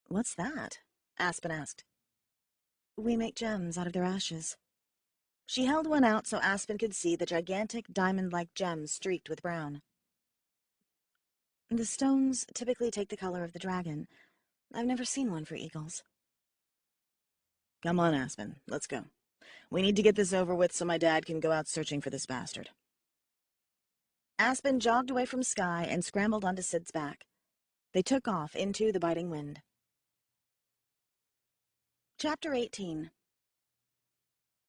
"What's that?" Aspen asked. "We make gems out of their ashes." She held one out so Aspen could see the gigantic diamond-like gems streaked with brown. "The stones typically take the color of the dragon. I've never seen one for eagles." "Come on, Aspen. Let's go. We need to get this over with so my dad can go out searching for this bastard." Aspen jogged away from Sky and scrambled onto Sid's back. They took off into the biting wind. Chapter 18.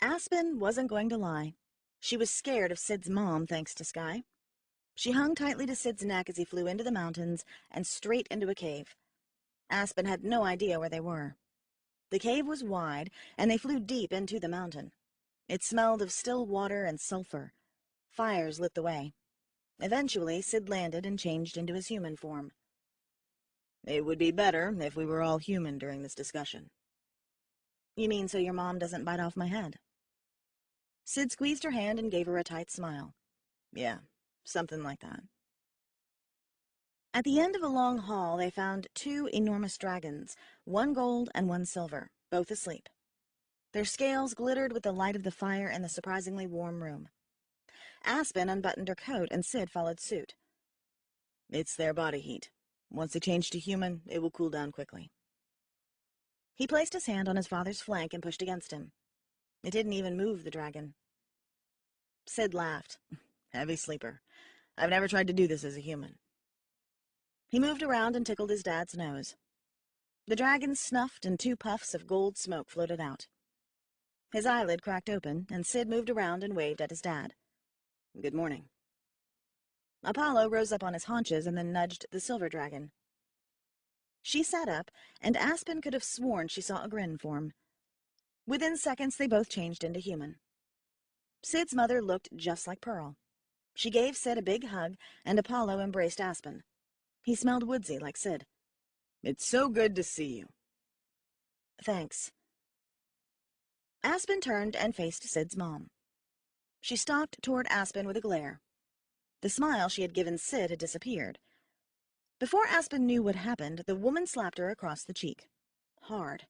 Aspen wasn't going to lie. She was scared of Sid's mom, thanks to Sky. She hung tightly to Sid's neck as he flew into the mountains and straight into a cave. Aspen had no idea where they were. The cave was wide, and they flew deep into the mountain. It smelled of still water and sulfur. Fires lit the way. Eventually, Sid landed and changed into his human form. "It would be better if we were all human during this discussion." "You mean so your mom doesn't bite off my head?" Sid squeezed her hand and gave her a tight smile. "Yeah, something like that." At the end of a long hall, they found 2 enormous dragons, one gold and one silver, both asleep. Their scales glittered with the light of the fire in the surprisingly warm room. Aspen unbuttoned her coat, and Sid followed suit. "It's their body heat. Once they change to human, it will cool down quickly." He placed his hand on his father's flank and pushed against him. It didn't even move the dragon. Sid laughed. Heavy sleeper. I've never tried to do this as a human. He moved around and tickled his dad's nose. The dragon snuffed and 2 puffs of gold smoke floated out. His eyelid cracked open, and Sid moved around and waved at his dad. Good morning. Apollo rose up on his haunches and then nudged the silver dragon. She sat up, and Aspen could have sworn she saw a grin form. Within seconds, they both changed into human. Sid's mother looked just like Pearl. She gave Sid a big hug, and Apollo embraced Aspen. He smelled woodsy like Sid. It's so good to see you. Thanks. Aspen turned and faced Sid's mom. She stalked toward Aspen with a glare. The smile she had given Sid had disappeared. Before Aspen knew what happened, the woman slapped her across the cheek. Hard.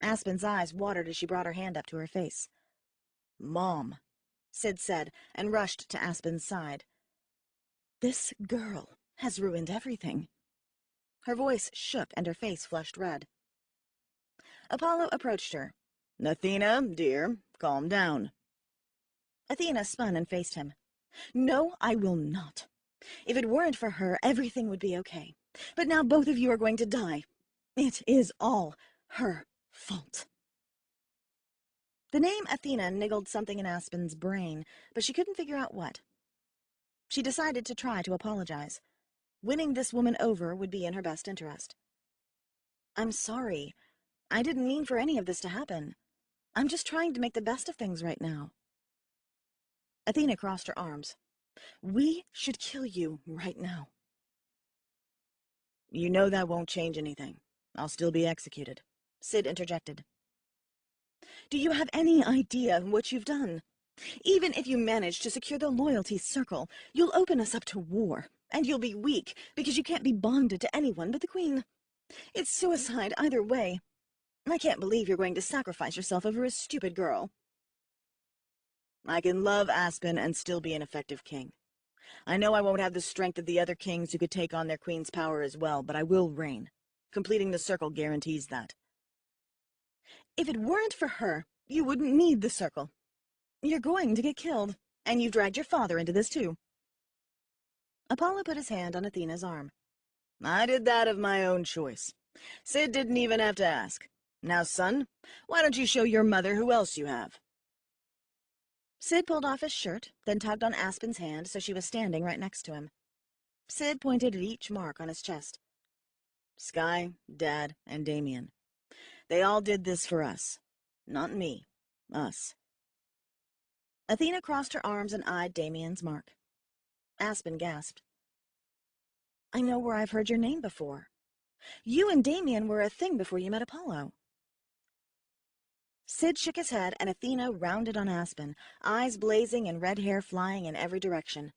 Aspen's eyes watered as she brought her hand up to her face. "Mom," Sid said, and rushed to Aspen's side. "This girl has ruined everything." Her voice shook and her face flushed red. Apollo approached her. "Athena, dear, calm down." Athena spun and faced him. "No, I will not. If it weren't for her, everything would be okay. But now both of you are going to die. It is all her fault." The name Athena niggled something in Aspen's brain, but she couldn't figure out what. She decided to try to apologize. Winning this woman over would be in her best interest. "I'm sorry. I didn't mean for any of this to happen. I'm just trying to make the best of things right now." Athena crossed her arms. "We should kill you right now." "You know that won't change anything. I'll still be executed," Sid interjected. "Do you have any idea what you've done? Even if you manage to secure the loyalty circle, you'll open us up to war, and you'll be weak because you can't be bonded to anyone but the Queen. It's suicide either way. I can't believe you're going to sacrifice yourself over a stupid girl." "I can love Aspen and still be an effective king. I know I won't have the strength of the other kings who could take on their queen's power as well, but I will reign. Completing the circle guarantees that." "If it weren't for her, you wouldn't need the circle. You're going to get killed, and you've dragged your father into this too." Apollo put his hand on Athena's arm. "I did that of my own choice. Sid didn't even have to ask. Now, son, why don't you show your mother who else you have?" Sid pulled off his shirt, then tugged on Aspen's hand so she was standing right next to him. Sid pointed at each mark on his chest. "Sky, Dad, and Damien. They all did this for us. Not me. Us." Athena crossed her arms and eyed Damien's mark. Aspen gasped. "I know where I've heard your name before. You and Damien were a thing before you met Apollo." Sid shook his head, and Athena rounded on Aspen, eyes blazing and red hair flying in every direction.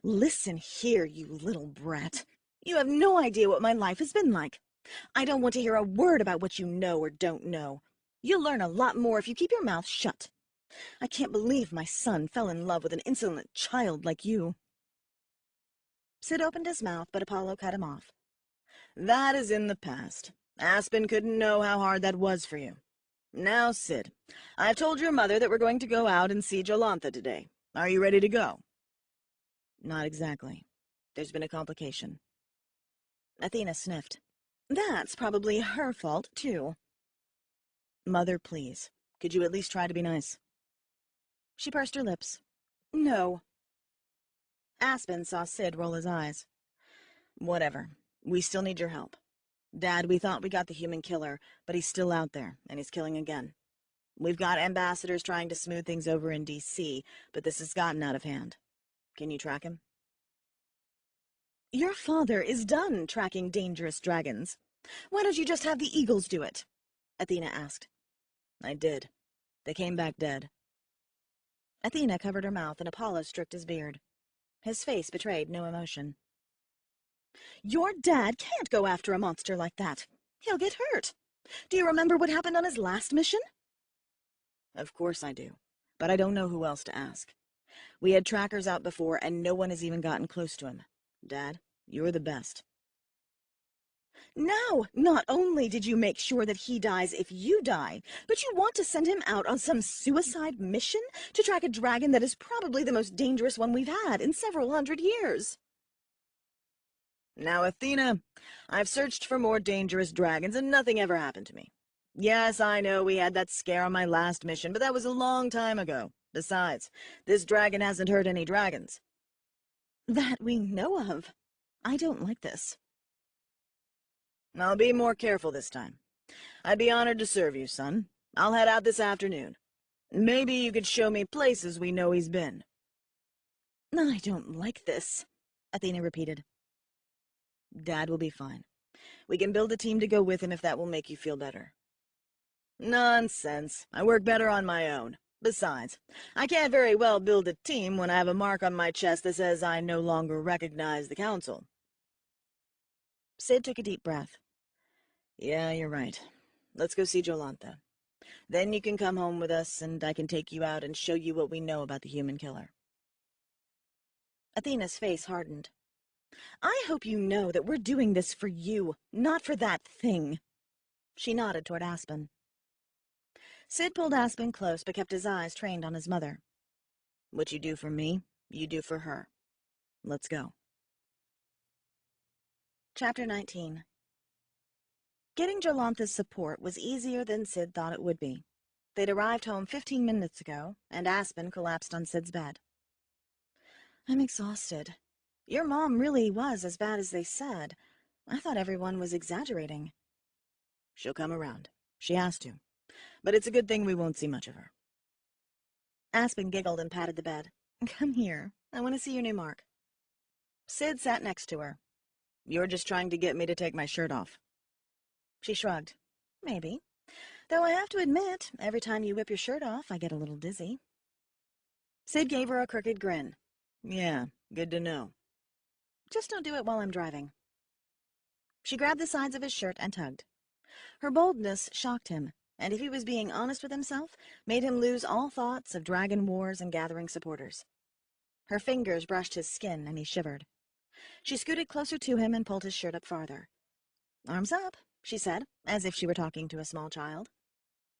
"Listen here, you little brat. You have no idea what my life has been like. I don't want to hear a word about what you know or don't know. You'll learn a lot more if you keep your mouth shut. I can't believe my son fell in love with an insolent child like you." Sid opened his mouth, but Apollo cut him off. "That is in the past. Aspen couldn't know how hard that was for you. Now, Sid, I've told your mother that we're going to go out and see Jolantha today. Are you ready to go?" "Not exactly. There's been a complication." Athena sniffed. "That's probably her fault, too." "Mother, please, could you at least try to be nice?" She pursed her lips. "No." Aspen saw Sid roll his eyes. "Whatever. We still need your help. Dad, we thought we got the human killer, but he's still out there, and he's killing again. We've got ambassadors trying to smooth things over in D.C., but this has gotten out of hand. Can you track him?" "Your father is done tracking dangerous dragons. Why don't you just have the eagles do it?" Athena asked. "I did. They came back dead." Athena covered her mouth, and Apollo stroked his beard. His face betrayed no emotion. "Your dad can't go after a monster like that. He'll get hurt. Do you remember what happened on his last mission?" "Of course I do, but I don't know who else to ask. We had trackers out before, and no one has even gotten close to him. Dad, you're the best." Now, not only did you make sure that he dies if you die, but you want to send him out on some suicide mission to track a dragon that is probably the most dangerous one we've had in several hundred years. Now, Athena, I've searched for more dangerous dragons and nothing ever happened to me. Yes, I know we had that scare on my last mission, but that was a long time ago. Besides, this dragon hasn't hurt any dragons. That we know of. I don't like this. I'll be more careful this time. I'd be honored to serve you, son. I'll head out this afternoon. Maybe you could show me places we know he's been. I don't like this, Athena repeated. Dad will be fine. We can build a team to go with him if that will make you feel better. Nonsense. I work better on my own. Besides, I can't very well build a team when I have a mark on my chest that says I no longer recognize the council. Sid took a deep breath. Yeah, you're right. Let's go see Jolantha. Then you can come home with us, and I can take you out and show you what we know about the human killer. Athena's face hardened. I hope you know that we're doing this for you, not for that thing. She nodded toward Aspen. Sid pulled Aspen close but kept his eyes trained on his mother. What you do for me, you do for her. Let's go. Chapter 19. Getting Jolantha's support was easier than Sid thought it would be. They'd arrived home 15 minutes ago, and Aspen collapsed on Sid's bed. I'm exhausted. Your mom really was as bad as they said. I thought everyone was exaggerating. She'll come around. She has to. But it's a good thing we won't see much of her. Aspen giggled and patted the bed. Come here. I want to see your new mark. Sid sat next to her. You're just trying to get me to take my shirt off. She shrugged. Maybe. Though I have to admit, every time you whip your shirt off, I get a little dizzy. Sid gave her a crooked grin. Yeah, good to know. Just don't do it while I'm driving. She grabbed the sides of his shirt and tugged. Her boldness shocked him, and if he was being honest with himself, made him lose all thoughts of dragon wars and gathering supporters. Her fingers brushed his skin, and he shivered. She scooted closer to him and pulled his shirt up farther. Arms up, she said, as if she were talking to a small child.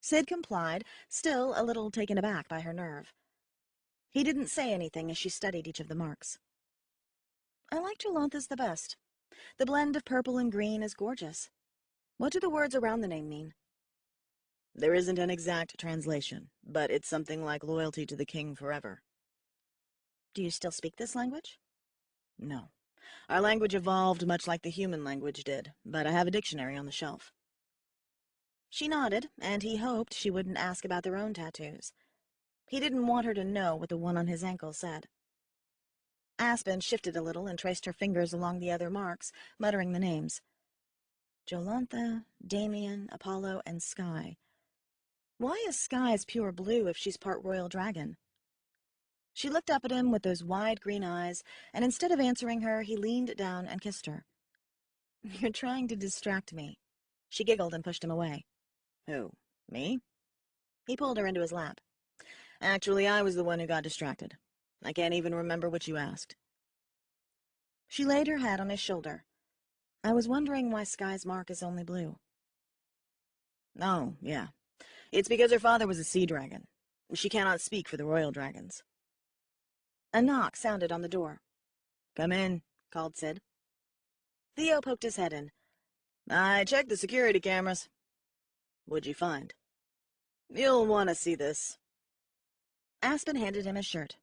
Sid complied, still a little taken aback by her nerve. He didn't say anything as she studied each of the marks. I like Jolantha's the best. The blend of purple and green is gorgeous. What do the words around the name mean? There isn't an exact translation, but it's something like loyalty to the king forever. Do you still speak this language? No. Our language evolved much like the human language did, but I have a dictionary on the shelf. She nodded, and he hoped she wouldn't ask about their own tattoos. He didn't want her to know what the one on his ankle said. Aspen shifted a little and traced her fingers along the other marks, muttering the names. Jolantha, Damien, Apollo, and Sky. Why is Sky's pure blue if she's part royal dragon? She looked up at him with those wide green eyes, and instead of answering her, he leaned down and kissed her. You're trying to distract me. She giggled and pushed him away. Who? Me? He pulled her into his lap. Actually, I was the one who got distracted. I can't even remember what you asked. She laid her head on his shoulder. I was wondering why Sky's mark is only blue. Oh, yeah. It's because her father was a sea dragon. She cannot speak for the royal dragons. A knock sounded on the door. Come in, called Sid. Theo poked his head in. I checked the security cameras. What'd you find? You'll want to see this. Aspen handed him his shirt.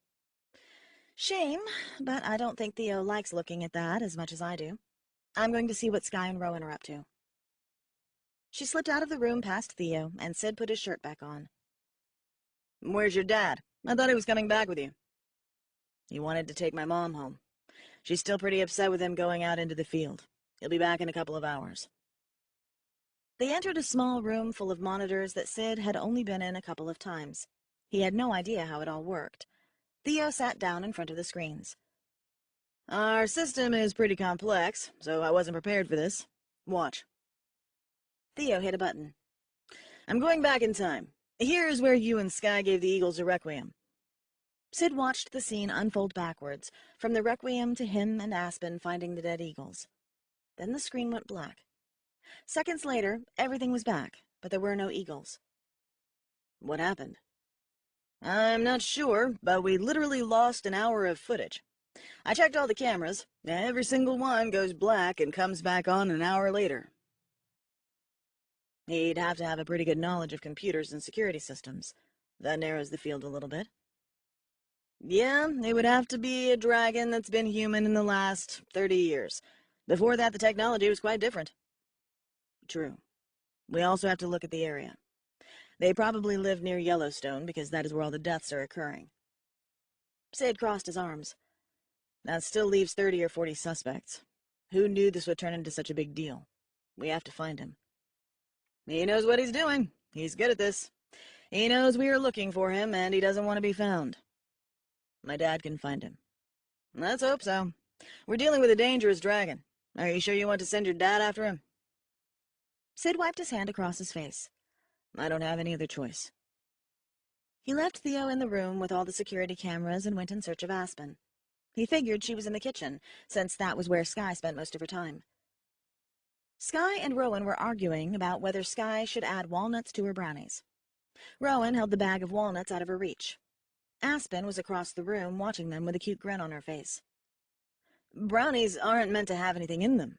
Shame, but I don't think Theo likes looking at that as much as I do. I'm going to see what Sky and Rowan are up to. She slipped out of the room past Theo, and Sid put his shirt back on. Where's your dad? I thought he was coming back with you. He wanted to take my mom home. She's still pretty upset with him going out into the field. He'll be back in a couple of hours. They entered a small room full of monitors that Sid had only been in a couple of times. He had no idea how it all worked. Theo sat down in front of the screens. Our system is pretty complex, so I wasn't prepared for this. Watch. Theo hit a button. I'm going back in time. Here's where you and Sky gave the Eagles a requiem. Sid watched the scene unfold backwards, from the requiem to him and Aspen finding the dead eagles. Then the screen went black. Seconds later, everything was back, but there were no eagles. What happened? I'm not sure, but we literally lost an hour of footage. I checked all the cameras. Every single one goes black and comes back on an hour later. He'd have to have a pretty good knowledge of computers and security systems. That narrows the field a little bit. Yeah, it would have to be a dragon that's been human in the last 30 years. Before that, the technology was quite different. True. We also have to look at the area. They probably live near Yellowstone because that is where all the deaths are occurring. Sid crossed his arms. That still leaves 30 or 40 suspects. Who knew this would turn into such a big deal? We have to find him. He knows what he's doing. He's good at this. He knows we are looking for him, and he doesn't want to be found. My dad can find him. Let's hope so. We're dealing with a dangerous dragon. Are you sure you want to send your dad after him? Sid wiped his hand across his face. I don't have any other choice. He left Theo in the room with all the security cameras and went in search of Aspen. He figured she was in the kitchen, since that was where Skye spent most of her time. Skye and Rowan were arguing about whether Skye should add walnuts to her brownies. Rowan held the bag of walnuts out of her reach. Aspen was across the room watching them with a cute grin on her face. Brownies aren't meant to have anything in them.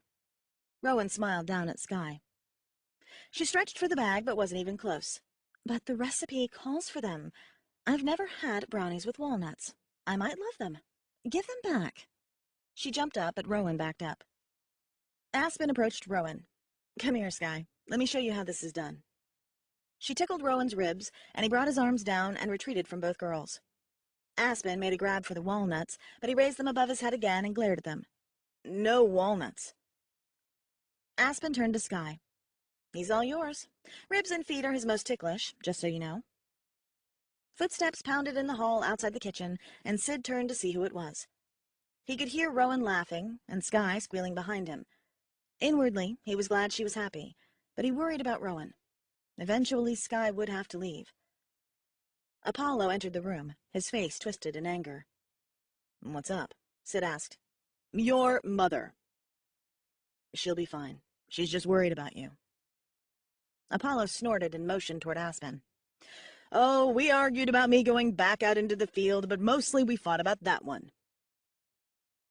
Rowan smiled down at Skye. She stretched for the bag but wasn't even close. But the recipe calls for them. I've never had brownies with walnuts. I might love them. Give them back. She jumped up, but Rowan backed up. Aspen approached Rowan. Come here, Skye. Let me show you how this is done. She tickled Rowan's ribs, and he brought his arms down and retreated from both girls. Aspen made a grab for the walnuts, but he raised them above his head again and glared at them. No walnuts. Aspen turned to Skye. He's all yours. Ribs and feet are his most ticklish, just so you know. Footsteps pounded in the hall outside the kitchen, and Sid turned to see who it was. He could hear Rowan laughing, and Skye squealing behind him. Inwardly, he was glad she was happy, but he worried about Rowan. Eventually, Skye would have to leave. Apollo entered the room, his face twisted in anger. What's up? Sid asked. Your mother. She'll be fine. She's just worried about you. Apollo snorted and motioned toward Aspen. Oh, we argued about me going back out into the field, but mostly we fought about that one.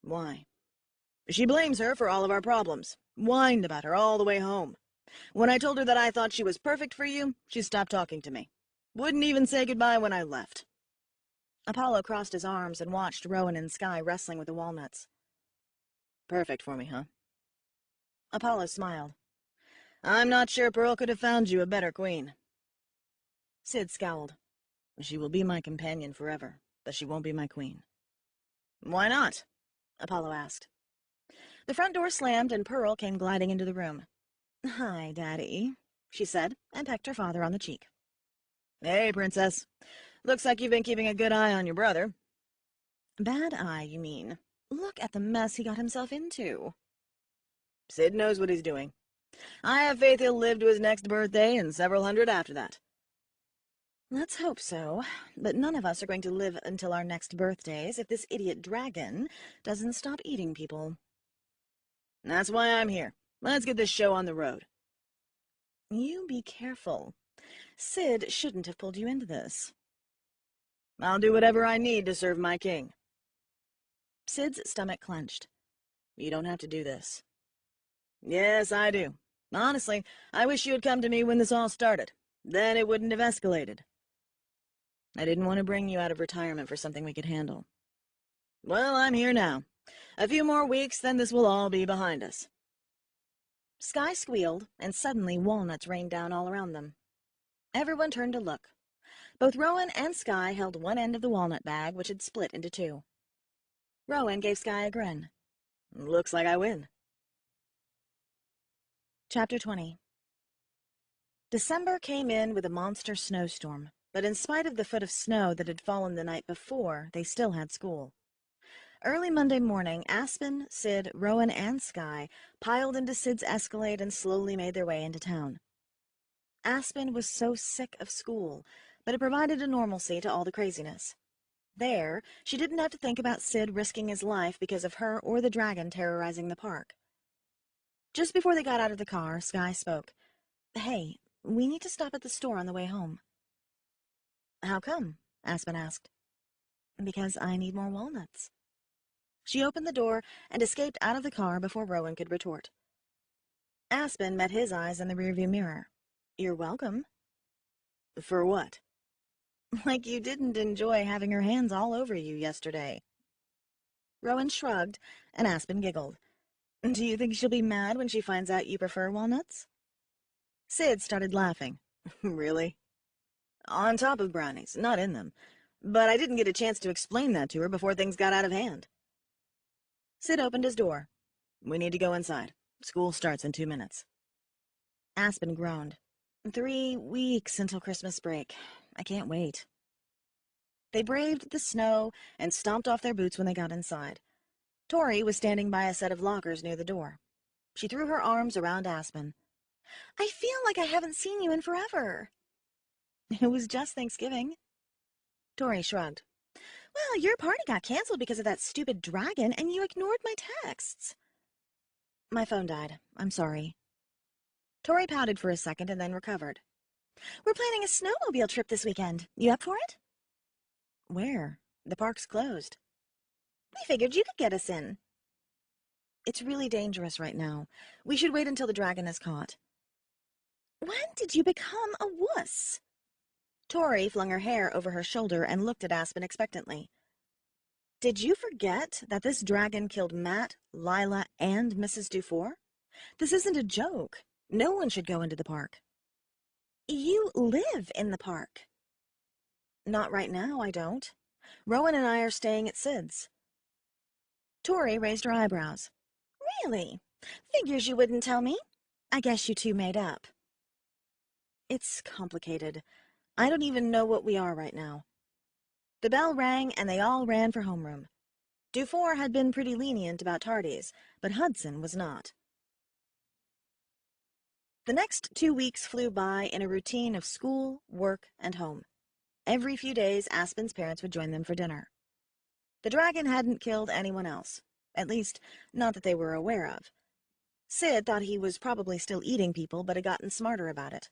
Why? She blames her for all of our problems. Whined about her all the way home. When I told her that I thought she was perfect for you, she stopped talking to me. Wouldn't even say goodbye when I left. Apollo crossed his arms and watched Rowan and Skye wrestling with the walnuts. Perfect for me, huh? Apollo smiled. I'm not sure Pearl could have found you a better queen. Sid scowled. She will be my companion forever, but she won't be my queen. Why not? Apollo asked. The front door slammed and Pearl came gliding into the room. Hi, Daddy, she said, and pecked her father on the cheek. Hey, Princess. Looks like you've been keeping a good eye on your brother. Bad eye, you mean? Look at the mess he got himself into. Sid knows what he's doing. I have faith he'll live to his next birthday and several hundred after that. Let's hope so, but none of us are going to live until our next birthdays if this idiot dragon doesn't stop eating people. That's why I'm here. Let's get this show on the road. You be careful. Sid shouldn't have pulled you into this. I'll do whatever I need to serve my king. Sid's stomach clenched. You don't have to do this. Yes, I do. Honestly, I wish you had come to me when this all started. Then it wouldn't have escalated. I didn't want to bring you out of retirement for something we could handle. Well, I'm here now. A few more weeks, then this will all be behind us. Skye squealed, and suddenly walnuts rained down all around them. Everyone turned to look. Both Rowan and Skye held one end of the walnut bag, which had split into two. Rowan gave Skye a grin. Looks like I win. Chapter 20. December came in with a monster snowstorm, but in spite of the foot of snow that had fallen the night before, they still had school. Early Monday morning, Aspen, Sid, Rowan, and Skye piled into Sid's Escalade and slowly made their way into town. Aspen was so sick of school, but it provided a normalcy to all the craziness. There, she didn't have to think about Sid risking his life because of her or the dragon terrorizing the park. Just before they got out of the car, Sky spoke. "Hey, we need to stop at the store on the way home." "How come?" Aspen asked. "Because I need more walnuts." She opened the door and escaped out of the car before Rowan could retort. Aspen met his eyes in the rearview mirror. "You're welcome." "For what?" "Like you didn't enjoy having her hands all over you yesterday." Rowan shrugged, and Aspen giggled. "Do you think she'll be mad when she finds out you prefer walnuts?" Sid started laughing. "Really?" "On top of brownies, not in them. But I didn't get a chance to explain that to her before things got out of hand." Sid opened his door. "We need to go inside. School starts in 2 minutes." Aspen groaned. 3 weeks until Christmas break. I can't wait. They braved the snow and stomped off their boots when they got inside. Tori was standing by a set of lockers near the door. She threw her arms around Aspen. "I feel like I haven't seen you in forever." "It was just Thanksgiving." Tori shrugged. "Well, your party got canceled because of that stupid dragon, and you ignored my texts." "My phone died. I'm sorry." Tori pouted for a second and then recovered. "We're planning a snowmobile trip this weekend. You up for it?" "Where? The park's closed." "We figured you could get us in." "It's really dangerous right now. We should wait until the dragon is caught." "When did you become a wuss?" Tori flung her hair over her shoulder and looked at Aspen expectantly. "Did you forget that this dragon killed Matt, Lila, and Mrs. Dufour? This isn't a joke. No one should go into the park." "You live in the park." "Not right now, I don't. Rowan and I are staying at Sid's." Tori raised her eyebrows. "Really? Figures you wouldn't tell me. I guess you two made up." "It's complicated. I don't even know what we are right now." The bell rang, and they all ran for homeroom. Dufour had been pretty lenient about tardies, but Hudson was not. The next 2 weeks flew by in a routine of school, work, and home. Every few days, Aspen's parents would join them for dinner. The dragon hadn't killed anyone else, at least not that they were aware of. Sid thought he was probably still eating people, but had gotten smarter about it.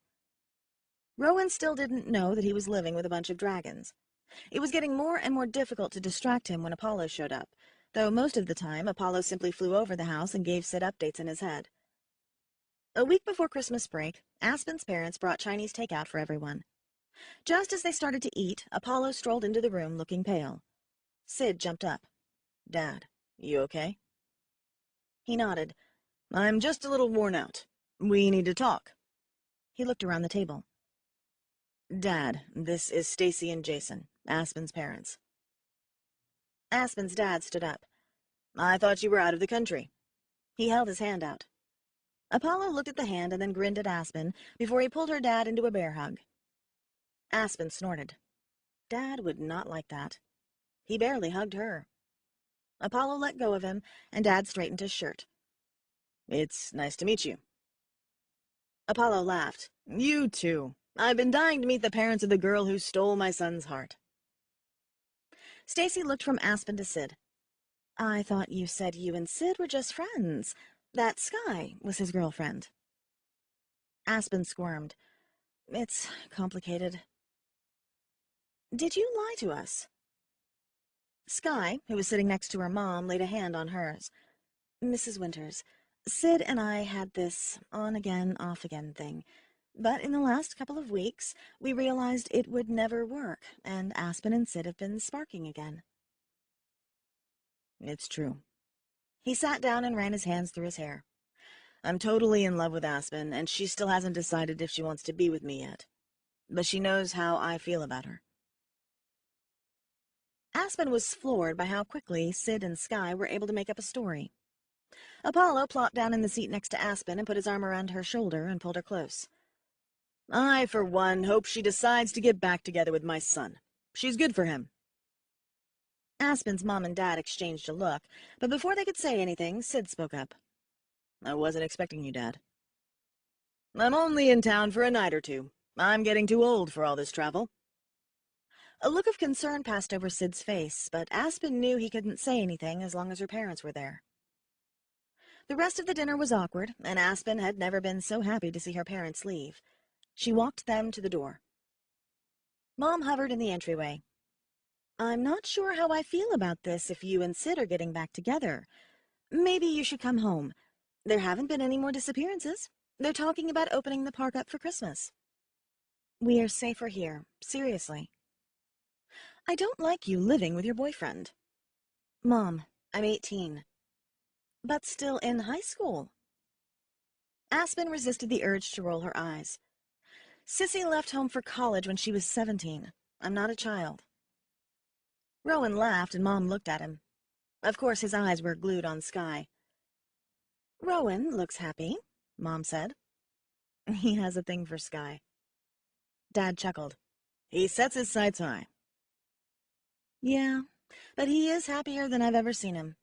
Rowan still didn't know that he was living with a bunch of dragons. It was getting more and more difficult to distract him when Apollo showed up, though most of the time Apollo simply flew over the house and gave Sid updates in his head. A week before Christmas break, Aspen's parents brought Chinese takeout for everyone. Just as they started to eat, Apollo strolled into the room looking pale. Sid jumped up. "Dad, you okay?" He nodded. "I'm just a little worn out. We need to talk." He looked around the table. "Dad, this is Stacy and Jason, Aspen's parents." Aspen's dad stood up. "I thought you were out of the country." He held his hand out. Apollo looked at the hand and then grinned at Aspen before he pulled her dad into a bear hug. Aspen snorted. Dad would not like that. He barely hugged her. Apollo let go of him, and Dad straightened his shirt. "It's nice to meet you." Apollo laughed. "You too. I've been dying to meet the parents of the girl who stole my son's heart." Stacy looked from Aspen to Sid. "I thought you said you and Sid were just friends. That Sky was his girlfriend." Aspen squirmed. "It's complicated." "Did you lie to us?" Sky, who was sitting next to her mom, laid a hand on hers. "Mrs. Winters, Sid and I had this on-again, off-again thing. But in the last couple of weeks, we realized it would never work, and Aspen and Sid have been sparking again." "It's true." He sat down and ran his hands through his hair. "I'm totally in love with Aspen, and she still hasn't decided if she wants to be with me yet. But she knows how I feel about her." Aspen was floored by how quickly Sid and Sky were able to make up a story. Apollo plopped down in the seat next to Aspen and put his arm around her shoulder and pulled her close. "I, for one, hope she decides to get back together with my son. She's good for him." Aspen's mom and dad exchanged a look, but before they could say anything, Sid spoke up. "I wasn't expecting you, Dad." "I'm only in town for a night or two. I'm getting too old for all this travel." A look of concern passed over Sid's face, but Aspen knew he couldn't say anything as long as her parents were there. The rest of the dinner was awkward, and Aspen had never been so happy to see her parents leave. She walked them to the door. Mom hovered in the entryway. "I'm not sure how I feel about this if you and Sid are getting back together. Maybe you should come home. There haven't been any more disappearances. They're talking about opening the park up for Christmas." "We are safer here, seriously." "I don't like you living with your boyfriend." "Mom, I'm 18. "But still in high school." Aspen resisted the urge to roll her eyes. "Sissy left home for college when she was 17. I'm not a child." Rowan laughed, and Mom looked at him. Of course, his eyes were glued on Sky. "Rowan looks happy," Mom said. "He has a thing for Sky." Dad chuckled. "He sets his sights high." "Yeah, but he is happier than I've ever seen him.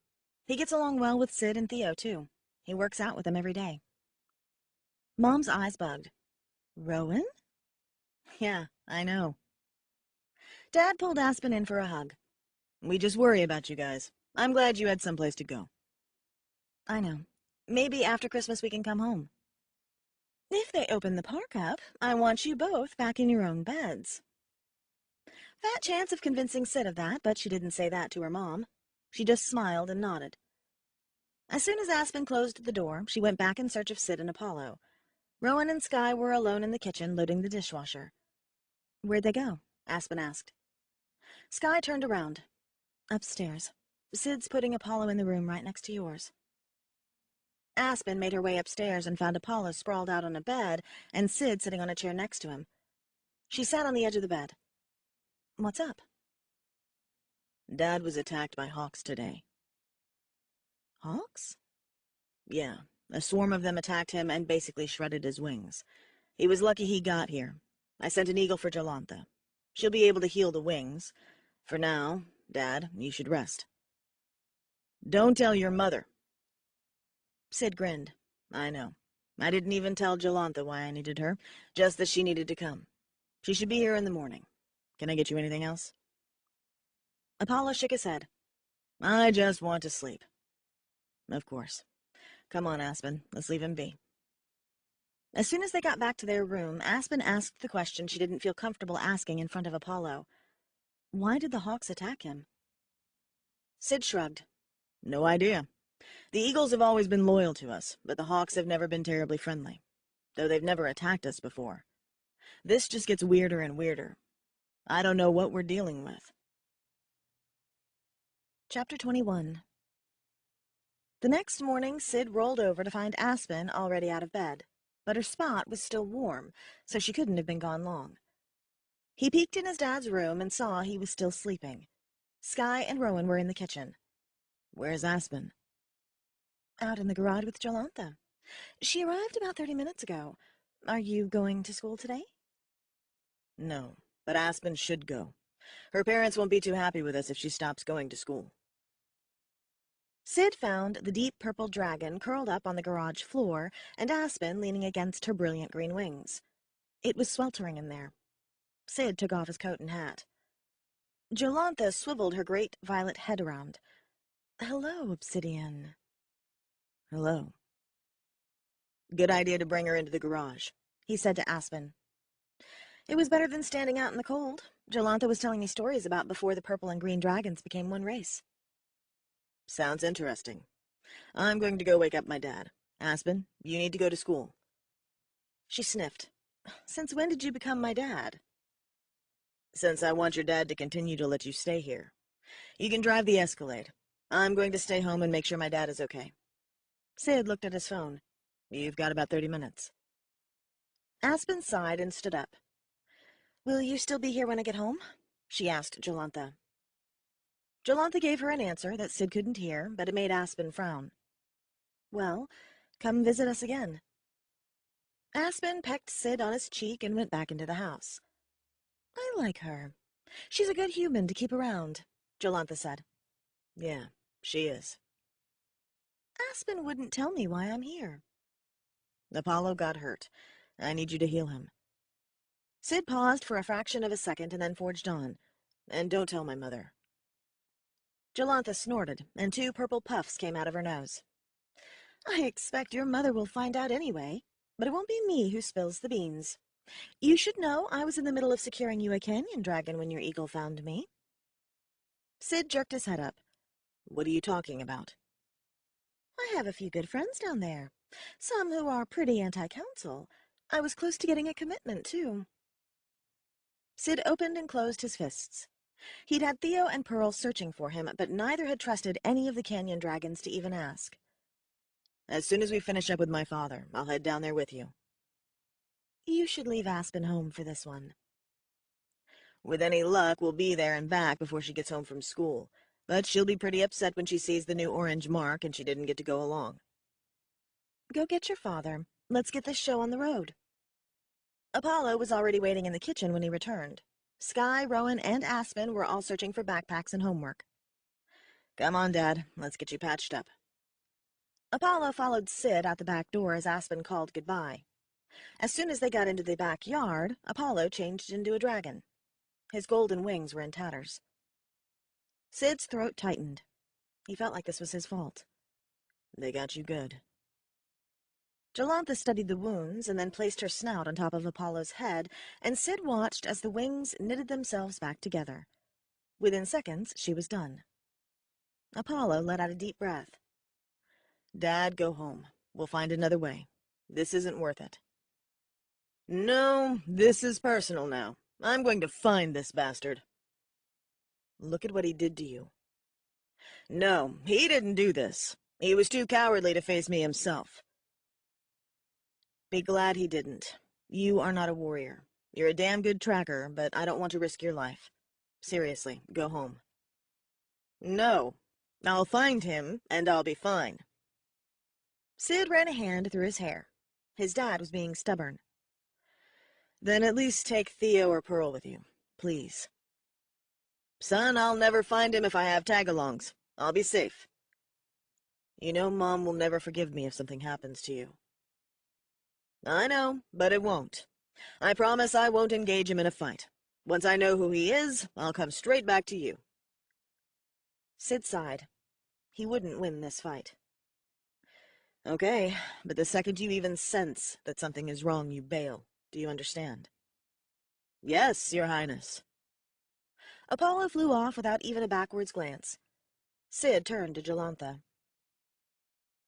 He gets along well with Sid and Theo, too. He works out with them every day." Mom's eyes bugged. "Rowan?" "Yeah, I know." Dad pulled Aspen in for a hug. "We just worry about you guys. I'm glad you had someplace to go." "I know. Maybe after Christmas we can come home." "If they open the park up, I want you both back in your own beds." Fat chance of convincing Sid of that, but she didn't say that to her mom. She just smiled and nodded. As soon as Aspen closed the door, she went back in search of Sid and Apollo. Rowan and Sky were alone in the kitchen loading the dishwasher. "Where'd they go?" Aspen asked. Sky turned around. "Upstairs. Sid's putting Apollo in the room right next to yours." Aspen made her way upstairs and found Apollo sprawled out on a bed and Sid sitting on a chair next to him. She sat on the edge of the bed. "What's up?" "Dad was attacked by hawks today." "Hawks?" "Yeah, a swarm of them attacked him and basically shredded his wings. He was lucky he got here. I sent an eagle for Jolantha. She'll be able to heal the wings. For now, Dad, you should rest." "Don't tell your mother." Sid grinned. "I know. I didn't even tell Jolantha why I needed her, just that she needed to come. She should be here in the morning. Can I get you anything else?" Apollo shook his head. "I just want to sleep." "Of course. Come on, Aspen. Let's leave him be." As soon as they got back to their room, Aspen asked the question she didn't feel comfortable asking in front of Apollo. Why did the hawks attack him? Sid shrugged. "No idea. The eagles have always been loyal to us, but the hawks have never been terribly friendly, though they've never attacked us before. This just gets weirder and weirder. I don't know what we're dealing with." Chapter 21. The next morning, Sid rolled over to find Aspen already out of bed, but her spot was still warm, so she couldn't have been gone long. He peeked in his dad's room and saw he was still sleeping. Sky and Rowan were in the kitchen. "Where's Aspen?" "Out in the garage with Jolantha. She arrived about 30 minutes ago. Are you going to school today?" "No, but Aspen should go. Her parents won't be too happy with us if she stops going to school." Sid found the deep purple dragon curled up on the garage floor and Aspen leaning against her brilliant green wings. It was sweltering in there. Sid took off his coat and hat. Jolantha swiveled her great violet head around. "Hello, Obsidian." "Hello." "Good idea to bring her into the garage," he said to Aspen. "It was better than standing out in the cold. Jolantha was telling me stories about before the purple and green dragons became one race." "Sounds interesting. I'm going to go wake up my dad. Aspen, you need to go to school." She sniffed. "Since when did you become my dad?" "Since I want your dad to continue to let you stay here. You can drive the Escalade. I'm going to stay home and make sure my dad is okay." Sid looked at his phone. "You've got about 30 minutes. Aspen sighed and stood up. "Will you still be here when I get home?" she asked Jolantha. Jolantha gave her an answer that Sid couldn't hear, but it made Aspen frown. "Well, come visit us again." Aspen pecked Sid on his cheek and went back into the house. "I like her. She's a good human to keep around," Jolantha said. "Yeah, she is." "Aspen wouldn't tell me why I'm here." "Apollo got hurt. I need you to heal him." Sid paused for a fraction of a second and then forged on. "And don't tell my mother." Jolantha snorted, and two purple puffs came out of her nose. I expect your mother will find out anyway, but it won't be me who spills the beans. You should know I was in the middle of securing you a canyon dragon when your eagle found me. Sid jerked his head up. What are you talking about? I have a few good friends down there, some who are pretty anti-council. I was close to getting a commitment, too. Sid opened and closed his fists. He'd had Theo and Pearl searching for him, but neither had trusted any of the canyon dragons to even ask. As soon as we finish up with my father, I'll head down there with you. You should leave Aspen home for this one. With any luck, we'll be there and back before she gets home from school. But she'll be pretty upset when she sees the new orange mark and she didn't get to go along. Go get your father. Let's get this show on the road. Apollo was already waiting in the kitchen when he returned. Sky, Rowan, and Aspen were all searching for backpacks and homework. Come on, Dad. Let's get you patched up. Apollo followed Sid out the back door as Aspen called goodbye. As soon as they got into the backyard, Apollo changed into a dragon. His golden wings were in tatters. Sid's throat tightened. He felt like this was his fault. They got you good. Jolantha studied the wounds and then placed her snout on top of Apollo's head, and Sid watched as the wings knitted themselves back together. Within seconds, she was done. Apollo let out a deep breath. Dad, go home. We'll find another way. This isn't worth it. No, this is personal now. I'm going to find this bastard. Look at what he did to you. No, he didn't do this. He was too cowardly to face me himself. Be glad he didn't. You are not a warrior. You're a damn good tracker, but I don't want to risk your life. Seriously, go home. No. I'll find him, and I'll be fine. Sid ran a hand through his hair. His dad was being stubborn. Then at least take Theo or Pearl with you, please. Son, I'll never find him if I have tag-alongs. I'll be safe. You know Mom will never forgive me if something happens to you. I know, but it won't. I promise I won't engage him in a fight. Once I know who he is, I'll come straight back to you. Sid sighed. He wouldn't win this fight. Okay, but the second you even sense that something is wrong, you bail. Do you understand? Yes, Your Highness. Apollo flew off without even a backwards glance. Sid turned to Jolantha.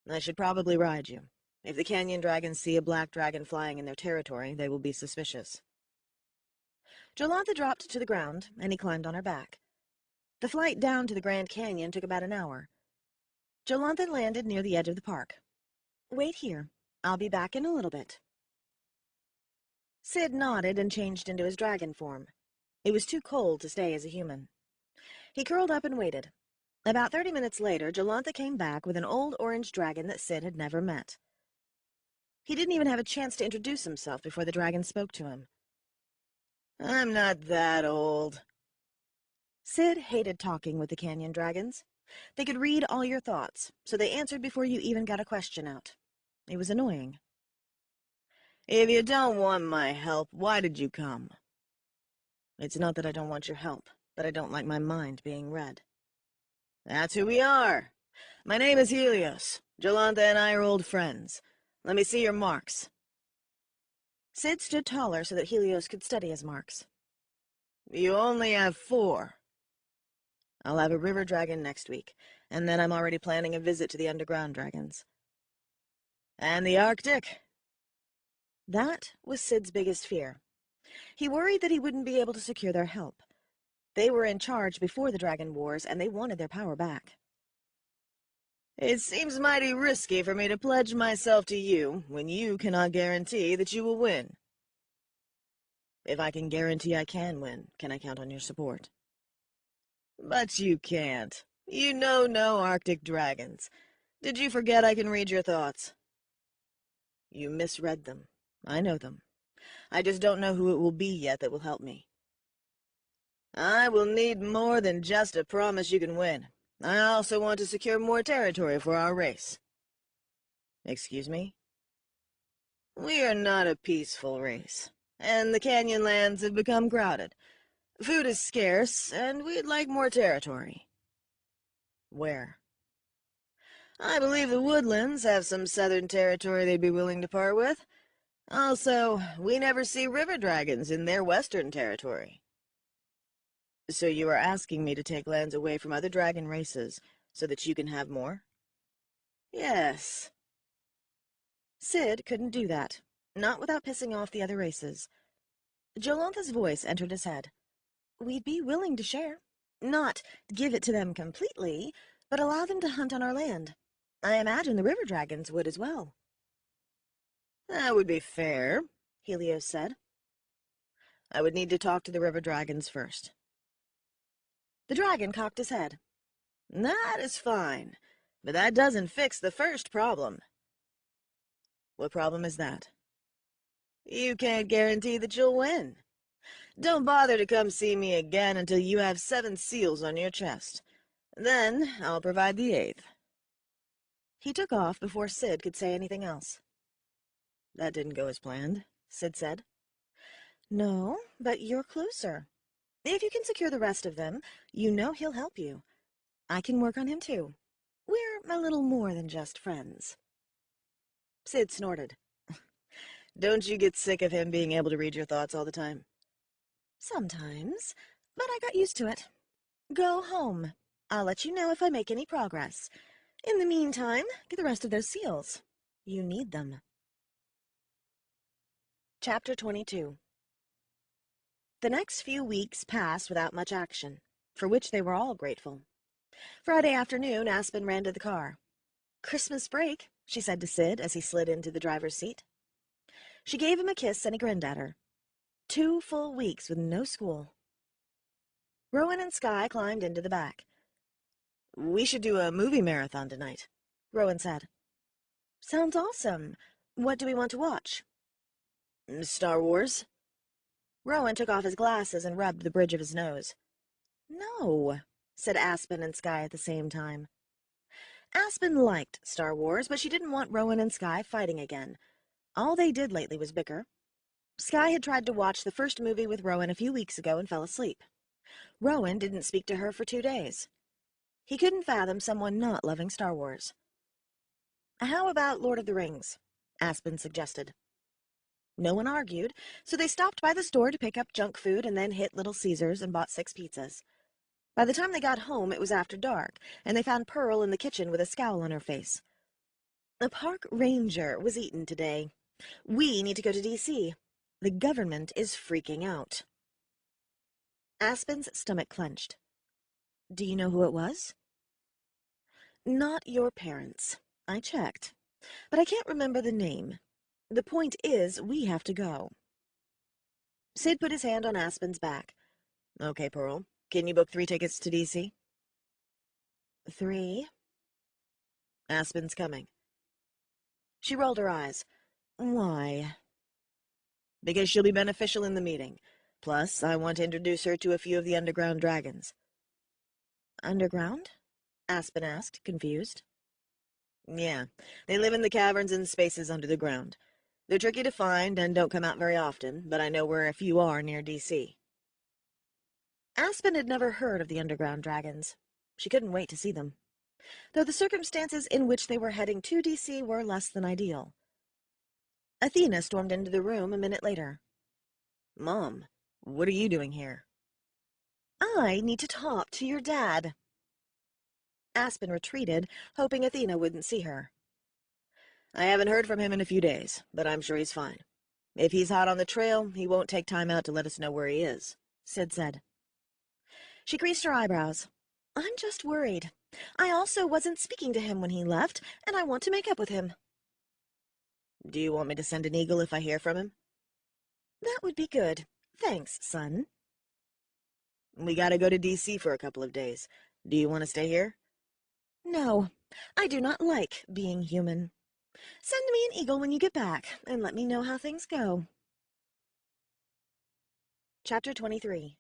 I should probably ride you. If the canyon dragons see a black dragon flying in their territory, they will be suspicious. Jolantha dropped to the ground, and he climbed on her back. The flight down to the Grand Canyon took about an hour. Jolantha landed near the edge of the park. Wait here. I'll be back in a little bit. Sid nodded and changed into his dragon form. It was too cold to stay as a human. He curled up and waited. About 30 minutes later, Jolantha came back with an old orange dragon that Sid had never met. He didn't even have a chance to introduce himself before the dragon spoke to him. I'm not that old. Sid hated talking with the canyon dragons. They could read all your thoughts, so they answered before you even got a question out. It was annoying. If you don't want my help, why did you come? It's not that I don't want your help, but I don't like my mind being read. That's who we are. My name is Helios. Jolantha and I are old friends. Let me see your marks. Sid stood taller so that Helios could study his marks. You only have 4. I'll have a river dragon next week, and then I'm already planning a visit to the underground dragons. And the Arctic? That was Sid's biggest fear. He worried that he wouldn't be able to secure their help. They were in charge before the Dragon Wars, and they wanted their power back. It seems mighty risky for me to pledge myself to you when you cannot guarantee that you will win. If I can guarantee I can win, can I count on your support? But you can't. You know no Arctic dragons. Did you forget I can read your thoughts? You misread them. I know them. I just don't know who it will be yet that will help me. I will need more than just a promise you can win. I also want to secure more territory for our race. Excuse me? We are not a peaceful race, and the canyon lands have become crowded. Food is scarce, and we'd like more territory. Where? I believe the Woodlands have some southern territory they'd be willing to part with. Also, we never see river dragons in their western territory. So you are asking me to take lands away from other dragon races so that you can have more? Yes. Sid couldn't do that, not without pissing off the other races. Jolantha's voice entered his head. We'd be willing to share. Not give it to them completely, but allow them to hunt on our land. I imagine the river dragons would as well. That would be fair, Helios said. I would need to talk to the river dragons first. The dragon cocked his head. That is fine, but that doesn't fix the first problem. What problem is that? You can't guarantee that you'll win. Don't bother to come see me again until you have 7 seals on your chest. Then I'll provide the 8th. He took off before Sid could say anything else. That didn't go as planned, Sid said. No, but you're closer. If you can secure the rest of them, you know he'll help you. I can work on him too. We're a little more than just friends. Sid snorted. Don't you get sick of him being able to read your thoughts all the time? Sometimes, but I got used to it. Go home. I'll let you know if I make any progress. In the meantime, get the rest of those seals. You need them. Chapter 22. The next few weeks passed without much action, for which they were all grateful. Friday afternoon, Aspen ran to the car. Christmas break, she said to Sid as he slid into the driver's seat. She gave him a kiss and he grinned at her. 2 full weeks with no school. Rowan and Sky climbed into the back. We should do a movie marathon tonight, Rowan said. Sounds awesome. What do we want to watch? Star Wars. Rowan took off his glasses and rubbed the bridge of his nose. No, said Aspen and Sky at the same time. Aspen liked Star Wars, but she didn't want Rowan and Sky fighting again. All they did lately was bicker. Sky had tried to watch the first movie with Rowan a few weeks ago and fell asleep. Rowan didn't speak to her for 2 days. He couldn't fathom someone not loving Star Wars. How about Lord of the Rings? Aspen suggested. No one argued, so they stopped by the store to pick up junk food and then hit Little Caesars and bought 6 pizzas. By the time they got home, it was after dark, and they found Pearl in the kitchen with a scowl on her face. A park ranger was eaten today. We need to go to D.C. The government is freaking out. Aspen's stomach clenched. Do you know who it was? Not your parents. I checked. But I can't remember the name. The point is, we have to go. Sid put his hand on Aspen's back. Okay, Pearl. Can you book 3 tickets to D.C.? 3? Aspen's coming. She rolled her eyes. Why? Because she'll be beneficial in the meeting. Plus, I want to introduce her to a few of the underground dragons. Underground? Aspen asked, confused. Yeah, they live in the caverns and spaces under the ground. They're tricky to find and don't come out very often, but I know where a few are near D.C. Aspen had never heard of the underground dragons. She couldn't wait to see them, though the circumstances in which they were heading to D.C. were less than ideal. Athena stormed into the room a minute later. Mom, what are you doing here? I need to talk to your dad. Aspen retreated, hoping Athena wouldn't see her. I haven't heard from him in a few days, but I'm sure he's fine. If he's hot on the trail, he won't take time out to let us know where he is, Sid said. She creased her eyebrows. I'm just worried. I also wasn't speaking to him when he left, and I want to make up with him. Do you want me to send an eagle if I hear from him? That would be good. Thanks, son. We gotta go to D.C. for a couple of days. Do you want to stay here? No, I do not like being human. Send me an eagle when you get back, and let me know how things go. Chapter 23.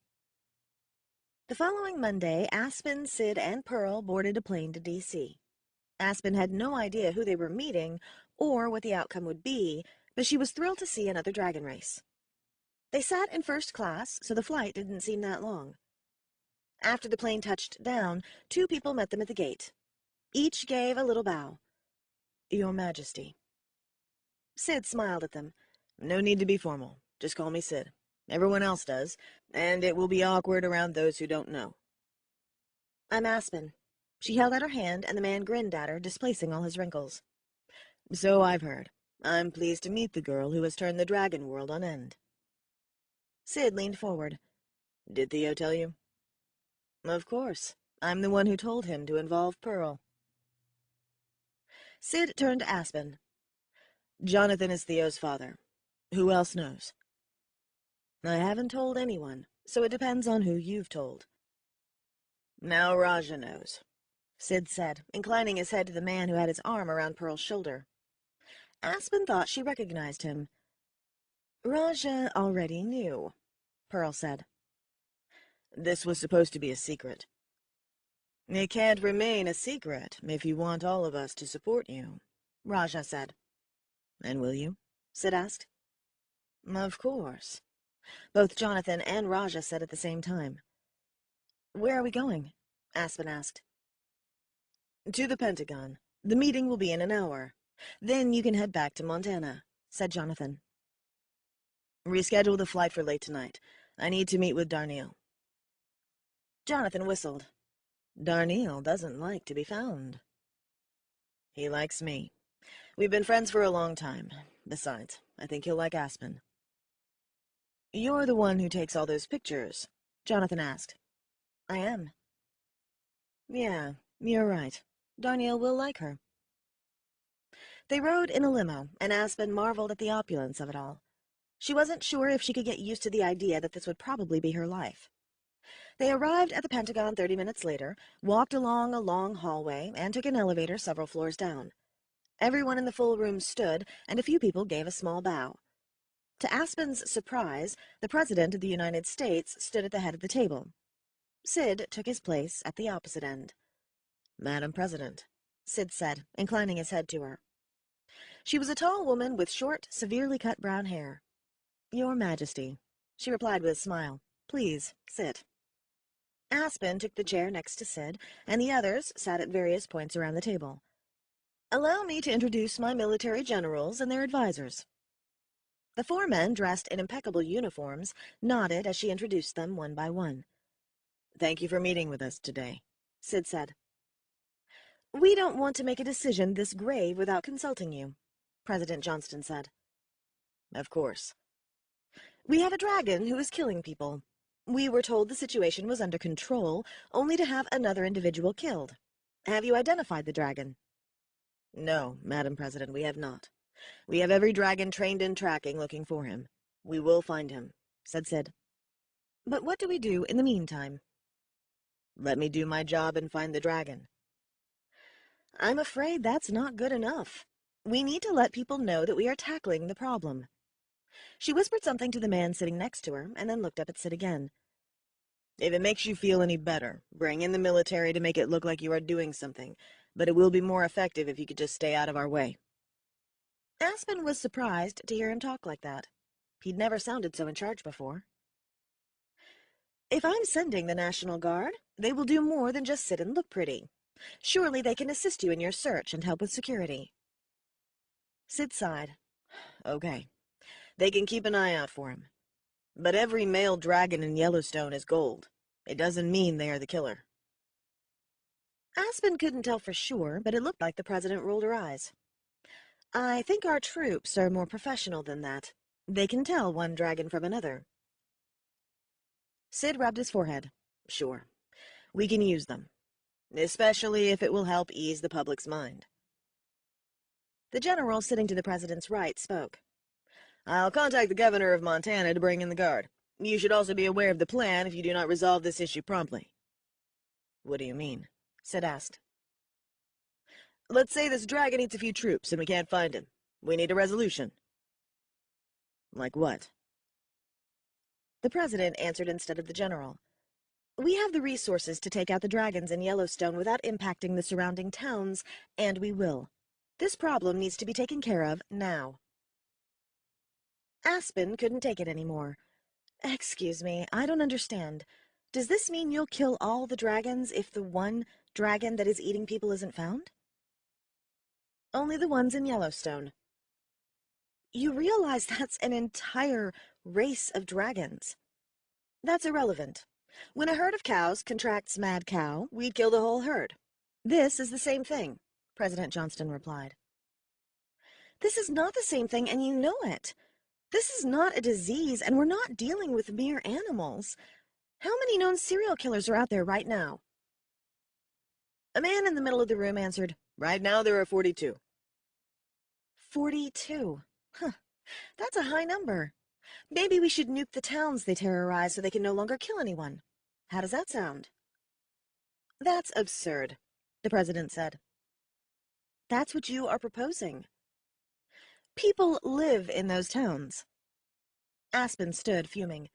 The following Monday, Aspen, Sid, and Pearl boarded a plane to D.C. Aspen had no idea who they were meeting or what the outcome would be, but she was thrilled to see another dragon race. They sat in first class, so the flight didn't seem that long. After the plane touched down, 2 people met them at the gate. Each gave a little bow. "Your Majesty." Sid smiled at them. "No need to be formal. Just call me Sid. Everyone else does, and it will be awkward around those who don't know." "I'm Aspen." She held out her hand, and the man grinned at her, displacing all his wrinkles. "So I've heard. I'm pleased to meet the girl who has turned the dragon world on end." Sid leaned forward. "Did Theo tell you?" "Of course. I'm the one who told him to involve Pearl." Sid turned to Aspen. "Jonathan is Theo's father. Who else knows?" "I haven't told anyone, so it depends on who you've told." "Now Raja knows," Sid said, inclining his head to the man who had his arm around Pearl's shoulder. Aspen thought she recognized him. "Raja already knew," Pearl said. "This was supposed to be a secret." "It can't remain a secret if you want all of us to support you," Raja said. "And will you?" Sid asked. "Of course," both Jonathan and Raja said at the same time. "Where are we going?" Aspen asked. "To the Pentagon. The meeting will be in an hour. Then you can head back to Montana," said Jonathan. "Reschedule the flight for late tonight. I need to meet with Darnielle." Jonathan whistled. "Darnielle doesn't like to be found." "He likes me. We've been friends for a long time. Besides, I think he'll like Aspen." "You're the one who takes all those pictures?" Jonathan asked. "I am." "Yeah, you're right. Darnielle will like her." They rode in a limo, and Aspen marveled at the opulence of it all. She wasn't sure if she could get used to the idea that this would probably be her life. They arrived at the Pentagon 30 minutes later, walked along a long hallway, and took an elevator several floors down. Everyone in the full room stood, and a few people gave a small bow. To Aspen's surprise, the President of the United States stood at the head of the table. Sid took his place at the opposite end. "Madam President," Sid said, inclining his head to her. She was a tall woman with short, severely cut brown hair. "Your Majesty," she replied with a smile. "Please, sit." Aspen took the chair next to Sid, and the others sat at various points around the table. "Allow me to introduce my military generals and their advisors." The four men, dressed in impeccable uniforms, nodded as she introduced them one by one. "Thank you for meeting with us today," Sid said. "We don't want to make a decision this grave without consulting you," President Johnston said. "Of course." "We have a dragon who is killing people. We were told the situation was under control, only to have another individual killed. Have you identified the dragon?" "No, Madam President, we have not. We have every dragon trained in tracking looking for him. We will find him," said Sid. "But what do we do in the meantime?" "Let me do my job and find the dragon." "I'm afraid that's not good enough. We need to let people know that we are tackling the problem." She whispered something to the man sitting next to her, and then looked up at Sid again. "If it makes you feel any better, bring in the military to make it look like you are doing something, but it will be more effective if you could just stay out of our way." Aspen was surprised to hear him talk like that. He'd never sounded so in charge before. "If I'm sending the National Guard, they will do more than just sit and look pretty. Surely they can assist you in your search and help with security." Sid sighed. "Okay. They can keep an eye out for him. But every male dragon in Yellowstone is gold. It doesn't mean they are the killer." Aspen couldn't tell for sure, but it looked like the president rolled her eyes. "I think our troops are more professional than that. They can tell one dragon from another." Sid rubbed his forehead. "Sure. We can use them. Especially if it will help ease the public's mind." The general sitting to the president's right spoke. "I'll contact the governor of Montana to bring in the guard. You should also be aware of the plan if you do not resolve this issue promptly." "What do you mean?" Sid asked. "Let's say this dragon eats a few troops and we can't find him. We need a resolution." "Like what?" The president answered instead of the general. "We have the resources to take out the dragons in Yellowstone without impacting the surrounding towns, and we will. This problem needs to be taken care of now." Aspen couldn't take it anymore. "Excuse me, I don't understand. Does this mean you'll kill all the dragons if the one dragon that is eating people isn't found? Only the ones in Yellowstone. You realize that's an entire race of dragons. That's irrelevant. When a herd of cows contracts mad cow, we'd kill the whole herd. This is the same thing, President Johnston replied. This is not the same thing, and you know it. This is not a disease, and we're not dealing with mere animals. How many known serial killers are out there right now? A man in the middle of the room answered, "Right now there are 42. 42. Huh. That's a high number. Maybe we should nuke the towns they terrorize so they can no longer kill anyone. How does that sound?" "That's absurd," the president said. "That's what you are proposing. People live in those towns." Aspen stood, fuming.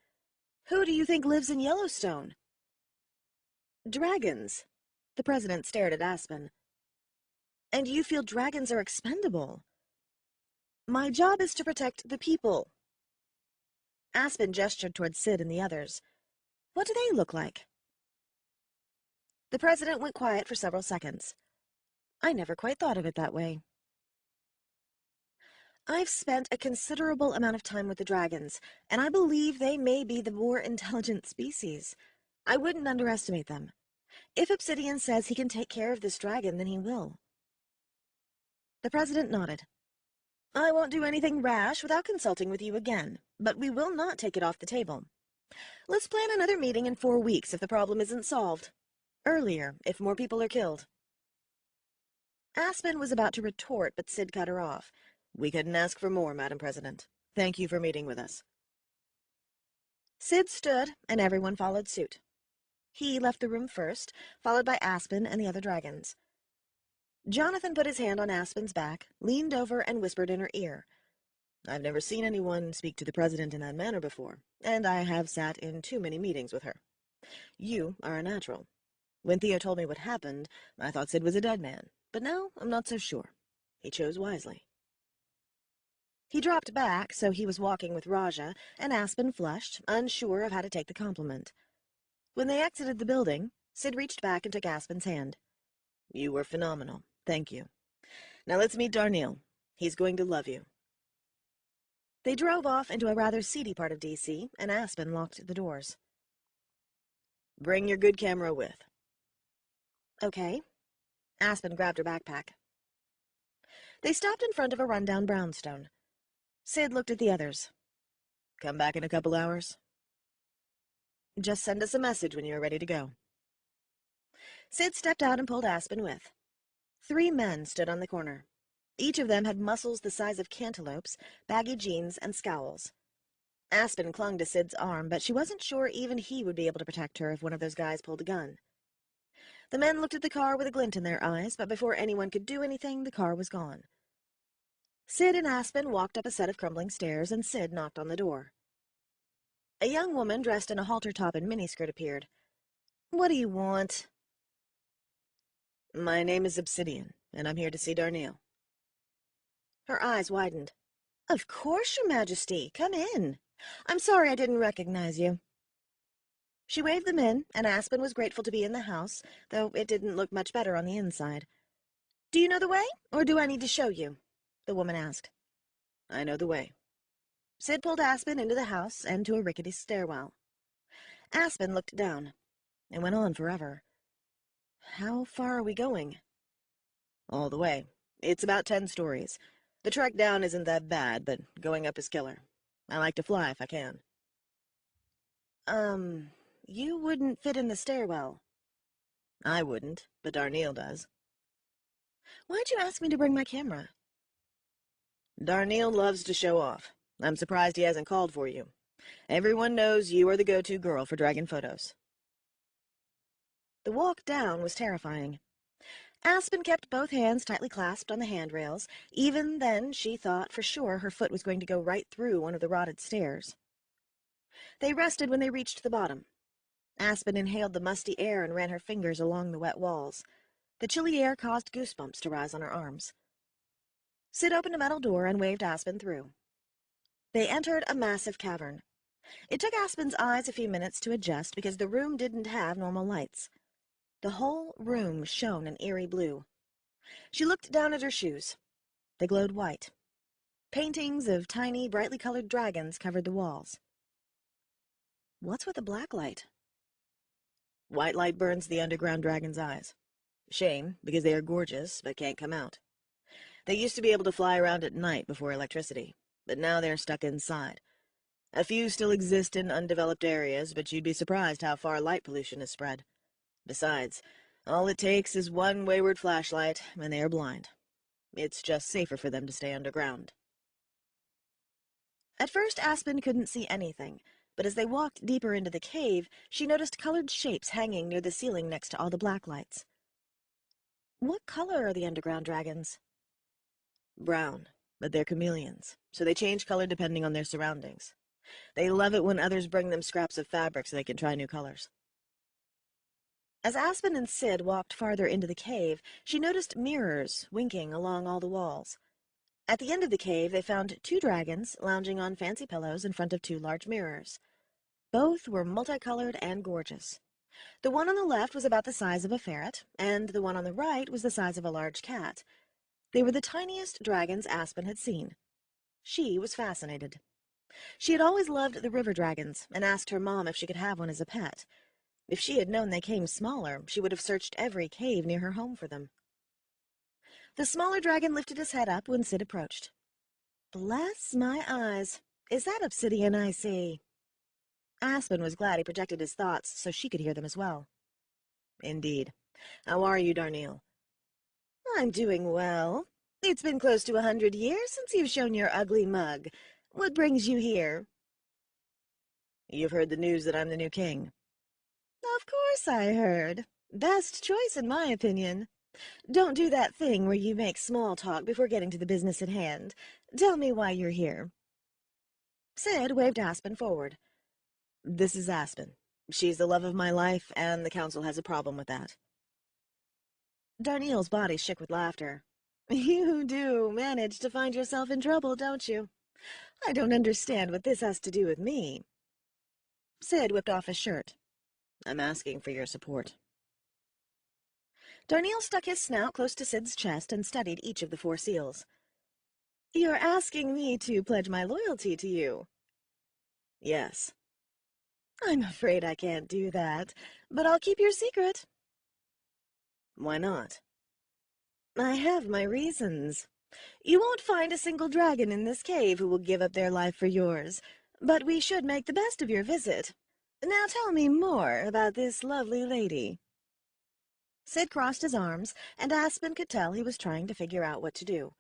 "Who do you think lives in Yellowstone?" "Dragons." The president stared at Aspen. "And you feel dragons are expendable?" "My job is to protect the people." Aspen gestured toward Sid and the others. "What do they look like?" The president went quiet for several seconds. "I never quite thought of it that way." "I've spent a considerable amount of time with the dragons, and I believe they may be the more intelligent species. I wouldn't underestimate them. If Obsidian says he can take care of this dragon, then he will." The president nodded. "I won't do anything rash without consulting with you again, but we will not take it off the table. Let's plan another meeting in 4 weeks if the problem isn't solved. Earlier, if more people are killed." Aspen was about to retort, but Sid cut her off. "We couldn't ask for more, Madam President. Thank you for meeting with us." Sid stood, and everyone followed suit. He left the room first, followed by Aspen and the other dragons. Jonathan put his hand on Aspen's back, leaned over, and whispered in her ear. "I've never seen anyone speak to the president in that manner before, and I have sat in too many meetings with her. You are a natural. When Theo told me what happened, I thought Sid was a dead man, but now I'm not so sure. He chose wisely." He dropped back, so he was walking with Raja, and Aspen flushed, unsure of how to take the compliment. When they exited the building, Sid reached back and took Aspen's hand. "You were phenomenal. Thank you. Now let's meet Darnell. He's going to love you." They drove off into a rather seedy part of D.C., and Aspen locked the doors. "Bring your good camera with." "Okay." Aspen grabbed her backpack. They stopped in front of a rundown brownstone. Sid looked at the others. "Come back in a couple hours?" "Just send us a message when you are ready to go." Sid stepped out and pulled Aspen with. 3 men stood on the corner. Each of them had muscles the size of cantaloupes, baggy jeans, and scowls. Aspen clung to Sid's arm, but she wasn't sure even he would be able to protect her if one of those guys pulled a gun. The men looked at the car with a glint in their eyes, but before anyone could do anything, the car was gone. Sid and Aspen walked up a set of crumbling stairs, and Sid knocked on the door. A young woman dressed in a halter top and miniskirt appeared. "What do you want?" "My name is Obsidian, and I'm here to see Darnell." Her eyes widened. "Of course, Your Majesty. Come in. I'm sorry I didn't recognize you." She waved them in, and Aspen was grateful to be in the house, though it didn't look much better on the inside. "Do you know the way, or do I need to show you?" the woman asked. "I know the way." Sid pulled Aspen into the house and to a rickety stairwell. Aspen looked down. It went on forever. "How far are we going?" "All the way. It's about 10 stories. The trek down isn't that bad, but going up is killer. I like to fly if I can." You wouldn't fit in the stairwell." "I wouldn't, but Darnell does." "Why'd you ask me to bring my camera?" "Darnell loves to show off. I'm surprised he hasn't called for you. Everyone knows you are the go-to girl for dragon photos." The walk down was terrifying. Aspen kept both hands tightly clasped on the handrails. Even then, she thought for sure her foot was going to go right through one of the rotted stairs. They rested when they reached the bottom. Aspen inhaled the musty air and ran her fingers along the wet walls. The chilly air caused goosebumps to rise on her arms. Sid opened a metal door and waved Aspen through. They entered a massive cavern. It took Aspen's eyes a few minutes to adjust because the room didn't have normal lights. The whole room shone an eerie blue. She looked down at her shoes. They glowed white. Paintings of tiny, brightly colored dragons covered the walls. What's with the black light? White light burns the underground dragon's eyes. Shame, because they are gorgeous, but can't come out. They used to be able to fly around at night before electricity, but now they're stuck inside. A few still exist in undeveloped areas, but you'd be surprised how far light pollution has spread. Besides, all it takes is one wayward flashlight, and they are blind. It's just safer for them to stay underground. At first, Aspen couldn't see anything, but as they walked deeper into the cave, she noticed colored shapes hanging near the ceiling next to all the black lights. What color are the underground dragons? Brown, but they're chameleons, so they change color depending on their surroundings. They love it when others bring them scraps of fabric so they can try new colors. As Aspen and Sid walked farther into the cave, she noticed mirrors winking along all the walls. At the end of the cave, they found 2 dragons lounging on fancy pillows in front of 2 large mirrors. Both were multicolored and gorgeous. The one on the left was about the size of a ferret, and the one on the right was the size of a large cat. They were the tiniest dragons Aspen had seen. She was fascinated. She had always loved the river dragons and asked her mom if she could have one as a pet. If she had known they came smaller, she would have searched every cave near her home for them. The smaller dragon lifted his head up when Sid approached. Bless my eyes, is that obsidian I see? Aspen was glad he projected his thoughts so she could hear them as well. Indeed. How are you, Darnell? I'm doing well. It's been close to 100 years since you've shown your ugly mug. What brings you here? You've heard the news that I'm the new king. Of course I heard. Best choice in my opinion. Don't do that thing where you make small talk before getting to the business at hand. Tell me why you're here. Sid waved Aspen forward. This is Aspen. She's the love of my life, and the council has a problem with that. Darnielle's body shook with laughter. You do manage to find yourself in trouble, don't you? I don't understand what this has to do with me. Sid whipped off his shirt. I'm asking for your support. Darnielle stuck his snout close to Sid's chest and studied each of the 4 seals. You're asking me to pledge my loyalty to you? Yes. I'm afraid I can't do that, but I'll keep your secret. Why not? I have my reasons. You won't find a single dragon in this cave who will give up their life for yours, but we should make the best of your visit. Now tell me more about this lovely lady. Sid crossed his arms, and Aspen could tell he was trying to figure out what to do.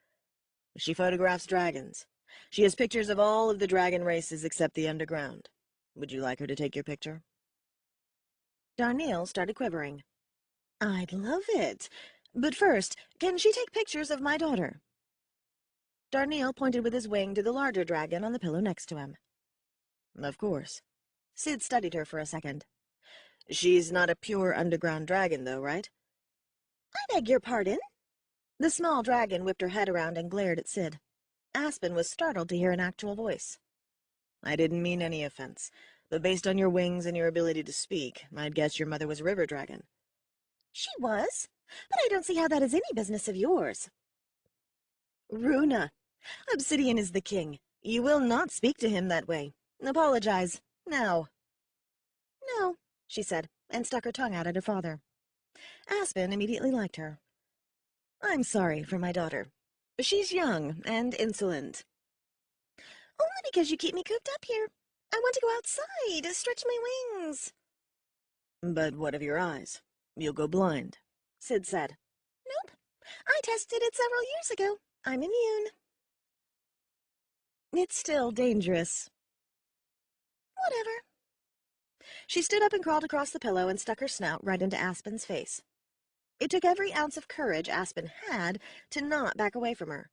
She photographs dragons. She has pictures of all of the dragon races except the underground. Would you like her to take your picture? Darnell started quivering. I'd love it. But first, can she take pictures of my daughter? Darnell pointed with his wing to the larger dragon on the pillow next to him. Of course. Sid studied her for a second. She's not a pure underground dragon, though, right? I beg your pardon? The small dragon whipped her head around and glared at Sid. Aspen was startled to hear an actual voice. I didn't mean any offense, but based on your wings and your ability to speak, I'd guess your mother was a river dragon. She was, but I don't see how that is any business of yours. Runa, Obsidian is the king. You will not speak to him that way. Apologize, now. No, she said, and stuck her tongue out at her father. Aspen immediately liked her. I'm sorry for my daughter. She's young and insolent. Only because you keep me cooped up here. I want to go outside to stretch my wings. But what of your eyes? You'll go blind, Sid said. Nope. I tested it several years ago. I'm immune. It's still dangerous. Whatever. She stood up and crawled across the pillow and stuck her snout right into Aspen's face. It took every ounce of courage Aspen had to not back away from her.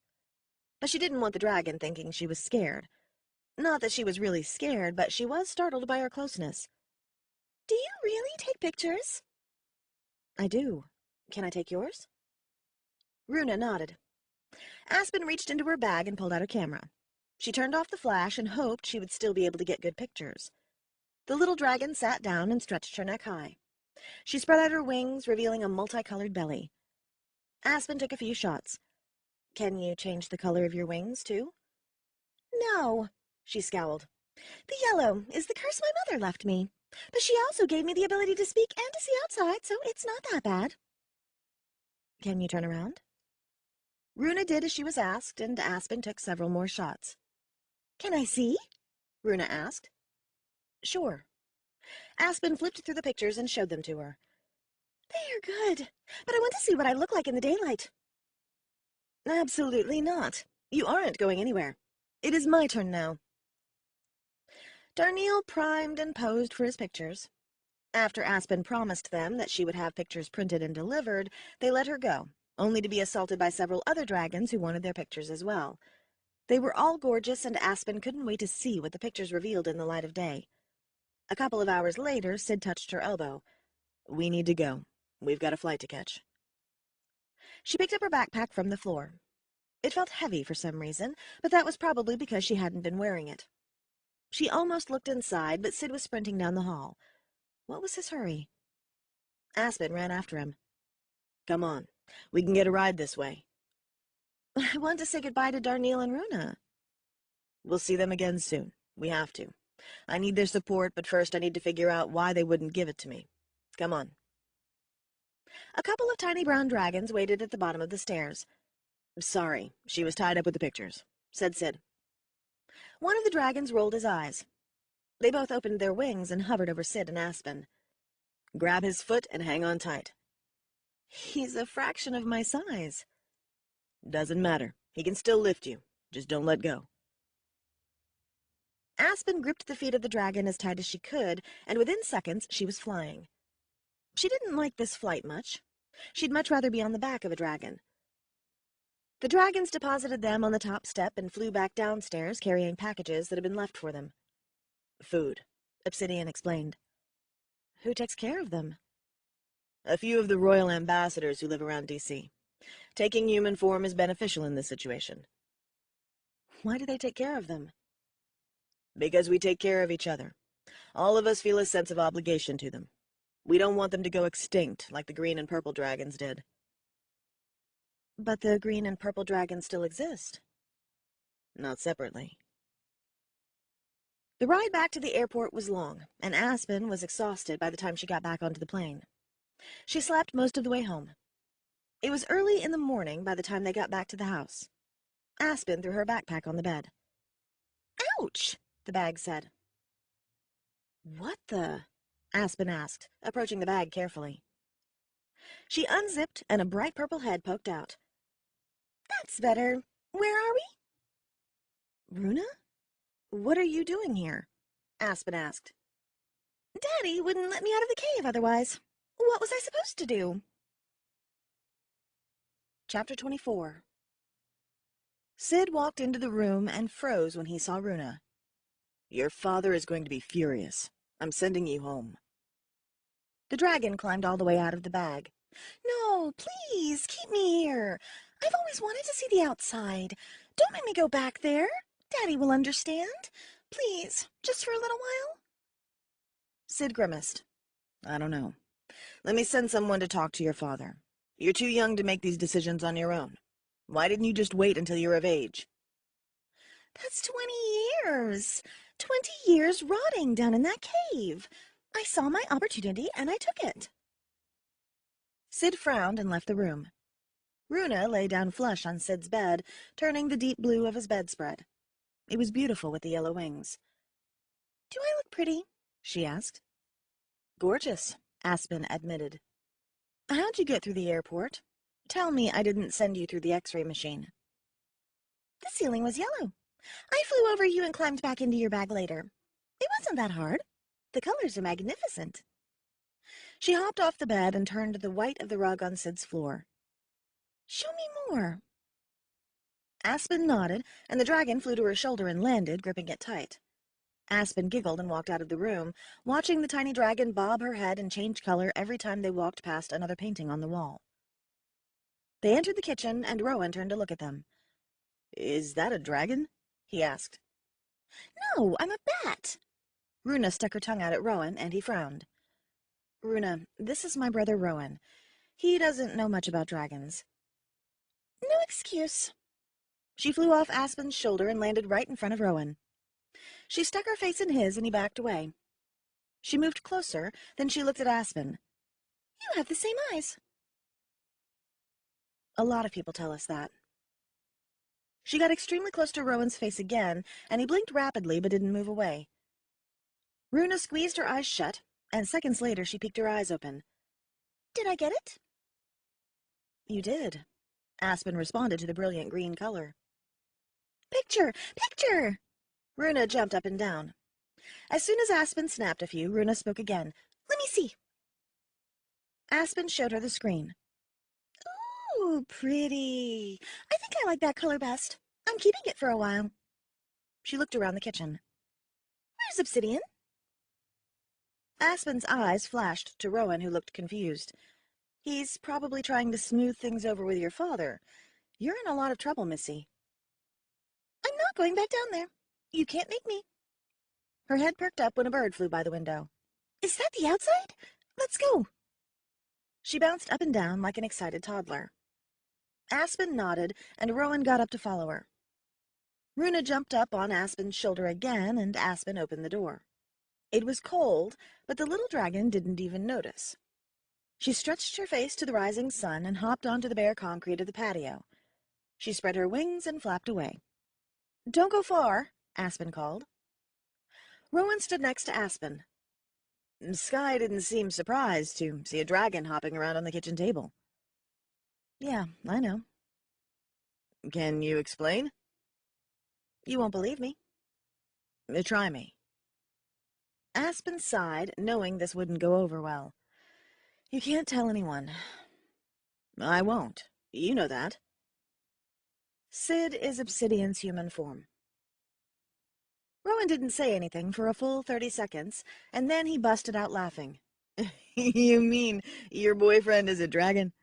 But she didn't want the dragon thinking she was scared. Not that she was really scared, but she was startled by her closeness. Do you really take pictures? I do. Can I take yours? Runa nodded. Aspen reached into her bag and pulled out her camera. She turned off the flash and hoped she would still be able to get good pictures. The little dragon sat down and stretched her neck high. She spread out her wings, revealing a multicolored belly. Aspen took a few shots. Can you change the color of your wings, too? No, she scowled. The yellow is the curse my mother left me. But she also gave me the ability to speak and to see outside, so it's not that bad. Can you turn around? Runa did as she was asked, and Aspen took several more shots. Can I see? Runa asked. Sure. Aspen flipped through the pictures and showed them to her. They are good, but I want to see what I look like in the daylight. Absolutely not. You aren't going anywhere. It is my turn now. Darnell primed and posed for his pictures. After Aspen promised them that she would have pictures printed and delivered, they let her go, only to be assaulted by several other dragons who wanted their pictures as well. They were all gorgeous, and Aspen couldn't wait to see what the pictures revealed in the light of day. A couple of hours later, Sid touched her elbow. We need to go. We've got a flight to catch. She picked up her backpack from the floor. It felt heavy for some reason, but that was probably because she hadn't been wearing it. She almost looked inside, but Sid was sprinting down the hall. What was his hurry? Aspen ran after him. Come on. We can get a ride this way. I want to say goodbye to Darnell and Runa. We'll see them again soon. We have to. I need their support, but first I need to figure out why they wouldn't give it to me. Come on. A couple of tiny brown dragons waited at the bottom of the stairs. Sorry, she was tied up with the pictures, said Sid. One of the dragons rolled his eyes. They both opened their wings and hovered over Sid and Aspen. Grab his foot and hang on tight. He's a fraction of my size. Doesn't matter. He can still lift you. Just don't let go. Aspen gripped the feet of the dragon as tight as she could, and within seconds she was flying. She didn't like this flight much. She'd much rather be on the back of a dragon. The dragons deposited them on the top step and flew back downstairs, carrying packages that had been left for them. Food, Obsidian explained. Who takes care of them? A few of the royal ambassadors who live around D.C. Taking human form is beneficial in this situation. Why do they take care of them? Because we take care of each other. All of us feel a sense of obligation to them. We don't want them to go extinct like the green and purple dragons did. But the green and purple dragons still exist. Not separately. The ride back to the airport was long, and Aspen was exhausted by the time she got back onto the plane. She slept most of the way home. It was early in the morning by the time they got back to the house. Aspen threw her backpack on the bed. Ouch, the bag said. What the? Aspen asked, approaching the bag carefully. She unzipped, and a bright purple head poked out. That's better. Where are we? Runa? What are you doing here? Aspen asked. Daddy wouldn't let me out of the cave otherwise. What was I supposed to do? Chapter 24. Sid walked into the room and froze when he saw Runa. Your father is going to be furious. I'm sending you home. The dragon climbed all the way out of the bag. No, please, keep me here. I've always wanted to see the outside. Don't make me go back there. Daddy will understand. Please, just for a little while. Sid grimaced. I don't know. Let me send someone to talk to your father. You're too young to make these decisions on your own. Why didn't you just wait until you're of age? That's 20 years. 20 years rotting down in that cave. I saw my opportunity and I took it. Sid frowned and left the room. Runa lay down flush on Sid's bed, turning the deep blue of his bedspread. It was beautiful with the yellow wings. Do I look pretty? She asked. Gorgeous, Aspen admitted. How'd you get through the airport? Tell me I didn't send you through the X-ray machine. The ceiling was yellow. I flew over you and climbed back into your bag later. It wasn't that hard. The colors are magnificent. She hopped off the bed and turned to the white of the rug on Sid's floor. Show me more. Aspen nodded, and the dragon flew to her shoulder and landed, gripping it tight. Aspen giggled and walked out of the room, watching the tiny dragon bob her head and change color every time they walked past another painting on the wall. They entered the kitchen, and Rowan turned to look at them. Is that a dragon? He asked. No, I'm a bat. Runa stuck her tongue out at Rowan, and he frowned. Runa, this is my brother Rowan. He doesn't know much about dragons. No excuse. She flew off Aspen's shoulder and landed right in front of Rowan. She stuck her face in his and he backed away. She moved closer, then she looked at Aspen. You have the same eyes. A lot of people tell us that. She got extremely close to Rowan's face again, and he blinked rapidly but didn't move away. Runa squeezed her eyes shut, and seconds later she peeked her eyes open. Did I get it? You did. Aspen responded to the brilliant green color. Picture! Picture! Runa jumped up and down. As soon as Aspen snapped a few, Runa spoke again. Let me see. Aspen showed her the screen. Ooh, pretty. I think I like that color best. I'm keeping it for a while. She looked around the kitchen. Where's Obsidian? Aspen's eyes flashed to Rowan, who looked confused. He's probably trying to smooth things over with your father. You're in a lot of trouble, Missy. I'm not going back down there. You can't make me. Her head perked up when a bird flew by the window. Is that the outside? Let's go. She bounced up and down like an excited toddler. Aspen nodded, and Rowan got up to follow her. Runa jumped up on Aspen's shoulder again, and Aspen opened the door. It was cold, but the little dragon didn't even notice. She stretched her face to the rising sun and hopped onto the bare concrete of the patio. She spread her wings and flapped away. "Don't go far," Aspen called. Rowan stood next to Aspen. Sky didn't seem surprised to see a dragon hopping around on the kitchen table. "Yeah, I know." "Can you explain?" "You won't believe me." "Try me." Aspen sighed, knowing this wouldn't go over well. "You can't tell anyone." "I won't. You know that." Sid is Obsidian's human form. Rowan didn't say anything for a full 30 seconds, and then he busted out laughing. "You mean your boyfriend is a dragon?"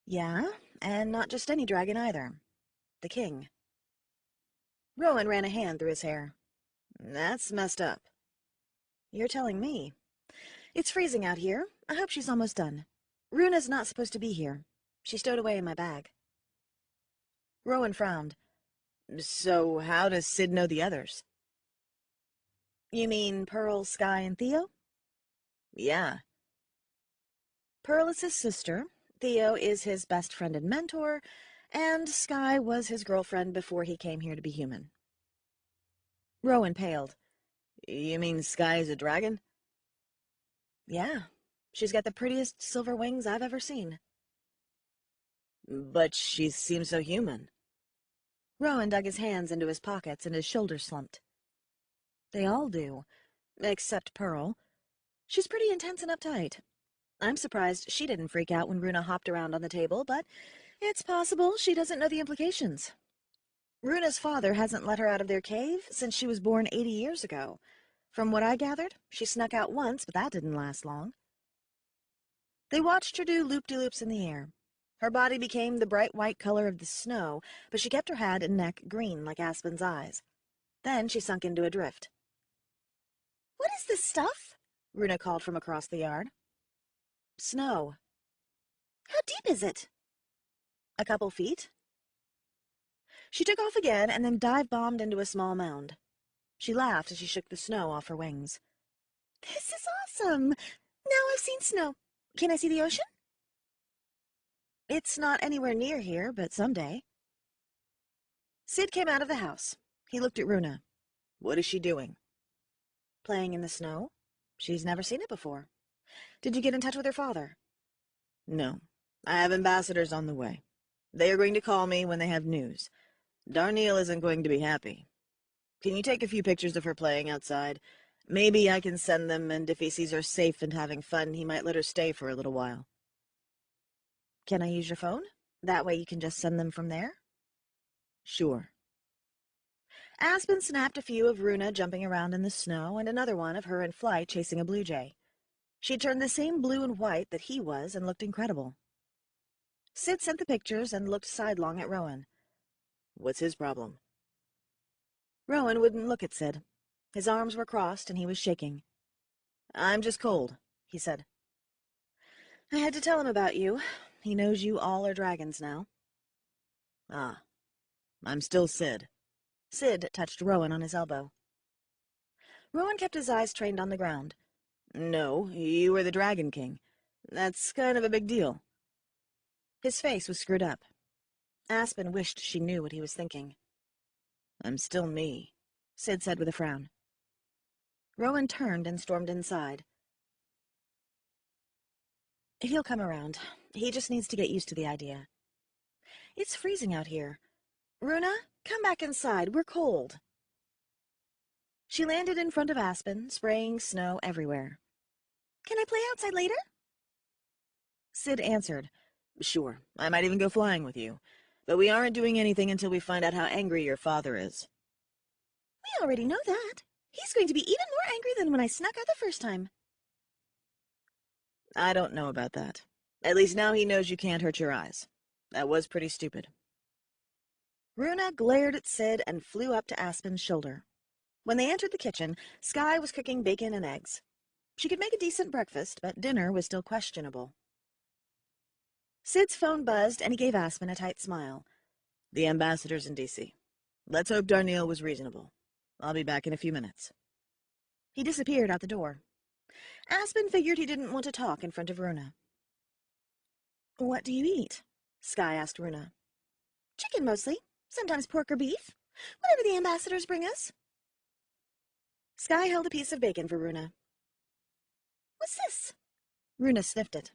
"Yeah, and not just any dragon either. The king." Rowan ran a hand through his hair. "That's messed up." "You're telling me. It's freezing out here. I hope she's almost done. Runa's not supposed to be here. She stowed away in my bag." Rowan frowned. "So how does Sid know the others?" "You mean Pearl, Sky, and Theo?" "Yeah." Pearl is his sister, Theo is his best friend and mentor, and Sky was his girlfriend before he came here to be human. Rowan paled. "You mean Sky is a dragon?" "Yeah. She's got the prettiest silver wings I've ever seen." "But she seems so human." Rowan dug his hands into his pockets and his shoulders slumped. "They all do, except Pearl. She's pretty intense and uptight. I'm surprised she didn't freak out when Runa hopped around on the table, but it's possible she doesn't know the implications. Runa's father hasn't let her out of their cave since she was born 80 years ago. From what I gathered, she snuck out once, but that didn't last long." They watched her do loop-de-loops in the air. Her body became the bright white color of the snow, but she kept her head and neck green like Aspen's eyes. Then she sunk into a drift. What is this stuff? Runa called from across the yard. "Snow." How deep is it? "A couple feet." She took off again and then dive-bombed into a small mound. She laughed as she shook the snow off her wings. This is awesome. Now I've seen snow. Can I see the ocean? "It's not anywhere near here, but someday." Sid came out of the house. He looked at Runa. "What is she doing?" "Playing in the snow. She's never seen it before. Did you get in touch with her father?" "No. I have ambassadors on the way. They are going to call me when they have news. Darnielle isn't going to be happy. Can you take a few pictures of her playing outside? Maybe I can send them, and if he sees her safe and having fun, he might let her stay for a little while." "Can I use your phone? That way you can just send them from there?" "Sure." Aspen snapped a few of Runa jumping around in the snow and another one of her in flight chasing a blue jay. She turned the same blue and white that he was and looked incredible. Sid sent the pictures and looked sidelong at Rowan. "What's his problem?" Rowan wouldn't look at Sid. His arms were crossed and he was shaking. "I'm just cold. he said. I had to tell him about you. He knows you all are dragons now. Ah, I'm still Sid. Sid touched Rowan on his elbow. Rowan kept his eyes trained on the ground. No, you were the Dragon King. That's kind of a big deal. His face was screwed up. Aspen wished she knew what he was thinking. I'm still me, Sid said with a frown. Rowan turned and stormed inside. He'll come around. He just needs to get used to the idea. It's freezing out here. Runa, come back inside. We're cold. She landed in front of Aspen, spraying snow everywhere. Can I play outside later? Sid answered. Sure, I might even go flying with you. But we aren't doing anything until we find out how angry your father is. We already know that. He's going to be even more angry than when I snuck out the first time. I don't know about that. At least now he knows you can't hurt your eyes. That was pretty stupid. Runa glared at Sid and flew up to Aspen's shoulder. When they entered the kitchen, Sky was cooking bacon and eggs. She could make a decent breakfast, but dinner was still questionable. Sid's phone buzzed, and he gave Aspen a tight smile. The ambassador's in D.C. Let's hope Darnell was reasonable. I'll be back in a few minutes. He disappeared out the door. Aspen figured he didn't want to talk in front of Runa. What do you eat? Sky asked Runa. Chicken, mostly. Sometimes pork or beef. Whatever the ambassadors bring us. Sky held a piece of bacon for Runa. What's this? Runa sniffed it.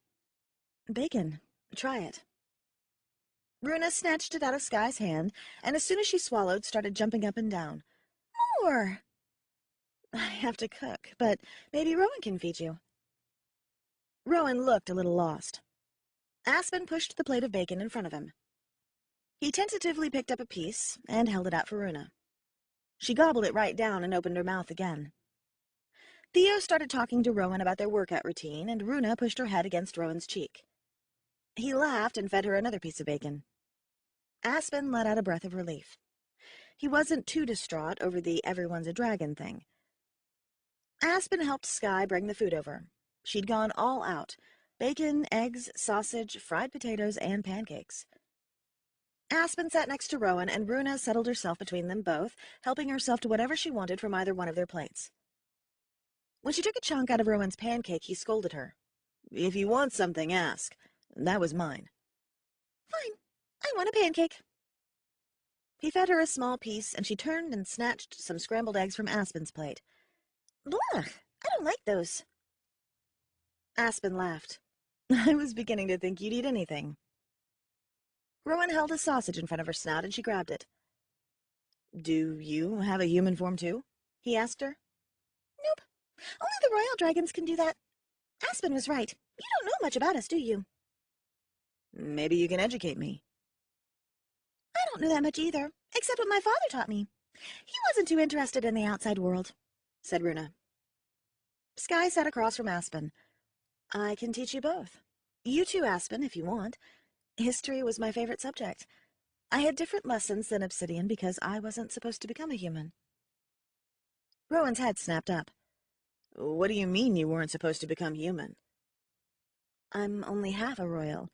Bacon. Try it. Runa snatched it out of Sky's hand, and as soon as she swallowed, started jumping up and down. More! I have to cook, but maybe Rowan can feed you. Rowan looked a little lost. Aspen pushed the plate of bacon in front of him. He tentatively picked up a piece and held it out for Runa. She gobbled it right down and opened her mouth again. Theo started talking to Rowan about their workout routine, and Runa pushed her head against Rowan's cheek. He laughed and fed her another piece of bacon. Aspen let out a breath of relief. He wasn't too distraught over the everyone's a dragon thing. Aspen helped Sky bring the food over. She'd gone all out. Bacon, eggs, sausage, fried potatoes, and pancakes. Aspen sat next to Rowan, and Runa settled herself between them both, helping herself to whatever she wanted from either one of their plates. When she took a chunk out of Rowan's pancake, he scolded her. If you want something, ask. That was mine. Fine. I want a pancake. He fed her a small piece, and she turned and snatched some scrambled eggs from Aspen's plate. Blah! I don't like those. Aspen laughed. I was beginning to think you'd eat anything. Rowan held a sausage in front of her snout, and she grabbed it. Do you have a human form, too? He asked her. Nope. Only the royal dragons can do that. Aspen was right. You don't know much about us, do you? Maybe you can educate me. I don't know that much either, except what my father taught me. He wasn't too interested in the outside world, said Runa. Sky sat across from Aspen. I can teach you both. You too, Aspen, if you want. History was my favorite subject. I had different lessons than Obsidian because I wasn't supposed to become a human. Rowan's head snapped up. What do you mean you weren't supposed to become human? I'm only half a royal.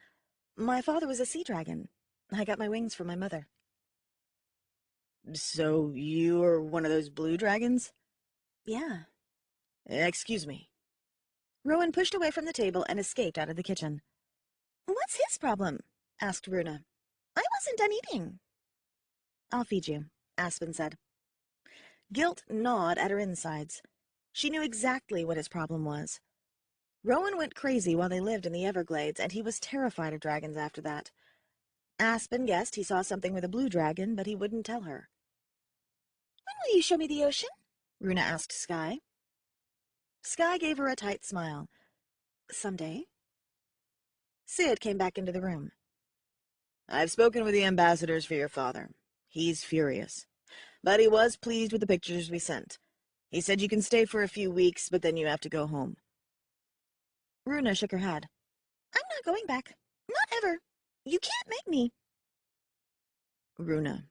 My father was a sea dragon. I got my wings from my mother. So you're one of those blue dragons? Yeah. Excuse me. Rowan pushed away from the table and escaped out of the kitchen. What's his problem? Asked Runa. I wasn't done eating. I'll feed you, Aspen said. Guilt gnawed at her insides. She knew exactly what his problem was. Rowan went crazy while they lived in the Everglades, and he was terrified of dragons after that. Aspen guessed he saw something with a blue dragon, but he wouldn't tell her. When will you show me the ocean? Runa asked Sky. Sky gave her a tight smile. Someday. Sid came back into the room. I've spoken with the ambassadors for your father. He's furious. But he was pleased with the pictures we sent. He said you can stay for a few weeks, but then you have to go home. Runa shook her head. I'm not going back. Not ever. You can't make me. Runa,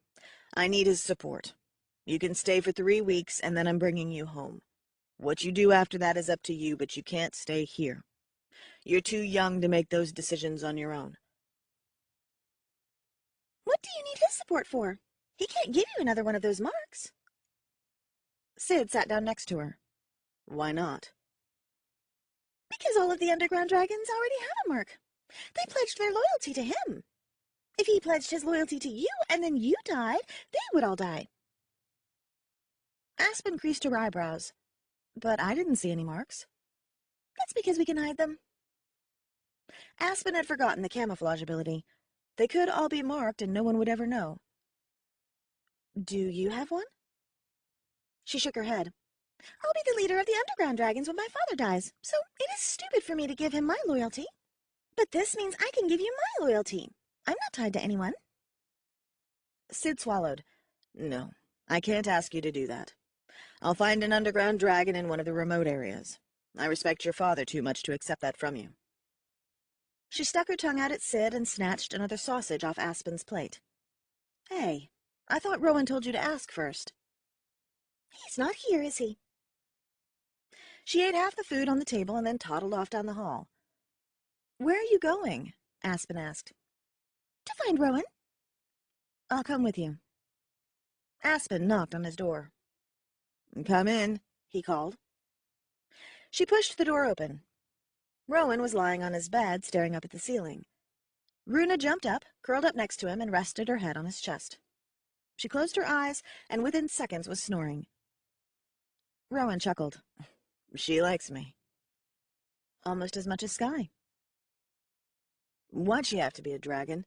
I need his support. You can stay for 3 weeks, and then I'm bringing you home. What you do after that is up to you, but you can't stay here. You're too young to make those decisions on your own. What do you need his support for? He can't give you another one of those marks. Sid sat down next to her. Why not? Because all of the underground dragons already have a mark. They pledged their loyalty to him. If he pledged his loyalty to you and then you died, they would all die. Aspen creased her eyebrows. But I didn't see any marks. That's because we can hide them. Aspen had forgotten the camouflage ability. They could all be marked and no one would ever know. Do you have one? She shook her head. I'll be the leader of the underground dragons when my father dies, so it is stupid for me to give him my loyalty. But this means I can give you my loyalty. I'm not tied to anyone. Sid swallowed. No, I can't ask you to do that. I'll find an underground dragon in one of the remote areas. I respect your father too much to accept that from you. She stuck her tongue out at Sid and snatched another sausage off Aspen's plate. Hey, I thought Rowan told you to ask first. He's not here, is he? She ate half the food on the table and then toddled off down the hall. Where are you going? Aspen asked. To find Rowan. I'll come with you. Aspen knocked on his door. Come in, he called. She pushed the door open. Rowan was lying on his bed, staring up at the ceiling. Runa jumped up, curled up next to him, and rested her head on his chest. She closed her eyes, and within seconds was snoring. Rowan chuckled. She likes me. Almost as much as Sky. Why'd she have to be a dragon?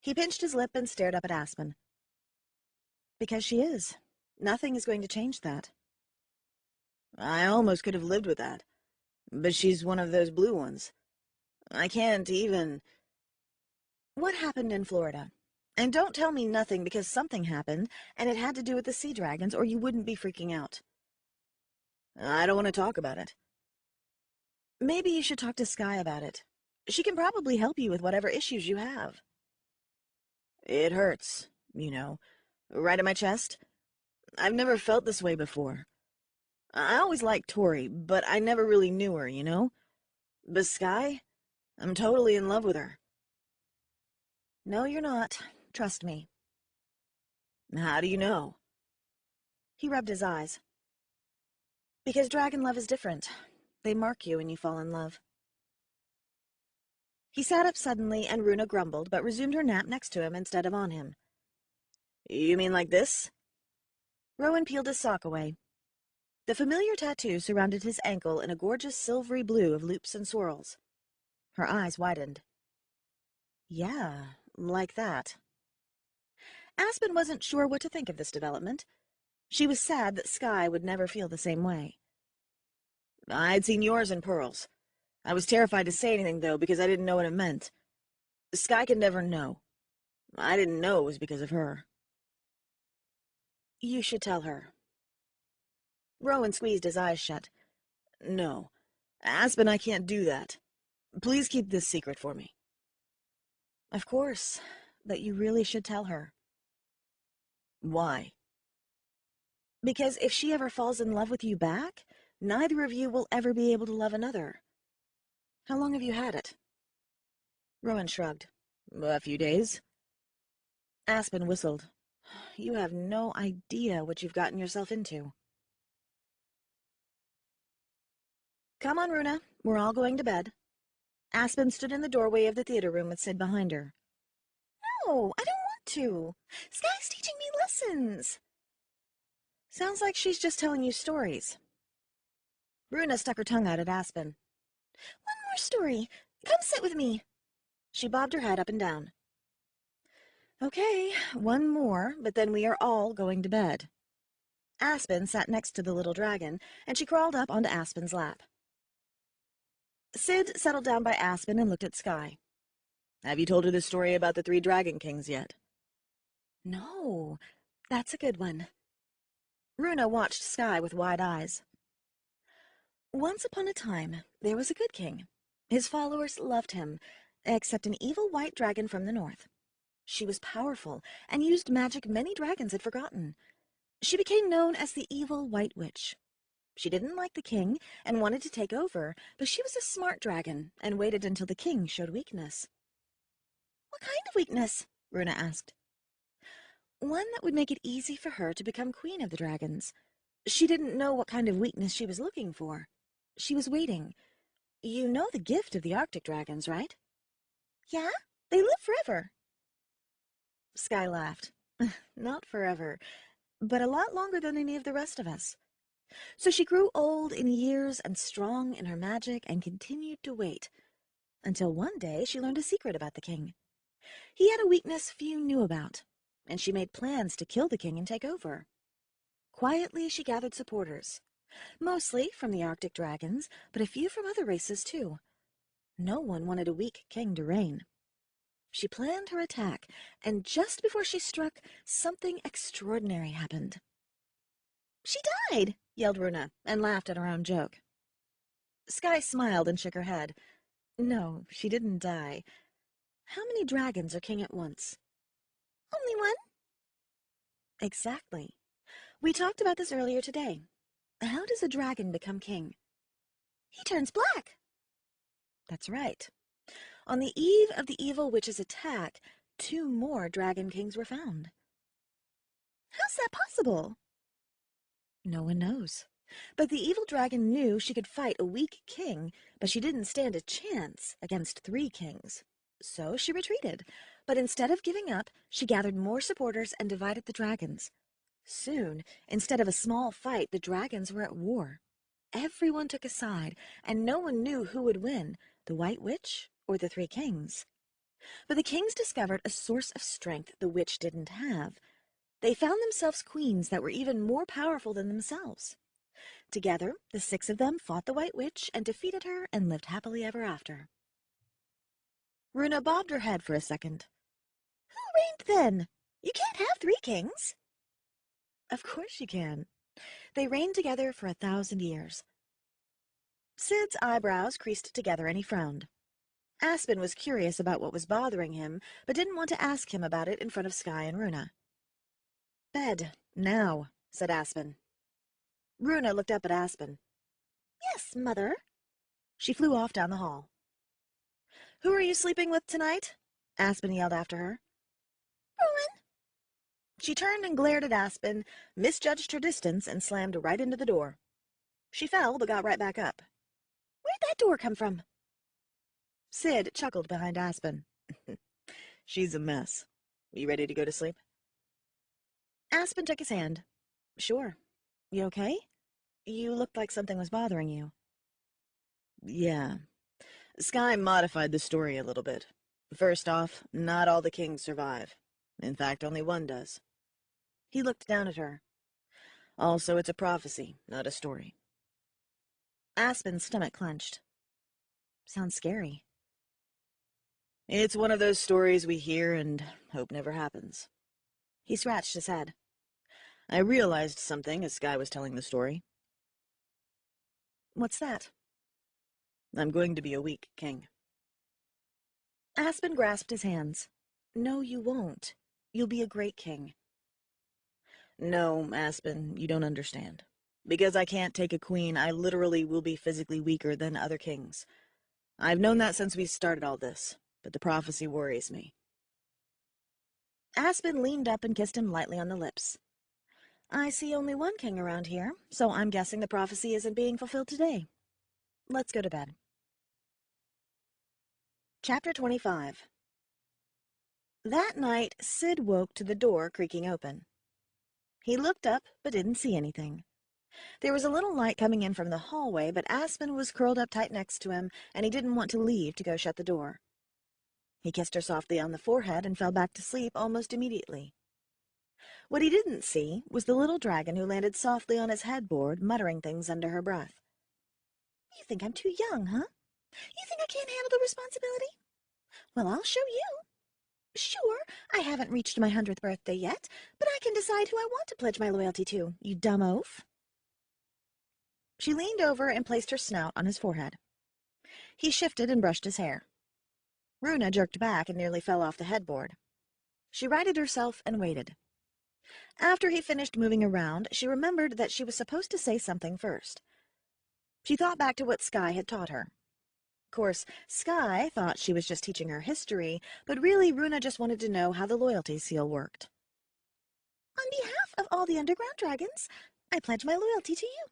He pinched his lip and stared up at Aspen. Because she is. Nothing is going to change that. I almost could have lived with that. But she's one of those blue ones. I can't even... What happened in Florida? And don't tell me nothing because something happened, and it had to do with the sea dragons, or you wouldn't be freaking out. I don't want to talk about it. Maybe you should talk to Sky about it. She can probably help you with whatever issues you have. It hurts, you know, right in my chest. I've never felt this way before. I always liked Tori, but I never really knew her, you know? But Sky, I'm totally in love with her. No, you're not. Trust me. How do you know? He rubbed his eyes. Because dragon love is different. They mark you when you fall in love. He sat up suddenly, and Runa grumbled, but resumed her nap next to him instead of on him. You mean like this? Rowan peeled his sock away. The familiar tattoo surrounded his ankle in a gorgeous silvery blue of loops and swirls. Her eyes widened. Yeah, like that. Aspen wasn't sure what to think of this development. She was sad that Sky would never feel the same way. I'd seen yours in pearls. I was terrified to say anything, though, because I didn't know what it meant. Sky could never know. I didn't know it was because of her. You should tell her. Rowan squeezed his eyes shut. No. Aspen, I can't do that. Please keep this secret for me. Of course, but you really should tell her. Why? Because if she ever falls in love with you back, neither of you will ever be able to love another. How long have you had it? Rowan shrugged. A few days. Aspen whistled. You have no idea what you've gotten yourself into. Come on, Runa. We're all going to bed. Aspen stood in the doorway of the theater room with Sid behind her. No, I don't want to. Sky's teaching me lessons. Sounds like she's just telling you stories. Runa stuck her tongue out at Aspen. One more story. Come sit with me. She bobbed her head up and down. Okay, one more, but then we are all going to bed. Aspen sat next to the little dragon, and she crawled up onto Aspen's lap. Sid settled down by Aspen and looked at Sky. Have you told her the story about the 3 Dragon Kings yet? No, that's a good one. Runa watched Sky with wide eyes. Once upon a time, there was a good king. His followers loved him, except an evil white dragon from the north. She was powerful and used magic many dragons had forgotten. She became known as the Evil White Witch. She didn't like the king and wanted to take over, but she was a smart dragon and waited until the king showed weakness. What kind of weakness? Runa asked. One that would make it easy for her to become queen of the dragons. She didn't know what kind of weakness she was looking for. She was waiting. You know the gift of the Arctic dragons, right? Yeah, they live forever. Sky laughed. Not forever, but a lot longer than any of the rest of us. So she grew old in years and strong in her magic and continued to wait, until one day she learned a secret about the king. He had a weakness few knew about, and she made plans to kill the king and take over. Quietly, she gathered supporters, mostly from the Arctic dragons, but a few from other races too. No one wanted a weak king to reign. She planned her attack, and just before she struck, something extraordinary happened. She died, yelled Runa, and laughed at her own joke. Sky smiled and shook her head. No, she didn't die. How many dragons are king at once? Only one. Exactly. We talked about this earlier today. How does a dragon become king? He turns black. That's right. On the eve of the evil witch's attack, 2 more dragon kings were found. How's that possible? No one knows. But the evil dragon knew she could fight a weak king, but she didn't stand a chance against 3 kings. So she retreated, but instead of giving up, she gathered more supporters and divided the dragons. Soon, instead of a small fight, the dragons were at war. Everyone took a side, and no one knew who would win, the White Witch or the 3 kings. But the kings discovered a source of strength the witch didn't have. They found themselves queens that were even more powerful than themselves. Together, the 6 of them fought the White Witch and defeated her and lived happily ever after. Runa bobbed her head for a second. Who reigned then? You can't have 3 kings. Of course you can. They reigned together for 1,000 years. Sid's eyebrows creased together and he frowned. Aspen was curious about what was bothering him, but didn't want to ask him about it in front of Sky and Runa. Bed, now, said Aspen. Runa looked up at Aspen. Yes, Mother. She flew off down the hall. Who are you sleeping with tonight? Aspen yelled after her. Rowan. She turned and glared at Aspen, misjudged her distance, and slammed right into the door. She fell, but got right back up. Where'd that door come from? Sid chuckled behind Aspen. She's a mess. You ready to go to sleep? Aspen took his hand. Sure. You okay? You looked like something was bothering you. Yeah. Sky modified the story a little bit. First off, not all the kings survive. In fact, only one does. He looked down at her. Also, it's a prophecy, not a story. Aspen's stomach clenched. Sounds scary. It's one of those stories we hear and hope never happens. He scratched his head. I realized something as Sky was telling the story. What's that? I'm going to be a weak king. Aspen grasped his hands. No, you won't. You'll be a great king. No, Aspen, you don't understand. Because I can't take a queen, I literally will be physically weaker than other kings. I've known that since we started all this, but the prophecy worries me. Aspen leaned up and kissed him lightly on the lips. I see only one king around here, so I'm guessing the prophecy isn't being fulfilled today. Let's go to bed. Chapter 25. That night, Sid woke to the door creaking open. He looked up, but didn't see anything. There was a little light coming in from the hallway, but Aspen was curled up tight next to him, and he didn't want to leave to go shut the door. He kissed her softly on the forehead and fell back to sleep almost immediately. What he didn't see was the little dragon who landed softly on his headboard, muttering things under her breath. You think I'm too young, huh? You think I can't handle the responsibility? Well, I'll show you. Sure, I haven't reached my 100th birthday yet, but I can decide who I want to pledge my loyalty to, you dumb oaf. She leaned over and placed her snout on his forehead. He shifted and brushed his hair. Runa jerked back and nearly fell off the headboard. She righted herself and waited. After he finished moving around, she remembered that she was supposed to say something first. She thought back to what Sky had taught her. Of course, Sky thought she was just teaching her history, but really Runa just wanted to know how the loyalty seal worked. On behalf of all the underground dragons, I pledge my loyalty to you.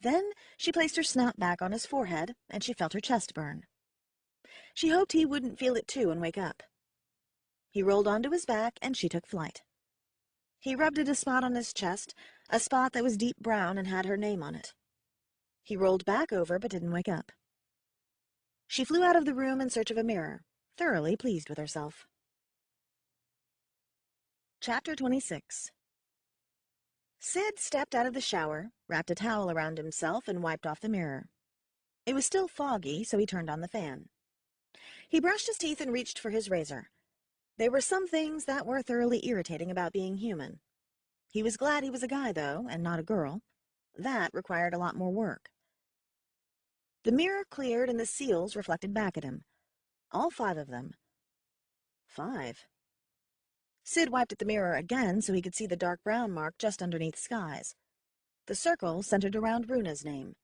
Then she placed her snout back on his forehead, and she felt her chest burn. She hoped he wouldn't feel it too and wake up. He rolled onto his back, and she took flight. He rubbed at a spot on his chest, a spot that was deep brown and had her name on it. He rolled back over but didn't wake up. She flew out of the room in search of a mirror, thoroughly pleased with herself. Chapter 26. Sid stepped out of the shower, wrapped a towel around himself, and wiped off the mirror. It was still foggy, so he turned on the fan. He brushed his teeth and reached for his razor. There were some things that were thoroughly irritating about being human. He was glad he was a guy, though, and not a girl. That required a lot more work. The mirror cleared and the seals reflected back at him. All 5 of them. 5. Sid wiped at the mirror again so he could see the dark brown mark just underneath Sky's. The circle centered around Runa's name.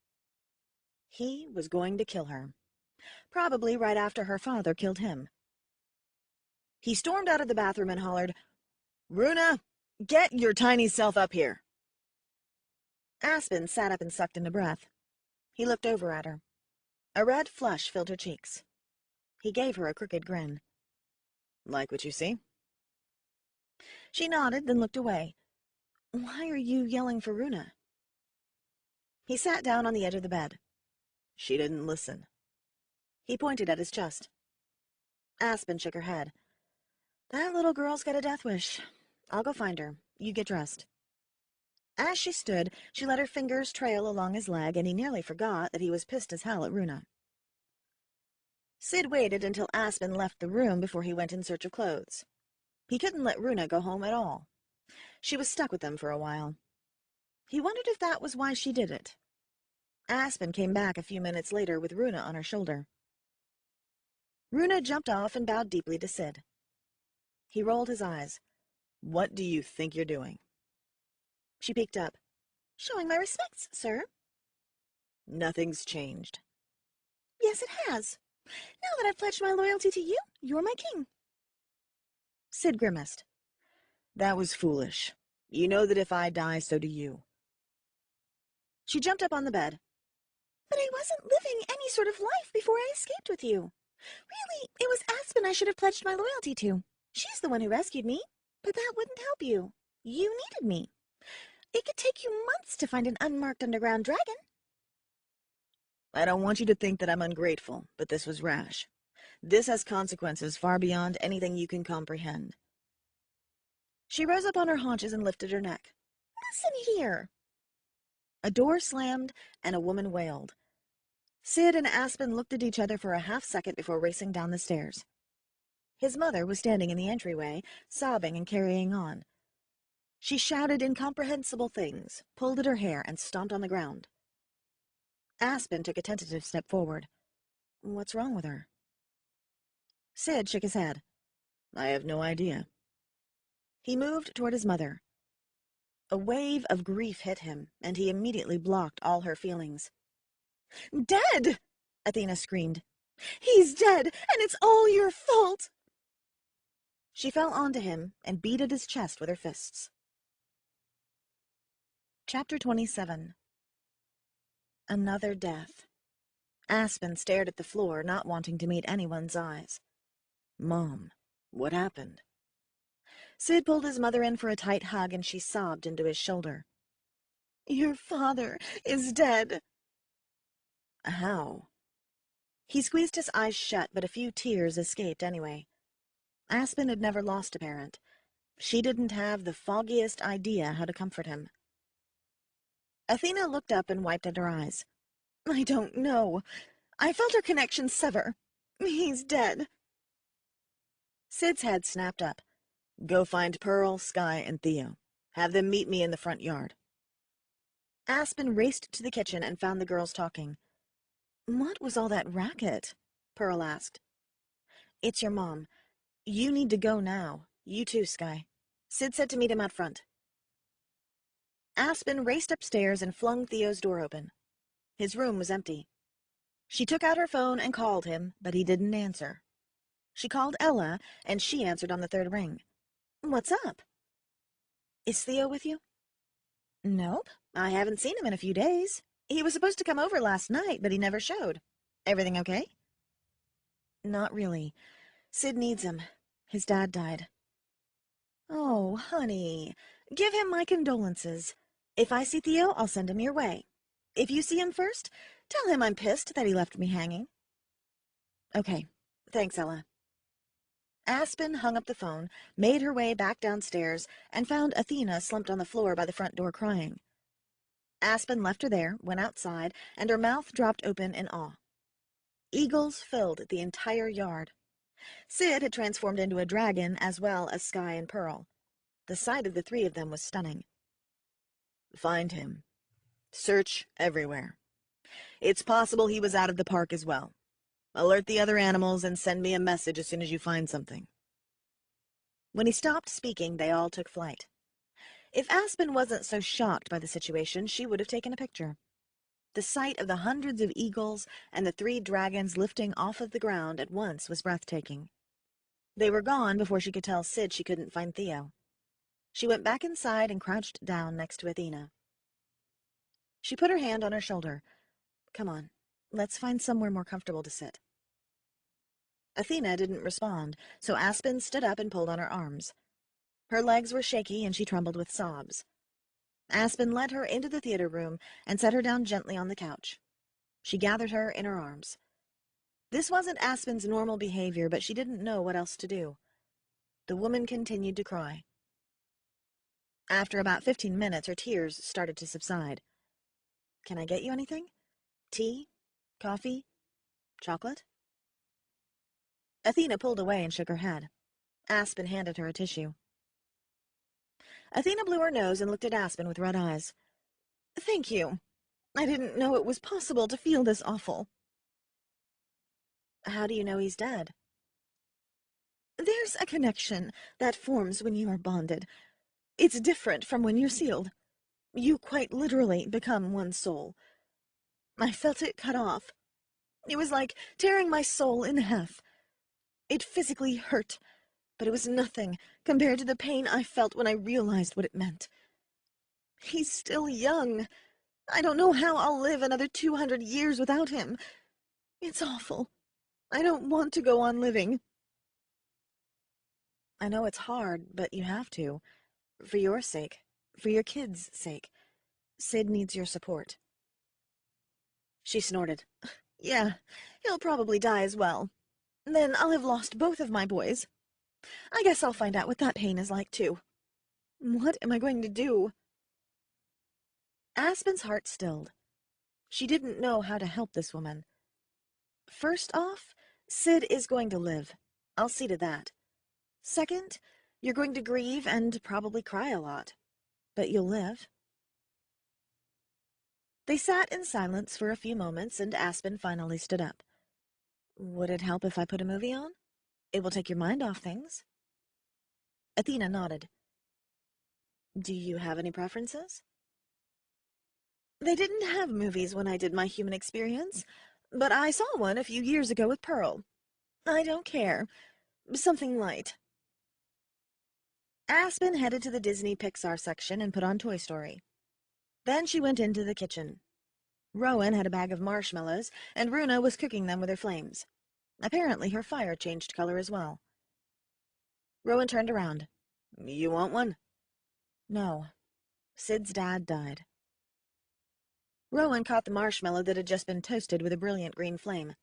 He was going to kill her. Probably right after her father killed him. He stormed out of the bathroom and hollered, "Runa, get your tiny self up here!" Aspen sat up and sucked in a breath. He looked over at her. A red flush filled her cheeks. He gave her a crooked grin. "Like what you see?" She nodded, then looked away. "Why are you yelling for Runa?" He sat down on the edge of the bed. "She didn't listen." He pointed at his chest. Aspen shook her head. "That little girl's got a death wish. I'll go find her. You get dressed." As she stood, she let her fingers trail along his leg, and he nearly forgot that he was pissed as hell at Runa. Sid waited until Aspen left the room before he went in search of clothes. He couldn't let Runa go home at all. She was stuck with them for a while. He wondered if that was why she did it. Aspen came back a few minutes later with Runa on her shoulder. Runa jumped off and bowed deeply to Sid. He rolled his eyes. "What do you think you're doing?" She peeked up. "Showing my respects, sir." "Nothing's changed." "Yes, it has. Now that I've pledged my loyalty to you, you're my king." Sid grimaced. "That was foolish. You know that if I die, so do you." She jumped up on the bed. "But I wasn't living any sort of life before I escaped with you. Really, it was Aspen I should have pledged my loyalty to. She's the one who rescued me, but that wouldn't help you. You needed me. It could take you months to find an unmarked underground dragon." "I don't want you to think that I'm ungrateful, but this was rash. This has consequences far beyond anything you can comprehend." She rose up on her haunches and lifted her neck. "Listen here." A door slammed, and a woman wailed. Sid and Aspen looked at each other for a half-second before racing down the stairs. His mother was standing in the entryway, sobbing and carrying on. She shouted incomprehensible things, pulled at her hair, and stomped on the ground. Aspen took a tentative step forward. "What's wrong with her?" Sid shook his head. "I have no idea." He moved toward his mother. A wave of grief hit him, and he immediately blocked all her feelings. "Dead!" Athena screamed. "He's dead, and it's all your fault!" She fell onto him and beat at his chest with her fists. Chapter 27. Another death. Aspen stared at the floor, not wanting to meet anyone's eyes. "Mom, what happened?" Sid pulled his mother in for a tight hug, and she sobbed into his shoulder. "Your father is dead." "How?" He squeezed his eyes shut, but a few tears escaped anyway. Aspen had never lost a parent. She didn't have the foggiest idea how to comfort him. Athena looked up and wiped at her eyes. "I don't know. I felt our connection sever. He's dead." Sid's head snapped up. "Go find Pearl, Sky, and Theo. Have them meet me in the front yard." Aspen raced to the kitchen and found the girls talking. "What was all that racket?" Pearl asked. "It's your mom. You need to go now. You too, Sky. Sid said to meet him out front." Aspen raced upstairs and flung Theo's door open. His room was empty. She took out her phone and called him, but he didn't answer. She called Ella, and she answered on the third ring. "What's up?" "Is Theo with you?" "Nope. I haven't seen him in a few days. He was supposed to come over last night, but he never showed. Everything okay?" "Not really. Sid needs him. His dad died." "Oh, honey, give him my condolences. If I see Theo, I'll send him your way. If you see him first, tell him I'm pissed that he left me hanging." "Okay. Thanks, Ella." Aspen hung up the phone, made her way back downstairs, and found Athena slumped on the floor by the front door crying. Aspen left her there, went outside, and her mouth dropped open in awe. Eagles filled the entire yard. Sid had transformed into a dragon as well as Sky and Pearl. The sight of the three of them was stunning. "Find him. Search everywhere. It's possible he was out of the park as well. Alert the other animals and send me a message as soon as you find something." When he stopped speaking, they all took flight. If Aspen wasn't so shocked by the situation, she would have taken a picture. The sight of the hundreds of eagles and the three dragons lifting off of the ground at once was breathtaking. They were gone before she could tell Sid she couldn't find Theo. She went back inside and crouched down next to Athena. She put her hand on her shoulder. "Come on, let's find somewhere more comfortable to sit." Athena didn't respond, so Aspen stood up and pulled on her arms. Her legs were shaky and she trembled with sobs. Aspen led her into the theater room and set her down gently on the couch. She gathered her in her arms. This wasn't Aspen's normal behavior, but she didn't know what else to do. The woman continued to cry. After about 15 minutes, her tears started to subside. "Can I get you anything? Tea? Coffee? Chocolate?" Athena pulled away and shook her head. Aspen handed her a tissue. Athena blew her nose and looked at Aspen with red eyes. "Thank you. I didn't know it was possible to feel this awful." "How do you know he's dead?" "There's a connection that forms when you are bonded. It's different from when you're sealed. You quite literally become one soul. I felt it cut off. It was like tearing my soul in half. It physically hurt, but it was nothing compared to the pain I felt when I realized what it meant. He's still young. I don't know how I'll live another 200 years without him. It's awful. I don't want to go on living." "I know it's hard, but you have to. For your sake. For your kids' sake. Sid needs your support." She snorted. "Yeah, he'll probably die as well. Then I'll have lost both of my boys. I guess I'll find out what that pain is like, too. What am I going to do?" Aspen's heart stilled. She didn't know how to help this woman. First off, Sid is going to live. I'll see to that. Second, you're going to grieve and probably cry a lot. But you'll live. They sat in silence for a few moments, and Aspen finally stood up. "Would it help if I put a movie on? It will take your mind off things." Athena nodded. "Do you have any preferences?" "They didn't have movies when I did my human experience, but I saw one a few years ago with Pearl. I don't care. Something light." Aspen headed to the Disney Pixar section and put on Toy Story. Then she went into the kitchen. Rowan had a bag of marshmallows, and Runa was cooking them with her flames. Apparently her fire changed color as well. Rowan turned around. "You want one?" "No. Sid's dad died." Rowan caught the marshmallow that had just been toasted with a brilliant green flame.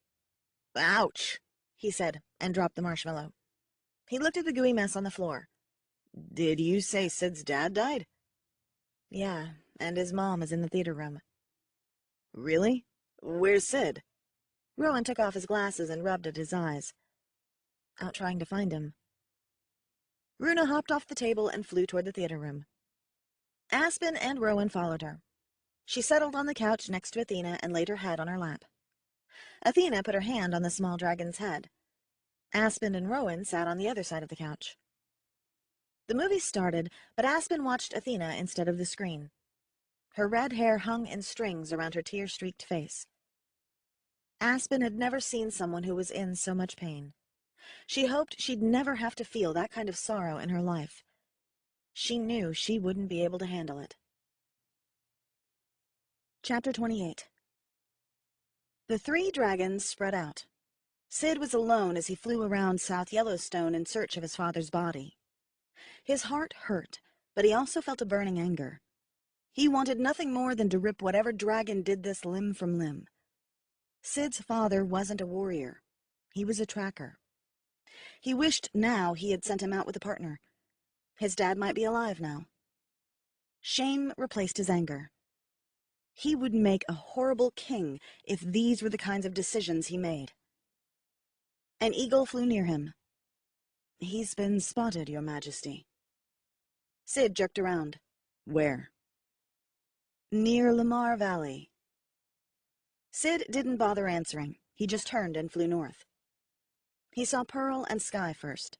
"Ouch," he said, and dropped the marshmallow. He looked at the gooey mess on the floor. "Did you say Sid's dad died?" "Yeah, and his mom is in the theater room." "Really? Where's Sid?" Rowan took off his glasses and rubbed at his eyes. "Out trying to find him." Runa hopped off the table and flew toward the theater room. Aspen and Rowan followed her. She settled on the couch next to Athena and laid her head on her lap. Athena put her hand on the small dragon's head. Aspen and Rowan sat on the other side of the couch. The movie started, but Aspen watched Athena instead of the screen. Her red hair hung in strings around her tear-streaked face. Aspen had never seen someone who was in so much pain. She hoped she'd never have to feel that kind of sorrow in her life. She knew she wouldn't be able to handle it. Chapter 28. The three dragons spread out. Sid was alone as he flew around South Yellowstone in search of his father's body. His heart hurt, but he also felt a burning anger. He wanted nothing more than to rip whatever dragon did this limb from limb. Sid's father wasn't a warrior. He was a tracker. He wished now he had sent him out with a partner. His dad might be alive now. Shame replaced his anger. He would make a horrible king if these were the kinds of decisions he made. An eagle flew near him. "He's been spotted, Your Majesty." Sid jerked around. "Where?" "Near Lamar Valley." Sid didn't bother answering. He just turned and flew north. He saw Pearl and Sky first.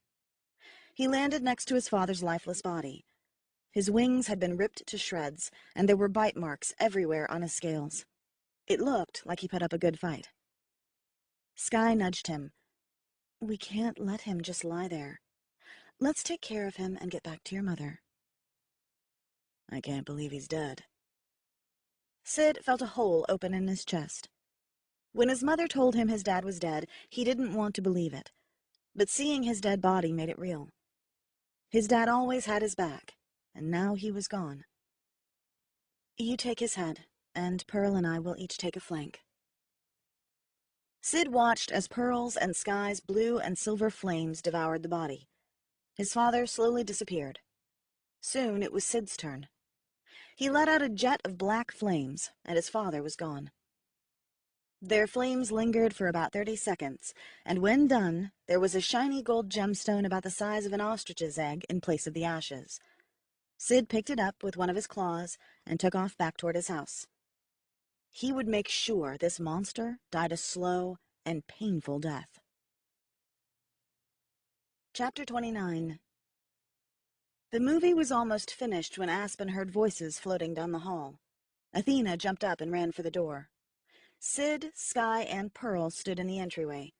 He landed next to his father's lifeless body. His wings had been ripped to shreds, and there were bite marks everywhere on his scales. It looked like he put up a good fight. Sky nudged him. "We can't let him just lie there. Let's take care of him and get back to your mother." "I can't believe he's dead." Sid felt a hole open in his chest. When his mother told him his dad was dead, he didn't want to believe it. But seeing his dead body made it real. His dad always had his back, and now he was gone. "You take his head, and Pearl and I will each take a flank." Sid watched as Pearl's and Sky's blue and silver flames devoured the body. His father slowly disappeared. Soon it was Sid's turn. He let out a jet of black flames, and his father was gone. Their flames lingered for about 30 seconds, and when done, there was a shiny gold gemstone about the size of an ostrich's egg in place of the ashes. Sid picked it up with one of his claws and took off back toward his house. He would make sure this monster died a slow and painful death. Chapter 29. The movie was almost finished when Aspen heard voices floating down the hall. Athena jumped up and ran for the door. Sid, Sky, and Pearl stood in the entryway.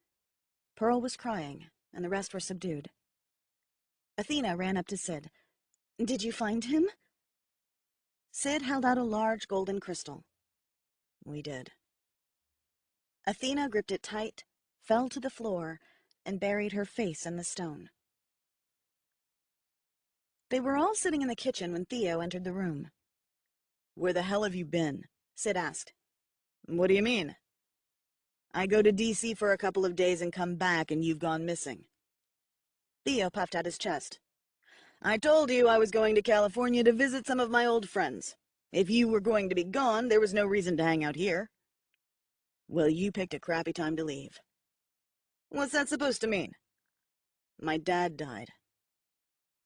Pearl was crying, and the rest were subdued. Athena ran up to Sid. "Did you find him?" Sid held out a large golden crystal. "We did." Athena gripped it tight, fell to the floor, and buried her face in the stone. They were all sitting in the kitchen when Theo entered the room. "Where the hell have you been?" Sid asked. "What do you mean?" "I go to D.C. for a couple of days and come back, and you've gone missing." Theo puffed out his chest. "I told you I was going to California to visit some of my old friends. If you were going to be gone, there was no reason to hang out here." "Well, you picked a crappy time to leave." "What's that supposed to mean?" "My dad died."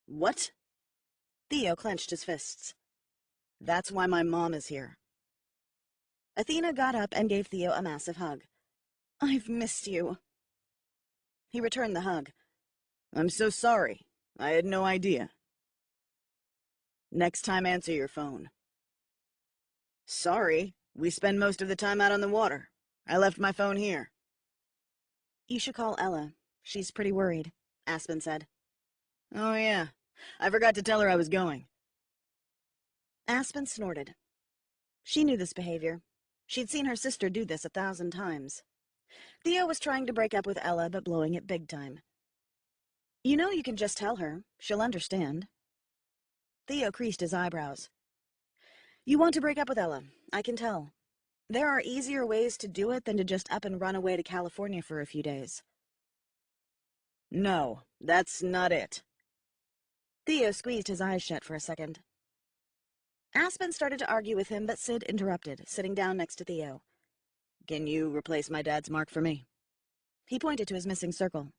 "What?" Theo clenched his fists. "That's why my mom is here." Athena got up and gave Theo a massive hug. "I've missed you." He returned the hug. "I'm so sorry. I had no idea." "Next time, answer your phone." "Sorry. We spend most of the time out on the water. I left my phone here." "You should call Ella. She's pretty worried," Aspen said. "Oh, yeah. I forgot to tell her I was going." Aspen snorted. She knew this behavior. She'd seen her sister do this 1,000 times. Theo was trying to break up with Ella, but blowing it big time. "You know you can just tell her. She'll understand." Theo creased his eyebrows. "You want to break up with Ella. I can tell. There are easier ways to do it than to just up and run away to California for a few days." "No, that's not it." Theo squeezed his eyes shut for a second. Aspen started to argue with him, but Sid interrupted, sitting down next to Theo. "Can you replace my dad's mark for me?" He pointed to his missing circle.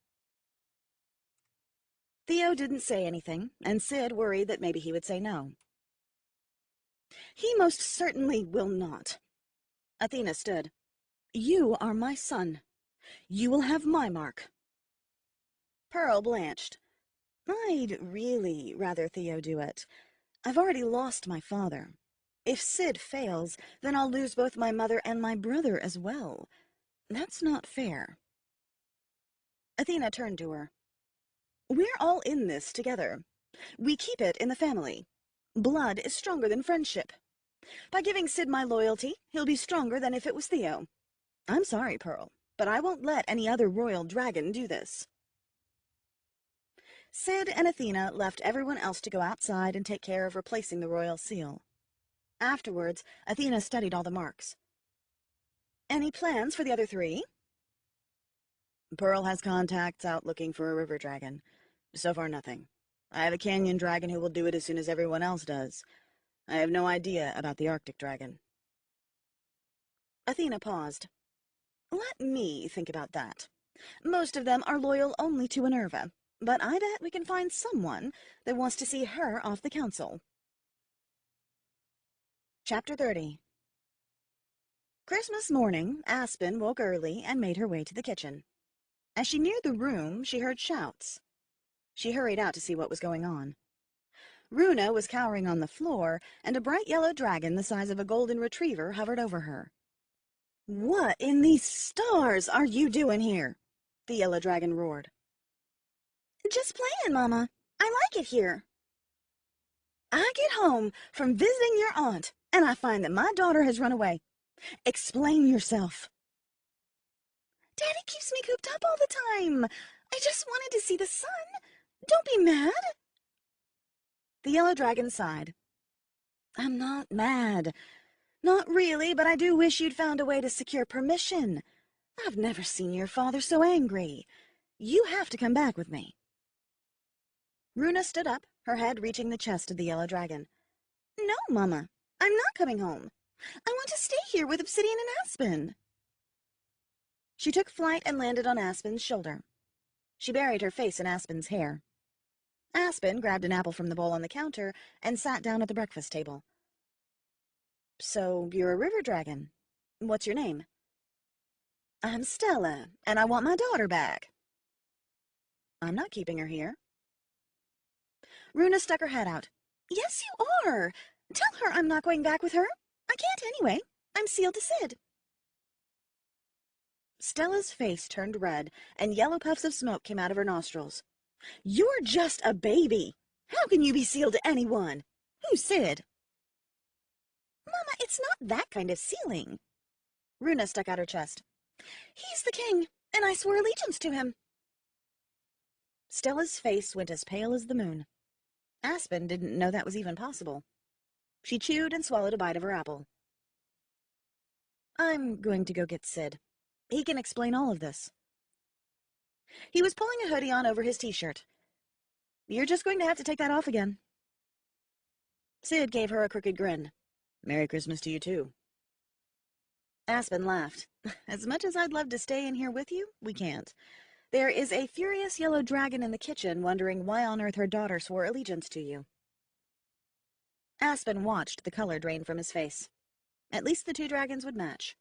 Theo didn't say anything, and Sid worried that maybe he would say no. "He most certainly will not." Athena stood. "You are my son. You will have my mark." Pearl blanched. "I'd really rather Theo do it. I've already lost my father. If Sid fails, then I'll lose both my mother and my brother as well. That's not fair. Athena turned to her. We're all in this together. We keep it in the family. Blood is stronger than friendship. By giving Sid my loyalty, he'll be stronger than if it was Theo. I'm sorry, Pearl, but I won't let any other royal dragon do this. Sid and Athena left everyone else to go outside and take care of replacing the royal seal. Afterwards, Athena studied all the marks. Any plans for the other three? Pearl has contacts out looking for a river dragon. So far, nothing. I have a canyon dragon who will do it as soon as everyone else does. I have no idea about the Arctic dragon. Athena paused. Let me think about that. Most of them are loyal only to Minerva, but I bet we can find someone that wants to see her off the council. Chapter 30. Christmas morning, Aspen woke early and made her way to the kitchen. As she neared the room, she heard shouts. She hurried out to see what was going on. Runa was cowering on the floor, and a bright yellow dragon the size of a golden retriever hovered over her. "What in these stars are you doing here?" the yellow dragon roared. "Just playing, Mama. I like it here." "I get home from visiting your aunt, and I find that my daughter has run away. Explain yourself." "Daddy keeps me cooped up all the time. I just wanted to see the sun. Don't be mad." The yellow dragon sighed. "I'm not mad. Not really, but I do wish you'd found a way to secure permission. I've never seen your father so angry. You have to come back with me." Runa stood up, her head reaching the chest of the yellow dragon. "No, Mama. I'm not coming home. I want to stay here with Obsidian and Aspen." She took flight and landed on Aspen's shoulder. She buried her face in Aspen's hair. Aspen grabbed an apple from the bowl on the counter and sat down at the breakfast table. "So you're a river dragon. What's your name?" "I'm Stella, and I want my daughter back." "I'm not keeping her here." Runa stuck her head out. "Yes, you are. Tell her I'm not going back with her. I can't anyway. I'm sealed to Sid." Stella's face turned red, and yellow puffs of smoke came out of her nostrils. "You're just a baby. How can you be sealed to anyone? Who's Sid?" "Mama, it's not that kind of sealing." Runa stuck out her chest. "He's the king, and I swore allegiance to him." Stella's face went as pale as the moon. Aspen didn't know that was even possible. She chewed and swallowed a bite of her apple. "I'm going to go get Sid. He can explain all of this." He was pulling a hoodie on over his t-shirt. "You're just going to have to take that off again." Sid gave her a crooked grin. "Merry Christmas to you, too." Aspen laughed. "As much as I'd love to stay in here with you, we can't. There is a furious yellow dragon in the kitchen wondering why on earth her daughter swore allegiance to you." Aspen watched the color drain from his face. At least the two dragons would match.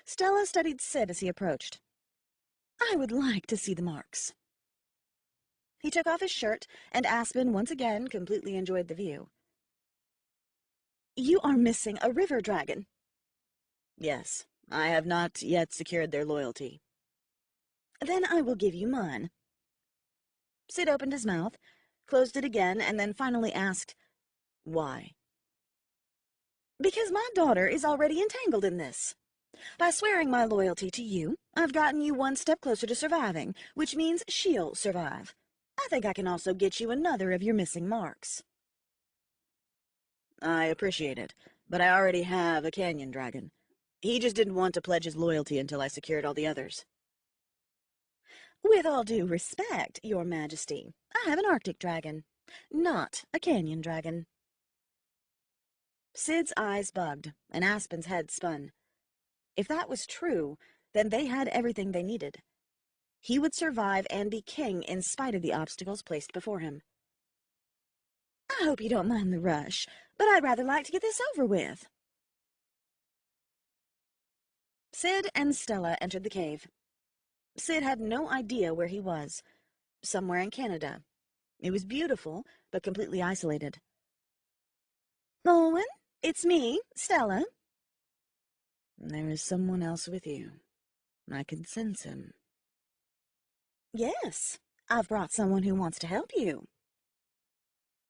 Stella studied Sid as he approached. "I would like to see the marks." He took off his shirt, and Aspen once again completely enjoyed the view. "You are missing a river dragon." "Yes, I have not yet secured their loyalty." "Then I will give you mine." Sid opened his mouth, closed it again, and then finally asked, "Why?" "Because my daughter is already entangled in this. By swearing my loyalty to you, I've gotten you one step closer to surviving, which means she'll survive. I think I can also get you another of your missing marks." "I appreciate it, but I already have a canyon dragon. He just didn't want to pledge his loyalty until I secured all the others." "With all due respect, Your Majesty, I have an Arctic dragon, not a canyon dragon." Sid's eyes bugged, and Aspen's head spun. If that was true, then they had everything they needed. He would survive and be king in spite of the obstacles placed before him. "I hope you don't mind the rush, but I'd rather like to get this over with." Sid and Stella entered the cave. Sid had no idea where he was. Somewhere in Canada. It was beautiful, but completely isolated. "Owen, It's me, Stella. There is someone else with you. I can sense him. Yes, I've brought someone who wants to help you.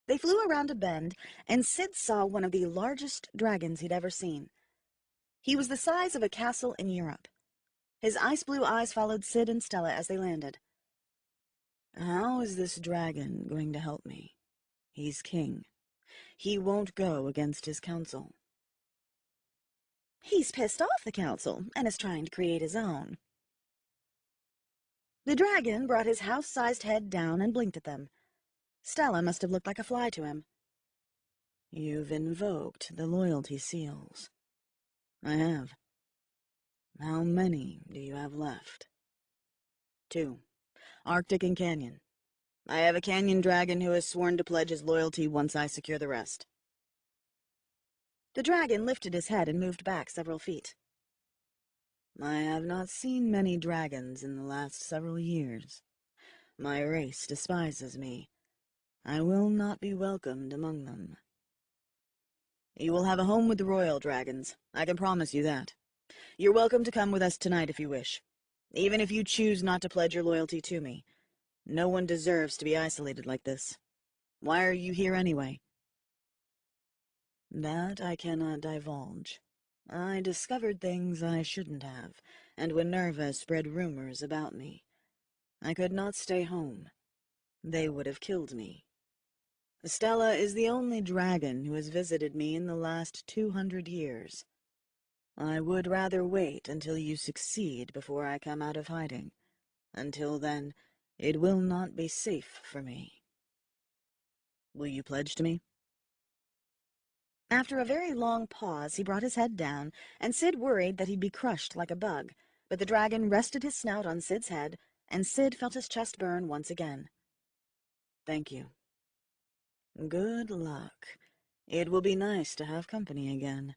They flew around a bend, and Sid saw one of the largest dragons he'd ever seen. He was the size of a castle in Europe. His ice-blue eyes followed Sid and Stella as they landed. How is this dragon going to help me? He's king. He won't go against his council. He's pissed off the council and is trying to create his own. The dragon brought his house-sized head down and blinked at them. Stella must have looked like a fly to him. You've invoked the loyalty seals. I have. How many do you have left? 2. Arctic and Canyon. I have a canyon dragon who has sworn to pledge his loyalty once I secure the rest. The dragon lifted his head and moved back several feet. I have not seen many dragons in the last several years. My race despises me. I will not be welcomed among them. You will have a home with the royal dragons. I can promise you that. You're welcome to come with us tonight if you wish, even if you choose not to pledge your loyalty to me. No one deserves to be isolated like this. Why are you here anyway? That I cannot divulge. I discovered things I shouldn't have, and when nervous spread rumors about me. I could not stay home. They would have killed me. Stella is the only dragon who has visited me in the last 200 years. I would rather wait until you succeed before I come out of hiding. Until then, it will not be safe for me. Will you pledge to me? After a very long pause, he brought his head down, and Sid worried that he'd be crushed like a bug. But the dragon rested his snout on Sid's head, and Sid felt his chest burn once again. Thank you. Good luck. It will be nice to have company again.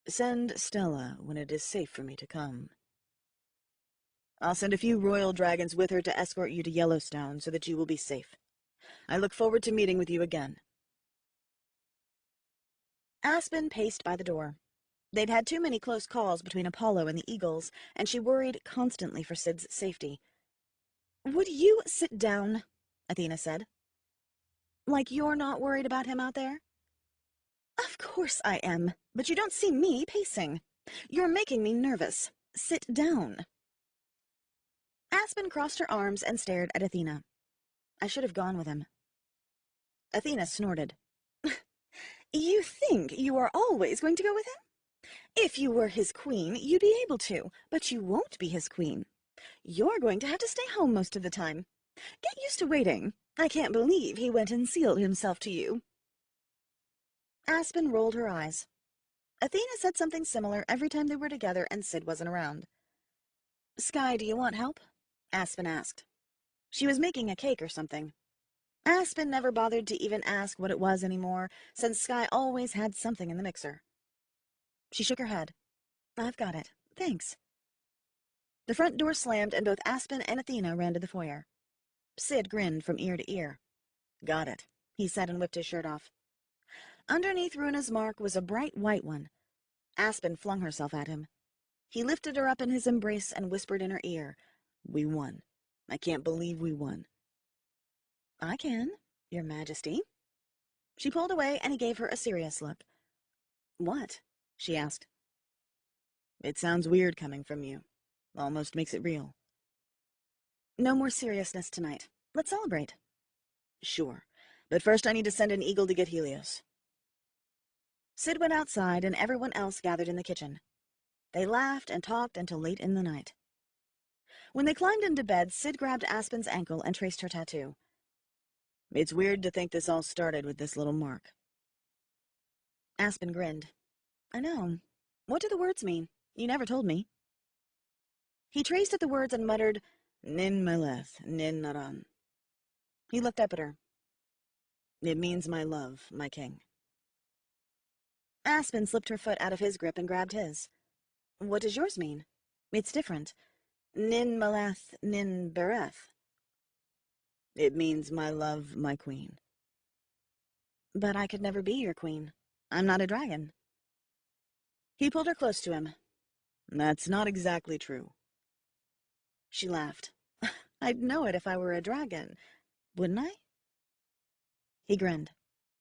Send Stella when it is safe for me to come. I'll send a few royal dragons with her to escort you to Yellowstone so that you will be safe. I look forward to meeting with you again. Aspen paced by the door. They'd had too many close calls between Apollo and the Eagles, and she worried constantly for Sid's safety. "Would you sit down?" Athena said. "Like you're not worried about him out there?" "Of course I am, but you don't see me pacing. You're making me nervous. Sit down." Aspen crossed her arms and stared at Athena. "I should have gone with him." Athena snorted. "You think you are always going to go with him? If you were his queen, you'd be able to, but you won't be his queen. You're going to have to stay home most of the time. Get used to waiting. I can't believe he went and sealed himself to you." Aspen rolled her eyes. Athena said something similar every time they were together and Sid wasn't around. "Sky, do you want help?" Aspen asked. She was making a cake or something. Aspen never bothered to even ask what it was anymore, since Sky always had something in the mixer. She shook her head. "I've got it. Thanks." The front door slammed and both Aspen and Athena ran to the foyer. Sid grinned from ear to ear. "Got it," he said and whipped his shirt off. Underneath Runa's mark was a bright white one. Aspen flung herself at him. He lifted her up in his embrace and whispered in her ear, "We won. I can't believe we won." "I can, Your Majesty." She pulled away and he gave her a serious look. "What?" she asked. "It sounds weird coming from you. Almost makes it real." "No more seriousness tonight. Let's celebrate." "Sure, but first I need to send an eagle to get Helios." Sid went outside and everyone else gathered in the kitchen. They laughed and talked until late in the night. When they climbed into bed, Sid grabbed Aspen's ankle and traced her tattoo. "It's weird to think this all started with this little mark." Aspen grinned. "I know. What do the words mean? You never told me." He traced at the words and muttered, "Nin Meleth, Nin Naran." He looked up at her. "It means my love, my king." Aspen slipped her foot out of his grip and grabbed his. "What does yours mean? It's different. Nin Malath, Nin Bereth." "It means my love, my queen." "But I could never be your queen." I'm not a dragon. He pulled her close to him. That's not exactly true. She laughed. I'd know it if I were a dragon, wouldn't I? He grinned.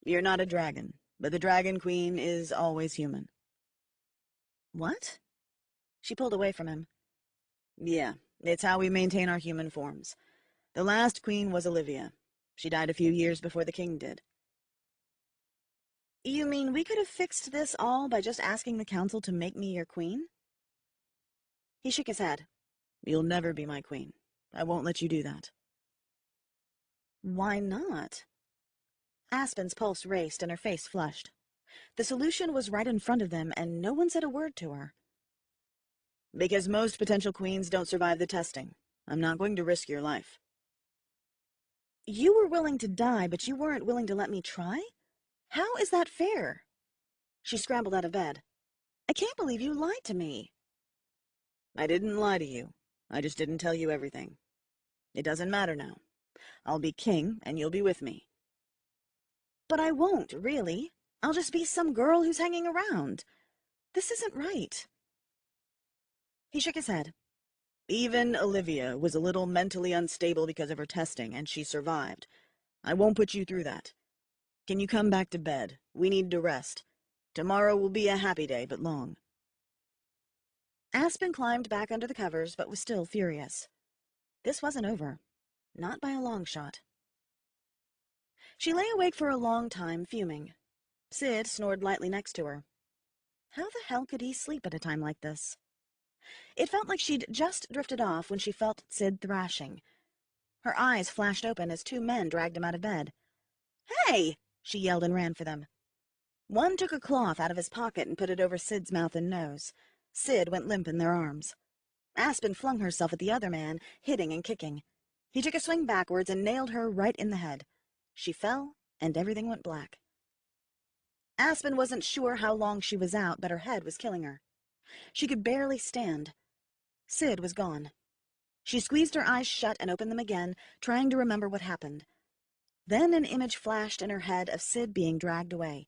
You're not a dragon, but the Dragon Queen is always human. What? She pulled away from him. Yeah, it's how we maintain our human forms. The last queen was Olivia. She died a few years before the king did. You mean we could have fixed this all by just asking the council to make me your queen? He shook his head. You'll never be my queen. I won't let you do that. Why not? Aspen's pulse raced and her face flushed. The solution was right in front of them, and no one said a word to her. Because most potential queens don't survive the testing. I'm not going to risk your life. You were willing to die, but you weren't willing to let me try? How is that fair? She scrambled out of bed. I can't believe you lied to me. I didn't lie to you. I just didn't tell you everything. It doesn't matter now. I'll be king, and you'll be with me. But I won't, really. I'll just be some girl who's hanging around. This isn't right. He shook his head. Even Olivia was a little mentally unstable because of her testing, and she survived. I won't put you through that. Can you come back to bed? We need to rest. Tomorrow will be a happy day, but long. Aspen climbed back under the covers, but was still furious. This wasn't over. Not by a long shot. She lay awake for a long time, fuming. Sid snored lightly next to her. How the hell could he sleep at a time like this? It felt like she'd just drifted off when she felt Sid thrashing. Her eyes flashed open as two men dragged him out of bed. "Hey!" she yelled and ran for them. One took a cloth out of his pocket and put it over Sid's mouth and nose. Sid went limp in their arms. Aspen flung herself at the other man, hitting and kicking. He took a swing backwards and nailed her right in the head. She fell, and everything went black. Aspen wasn't sure how long she was out, but her head was killing her. She could barely stand. Sid was gone. She squeezed her eyes shut and opened them again, trying to remember what happened. Then an image flashed in her head of Sid being dragged away.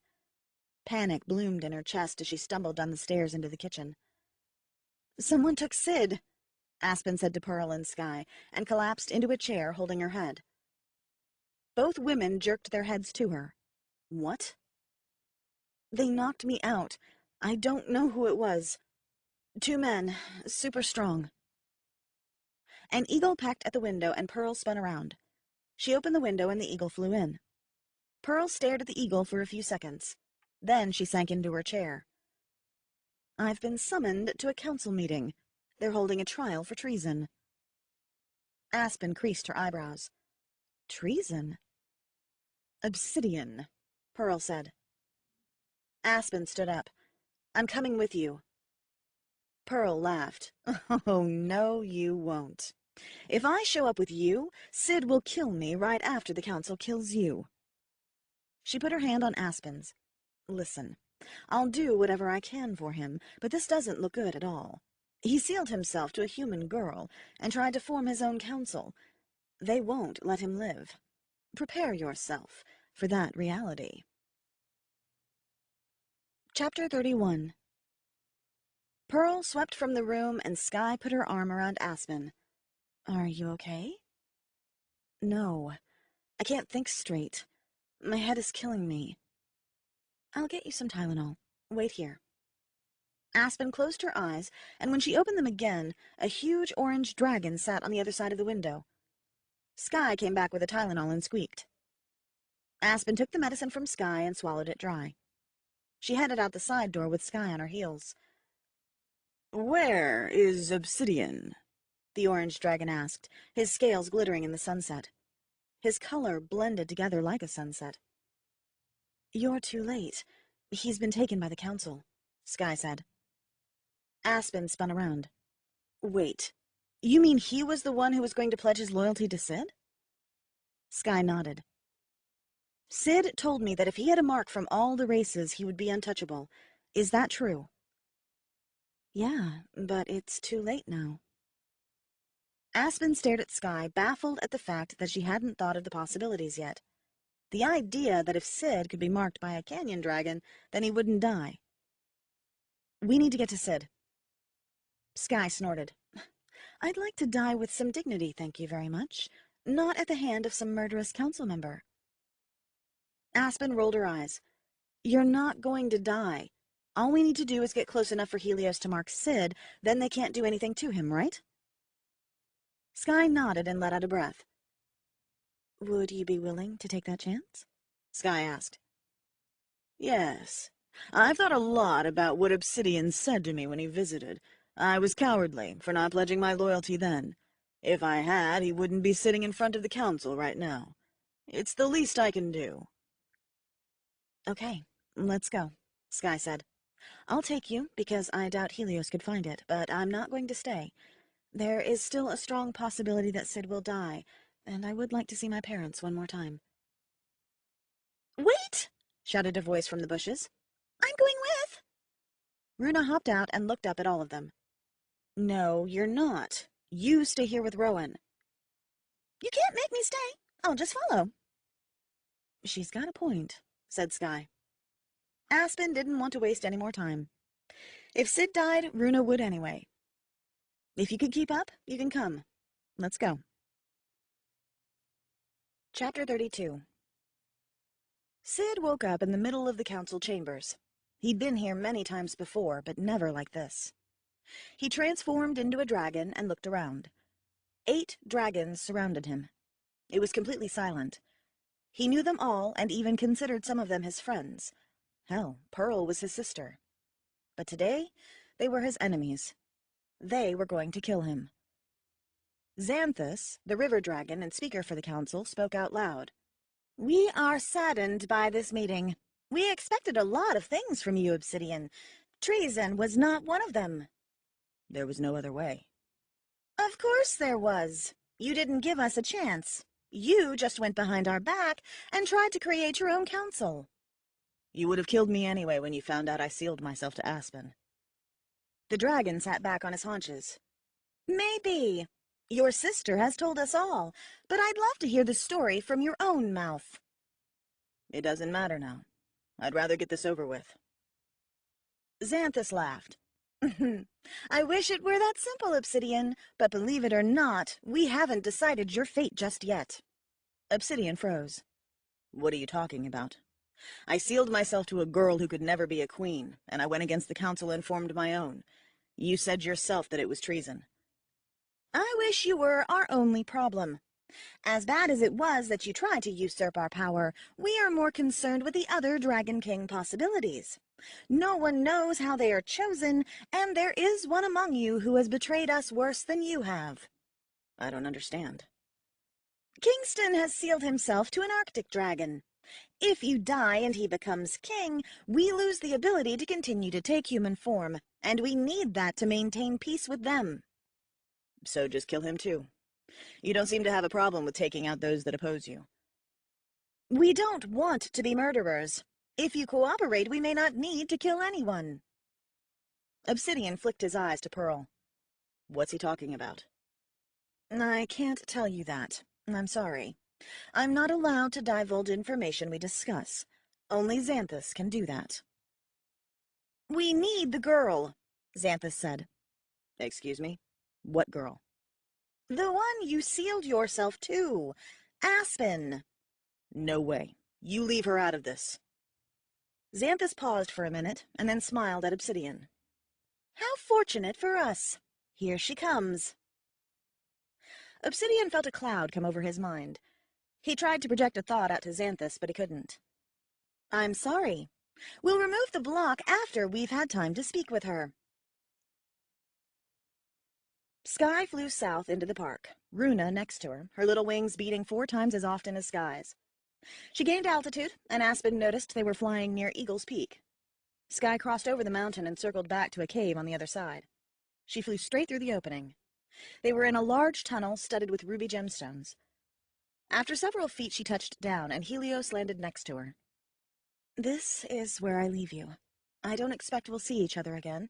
Panic bloomed in her chest as she stumbled down the stairs into the kitchen. "Someone took Sid," Aspen said to Pearl and Sky, and collapsed into a chair, holding her head. Both women jerked their heads to her. "What?" "They knocked me out. I don't know who it was. Two men, super strong." An eagle pecked at the window, and Pearl spun around. She opened the window, and the eagle flew in. Pearl stared at the eagle for a few seconds. Then she sank into her chair. "I've been summoned to a council meeting. They're holding a trial for treason." Aspen creased her eyebrows. "Treason?" "Obsidian," Pearl said. Aspen stood up. "I'm coming with you." Pearl laughed. "Oh, no, you won't. If I show up with you, Sid will kill me right after the council kills you." She put her hand on Aspen's. "Listen, I'll do whatever I can for him, but this doesn't look good at all. He sealed himself to a human girl and tried to form his own council. They won't let him live. Prepare yourself for that reality." Chapter 31. Pearl swept from the room, and Sky put her arm around Aspen. "Are you okay?" "No. I can't think straight. My head is killing me." "I'll get you some Tylenol. Wait here." Aspen closed her eyes, and when she opened them again, a huge orange dragon sat on the other side of the window. Sky came back with a Tylenol and squeaked. Aspen took the medicine from Sky and swallowed it dry. She headed out the side door with Sky on her heels. "Where is Obsidian?" the orange dragon asked, his scales glittering in the sunset. His color blended together like a sunset. "You're too late. He's been taken by the council," Sky said. Aspen spun around. "Wait, you mean he was the one who was going to pledge his loyalty to Sid?" Sky nodded. "Sid told me that if he had a mark from all the races, he would be untouchable. Is that true?" "Yeah, but it's too late now." Aspen stared at Sky, baffled at the fact that she hadn't thought of the possibilities yet. The idea that if Sid could be marked by a canyon dragon, then he wouldn't die. We need to get to Sid. Sky snorted. I'd like to die with some dignity, thank you very much. Not at the hand of some murderous council member. Aspen rolled her eyes. You're not going to die. All we need to do is get close enough for Helios to mark Sid, then they can't do anything to him, right? Sky nodded and let out a breath. Would you be willing to take that chance? Sky asked. Yes. I've thought a lot about what Obsidian said to me when he visited. I was cowardly for not pledging my loyalty then. If I had, he wouldn't be sitting in front of the council right now. It's the least I can do. Okay, let's go, Sky said. I'll take you, because I doubt Helios could find it, but I'm not going to stay. There is still a strong possibility that Sid will die, and I would like to see my parents one more time. Wait! Shouted a voice from the bushes. I'm going with! Runa hopped out and looked up at all of them. No, you're not. You stay here with Rowan. You can't make me stay. I'll just follow. She's got a point, said Sky. Aspen didn't want to waste any more time. If Sid died, Runa would anyway. If you could keep up, you can come. Let's go. Chapter 32. Sid woke up in the middle of the council chambers. He'd been here many times before, but never like this. He transformed into a dragon and looked around. 8 dragons surrounded him. It was completely silent. He knew them all and even considered some of them his friends. Hell, Pearl was his sister. But today, they were his enemies. They were going to kill him. Xanthus, the river dragon and speaker for the council, spoke out loud. We are saddened by this meeting. We expected a lot of things from you, Obsidian. Treason was not one of them. There was no other way. Of course there was. You didn't give us a chance. You just went behind our back and tried to create your own council. You would have killed me anyway when you found out I sealed myself to Aspen. The dragon sat back on his haunches. Maybe. Your sister has told us all, but I'd love to hear the story from your own mouth. It doesn't matter now. I'd rather get this over with. Xanthus laughed. I wish it were that simple, Obsidian, but believe it or not, we haven't decided your fate just yet. Obsidian froze. What are you talking about? I sealed myself to a girl who could never be a queen, and I went against the council and formed my own. You said yourself that it was treason. I wish you were our only problem. As bad as it was that you tried to usurp our power, we are more concerned with the other Dragon King possibilities. No one knows how they are chosen, and there is one among you who has betrayed us worse than you have. I don't understand. Kingston has sealed himself to an Arctic dragon. If you die and he becomes king, we lose the ability to continue to take human form, and we need that to maintain peace with them. So just kill him too. You don't seem to have a problem with taking out those that oppose you. We don't want to be murderers. If you cooperate, we may not need to kill anyone. Obsidian flicked his eyes to Pearl. What's he talking about? I can't tell you that. I'm sorry. I'm not allowed to divulge information we discuss. Only Xanthus can do that. We need the girl, Xanthus said. Excuse me? What girl? The one you sealed yourself to. Aspen. No way. You leave her out of this. Xanthus paused for a minute, and then smiled at Obsidian. How fortunate for us. Here she comes. Obsidian felt a cloud come over his mind. He tried to project a thought out to Xanthus, but he couldn't. I'm sorry. We'll remove the block after we've had time to speak with her. Sky flew south into the park, Runa next to her little wings beating 4 times as often as Sky's. She gained altitude, and Aspen noticed they were flying near Eagle's Peak. Sky crossed over the mountain and circled back to a cave on the other side. She flew straight through the opening. They were in a large tunnel studded with ruby gemstones. After several feet, she touched down, and Helios landed next to her. This is where I leave you. I don't expect we'll see each other again.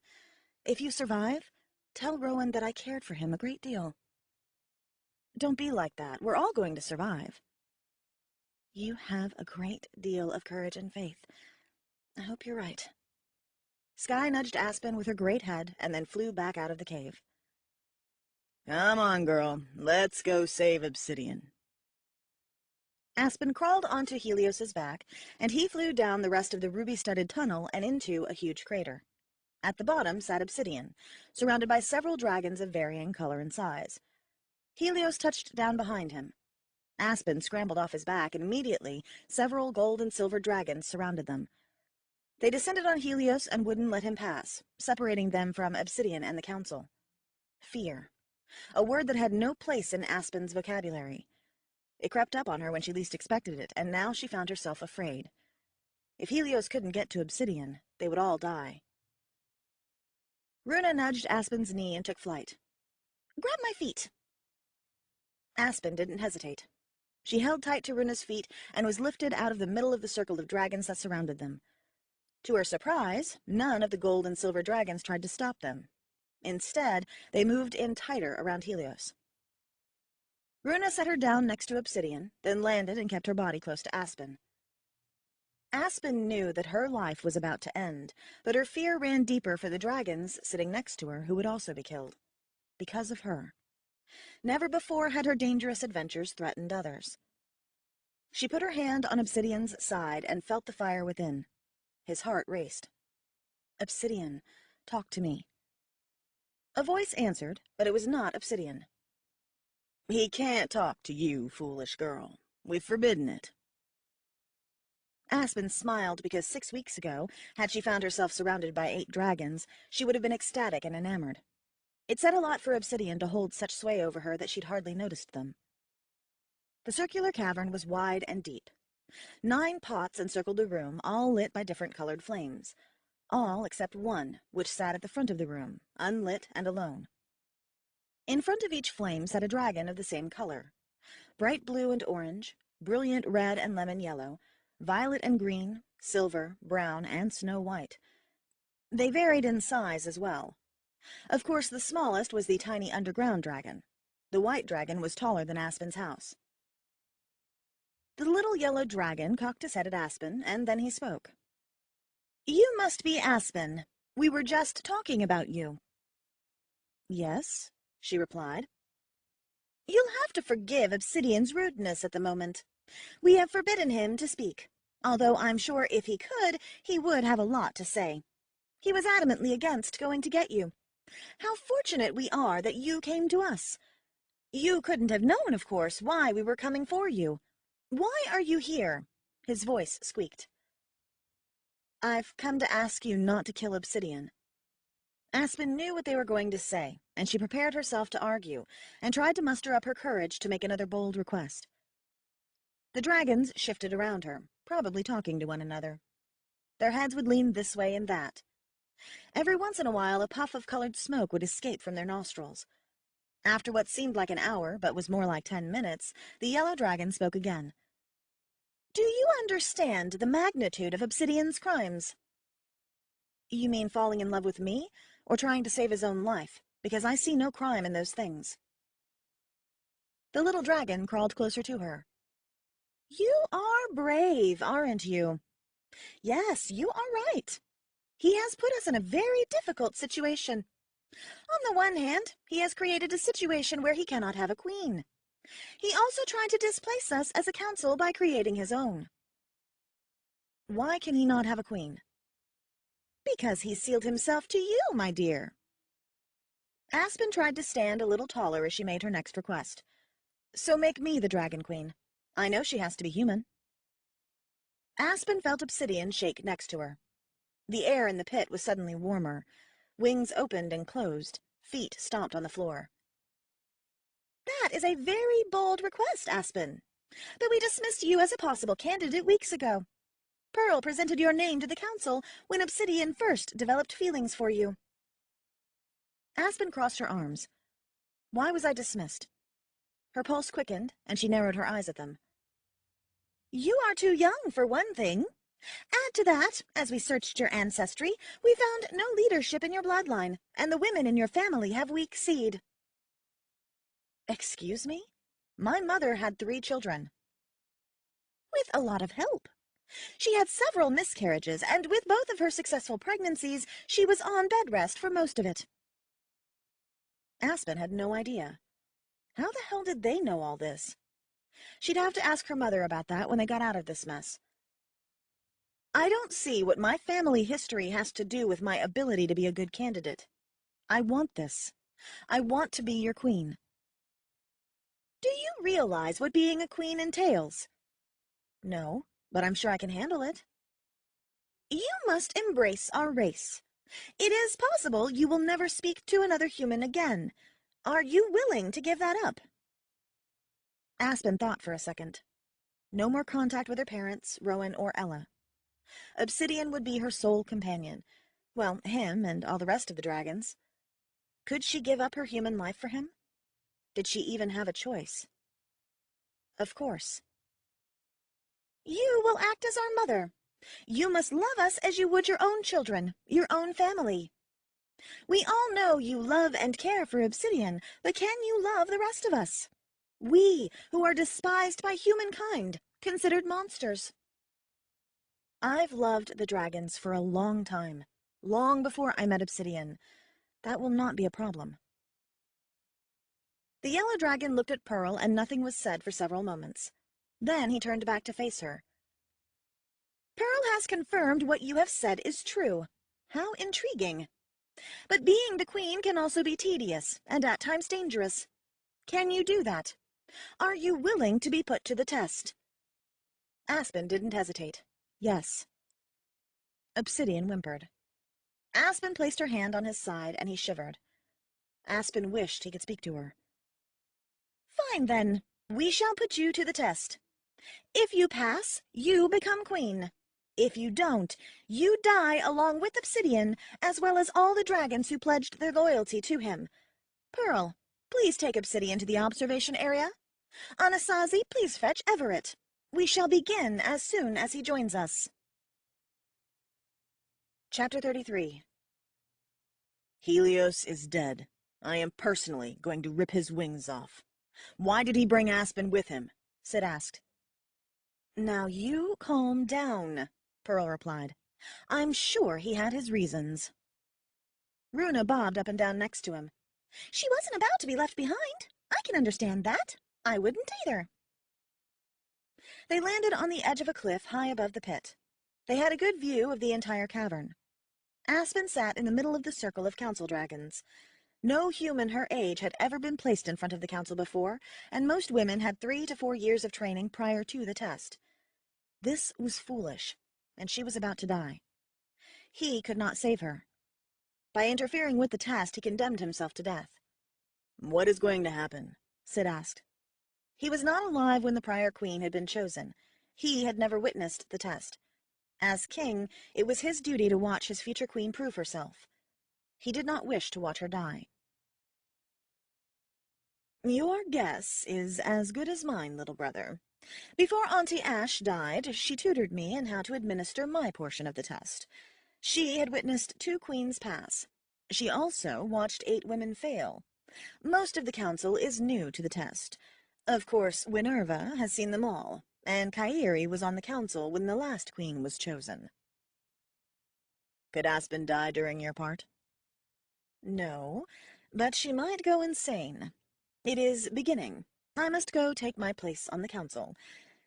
If you survive, tell Rowan that I cared for him a great deal. Don't be like that. We're all going to survive. You have a great deal of courage and faith. I hope you're right. Sky nudged Aspen with her great head and then flew back out of the cave. Come on, girl. Let's go save Obsidian. Aspen crawled onto Helios's back, and he flew down the rest of the ruby-studded tunnel and into a huge crater. At the bottom sat Obsidian, surrounded by several dragons of varying color and size. Helios touched down behind him. Aspen scrambled off his back, and immediately several gold and silver dragons surrounded them. They descended on Helios and wouldn't let him pass, separating them from Obsidian and the council. Fear. A word that had no place in Aspen's vocabulary. It crept up on her when she least expected it, and now she found herself afraid. If Helios couldn't get to Obsidian, they would all die. Runa nudged Aspen's knee and took flight. "Grab my feet." Aspen didn't hesitate. She held tight to Runa's feet and was lifted out of the middle of the circle of dragons that surrounded them. To her surprise, none of the gold and silver dragons tried to stop them. Instead, they moved in tighter around Helios. Runa set her down next to Obsidian, then landed and kept her body close to Aspen. Aspen knew that her life was about to end, but her fear ran deeper for the dragons sitting next to her who would also be killed. Because of her. Never before had her dangerous adventures threatened others. She put her hand on Obsidian's side and felt the fire within. His heart raced. "Obsidian, talk to me." A voice answered, but it was not Obsidian. "He can't talk to you, foolish girl. We've forbidden it." Aspen smiled because 6 weeks ago, had she found herself surrounded by 8 dragons, she would have been ecstatic and enamored. It said a lot for Obsidian to hold such sway over her that she'd hardly noticed them. The circular cavern was wide and deep. 9 pots encircled the room, all lit by different colored flames. All except one, which sat at the front of the room, unlit and alone. In front of each flame sat a dragon of the same color. Bright blue and orange, brilliant red and lemon yellow, violet and green, silver, brown, and snow white. They varied in size as well. Of course, the smallest was the tiny underground dragon. The white dragon was taller than Aspen's house. The little yellow dragon cocked his head at Aspen, and then he spoke. "You must be Aspen. We were just talking about you." "Yes," she replied. "You'll have to forgive Obsidian's rudeness at the moment. We have forbidden him to speak, although I'm sure if he could, he would have a lot to say. He was adamantly against going to get you. How fortunate we are that you came to us. You couldn't have known, of course, why we were coming for you. Why are you here?" His voice squeaked. "I've come to ask you not to kill Obsidian." Aspen knew what they were going to say, and she prepared herself to argue, and tried to muster up her courage to make another bold request. The dragons shifted around her, probably talking to one another. Their heads would lean this way and that. Every once in a while, a puff of colored smoke would escape from their nostrils. After what seemed like an hour, but was more like 10 minutes, the yellow dragon spoke again. "Do you understand the magnitude of Obsidian's crimes?" "You mean falling in love with me, or trying to save his own life? Because I see no crime in those things." The little dragon crawled closer to her. "You are brave, aren't you?" "Yes, you are right. He has put us in a very difficult situation. On the one hand, he has created a situation where he cannot have a queen. He also tried to displace us as a council by creating his own." "Why can he not have a queen?" "Because he sealed himself to you, my dear." Aspen tried to stand a little taller as she made her next request. "So make me the Dragon Queen. I know she has to be human." Aspen felt Obsidian shake next to her. The air in the pit was suddenly warmer. Wings opened and closed. Feet stomped on the floor. "That is a very bold request, Aspen. But we dismissed you as a possible candidate weeks ago. Pearl presented your name to the council when Obsidian first developed feelings for you." Aspen crossed her arms. "Why was I dismissed?" Her pulse quickened, and she narrowed her eyes at them. "You are too young, for one thing. Add to that, as we searched your ancestry, we found no leadership in your bloodline, and the women in your family have weak seed." "Excuse me? My mother had 3 children." with a lot of help. She had several miscarriages, and with both of her successful pregnancies, she was on bed rest for most of it. Aspen had no idea. How the hell did they know all this? She'd have to ask her mother about that when they got out of this mess. I don't see what my family history has to do with my ability to be a good candidate. I want this. I want to be your queen. Do you realize what being a queen entails? No, but I'm sure I can handle it. You must embrace our race. It is possible you will never speak to another human again. Are you willing to give that up? Aspen thought for a second. No more contact with her parents, Rowan or Ella. Obsidian would be her sole companion. Well, him and all the rest of the dragons. Could she give up her human life for him? Did she even have a choice? Of course. You will act as our mother. You must love us as you would your own children, your own family. We all know you love and care for Obsidian, but can you love the rest of us? We, who are despised by humankind, considered monsters. I've loved the dragons for a long time, long before I met Obsidian. That will not be a problem. The yellow dragon looked at Pearl, and nothing was said for several moments. Then he turned back to face her. Pearl has confirmed what you have said is true. How intriguing. But being the queen can also be tedious, and at times dangerous. Can you do that? Are you willing to be put to the test? Aspen didn't hesitate. Yes. Obsidian whimpered. Aspen placed her hand on his side, and he shivered. Aspen wished he could speak to her. Fine, then. We shall put you to the test. If you pass, you become queen. If you don't, you die along with Obsidian, as well as all the dragons who pledged their loyalty to him. Pearl, please take Obsidian to the observation area. Anasazi, please fetch Everett. We shall begin as soon as he joins us. Chapter 33. Helios is dead. I am personally going to rip his wings off. Why did he bring Aspen with him? Sid asked. Now you calm down, Pearl replied. I'm sure he had his reasons. Runa bobbed up and down next to him. She wasn't about to be left behind. I can understand that. I wouldn't either. They landed on the edge of a cliff high above the pit. They had a good view of the entire cavern. Aspen sat in the middle of the circle of council dragons. No human her age had ever been placed in front of the council before, and most women had 3 to 4 years of training prior to the test. This was foolish, and she was about to die. He could not save her. By interfering with the test, he condemned himself to death. What is going to happen? Sid asked. He was not alive when the prior queen had been chosen. He had never witnessed the test. As king, it was his duty to watch his future queen prove herself. He did not wish to watch her die. Your guess is as good as mine, little brother. Before Auntie Ash died, she tutored me in how to administer my portion of the test. She had witnessed 2 queens pass. She also watched 8 women fail. Most of the council is new to the test. Of course, Winerva has seen them all, and Kairi was on the council when the last queen was chosen. Could Aspen die during your part? No, but she might go insane. It is beginning. I must go take my place on the council.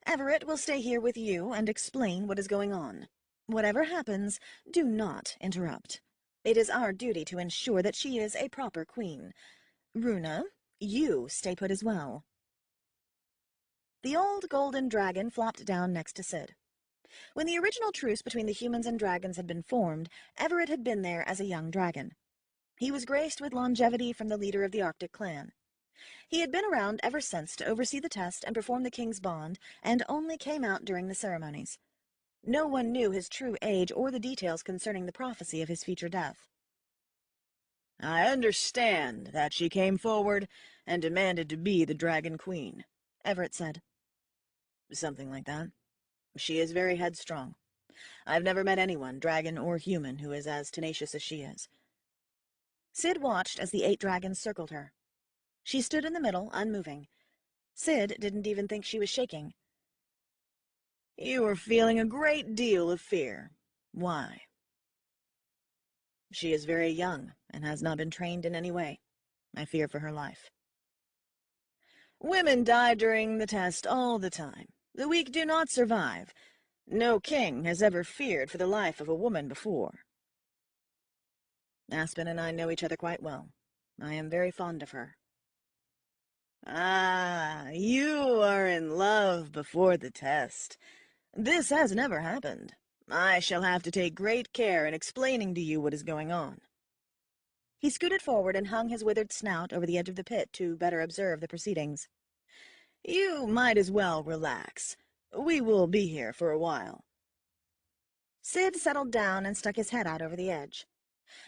Everett will stay here with you and explain what is going on. Whatever happens, do not interrupt. It is our duty to ensure that she is a proper queen. Runa, you stay put as well. The old golden dragon flopped down next to Sid. When the original truce between the humans and dragons had been formed, Everett had been there as a young dragon. He was graced with longevity from the leader of the Arctic clan. He had been around ever since to oversee the test and perform the king's bond, and only came out during the ceremonies. No one knew his true age or the details concerning the prophecy of his future death. I understand that she came forward and demanded to be the Dragon Queen, Everett said. Something like that. She is very headstrong. I've never met anyone, dragon or human, who is as tenacious as she is. Sid watched as the 8 dragons circled her. She stood in the middle, unmoving. Sid didn't even think she was shaking. You are feeling a great deal of fear. Why? She is very young and has not been trained in any way. I fear for her life. Women die during the test all the time. The weak do not survive. No king has ever feared for the life of a woman before. Aspen and I know each other quite well. I am very fond of her. Ah, you are in love before the test. This has never happened. I shall have to take great care in explaining to you what is going on. He scooted forward and hung his withered snout over the edge of the pit to better observe the proceedings. You might as well relax. We will be here for a while. Sid settled down and stuck his head out over the edge.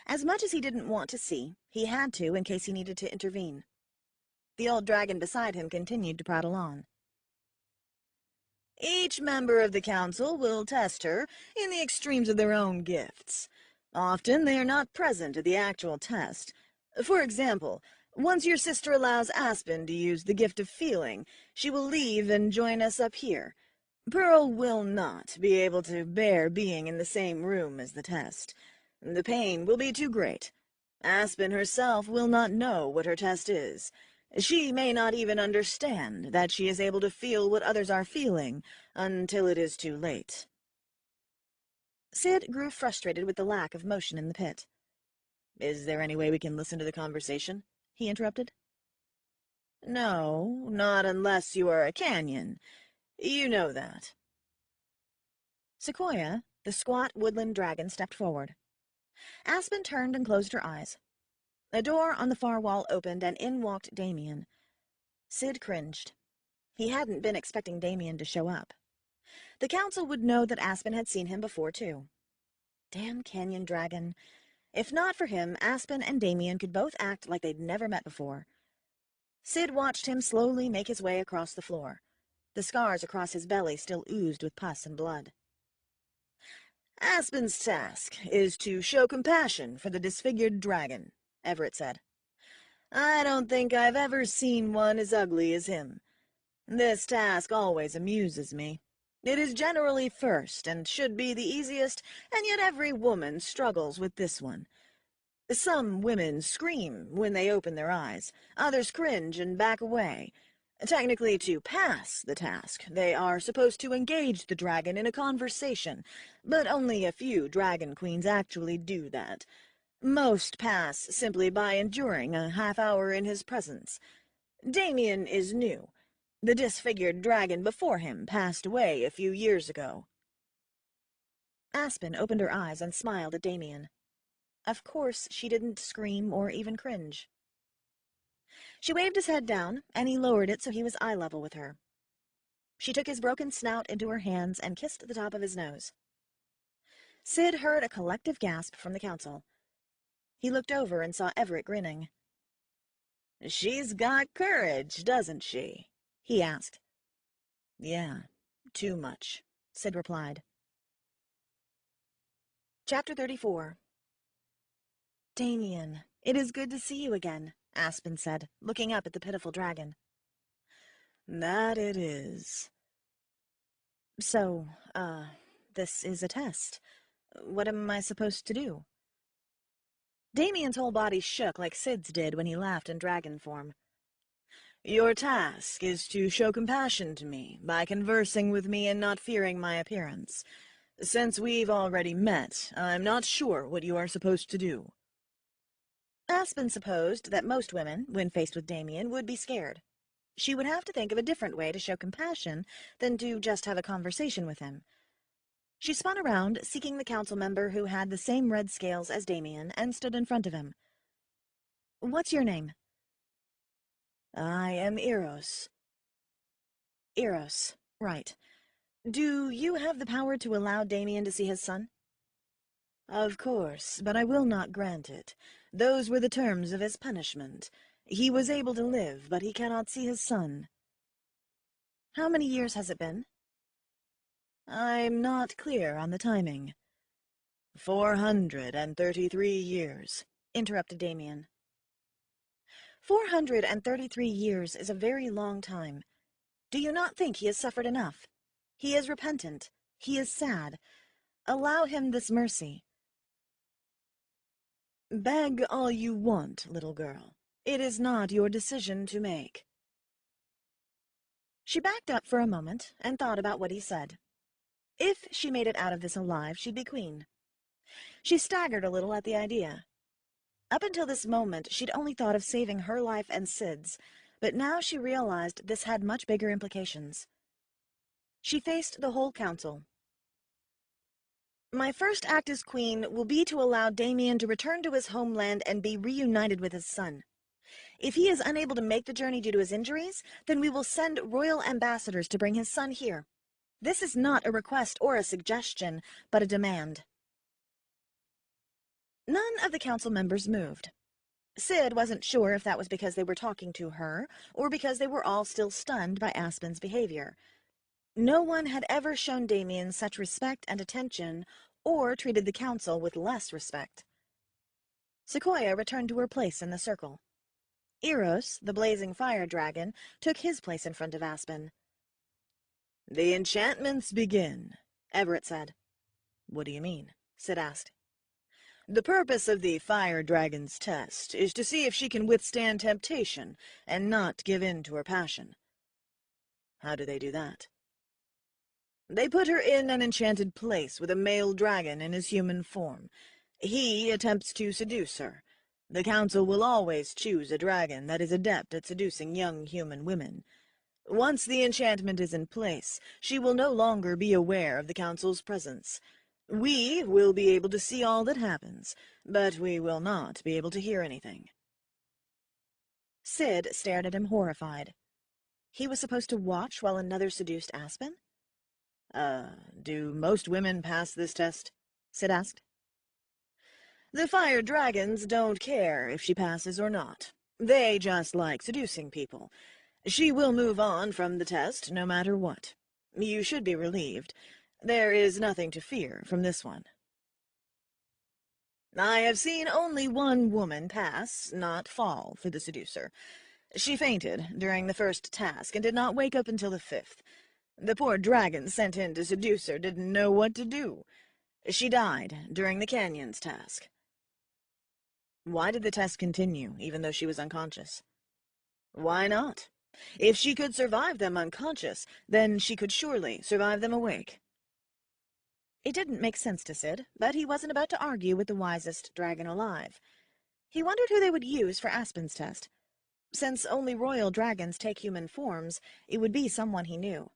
As much as he didn't want to see, he had to in case he needed to intervene. The old dragon beside him continued to prattle on. Each member of the council will test her in the extremes of their own gifts. Often they are not present at the actual test. For example, once your sister allows Aspen to use the gift of feeling, she will leave and join us up here. Pearl will not be able to bear being in the same room as the test. The pain will be too great. Aspen herself will not know what her test is. She may not even understand that she is able to feel what others are feeling until it is too late. Sid grew frustrated with the lack of motion in the pit. Is there any way we can listen to the conversation? He interrupted. No, not unless you are a canyon. You know that. Sequoia, the squat woodland dragon, stepped forward. Aspen turned and closed her eyes. A door on the far wall opened, and in walked Damien. Sid cringed. He hadn't been expecting Damien to show up. The council would know that Aspen had seen him before, too. Damn canyon dragon. If not for him, Aspen and Damien could both act like they'd never met before. Sid watched him slowly make his way across the floor. The scars across his belly still oozed with pus and blood. Aspen's task is to show compassion for the disfigured dragon, Everett said. I don't think I've ever seen one as ugly as him. This task always amuses me. It is generally first and should be the easiest, and yet every woman struggles with this one. Some women scream when they open their eyes, others cringe and back away. Technically, to pass the task, they are supposed to engage the dragon in a conversation, but only a few dragon queens actually do that. Most pass simply by enduring a half-hour in his presence. Damien is new. The disfigured dragon before him passed away a few years ago. Aspen opened her eyes and smiled at Damien. Of course she didn't scream or even cringe. She waved his head down, and he lowered it so he was eye level with her. She took his broken snout into her hands and kissed the top of his nose. Sid heard a collective gasp from the council. He looked over and saw Everett grinning. She's got courage, doesn't she? He asked. Yeah, too much, Sid replied. Chapter 34. Damien, it is good to see you again, Aspen said, looking up at the pitiful dragon. That it is. So, this is a test. What am I supposed to do? Damien's whole body shook like Sid's did when he laughed in dragon form. Your task is to show compassion to me by conversing with me and not fearing my appearance. Since we've already met, I'm not sure what you are supposed to do. Aspen supposed that most women, when faced with Damien, would be scared. She would have to think of a different way to show compassion than to just have a conversation with him. She spun around, seeking the council member who had the same red scales as Damien, and stood in front of him. What's your name? I am Eros. Eros, right. Do you have the power to allow Damien to see his son? Of course, but I will not grant it. Those were the terms of his punishment. He was able to live, but he cannot see his son. How many years has it been? I'm not clear on the timing. 433 years, interrupted Damien. 433 years is a very long time. Do you not think he has suffered enough? He is repentant. He is sad. Allow him this mercy. Beg all you want, little girl. It is not your decision to make. She backed up for a moment and thought about what he said. If she made it out of this alive, she'd be queen. She staggered a little at the idea. Up until this moment, she'd only thought of saving her life and Sid's, but now she realized this had much bigger implications. She faced the whole council. My first act as queen will be to allow Damien to return to his homeland and be reunited with his son. If he is unable to make the journey due to his injuries, then we will send royal ambassadors to bring his son here. This is not a request or a suggestion, but a demand. None of the council members moved. Sid wasn't sure if that was because they were talking to her, or because they were all still stunned by Aspen's behavior. No one had ever shown Damien such respect and attention, or treated the council with less respect. Sequoia returned to her place in the circle. Eros, the blazing fire dragon, took his place in front of Aspen. "The enchantments begin," Everett said. "What do you mean?" Sid asked. "The purpose of the fire dragon's test is to see if she can withstand temptation and not give in to her passion." "How do they do that?" "They put her in an enchanted place with a male dragon in his human form. He attempts to seduce her. The council will always choose a dragon that is adept at seducing young human women. Once the enchantment is in place, she will no longer be aware of the council's presence. We will be able to see all that happens, but we will not be able to hear anything." Sid stared at him horrified. He was supposed to watch while another seduced Aspen? Do most women pass this test?" Sid asked. "The fire dragons don't care if she passes or not. They just like seducing people. She will move on from the test no matter what. You should be relieved. There is nothing to fear from this one." "I have seen only one woman pass, not fall, for the seducer. She fainted during the first task and did not wake up until the fifth. The poor dragon sent in to seduce her didn't know what to do. She died during the canyon's task." "Why did the test continue, even though she was unconscious?" "Why not? If she could survive them unconscious, then she could surely survive them awake." It didn't make sense to Sid, but he wasn't about to argue with the wisest dragon alive. He wondered who they would use for Aspen's test. Since only royal dragons take human forms, it would be someone he knew.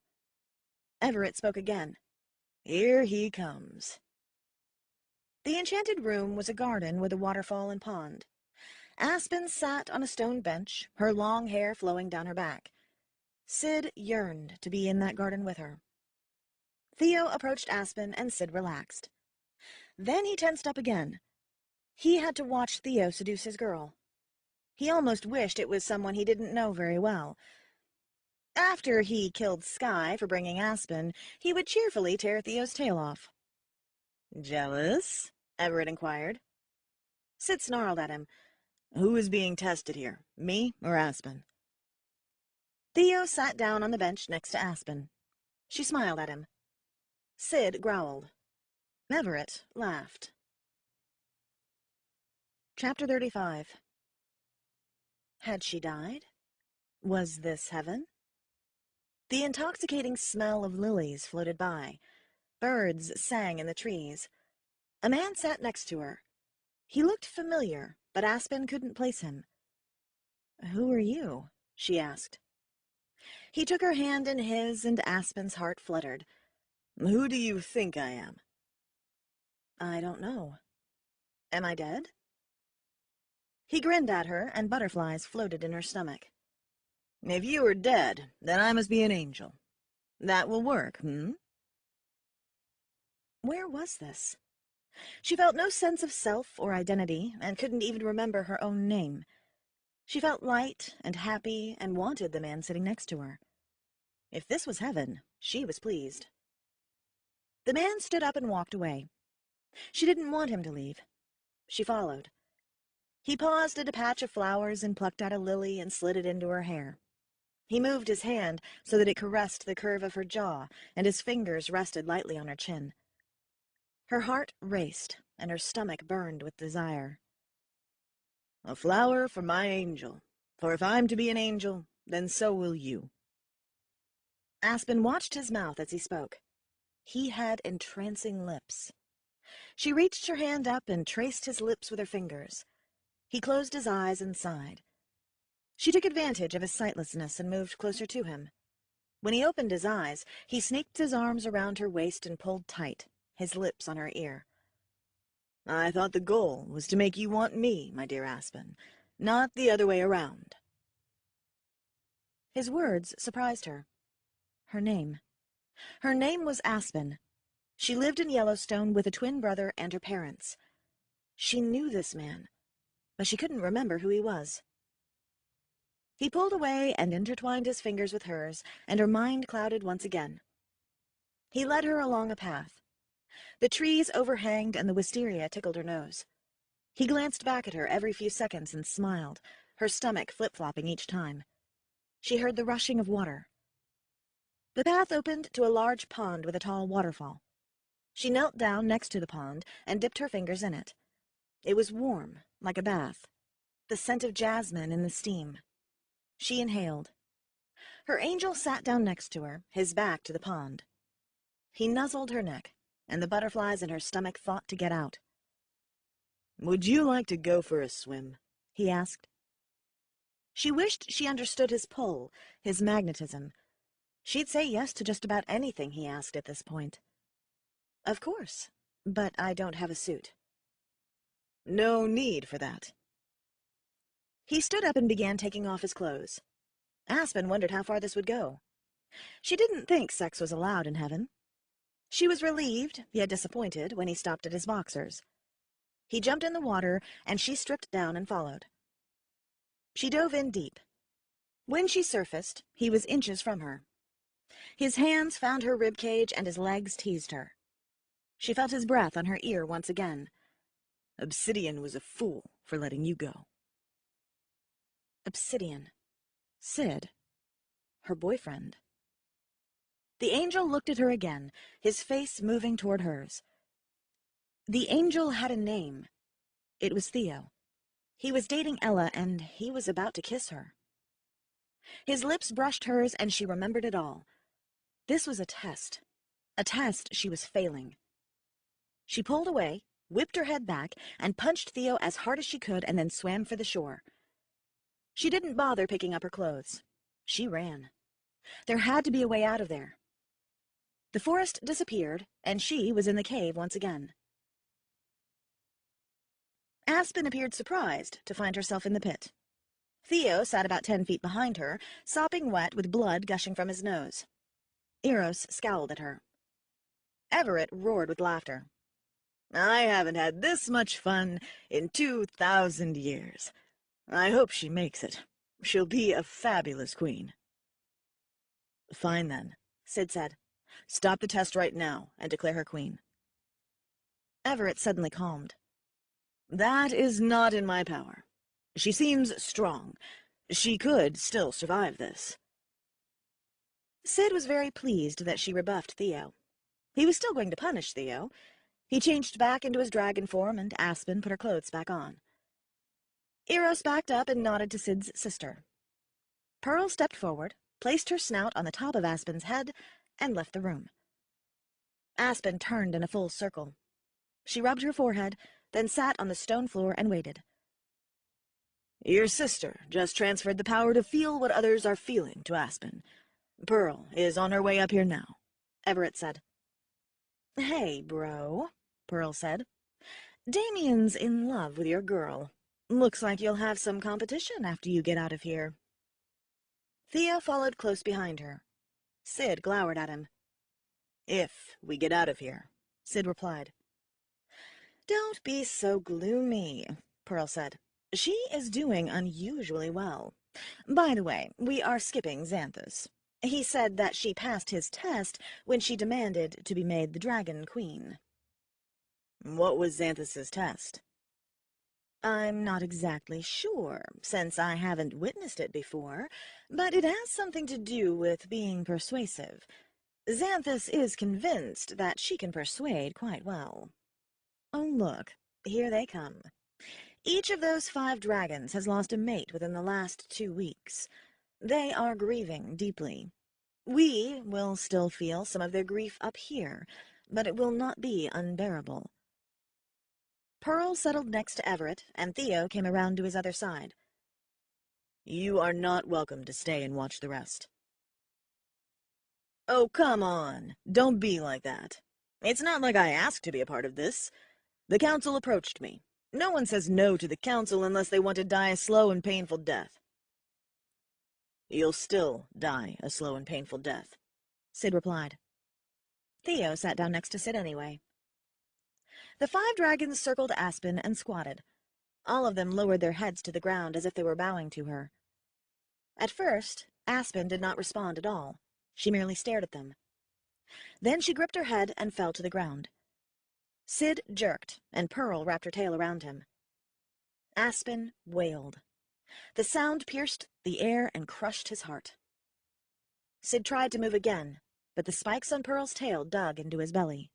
Everett spoke again. "Here he comes." The enchanted room was a garden with a waterfall and pond. Aspen sat on a stone bench, her long hair flowing down her back. Sid yearned to be in that garden with her. Theo approached Aspen, and Sid relaxed. Then he tensed up again. He had to watch Theo seduce his girl. He almost wished it was someone he didn't know very well. After he killed Sky for bringing Aspen, he would cheerfully tear Theo's tail off. "Jealous?" Everett inquired. Sid snarled at him. "Who is being tested here, me or Aspen?" Theo sat down on the bench next to Aspen. She smiled at him. Sid growled. Everett laughed. Chapter 35. Had she died? Was this heaven? The intoxicating smell of lilies floated by. Birds sang in the trees. A man sat next to her. He looked familiar, but Aspen couldn't place him. "Who are you?" she asked. He took her hand in his, and Aspen's heart fluttered. "Who do you think I am?" "I don't know. Am I dead?" He grinned at her, and butterflies floated in her stomach. "If you are dead, then I must be an angel. That will work, hmm?" Where was this? She felt no sense of self or identity, and couldn't even remember her own name. She felt light and happy and wanted the man sitting next to her. If this was heaven, she was pleased. The man stood up and walked away. She didn't want him to leave. She followed. He paused at a patch of flowers and plucked out a lily and slid it into her hair. He moved his hand so that it caressed the curve of her jaw, and his fingers rested lightly on her chin. Her heart raced, and her stomach burned with desire. A flower for my angel, for if I'm to be an angel, then so will you. Aspen watched his mouth as he spoke. He had entrancing lips. She reached her hand up and traced his lips with her fingers. He closed his eyes and sighed. She took advantage of his sightlessness and moved closer to him. When he opened his eyes, he snaked his arms around her waist and pulled tight, his lips on her ear. I thought the goal was to make you want me, my dear Aspen, not the other way around. His words surprised her. Her name. Her name was Aspen. She lived in Yellowstone with a twin brother and her parents. She knew this man, but she couldn't remember who he was. He pulled away and intertwined his fingers with hers, and her mind clouded once again. He led her along a path. The trees overhanged and the wisteria tickled her nose. He glanced back at her every few seconds and smiled, her stomach flip-flopping each time. She heard the rushing of water. The path opened to a large pond with a tall waterfall. She knelt down next to the pond and dipped her fingers in it. It was warm, like a bath, the scent of jasmine in the steam. She inhaled. Her angel sat down next to her, his back to the pond. He nuzzled her neck, and the butterflies in her stomach fought to get out. Would you like to go for a swim? He asked. She wished she understood his pull, his magnetism. She'd say yes to just about anything he asked at this point. Of course, but I don't have a suit. No need for that. He stood up and began taking off his clothes. Aspen wondered how far this would go. She didn't think sex was allowed in heaven. She was relieved, yet disappointed, when he stopped at his boxers. He jumped in the water, and she stripped down and followed. She dove in deep. When she surfaced, he was inches from her. His hands found her rib cage, and his legs teased her. She felt his breath on her ear once again. Obsidian was a fool for letting you go. Obsidian. Sid. Her boyfriend. The angel looked at her again, his face moving toward hers. The angel had a name. It was Theo. He was dating Ella, and he was about to kiss her. His lips brushed hers, and she remembered it all. This was a test she was failing. She pulled away, whipped her head back, and punched Theo as hard as she could, and then swam for the shore. She didn't bother picking up her clothes. She ran. There had to be a way out of there. The forest disappeared, and she was in the cave once again. Aspen appeared surprised to find herself in the pit. Theo sat about 10 feet behind her, sopping wet with blood gushing from his nose. Eros scowled at her. Everett roared with laughter. I haven't had this much fun in 2,000 years. I hope she makes it. She'll be a fabulous queen. Fine then, Sid said. Stop the test right now and declare her queen. Everett suddenly calmed. That is not in my power. She seems strong. She could still survive this. Sid was very pleased that she rebuffed Theo. He was still going to punish Theo. He changed back into his dragon form, and Aspen put her clothes back on. Eros backed up and nodded to Sid's sister. Pearl stepped forward, placed her snout on the top of Aspen's head, and left the room. Aspen turned in a full circle. She rubbed her forehead, then sat on the stone floor and waited. Your sister just transferred the power to feel what others are feeling to Aspen. Pearl is on her way up here now, Everett said. Hey, bro, Pearl said. Damien's in love with your girl. Looks like you'll have some competition after you get out of here. Theo followed close behind her. Sid glowered at him. If we get out of here, Sid replied. Don't be so gloomy, Pearl said. She is doing unusually well. By the way, we are skipping Xanthus. He said that she passed his test when she demanded to be made the Dragon Queen. What was Xanthus's test? I'm not exactly sure, since I haven't witnessed it before, but it has something to do with being persuasive. Xanthus is convinced that she can persuade quite well. Oh, look, here they come. Each of those 5 dragons has lost a mate within the last 2 weeks. They are grieving deeply. We will still feel some of their grief up here, but it will not be unbearable. Pearl settled next to Everett, and Theo came around to his other side. You are not welcome to stay and watch the rest. Oh, come on. Don't be like that. It's not like I asked to be a part of this. The council approached me. No one says no to the council unless they want to die a slow and painful death. You'll still die a slow and painful death, Sid replied. Theo sat down next to Sid anyway. The 5 dragons circled Aspen and squatted. All of them lowered their heads to the ground as if they were bowing to her. At first, Aspen did not respond at all. She merely stared at them. Then she gripped her head and fell to the ground. Sid jerked, and Pearl wrapped her tail around him. Aspen wailed. The sound pierced the air and crushed his heart. Sid tried to move again, but the spikes on Pearl's tail dug into his belly.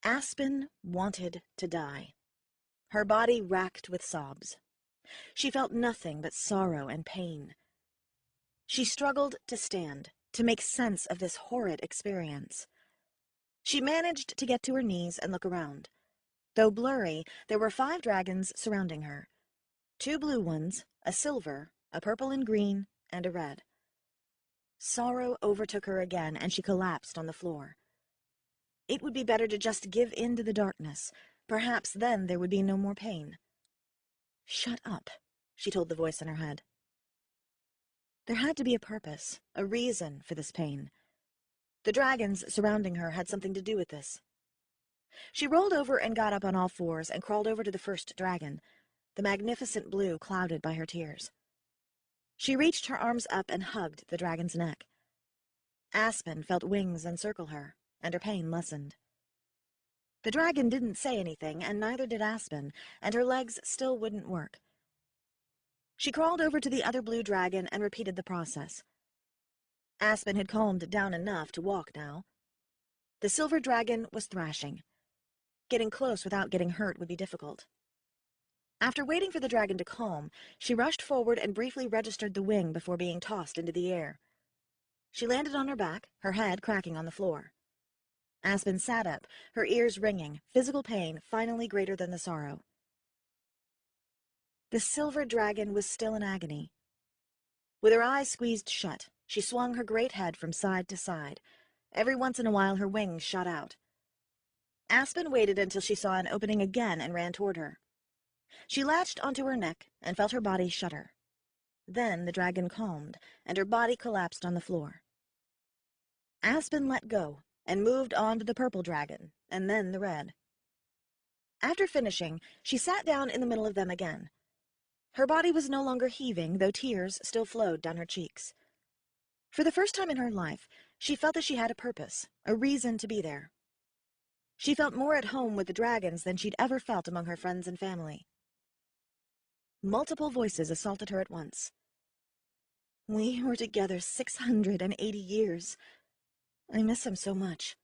Aspen wanted to die. Her body racked with sobs. She felt nothing but sorrow and pain. She struggled to stand, to make sense of this horrid experience. She managed to get to her knees and look around. Though blurry, there were 5 dragons surrounding her. 2 blue ones, a silver, a purple and green, and a red. Sorrow overtook her again, and she collapsed on the floor. It would be better to just give in to the darkness. Perhaps then there would be no more pain. Shut up, she told the voice in her head. There had to be a purpose, a reason for this pain. The dragons surrounding her had something to do with this. She rolled over and got up on all 4s and crawled over to the first dragon, the magnificent blue clouded by her tears. She reached her arms up and hugged the dragon's neck. Aspen felt wings encircle her, and her pain lessened. The dragon didn't say anything, and neither did Aspen, and her legs still wouldn't work. She crawled over to the other blue dragon and repeated the process. Aspen had calmed down enough to walk now. The silver dragon was thrashing. Getting close without getting hurt would be difficult. After waiting for the dragon to calm, she rushed forward and briefly registered the wing before being tossed into the air. She landed on her back, her head cracking on the floor. Aspen sat up, her ears ringing, physical pain finally greater than the sorrow. The silver dragon was still in agony. With her eyes squeezed shut, she swung her great head from side to side. Every once in a while her wings shot out. Aspen waited until she saw an opening again and ran toward her. She latched onto her neck and felt her body shudder. Then the dragon calmed, and her body collapsed on the floor. Aspen let go and moved on to the purple dragon, and then the red. After finishing, she sat down in the middle of them again. Her body was no longer heaving, though tears still flowed down her cheeks. For the first time in her life, she felt that she had a purpose, a reason to be there. She felt more at home with the dragons than she'd ever felt among her friends and family. Multiple voices assaulted her at once. We were together 680 years. I miss him so much.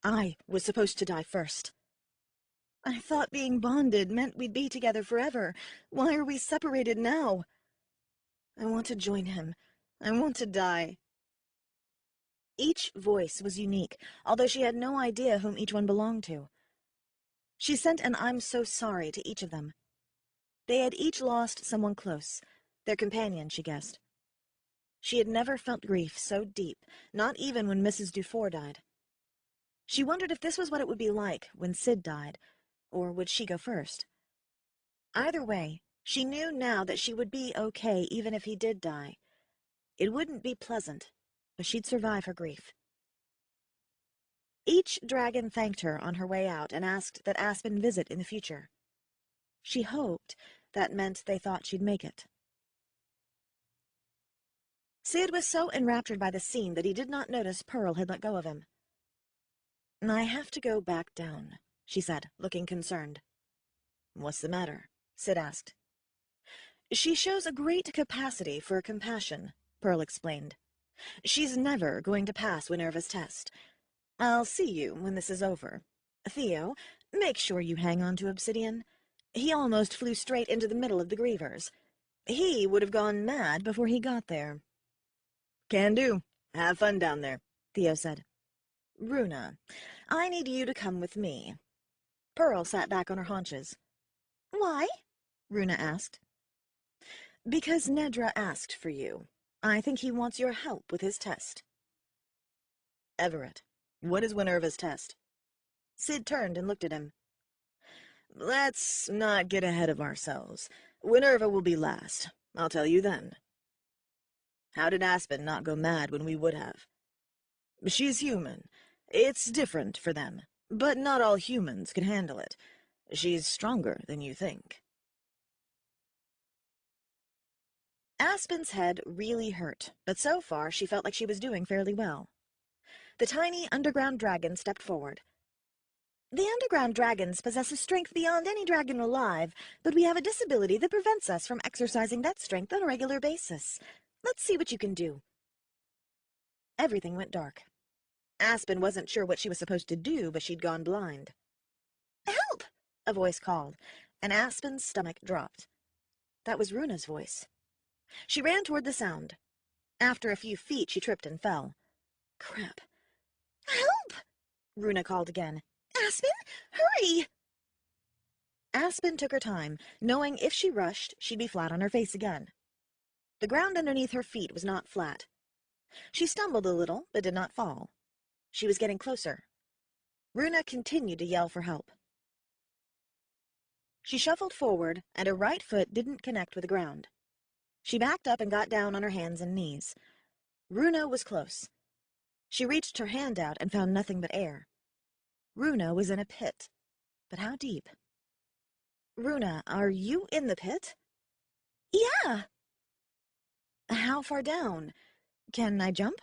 I was supposed to die first. I thought being bonded meant we'd be together forever. Why are we separated now? I want to join him. I want to die. Each voice was unique, although she had no idea whom each one belonged to. She sent an "I'm so sorry" to each of them. They had each lost someone close, their companion, she guessed. She had never felt grief so deep, not even when Mrs. Dufour died. She wondered if this was what it would be like when Sid died, or would she go first? Either way, she knew now that she would be okay even if he did die. It wouldn't be pleasant, but she'd survive her grief. Each dragon thanked her on her way out and asked that Aspen visit in the future. She hoped that meant they thought she'd make it. Sid was so enraptured by the scene that he did not notice Pearl had let go of him. I have to go back down, she said, looking concerned. What's the matter? Sid asked. She shows a great capacity for compassion, Pearl explained. She's never going to pass Minerva's test. I'll see you when this is over. Theo, make sure you hang on to Obsidian. He almost flew straight into the middle of the grievers. He would have gone mad before he got there. Can do. Have fun down there, Theo said. Runa, I need you to come with me. Pearl sat back on her haunches. Why? Runa asked. Because Nedra asked for you. I think he wants your help with his test. Everett, what is Minerva's test? Sid turned and looked at him. Let's not get ahead of ourselves. Minerva will be last. I'll tell you then. How did Aspen not go mad when we would have? She's human. It's different for them, but not all humans can handle it. She's stronger than you think. Aspen's head really hurt, but so far she felt like she was doing fairly well. The tiny underground dragon stepped forward. The underground dragons possess a strength beyond any dragon alive, but we have a disability that prevents us from exercising that strength on a regular basis. Let's see what you can do. Everything went dark. Aspen wasn't sure what she was supposed to do, but she'd gone blind. Help! A voice called, and Aspen's stomach dropped. That was Runa's voice. She ran toward the sound. After a few feet, she tripped and fell. Crap. Help! Runa called again. Aspen, hurry! Aspen took her time, knowing if she rushed, she'd be flat on her face again. The ground underneath her feet was not flat. She stumbled a little, but did not fall. She was getting closer. Runa continued to yell for help. She shuffled forward, and her right foot didn't connect with the ground. She backed up and got down on her hands and knees. Runa was close. She reached her hand out and found nothing but air. Runa was in a pit. But how deep? Runa, are you in the pit? Yeah. How far down? Can I jump?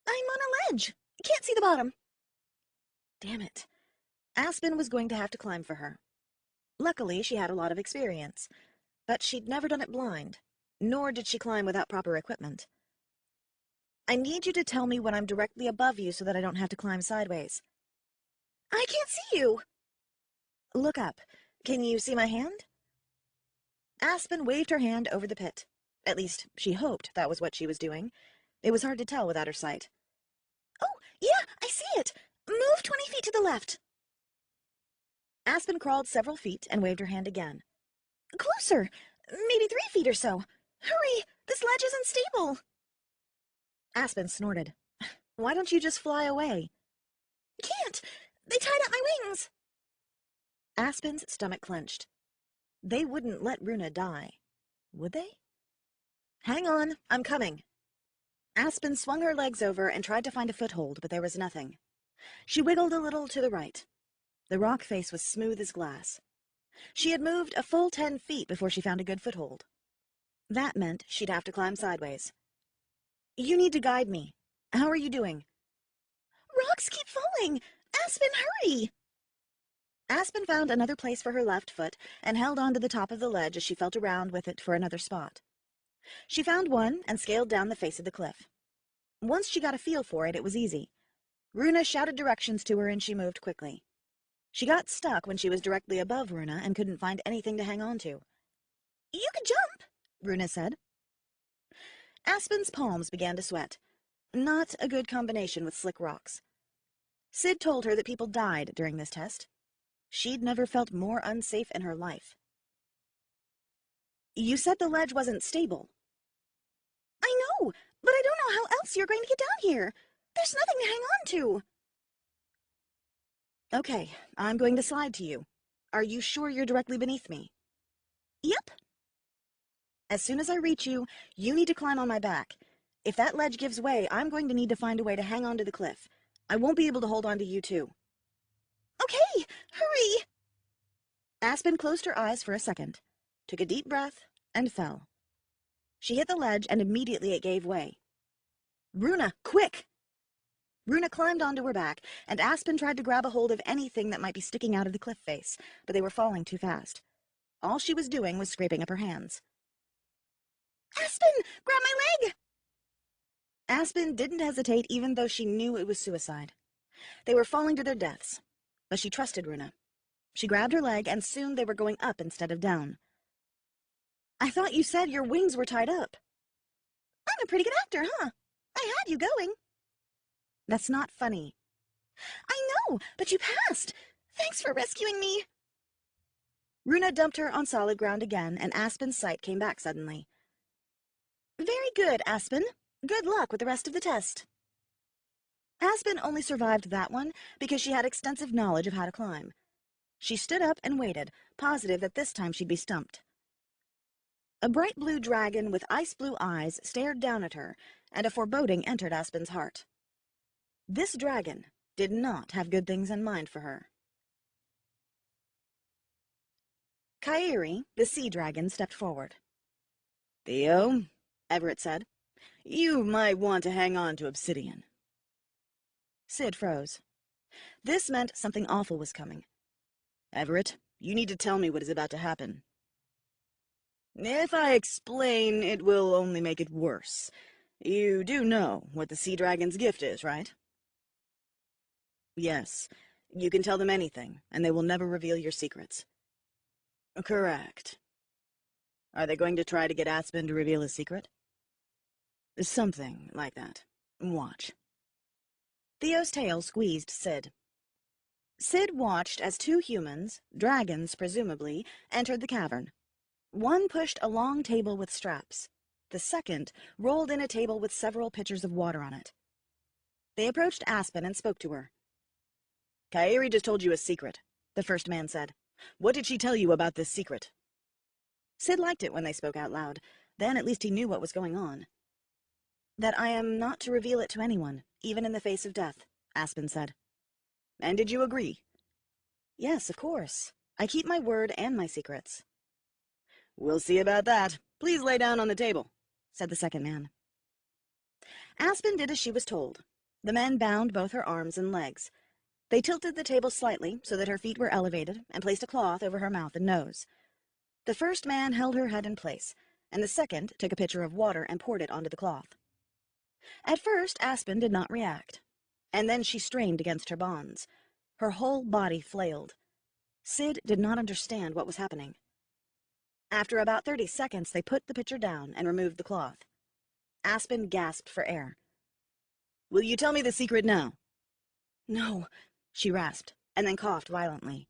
I'm on a ledge. Can't see the bottom. Damn it. Aspen was going to have to climb for her. Luckily, she had a lot of experience, but she'd never done it blind, nor did she climb without proper equipment. I need you to tell me when I'm directly above you so that I don't have to climb sideways. I can't see you. Look up. Can you see my hand? Aspen waved her hand over the pit. At least, she hoped that was what she was doing. It was hard to tell without her sight. Oh, yeah, I see it. Move 20 feet to the left. Aspen crawled several feet and waved her hand again. Closer. Maybe 3 feet or so. Hurry, this ledge is unstable. Aspen snorted. Why don't you just fly away? Can't. They tied up my wings. Aspen's stomach clenched. They wouldn't let Runa die, would they? Hang on, I'm coming. Aspen swung her legs over and tried to find a foothold, but there was nothing. She wiggled a little to the right. The rock face was smooth as glass. She had moved a full 10 feet before she found a good foothold. That meant she'd have to climb sideways. You need to guide me. How are you doing? Rocks keep falling. Aspen, hurry! Aspen found another place for her left foot and held on to the top of the ledge as she felt around with it for another spot. She found one and scaled down the face of the cliff. Once she got a feel for it, it was easy. Runa shouted directions to her and she moved quickly. She got stuck when she was directly above Runa and couldn't find anything to hang on to. You could jump, Runa said. Aspen's palms began to sweat. Not a good combination with slick rocks. Sid told her that people died during this test. She'd never felt more unsafe in her life. You said the ledge wasn't stable. I know, but I don't know how else you're going to get down here. There's nothing to hang on to. Okay, I'm going to slide to you. Are you sure you're directly beneath me? Yep. As soon as I reach you, you need to climb on my back. If that ledge gives way, I'm going to need to find a way to hang on to the cliff. I won't be able to hold on to you too. Okay, hurry! Aspen closed her eyes for a second, took a deep breath, and fell. She hit the ledge and immediately it gave way. Runa, quick! Runa climbed onto her back, and Aspen tried to grab a hold of anything that might be sticking out of the cliff face, but they were falling too fast. All she was doing was scraping up her hands. "Aspen, grab my leg!" Aspen didn't hesitate even though she knew it was suicide. They were falling to their deaths, but she trusted Runa. She grabbed her leg, and soon they were going up instead of down. "I thought you said your wings were tied up." "I'm a pretty good actor, huh? I had you going." "That's not funny." "I know, but you passed. Thanks for rescuing me." Runa dumped her on solid ground again, and Aspen's sight came back suddenly. "Very good, Aspen. Good luck with the rest of the test." Aspen only survived that one because she had extensive knowledge of how to climb. She stood up and waited, positive that this time she'd be stumped. A bright blue dragon with ice-blue eyes stared down at her, and a foreboding entered Aspen's heart. This dragon did not have good things in mind for her. Kairi, the sea dragon, stepped forward. "Theo," Everett said. "you might want to hang on to obsidian." Sid froze. This meant something awful was coming. "Everett, you need to tell me what is about to happen." "If I explain, it will only make it worse. You do know what the sea dragon's gift is, right?" "Yes. You can tell them anything, and they will never reveal your secrets." "Correct." "Are they going to try to get Aspen to reveal his secret?" "Something like that. Watch." Theo's tail squeezed Sid. Sid watched as two humans, dragons presumably, entered the cavern. One pushed a long table with straps. The second rolled in a table with several pitchers of water on it. They approached Aspen and spoke to her. "Kairi just told you a secret," the first man said. "What did she tell you about this secret?" Sid liked it when they spoke out loud. Then at least he knew what was going on. "That I am not to reveal it to anyone, even in the face of death," Aspen said. "And did you agree?" "Yes, of course. I keep my word and my secrets." "We'll see about that. Please lay down on the table," said the second man. Aspen did as she was told. The men bound both her arms and legs. They tilted the table slightly so that her feet were elevated and placed a cloth over her mouth and nose. The first man held her head in place, and the second took a pitcher of water and poured it onto the cloth. At first, Aspen did not react, and then she strained against her bonds. Her whole body flailed. Sid did not understand what was happening. After about 30 seconds, they put the pitcher down and removed the cloth. Aspen gasped for air. "Will you tell me the secret now?" "No," she rasped, and then coughed violently.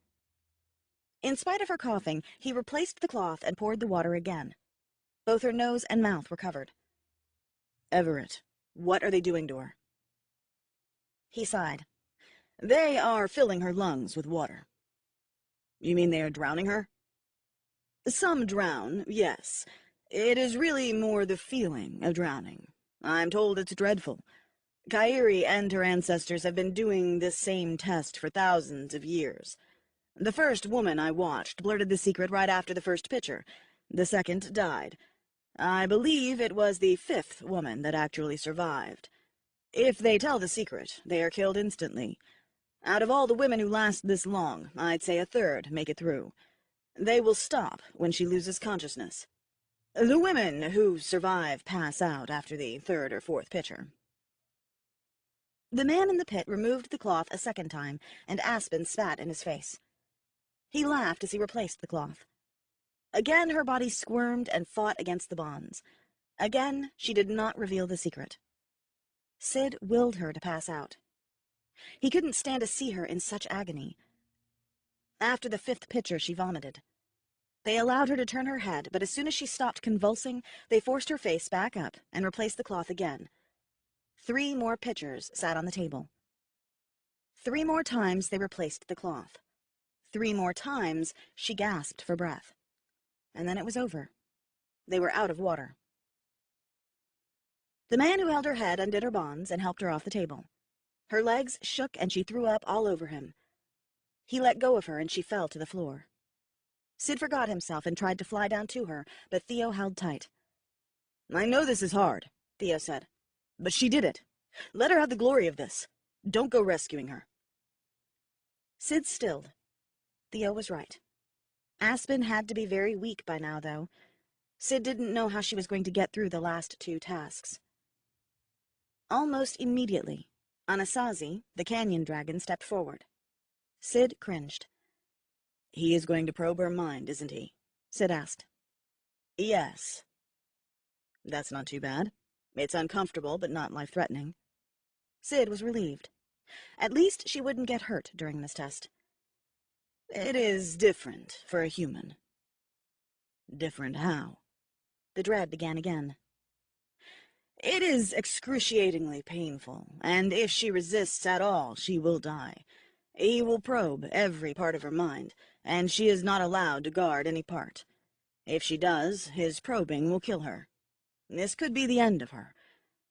In spite of her coughing, he replaced the cloth and poured the water again. Both her nose and mouth were covered. "Everett, what are they doing to her?" He sighed. "They are filling her lungs with water." "You mean they are drowning her?" "Some drown, yes. It is really more the feeling of drowning. I'm told it's dreadful. Kairi and her ancestors have been doing this same test for thousands of years. The first woman I watched blurted the secret right after the first pitcher. The second died. I believe it was the fifth woman that actually survived. If they tell the secret, they are killed instantly. Out of all the women who last this long, I'd say a third make it through. They will stop when she loses consciousness. The women who survive pass out after the third or fourth pitcher." The man in the pit removed the cloth a second time, and Aspen spat in his face. He laughed as he replaced the cloth. Again her body squirmed and fought against the bonds. Again she did not reveal the secret. Sid willed her to pass out. He couldn't stand to see her in such agony. After the fifth pitcher, she vomited. They allowed her to turn her head, but as soon as she stopped convulsing, they forced her face back up and replaced the cloth again. 3 more pitchers sat on the table. 3 more times they replaced the cloth. 3 more times she gasped for breath. And then it was over. They were out of water. The man who held her head undid her bonds and helped her off the table. Her legs shook and she threw up all over him. He let go of her and she fell to the floor. Sid forgot himself and tried to fly down to her, but Theo held tight. "I know this is hard," Theo said, "but she did it. Let her have the glory of this." Don't go rescuing her. Sid stilled. Theo was right. Aspen had to be very weak by now, though. Sid didn't know how she was going to get through the last 2 tasks. Almost immediately, Anasazi, the canyon dragon, stepped forward. Sid cringed. He is going to probe her mind, isn't he? Sid asked. Yes. That's not too bad. It's uncomfortable, but not life-threatening. Sid was relieved. At least she wouldn't get hurt during this test. It is different for a human. Different how? The dread began again. It is excruciatingly painful, and if she resists at all, she will die. He will probe every part of her mind, and she is not allowed to guard any part. If she does, his probing will kill her. This could be the end of her.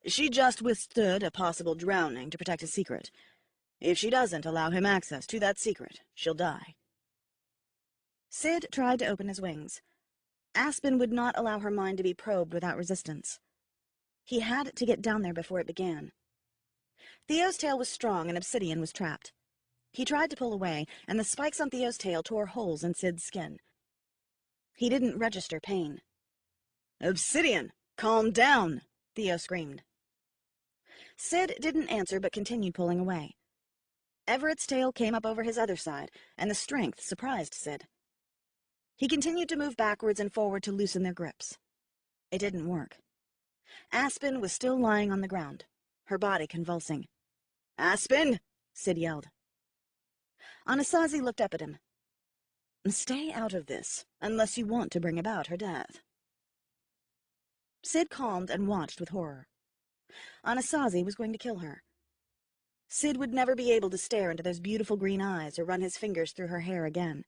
She just withstood a possible drowning to protect his secret. If she doesn't allow him access to that secret, she'll die. Sid tried to open his wings. Aspen would not allow her mind to be probed without resistance. He had to get down there before it began. Theo's tail was strong and Obsidian was trapped. He tried to pull away, and the spikes on Theo's tail tore holes in Sid's skin. He didn't register pain. "Obsidian, calm down!" Theo screamed. Sid didn't answer but continued pulling away. Everett's tail came up over his other side, and the strength surprised Sid. He continued to move backwards and forward to loosen their grips. It didn't work. Aspen was still lying on the ground, her body convulsing. "Aspen!" Sid yelled. Anasazi looked up at him. "Stay out of this, unless you want to bring about her death." Sid calmed and watched with horror. Anasazi was going to kill her. Sid would never be able to stare into those beautiful green eyes or run his fingers through her hair again.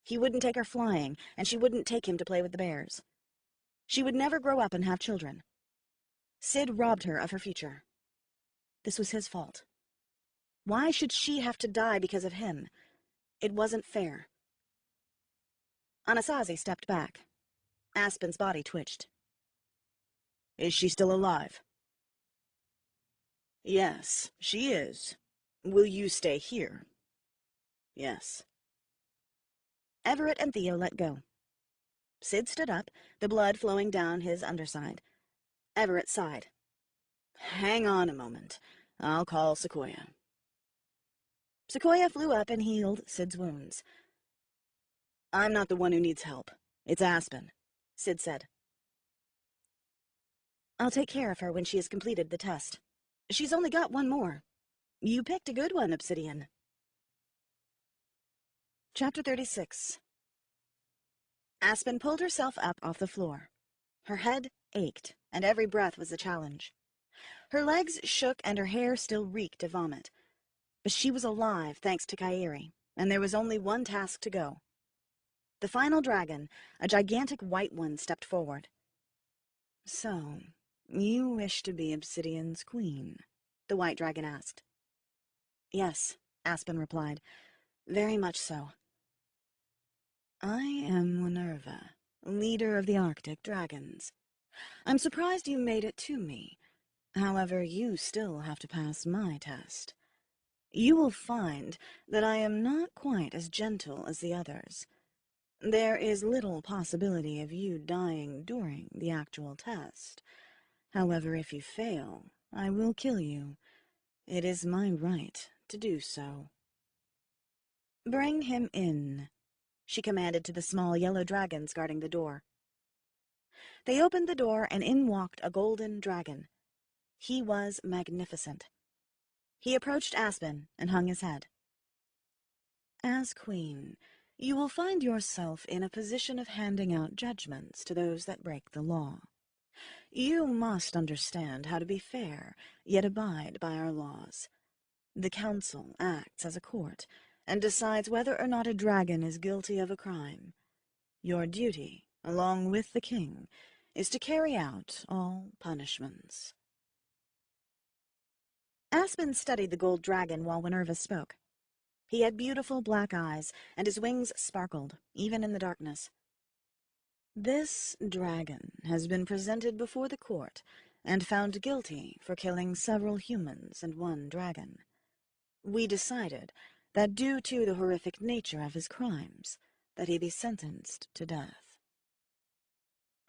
He wouldn't take her flying, and she wouldn't take him to play with the bears. She would never grow up and have children. Sid robbed her of her future. This was his fault. Why should she have to die because of him? It wasn't fair. Anasazi stepped back. Aspen's body twitched. "Is she still alive?" "Yes, she is. Will you stay here?" "Yes." Everett and Theo let go. Sid stood up, the blood flowing down his underside. Everett sighed. "Hang on a moment. I'll call Sequoia." Sequoia flew up and healed Sid's wounds. "I'm not the one who needs help. It's Aspen," Sid said. "I'll take care of her when she has completed the test. She's only got 1 more. You picked a good one, Obsidian." Chapter 36. Aspen pulled herself up off the floor. Her head ached, and every breath was a challenge. Her legs shook and her hair still reeked of vomit. But she was alive thanks to Kairi, and there was only 1 task to go. The final dragon, a gigantic white one, stepped forward. "So, you wish to be Obsidian's queen?" the white dragon asked. "Yes," Aspen replied. "Very much so." "I am Minerva, leader of the Arctic dragons. I'm surprised you made it to me. However, you still have to pass my test. You will find that I am not quite as gentle as the others. There is little possibility of you dying during the actual test. However, if you fail, I will kill you. It is my right to do so." "Bring him in," she commanded to the small yellow dragons guarding the door. They opened the door, and in walked a golden dragon. He was magnificent. He approached Aspen and hung his head. "As queen, you will find yourself in a position of handing out judgments to those that break the law. You must understand how to be fair, yet abide by our laws. The council acts as a court and decides whether or not a dragon is guilty of a crime. Your duty, along with the king, is to carry out all punishments." Aspen studied the gold dragon while Minerva spoke. He had beautiful black eyes, and his wings sparkled, even in the darkness. "This dragon has been presented before the court and found guilty for killing several humans and 1 dragon. We decided that due to the horrific nature of his crimes, that he be sentenced to death.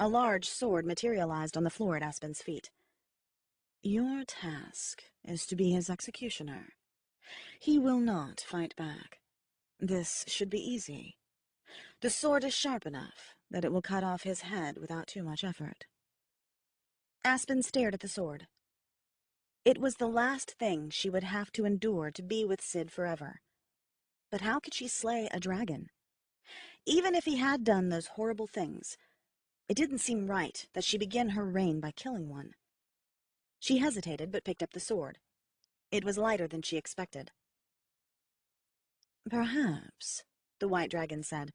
A large sword materialized on the floor at Aspen's feet. Your task is to be his executioner. He will not fight back. This should be easy. The sword is sharp enough that it will cut off his head without too much effort. Aspen stared at the sword. It was the last thing she would have to endure to be with Sid forever. But how could she slay a dragon? Even if he had done those horrible things, it didn't seem right that she begin her reign by killing one. She hesitated, but picked up the sword. It was lighter than she expected. Perhaps, the white dragon said,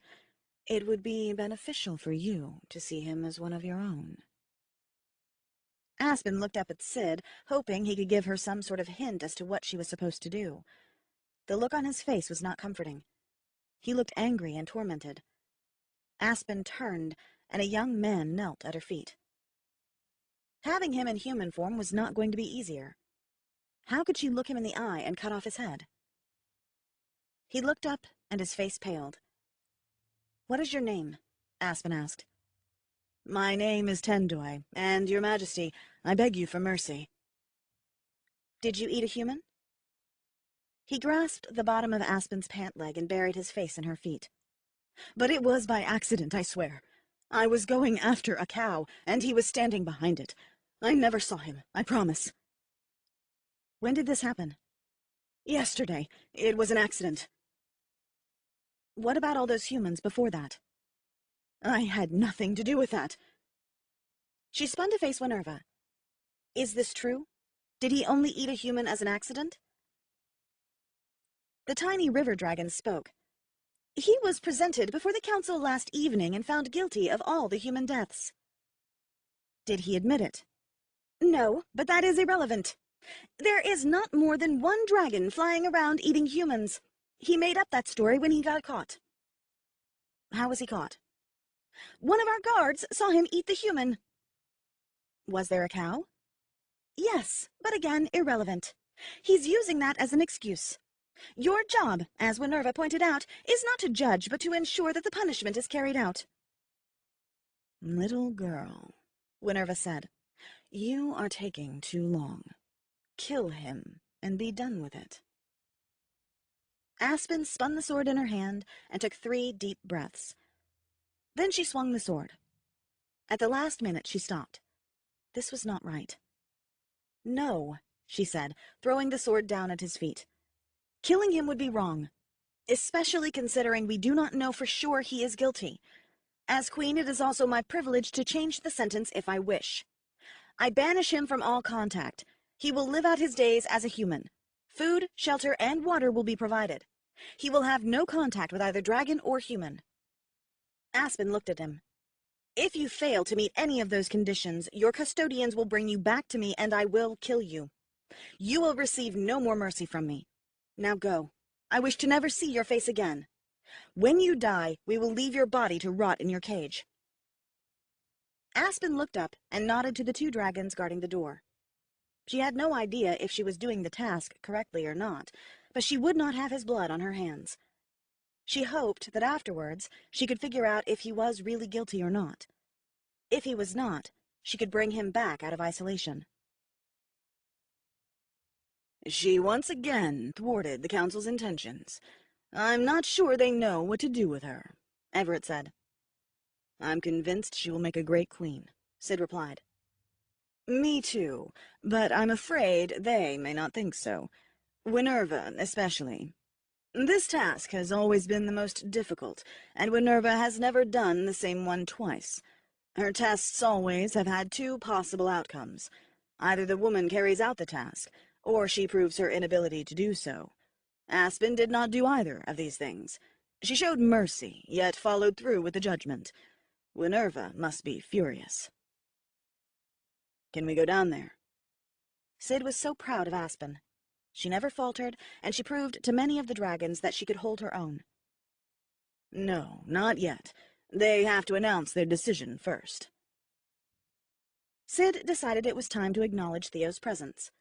it would be beneficial for you to see him as one of your own. Aspen looked up at Sid, hoping he could give her some sort of hint as to what she was supposed to do. The look on his face was not comforting. He looked angry and tormented. Aspen turned, and a young man knelt at her feet. Having him in human form was not going to be easier. How could she look him in the eye and cut off his head? He looked up, and his face paled. "What is your name?" Aspen asked. My name is Tendoy, and, Your Majesty, I beg you for mercy. Did you eat a human? He grasped the bottom of Aspen's pant leg and buried his face in her feet. But it was by accident, I swear. I was going after a cow, and he was standing behind it. I never saw him, I promise. When did this happen? Yesterday. It was an accident. What about all those humans before that? I had nothing to do with that. She spun to face Minerva. Is this true? Did he only eat a human as an accident? The tiny river dragon spoke. He was presented before the council last evening and found guilty of all the human deaths. Did he admit it? No, but that is irrelevant. There is not more than one dragon flying around eating humans. He made up that story when he got caught. How was he caught? One of our guards saw him eat the human. Was there a cow? Yes, but again, irrelevant. He's using that as an excuse. Your job, as Minerva pointed out, is not to judge, but to ensure that the punishment is carried out. Little girl, Minerva said, you are taking too long. Kill him and be done with it. Aspen spun the sword in her hand and took 3 deep breaths. Then she swung the sword. At the last minute, she stopped. This was not right. No, she said, throwing the sword down at his feet. Killing him would be wrong, especially considering we do not know for sure he is guilty. As queen, it is also my privilege to change the sentence if I wish. I banish him from all contact. He will live out his days as a human. Food, shelter, and water will be provided. He will have no contact with either dragon or human. Aspen looked at him. If you fail to meet any of those conditions, your custodians will bring you back to me and I will kill you. You will receive no more mercy from me. Now go. I wish to never see your face again. When you die, we will leave your body to rot in your cage. Aspen looked up and nodded to the 2 dragons guarding the door. She had no idea if she was doing the task correctly or not, but she would not have his blood on her hands. She hoped that afterwards she could figure out if he was really guilty or not. If he was not, she could bring him back out of isolation. She once again thwarted the council's intentions. I'm not sure they know what to do with her, Everett said. I'm convinced she will make a great queen, Sid replied. Me too, but I'm afraid they may not think so. Minerva, especially. This task has always been the most difficult, and Minerva has never done the same one twice. Her tests always have had 2 possible outcomes. Either the woman carries out the task, or she proves her inability to do so. Aspen did not do either of these things. She showed mercy, yet followed through with the judgment. Minerva must be furious. Can we go down there? Sid was so proud of Aspen. She never faltered, and she proved to many of the dragons that she could hold her own. No, not yet. They have to announce their decision first. Sid decided it was time to acknowledge Theo's presence.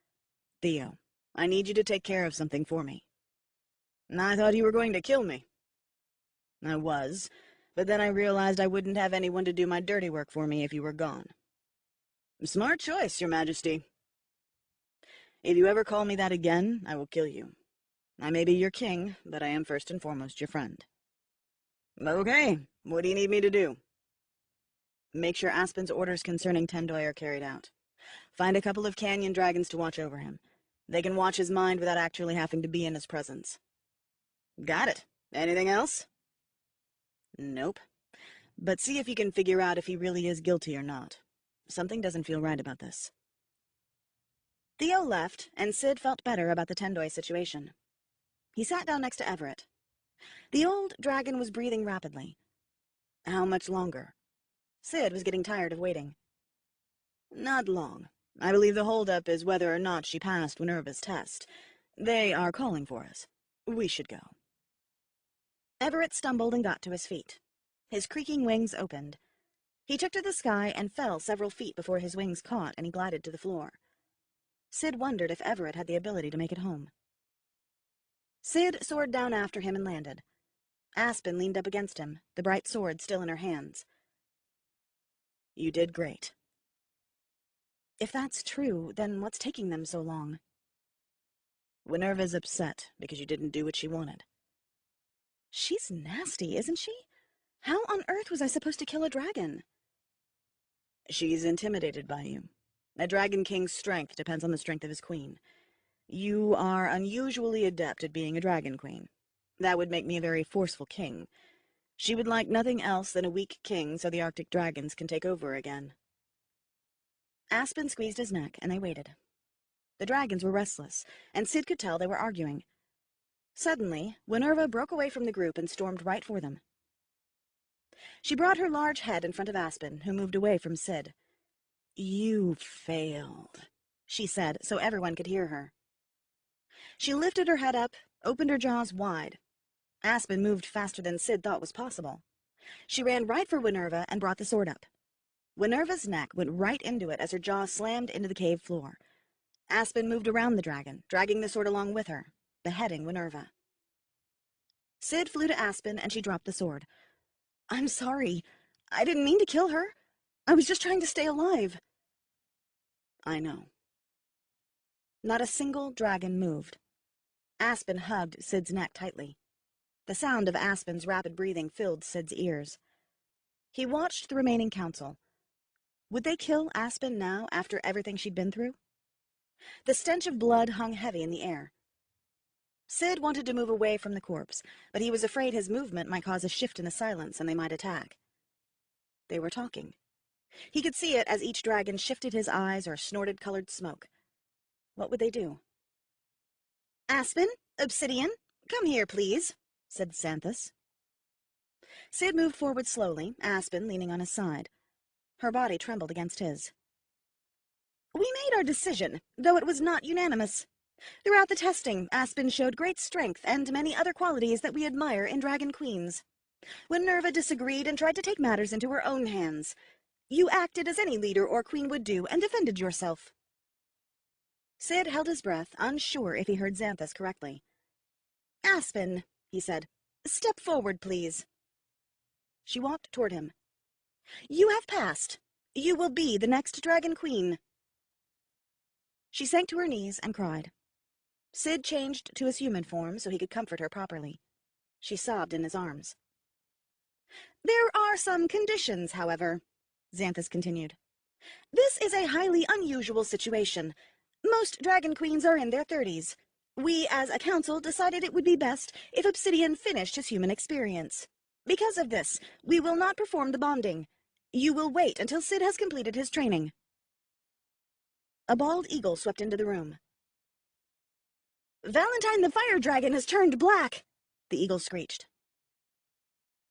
Theo, I need you to take care of something for me. I thought you were going to kill me. I was, but then I realized I wouldn't have anyone to do my dirty work for me if you were gone. Smart choice, Your Majesty. If you ever call me that again, I will kill you. I may be your king, but I am first and foremost your friend. Okay, what do you need me to do? Make sure Aspen's orders concerning Tendoy are carried out. Find a couple of canyon dragons to watch over him. They can watch his mind without actually having to be in his presence. Got it. Anything else? Nope. But see if you can figure out if he really is guilty or not. Something doesn't feel right about this. Theo left, and Sid felt better about the Tendoy situation. He sat down next to Everett. The old dragon was breathing rapidly. How much longer? Sid was getting tired of waiting. Not long. I believe the holdup is whether or not she passed Minerva's test. They are calling for us. We should go. Everett stumbled and got to his feet. His creaking wings opened. He took to the sky and fell several feet before his wings caught and he glided to the floor. Sid wondered if Everett had the ability to make it home. Sid soared down after him and landed. Aspen leaned up against him, the bright sword still in her hands. You did great. If that's true, then what's taking them so long? Minerva's upset because you didn't do what she wanted. She's nasty, isn't she? How on earth was I supposed to kill a dragon? She's intimidated by you. A dragon king's strength depends on the strength of his queen. You are unusually adept at being a dragon queen. That would make me a very forceful king. She would like nothing else than a weak king so the Arctic dragons can take over again. Aspen squeezed his neck, and they waited. The dragons were restless, and Sid could tell they were arguing. Suddenly, Minerva broke away from the group and stormed right for them. She brought her large head in front of Aspen, who moved away from Sid. You failed, she said, so everyone could hear her. She lifted her head up, opened her jaws wide. Aspen moved faster than Sid thought was possible. She ran right for Minerva and brought the sword up. Minerva's neck went right into it as her jaw slammed into the cave floor. Aspen moved around the dragon, dragging the sword along with her, beheading Minerva. Sid flew to Aspen, and she dropped the sword. I'm sorry. I didn't mean to kill her. I was just trying to stay alive. I know. Not a single dragon moved. Aspen hugged Sid's neck tightly. The sound of Aspen's rapid breathing filled Sid's ears. He watched the remaining council. Would they kill Aspen now after everything she'd been through? The stench of blood hung heavy in the air. Sid wanted to move away from the corpse, but he was afraid his movement might cause a shift in the silence and they might attack. They were talking. He could see it as each dragon shifted his eyes or snorted colored smoke. What would they do? Aspen, Obsidian, come here, please, said Xanthus. Sid moved forward slowly, Aspen leaning on his side. Her body trembled against his. We made our decision, though it was not unanimous. Throughout the testing, Aspen showed great strength and many other qualities that we admire in dragon queens. When Minerva disagreed and tried to take matters into her own hands, you acted as any leader or queen would do and defended yourself. Sid held his breath, unsure if he heard Xanthus correctly. Aspen, he said, step forward, please. She walked toward him. You have passed. You will be the next dragon queen. She sank to her knees and cried. Sid changed to his human form so he could comfort her properly. She sobbed in his arms. There are some conditions, however, Xanthus continued. This is a highly unusual situation. Most dragon queens are in their 30s. We, as a council, decided it would be best if Obsidian finished his human experience. Because of this, we will not perform the bonding. You will wait until Sid has completed his training. A bald eagle swept into the room. Valentine the fire dragon has turned black, the eagle screeched.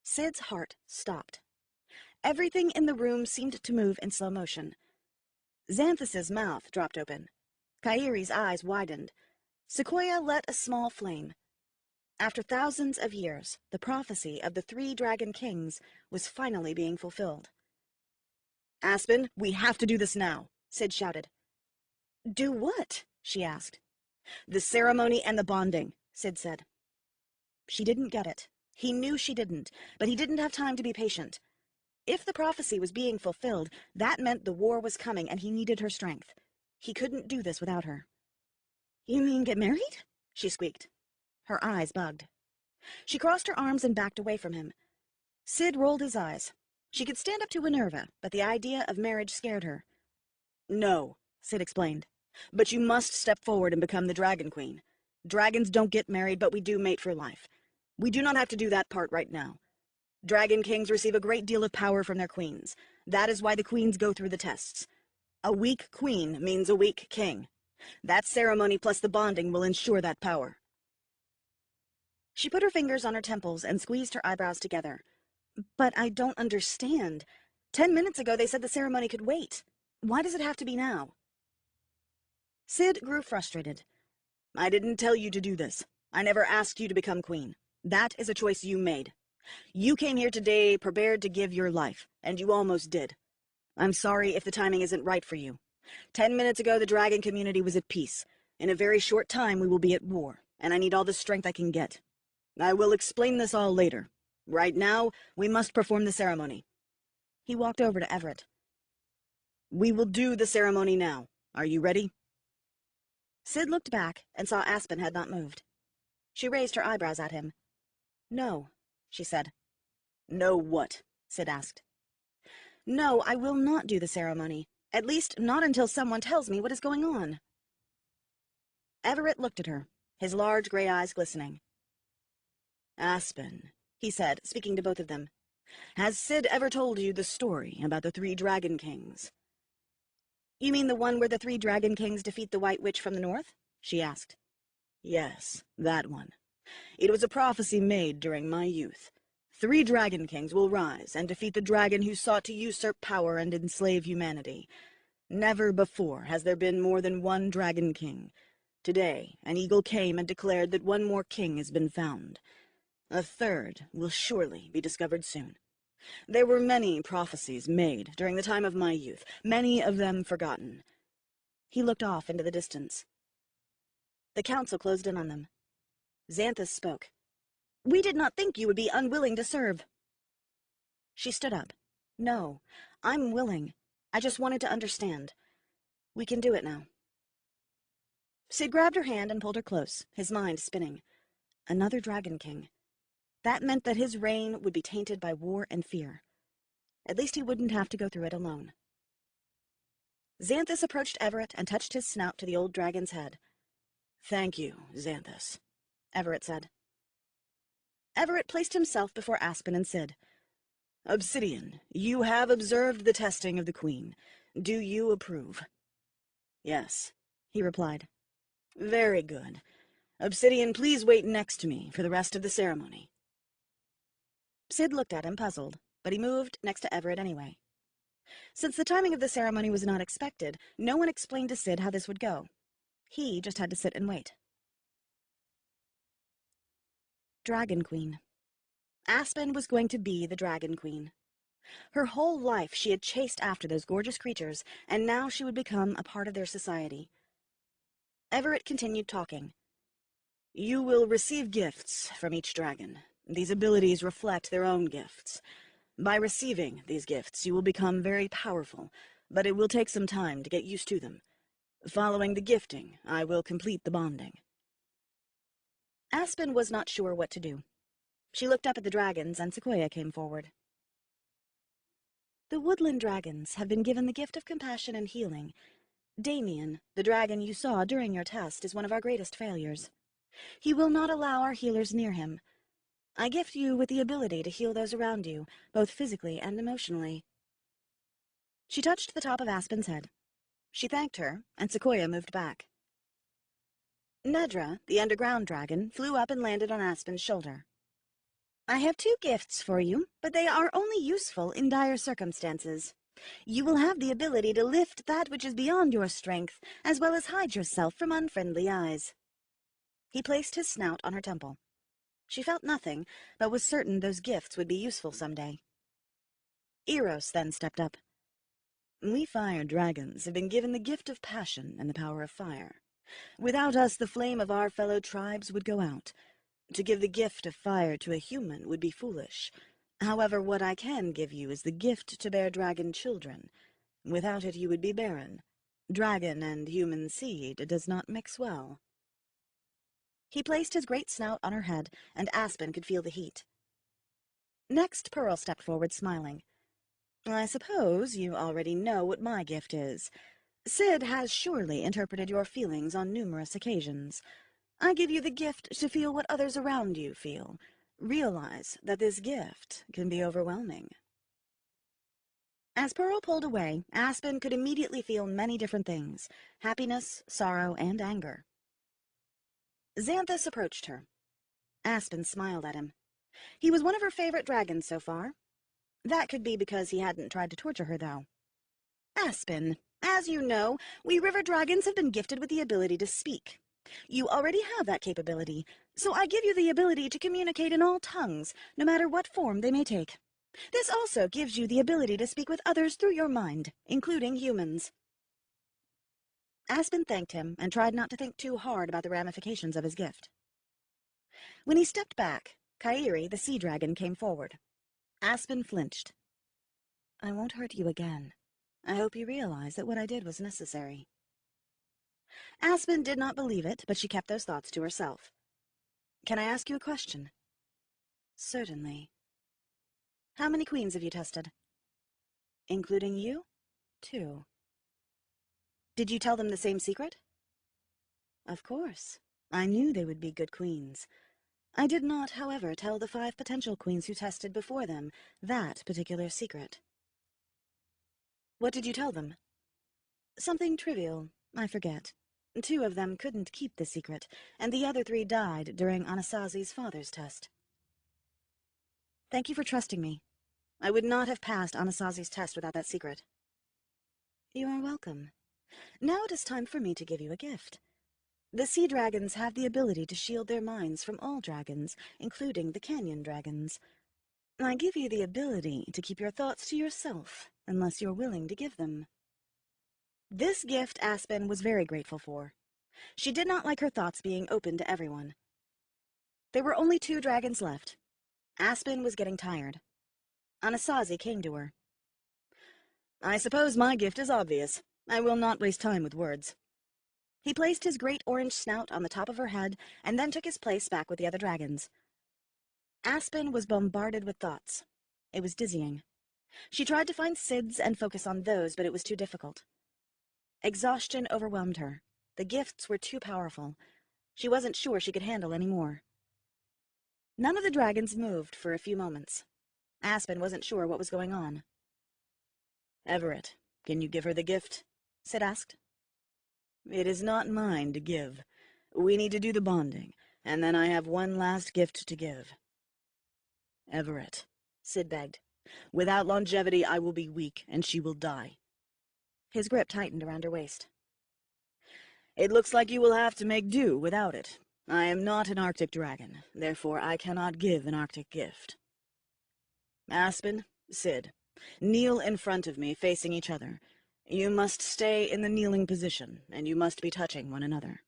Sid's heart stopped. Everything in the room seemed to move in slow motion. Xanthus's mouth dropped open. Kairi's eyes widened. Sequoia lit a small flame. After thousands of years, the prophecy of the 3 dragon kings was finally being fulfilled. Aspen, we have to do this now, Sid shouted. Do what? She asked. The ceremony and the bonding, Sid said. She didn't get it. He knew she didn't, but he didn't have time to be patient. If the prophecy was being fulfilled, that meant the war was coming and he needed her strength. He couldn't do this without her. "You mean get married?" she squeaked. Her eyes bugged. She crossed her arms and backed away from him. Sid rolled his eyes. She could stand up to Minerva, but the idea of marriage scared her. "No," Sid explained. "But you must step forward and become the Dragon Queen. Dragons don't get married, but we do mate for life. We do not have to do that part right now. Dragon Kings receive a great deal of power from their queens. That is why the queens go through the tests. A weak queen means a weak king. That ceremony plus the bonding will ensure that power." She put her fingers on her temples and squeezed her eyebrows together. "But I don't understand. 10 minutes ago they said the ceremony could wait. Why does it have to be now?" Sid grew frustrated. "I didn't tell you to do this. I never asked you to become queen. That is a choice you made. You came here today prepared to give your life, and you almost did. I'm sorry if the timing isn't right for you. 10 minutes ago, the dragon community was at peace. In a very short time, we will be at war, and I need all the strength I can get. I will explain this all later. Right now, we must perform the ceremony." He walked over to Everett. "We will do the ceremony now. Are you ready?" Sid looked back and saw Aspen had not moved. She raised her eyebrows at him. "No," she said. "No what?" Sid asked. "No, I will not do the ceremony. At least not until someone tells me what is going on." Everett looked at her, his large gray eyes glistening. "Aspen," he said, speaking to both of them, "has Sid ever told you the story about the 3 Dragon Kings?" "You mean the one where the 3 Dragon Kings defeat the White Witch from the north?" she asked. "Yes, that one. It was a prophecy made during my youth. 3 Dragon Kings will rise and defeat the dragon who sought to usurp power and enslave humanity. Never before has there been more than 1 Dragon King. Today, an eagle came and declared that 1 more king has been found. A 3rd will surely be discovered soon. There were many prophecies made during the time of my youth, many of them forgotten." He looked off into the distance. The council closed in on them. Xanthus spoke. "We did not think you would be unwilling to serve." She stood up. "No, I'm willing. I just wanted to understand. We can do it now." Sid grabbed her hand and pulled her close, his mind spinning. Another Dragon King. That meant that his reign would be tainted by war and fear. At least he wouldn't have to go through it alone. Xanthus approached Everett and touched his snout to the old dragon's head. "Thank you, Xanthus," Everett said. Everett placed himself before Aspen and Sid. "Obsidian, you have observed the testing of the queen. Do you approve?" "Yes," he replied. "Very good. Obsidian, please wait next to me for the rest of the ceremony." Sid looked at him, puzzled, but he moved next to Everett anyway. Since the timing of the ceremony was not expected, no one explained to Sid how this would go. He just had to sit and wait. Dragon Queen. Aspen was going to be the Dragon Queen. Her whole life she had chased after those gorgeous creatures, and now she would become a part of their society. Everett continued talking. "You will receive gifts from each dragon. These abilities reflect their own gifts. By receiving these gifts, you will become very powerful, but it will take some time to get used to them. Following the gifting, I will complete the bonding." Aspen was not sure what to do. She looked up at the dragons, and Sequoia came forward. "The woodland dragons have been given the gift of compassion and healing. Damien, the dragon you saw during your test, is one of our greatest failures. He will not allow our healers near him. I gift you with the ability to heal those around you, both physically and emotionally." She touched the top of Aspen's head. She thanked her, and Sequoia moved back. Nedra, the underground dragon, flew up and landed on Aspen's shoulder. "I have 2 gifts for you, but they are only useful in dire circumstances. You will have the ability to lift that which is beyond your strength, as well as hide yourself from unfriendly eyes." He placed his snout on her temple. She felt nothing, but was certain those gifts would be useful someday. Eros then stepped up. "We fire dragons have been given the gift of passion and the power of fire. Without us, the flame of our fellow tribes would go out. To give the gift of fire to a human would be foolish. However, what I can give you is the gift to bear dragon children. Without it you would be barren. Dragon and human seed does not mix well." He placed his great snout on her head, and Aspen could feel the heat. Next, Pearl stepped forward, smiling. "I suppose you already know what my gift is. Sid has surely interpreted your feelings on numerous occasions. I give you the gift to feel what others around you feel. Realize that this gift can be overwhelming." As Pearl pulled away, Aspen could immediately feel many different things: happiness, sorrow, and anger. Xanthus approached her. Aspen smiled at him. He was one of her favorite dragons so far. That could be because he hadn't tried to torture her, though. "Aspen, as you know, we river dragons have been gifted with the ability to speak. You already have that capability, so I give you the ability to communicate in all tongues, no matter what form they may take. This also gives you the ability to speak with others through your mind, including humans." Aspen thanked him and tried not to think too hard about the ramifications of his gift. When he stepped back, Kairi, the sea dragon, came forward. Aspen flinched. "I won't hurt you again. I hope you realize that what I did was necessary." Aspen did not believe it, but she kept those thoughts to herself. "Can I ask you a question?" "Certainly." "How many queens have you tested?" "Including you? 2. "Did you tell them the same secret?" "Of course. I knew they would be good queens. I did not, however, tell the 5 potential queens who tested before them that particular secret." "What did you tell them?" "Something trivial. I forget. 2 of them couldn't keep the secret, and the other 3 died during Anasazi's father's test." "Thank you for trusting me. I would not have passed Anasazi's test without that secret." "You are welcome. Now it is time for me to give you a gift. The sea dragons have the ability to shield their minds from all dragons, including the canyon dragons. I give you the ability to keep your thoughts to yourself, unless you're willing to give them." This gift Aspen was very grateful for. She did not like her thoughts being open to everyone. There were only 2 dragons left. Aspen was getting tired. Anasazi came to her. "I suppose my gift is obvious. I will not waste time with words." He placed his great orange snout on the top of her head and then took his place back with the other dragons. Aspen was bombarded with thoughts. It was dizzying. She tried to find Sid's and focus on those, but it was too difficult. Exhaustion overwhelmed her. The gifts were too powerful. She wasn't sure she could handle any more. None of the dragons moved for a few moments. Aspen wasn't sure what was going on. "Everett, can you give her the gift?" Sid asked. "It is not mine to give. We need to do the bonding, and then I have one last gift to give." "Everett," Sid begged. "Without longevity, I will be weak, and she will die." His grip tightened around her waist. "It looks like you will have to make do without it. I am not an Arctic dragon, therefore I cannot give an Arctic gift." "Aspen, Sid, kneel in front of me, facing each other. You must stay in the kneeling position, and you must be touching one another."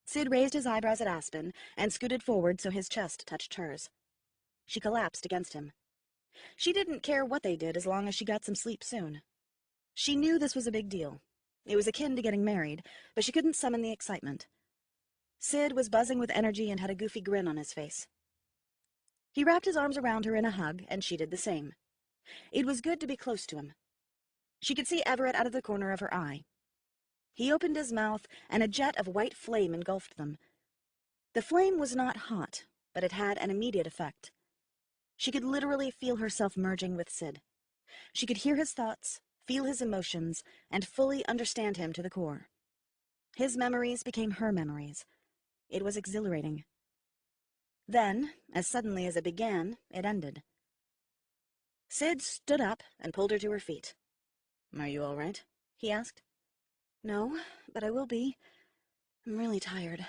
Sid raised his eyebrows at Aspen and scooted forward so his chest touched hers. She collapsed against him. She didn't care what they did as long as she got some sleep soon. She knew this was a big deal. It was akin to getting married, but she couldn't summon the excitement. Sid was buzzing with energy and had a goofy grin on his face. He wrapped his arms around her in a hug, and she did the same. It was good to be close to him. She could see Everett out of the corner of her eye. He opened his mouth, and a jet of white flame engulfed them. The flame was not hot, but it had an immediate effect. She could literally feel herself merging with Sid. She could hear his thoughts, feel his emotions, and fully understand him to the core. His memories became her memories. It was exhilarating. Then, as suddenly as it began, it ended. Sid stood up and pulled her to her feet. "Are you all right?" he asked. "No, but I will be. I'm really tired."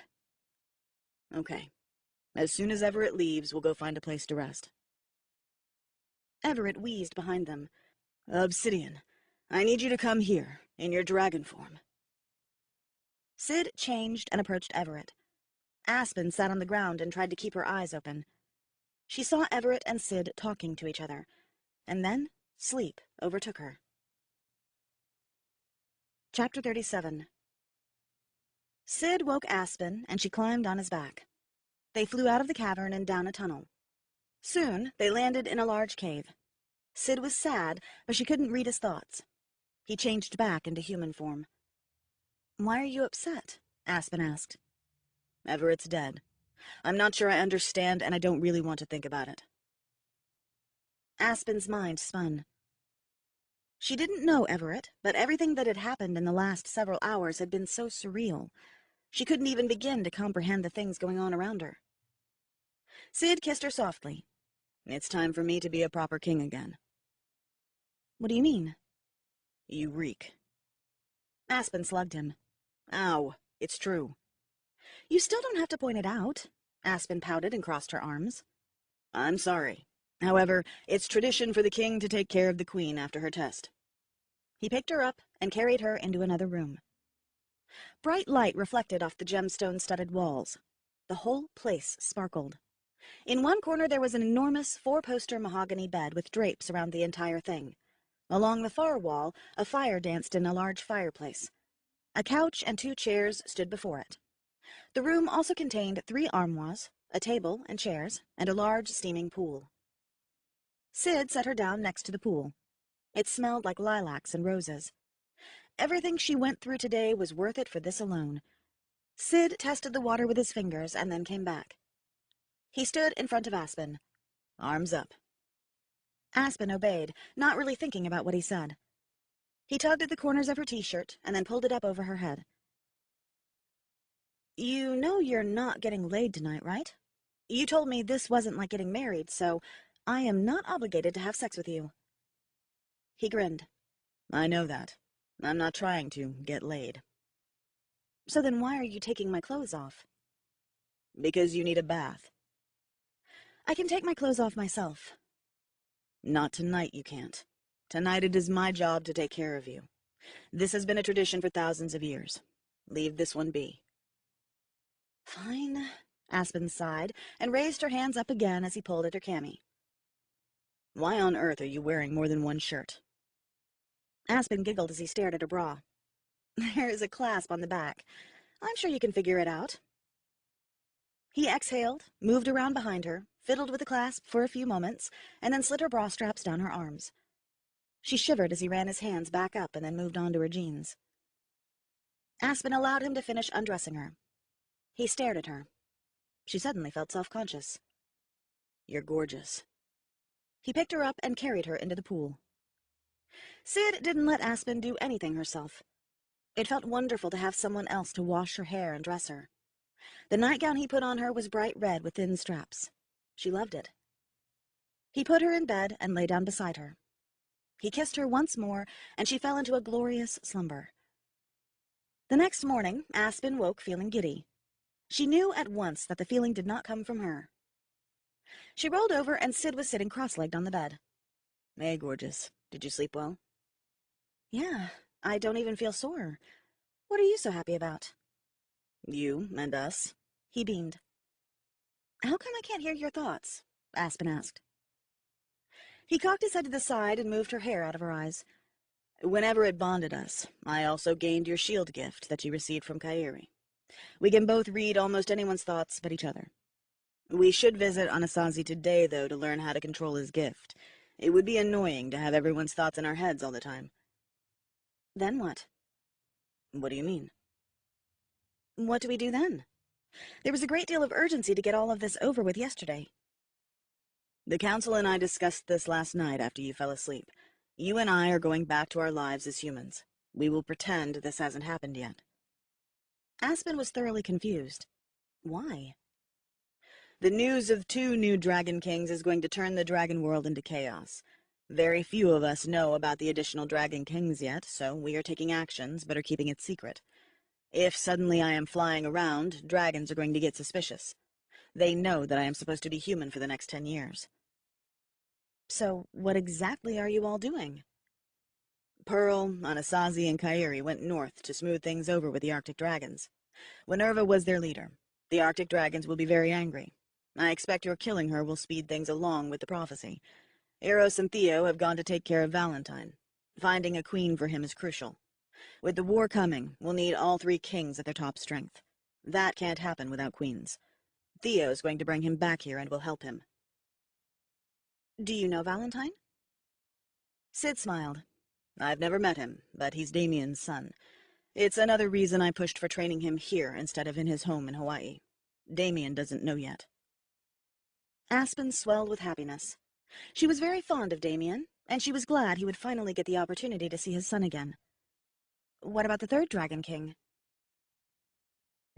"Okay. As soon as Everett leaves, we'll go find a place to rest." Everett wheezed behind them. "Obsidian, I need you to come here, in your dragon form." Sid changed and approached Everett. Aspen sat on the ground and tried to keep her eyes open. She saw Everett and Sid talking to each other, and then sleep overtook her. Chapter 37. Sid woke Aspen, and she climbed on his back. They flew out of the cavern and down a tunnel. Soon they landed in a large cave. Sid was sad, but she couldn't read his thoughts. He changed back into human form. "Why are you upset?" Aspen asked. "Everett's dead. I'm not sure I understand, and I don't really want to think about it." Aspen's mind spun. She didn't know Everett, but everything that had happened in the last several hours had been so surreal. She couldn't even begin to comprehend the things going on around her. Sid kissed her softly. "It's time for me to be a proper king again." "What do you mean?" "You reek." Aspen slugged him. "Ow, it's true." "You still don't have to point it out." Aspen pouted and crossed her arms. "I'm sorry. However, it's tradition for the king to take care of the queen after her test." He picked her up and carried her into another room. Bright light reflected off the gemstone-studded walls. The whole place sparkled. In one corner there was an enormous four-poster mahogany bed with drapes around the entire thing. Along the far wall, a fire danced in a large fireplace. A couch and 2 chairs stood before it. The room also contained 3 armoires, a table and chairs, and a large steaming pool. Sid set her down next to the pool. It smelled like lilacs and roses. Everything she went through today was worth it for this alone. Sid tested the water with his fingers and then came back. He stood in front of Aspen. "Arms up." Aspen obeyed, not really thinking about what he said. He tugged at the corners of her t-shirt and then pulled it up over her head. "You know you're not getting laid tonight, right? You told me this wasn't like getting married, so I am not obligated to have sex with you." He grinned. "I know that. I'm not trying to get laid." "So then why are you taking my clothes off?" "Because you need a bath." "I can take my clothes off myself." "Not tonight, you can't. Tonight it is my job to take care of you. This has been a tradition for thousands of years. Leave this one be." "Fine," Aspen sighed and raised her hands up again as he pulled at her cami. "Why on earth are you wearing more than one shirt?" Aspen giggled as he stared at her bra. "There is a clasp on the back. I'm sure you can figure it out." He exhaled, moved around behind her, fiddled with the clasp for a few moments, and then slid her bra straps down her arms. She shivered as he ran his hands back up and then moved on to her jeans. Aspen allowed him to finish undressing her. He stared at her. She suddenly felt self-conscious. "You're gorgeous." He picked her up and carried her into the pool. Sid didn't let Aspen do anything herself. It felt wonderful to have someone else to wash her hair and dress her. The nightgown he put on her was bright red with thin straps. She loved it. He put her in bed and lay down beside her. He kissed her once more, and she fell into a glorious slumber. The next morning, Aspen woke feeling giddy. She knew at once that the feeling did not come from her. She rolled over, and Sid was sitting cross-legged on the bed. "Hey, gorgeous. Did you sleep well?" "Yeah, I don't even feel sore. What are you so happy about?" "You and us." He beamed. "How come I can't hear your thoughts?" Aspen asked. He cocked his head to the side and moved her hair out of her eyes. "Whenever it bonded us, I also gained your shield gift that you received from Kairi. We can both read almost anyone's thoughts but each other. We should visit Anasazi today, though, to learn how to control his gift. It would be annoying to have everyone's thoughts in our heads all the time." "Then what?" "What do you mean?" "What do we do then? There was a great deal of urgency to get all of this over with yesterday." "The council and I discussed this last night after you fell asleep. You and I are going back to our lives as humans. We will pretend this hasn't happened yet." Aspen was thoroughly confused. Why? "The news of 2 new Dragon Kings is going to turn the dragon world into chaos. Very few of us know about the additional Dragon Kings yet, so we are taking actions but are keeping it secret. If suddenly I am flying around, dragons are going to get suspicious. They know that I am supposed to be human for the next 10 years. So what exactly are you all doing?" Pearl, Anasazi, and Kairi went north to smooth things over with the Arctic dragons. Minerva was their leader. The Arctic dragons will be very angry. I expect your killing her will speed things along with the prophecy. Eros and Theo have gone to take care of Valentine. Finding a queen for him is crucial. With the war coming, we'll need all 3 kings at their top strength. That can't happen without queens. Theo's going to bring him back here and will help him. Do you know Valentine? Sid smiled. I've never met him, but he's Damien's son. It's another reason I pushed for training him here instead of in his home in Hawaii. Damien doesn't know yet. Aspen swelled with happiness. She was very fond of Damien, and she was glad he would finally get the opportunity to see his son again. What about the 3rd Dragon King?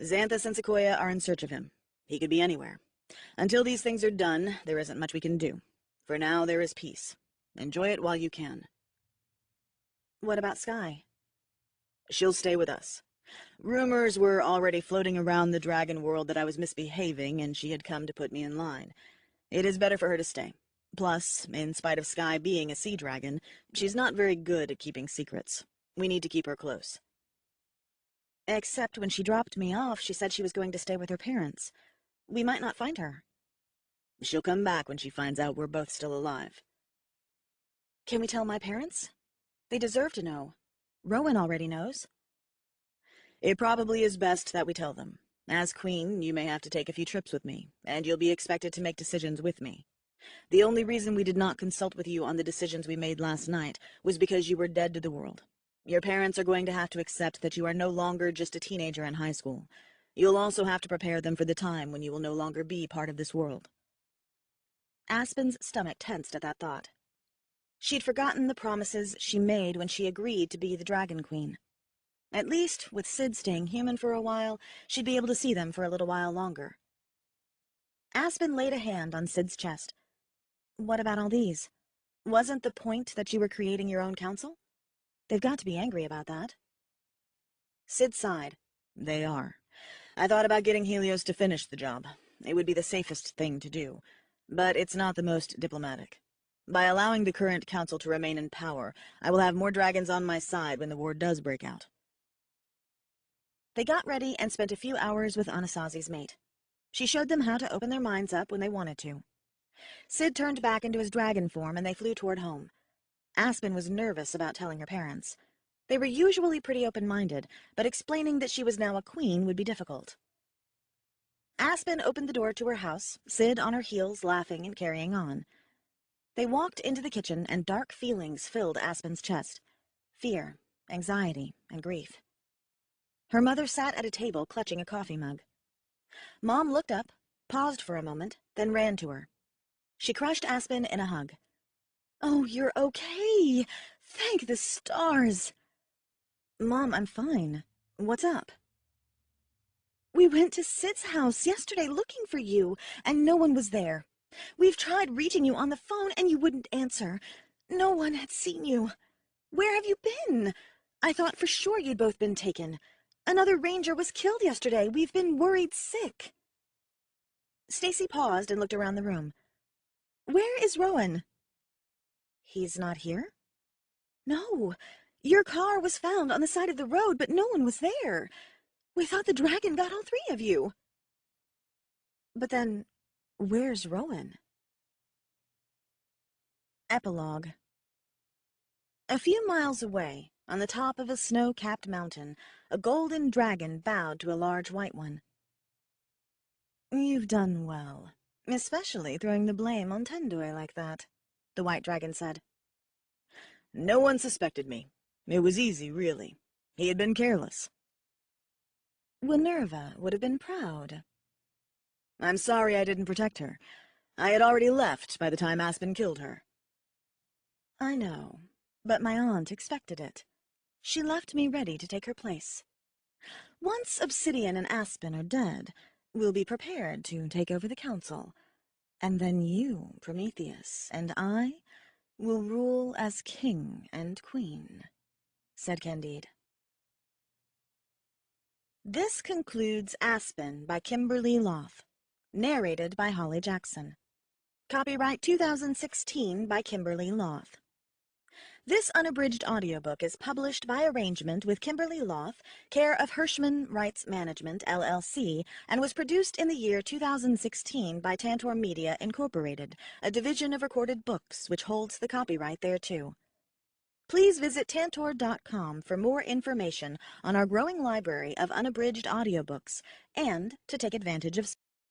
Xanthus and Sequoia are in search of him. He could be anywhere. Until these things are done, there isn't much we can do. For now, there is peace. Enjoy it while you can. What about Sky? She'll stay with us. Rumors were already floating around the dragon world that I was misbehaving, and she had come to put me in line. It is better for her to stay. Plus, in spite of Sky being a sea dragon, she's not very good at keeping secrets. We need to keep her close. Except when she dropped me off, she said she was going to stay with her parents. We might not find her. She'll come back when she finds out we're both still alive. Can we tell my parents? They deserve to know. Rowan already knows. It probably is best that we tell them. As queen, you may have to take a few trips with me, and you'll be expected to make decisions with me. The only reason we did not consult with you on the decisions we made last night was because you were dead to the world. Your parents are going to have to accept that you are no longer just a teenager in high school. You'll also have to prepare them for the time when you will no longer be part of this world. Aspen's stomach tensed at that thought. She'd forgotten the promises she made when she agreed to be the Dragon Queen. At least, with Sid staying human for a while, she'd be able to see them for a little while longer. Aspen laid a hand on Sid's chest. What about all these? Wasn't the point that you were creating your own council? They've got to be angry about that. Sid sighed. They are. I thought about getting Helios to finish the job. It would be the safest thing to do. But it's not the most diplomatic. By allowing the current council to remain in power, I will have more dragons on my side when the war does break out. They got ready and spent a few hours with Anasazi's mate. She showed them how to open their minds up when they wanted to. Sid turned back into his dragon form and they flew toward home. Aspen was nervous about telling her parents. They were usually pretty open-minded, but explaining that she was now a queen would be difficult. Aspen opened the door to her house, Sid on her heels laughing and carrying on. They walked into the kitchen and dark feelings filled Aspen's chest. Fear, anxiety, and grief. Her mother sat at a table clutching a coffee mug. Mom looked up, paused for a moment, then ran to her. She crushed Aspen in a hug. "Oh, you're okay! Thank the stars!" "Mom, I'm fine. What's up?" "We went to Sid's house yesterday looking for you, and no one was there. We've tried reaching you on the phone, and you wouldn't answer. No one had seen you. Where have you been? I thought for sure you'd both been taken. Another ranger was killed yesterday. We've been worried sick." Stacy paused and looked around the room. "Where is Rowan?" "He's not here?" "No. Your car was found on the side of the road, but no one was there. We thought the dragon got all 3 of you." "But then, where's Rowan?" Epilogue. A few miles away, on the top of a snow-capped mountain, a golden dragon bowed to a large white one. "You've done well, especially throwing the blame on Tendoy like that," the white dragon said. No one suspected me. It was easy, really. He had been careless. "Winerva would have been proud." I'm sorry I didn't protect her. I had already left by the time Aspen killed her. "I know, but my aunt expected it. She left me ready to take her place. Once Obsidian and Aspen are dead, we'll be prepared to take over the council. And then you, Prometheus, and I will rule as king and queen," said Candide. This concludes Aspen by Kimberly Loth. Narrated by Holly Jackson. Copyright 2016 by Kimberly Loth. This unabridged audiobook is published by arrangement with Kimberly Loth, care of Hirschman Rights Management, LLC, and was produced in the year 2016 by Tantor Media, Incorporated, a division of Recorded Books, which holds the copyright thereto. Please visit Tantor.com for more information on our growing library of unabridged audiobooks and to take advantage of